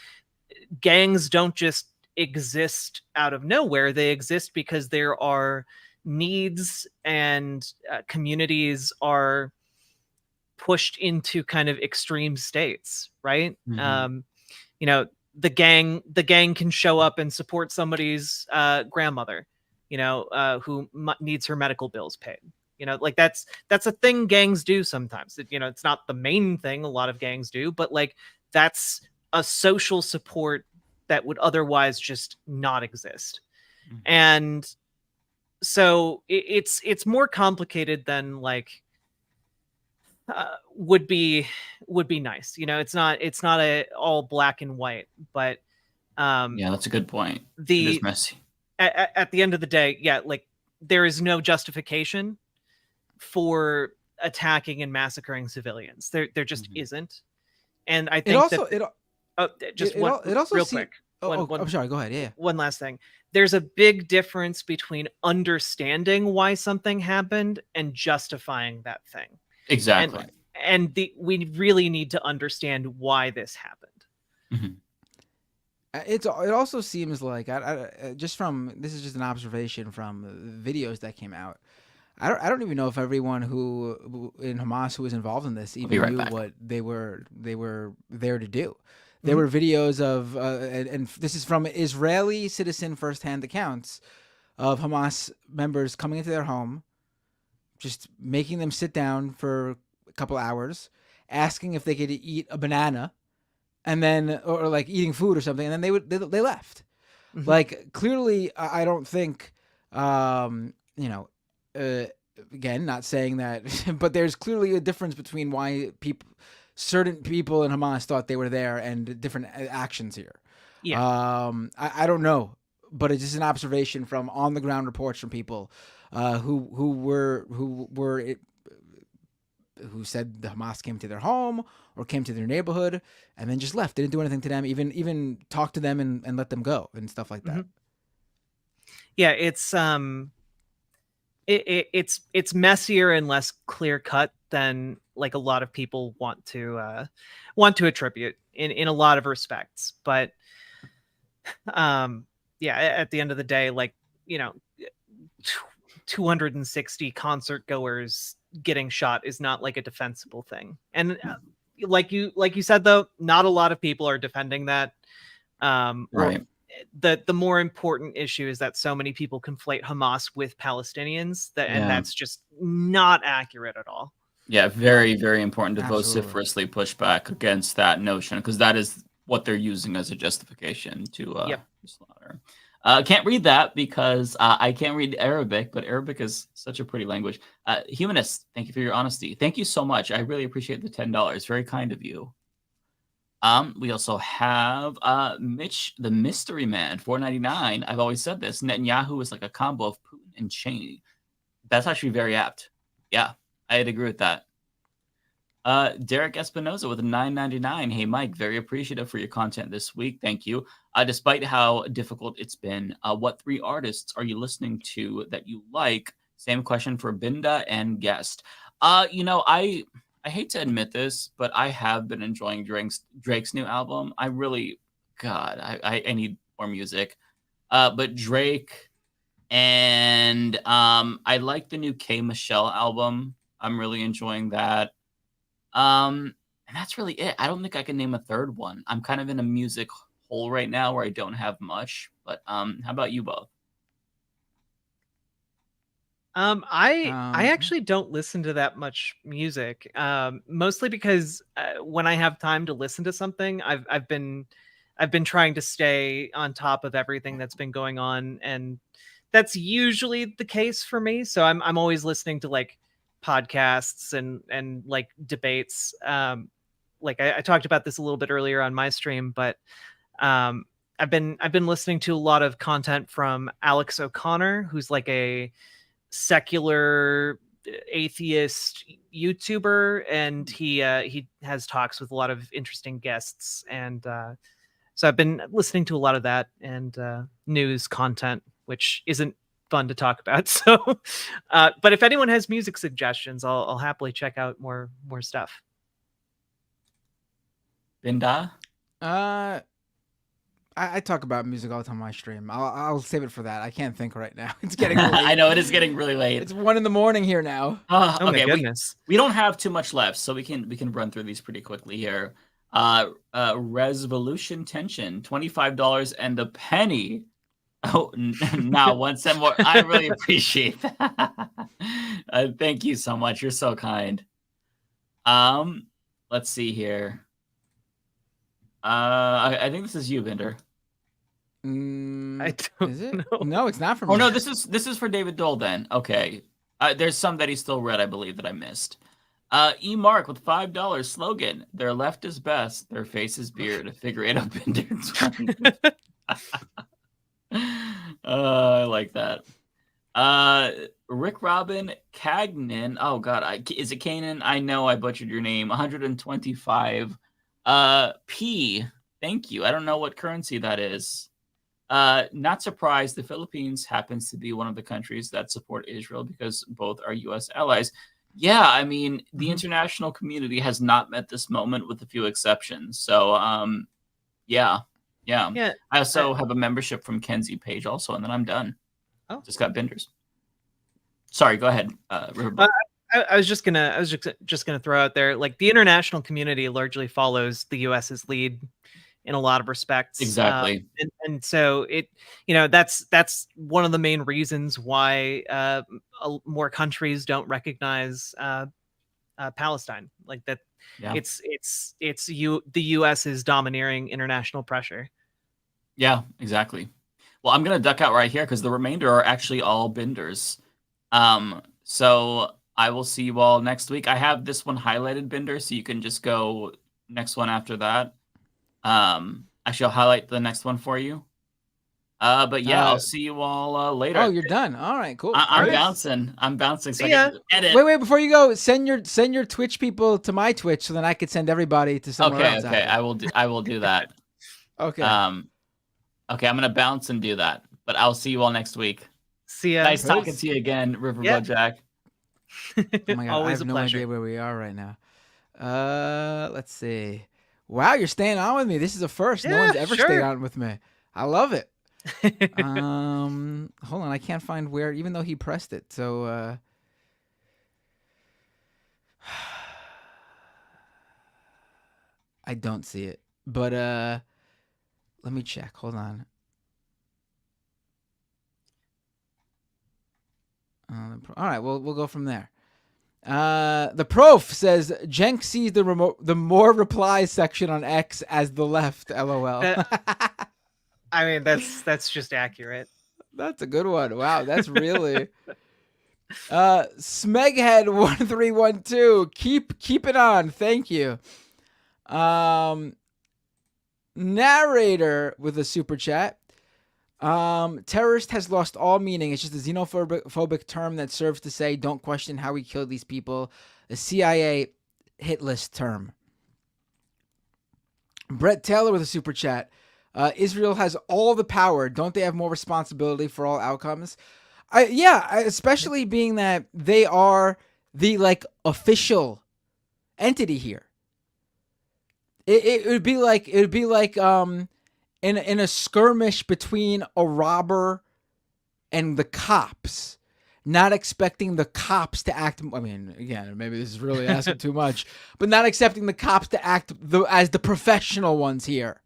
gangs don't just exist out of nowhere. They exist because there are needs and communities are pushed into kind of extreme states, right? Mm-hmm. The gang can show up and support somebody's grandmother, who needs her medical bills paid. Like that's a thing gangs do sometimes. It's not the main thing a lot of gangs do, but like that's a social support that would otherwise just not exist. Mm-hmm. And so it's more complicated than like would be nice. It's not a all black and white, but yeah, that's a good point. It is messy. At the end of the day, yeah, like there is no justification for attacking and massacring civilians. There just isn't. And I think quick. I'm sorry. Go ahead. Yeah. One last thing. There's a big difference between understanding why something happened and justifying that thing. Exactly. And we really need to understand why this happened. Mm-hmm. It also seems like this is just an observation from videos that came out. I don't even know if everyone who in Hamas who was involved in this even knew what they were there to do. There were videos of, and this is from Israeli citizen firsthand accounts of Hamas members coming into their home, just making them sit down for a couple hours, asking if they could eat a banana, and then or like eating food or something, and then they left. Mm-hmm. Like clearly, I don't think again, not saying that, but there's clearly a difference between why certain people in Hamas thought they were there and different actions here. Yeah. I don't know, but it's just an observation from on the ground reports from people who said the Hamas came to their home or came to their neighborhood and then just left. They didn't do anything to them, even talk to them and let them go and stuff like that. Mm-hmm. Yeah, it's messier and less clear cut than like a lot of people want to attribute in a lot of respects. But yeah, at the end of the day, like, 260 concert goers getting shot is not like a defensible thing. And like you said, though, not a lot of people are defending that. Right. The more important issue is that so many people conflate Hamas with Palestinians and that's just not accurate at all. Yeah, very, very important to vociferously push back against that notion, because that is what they're using as a justification to slaughter. Can't read that because I can't read Arabic, but Arabic is such a pretty language. Humanist, thank you for your honesty. Thank you so much. I really appreciate the $10. Very kind of you. We also have Mitch, the Mystery Man, $4.99. I've always said this. Netanyahu is like a combo of Putin and Cheney. That's actually very apt. Yeah, I'd agree with that. Derek Espinoza with a $9.99. Hey, Mike, very appreciative for your content this week. Thank you. Despite how difficult it's been, what 3 artists are you listening to that you like? Same question for Binda and Guest. I hate to admit this, but I have been enjoying Drake's new album. I really, God, I need more music. But Drake and I like the new K Michelle album. I'm really enjoying that. And that's really it. I don't think I can name a third one. I'm kind of in a music hole right now where I don't have much. But how about you both? I actually don't listen to that much music, mostly because when I have time to listen to something, I've been trying to stay on top of everything that's been going on, and that's usually the case for me. So I'm always listening to like podcasts and like debates. Like I talked about this a little bit earlier on my stream, but I've been listening to a lot of content from Alex O'Connor, who's like a secular atheist YouTuber, and he has talks with a lot of interesting guests, and so I've been listening to a lot of that and news content, which isn't fun to talk about. So but if anyone has music suggestions, I'll happily check out more stuff. Binda? I talk about music all the time on my stream. I'll save it for that. I can't think right now. It's getting late. I know it is getting really late. It's 1 a.m. here now. Oh okay, my goodness. We don't have too much left, so we can run through these pretty quickly here. Resolution Tension, $25 and a penny. Oh, now 1 cent more. I really appreciate that. Thank you so much. You're so kind. Let's see here. I think this is you, Binder. I don't Is it? know. No, it's not for me. Oh no, this is for David Dole then. Okay. There's some that he still read, I believe, that I missed. E. Mark with $5 slogan. Their left is best. Their face is beard. Figure it out, Binder. I like that. Rick Robin Cagnan. Oh God, is it Canaan? I know I butchered your name. 125. P. Thank you. I don't know what currency that is. Not surprised. The Philippines happens to be one of the countries that support Israel because both are U.S. allies. Yeah, I mean, the international community has not met this moment with a few exceptions. So, yeah. I also have a membership from Kenzie Page also, and then I'm done. Oh, just got binders. Sorry, go ahead, Riverboat. I was just gonna throw out there, like, the international community largely follows the U.S.'s lead in a lot of respects. Exactly. And so that's one of the main reasons why more countries don't recognize Palestine. Like that, yeah. The U.S. is domineering international pressure. Yeah, exactly. Well, I'm gonna duck out right here because the remainder are actually all binders. So I will see you all next week. I have this one highlighted, Binder, so you can just go next one after that. I shall highlight the next one for you. But yeah, I'll see you all later. Oh, you're done. All right, cool. I'm bouncing. I'm bouncing. So See ya. Edit. Wait, before you go, send your Twitch people to my Twitch so then I could send everybody to somewhere else. Okay, I will do that. Okay. Okay, I'm gonna bounce and do that. But I'll see you all next week. See ya. Nice talking to you again, Riverboat Jack. Oh my god, Always I have a no pleasure. idea where we are right now. Let's see. Wow, you're staying on with me. This is a first. No Yeah, one's ever sure. stayed on with me. I love it. Hold on, I can't find where, even though he pressed it. So I don't see it. But let me check. Hold on. All right, we'll go from there. The prof says Jenk sees the more replies section on X as the left. LOL. I mean, that's just accurate. That's a good one. Wow, that's really Smeghead1312. Keep it on. Thank you. Narrator with a super chat. Terrorist has lost all meaning. It's just a xenophobic term that serves to say don't question how we killed these people. A CIA hit list term. Brett Taylor with a super chat. Israel has all the power. Don't they have more responsibility for all outcomes? Especially being that they are the official entity here. It would be like in a skirmish between a robber and the cops, not expecting the cops to act. I mean, again, maybe this is really asking too much, but not accepting the cops to act as the professional ones here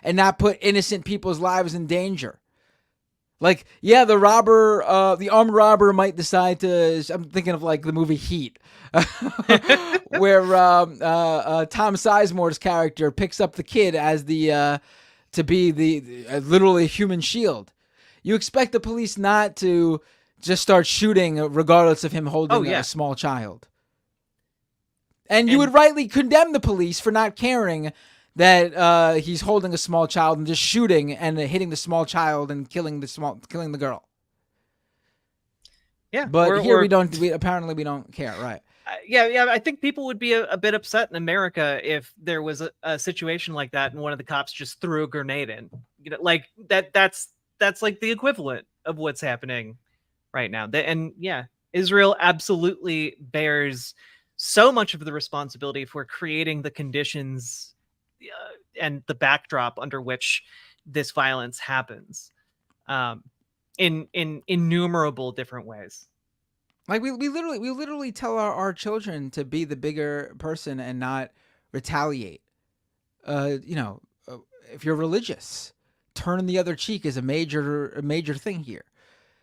and not put innocent people's lives in danger. Like, yeah, the armed robber might decide to. I'm thinking of the movie Heat, where Tom Sizemore's character picks up the kid as to be the literally human shield. You expect the police not to just start shooting regardless of him holding a small child. And you would rightly condemn the police for not caring that he's holding a small child and just shooting and hitting the small child and killing the girl. Yeah, but here we don't care, right? Yeah. I think people would be a bit upset in America if there was a situation like that and one of the cops just threw a grenade in. Like that's like the equivalent of what's happening right now. Israel absolutely bears so much of the responsibility for creating the conditions and the backdrop under which this violence happens, in innumerable different ways. Like we literally tell our children to be the bigger person and not retaliate. If you're religious, turn the other cheek is a major thing here.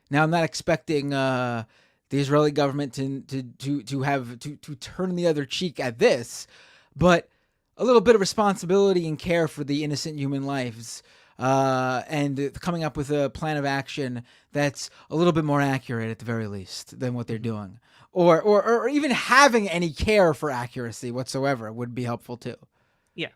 Now, I'm not expecting the Israeli government to turn the other cheek at this, but a little bit of responsibility and care for the innocent human lives, and coming up with a plan of action that's a little bit more accurate at the very least than what they're doing, or even having any care for accuracy whatsoever would be helpful too. Yeah.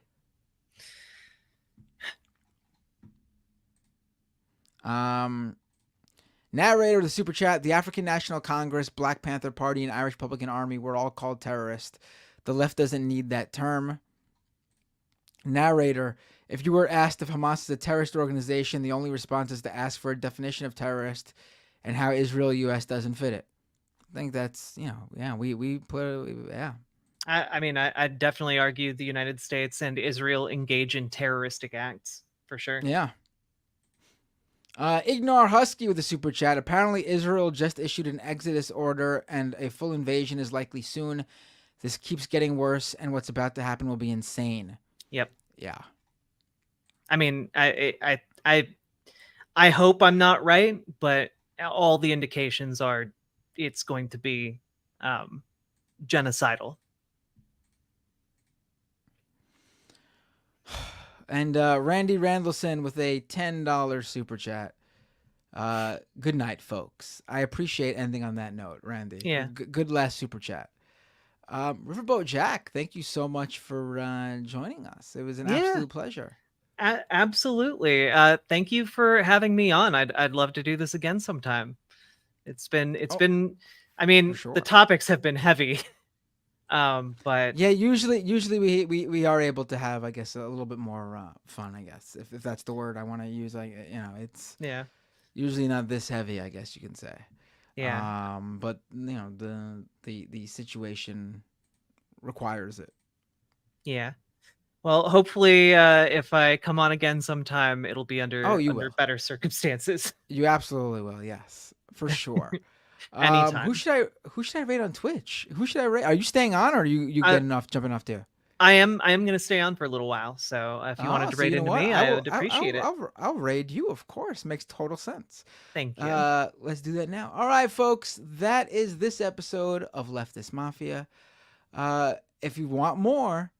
Narrator of the super chat: the African National Congress, Black Panther Party, and Irish Republican Army were all called terrorists. The left doesn't need that term. Narrator: if you were asked if Hamas is a terrorist organization, the only response is to ask for a definition of terrorist and how Israel U.S. doesn't fit it. I think that's, we put, yeah. I mean, I'd definitely argue the United States and Israel engage in terroristic acts, for sure. Yeah. Ignore Husky with a super chat. Apparently, Israel just issued an exodus order and a full invasion is likely soon. This keeps getting worse, and what's about to happen will be insane. Yep. Yeah. I mean, I hope I'm not right, but all the indications are it's going to be genocidal. And Randy Randleson with a $10 super chat. Good night, folks. I appreciate ending on that note, Randy. Yeah. Good last super chat. Riverboat Jack, thank you so much for joining us. It was an absolute pleasure. Absolutely. Thank you for having me on. I'd love to do this again sometime. It's been I mean, the topics have been heavy. But yeah, usually we are able to have, I guess, a little bit more fun, I guess, if that's the word I want to use. Like, it's usually not this heavy, I guess you can say. Yeah. But the situation requires it. Yeah. Well, hopefully, if I come on again sometime, it'll be under better circumstances. You absolutely will. Yes, for sure. Anytime. Who should I rate on Twitch? Who should I rate? Are you staying on, or are you jumping off too? I am going to stay on for a little while. So if you wanted to rate into me, I would appreciate it. I'll raid you, of course. Makes total sense. Thank you. Let's do that now. All right, folks. That is this episode of Leftist Mafia. If you want more,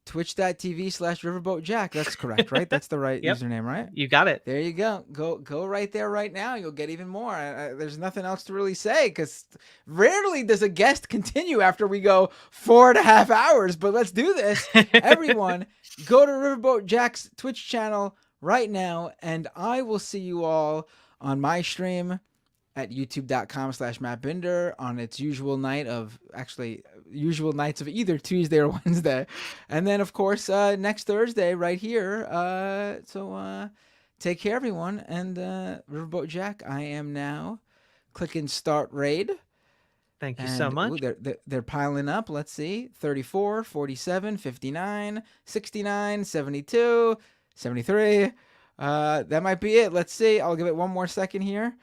twitch.tv/riverboatjack. That's correct, right? That's the right username, right? You got it. There you go. Go right there right now. You'll get even more. There's nothing else to really say, because rarely does a guest continue after we go 4.5 hours. But let's do this. Everyone, go to Riverboat Jack's Twitch channel right now, and I will see you all on my stream at youtube.com/MattBinder on its usual nights of either Tuesday or Wednesday. And then, of course, next Thursday right here. So take care, everyone. And Riverboat Jack, I am now clicking start raid. Thank you so much. They're piling up. Let's see. 34, 47, 59, 69, 72, 73. That might be it. Let's see. I'll give it one more second here.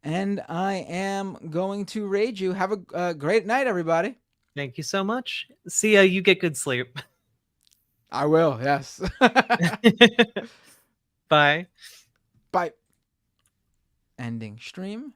And I am going to raid you. Have a great night, everybody. Thank you so much. See ya. You get good sleep. I will, yes. Bye. Bye. Ending stream.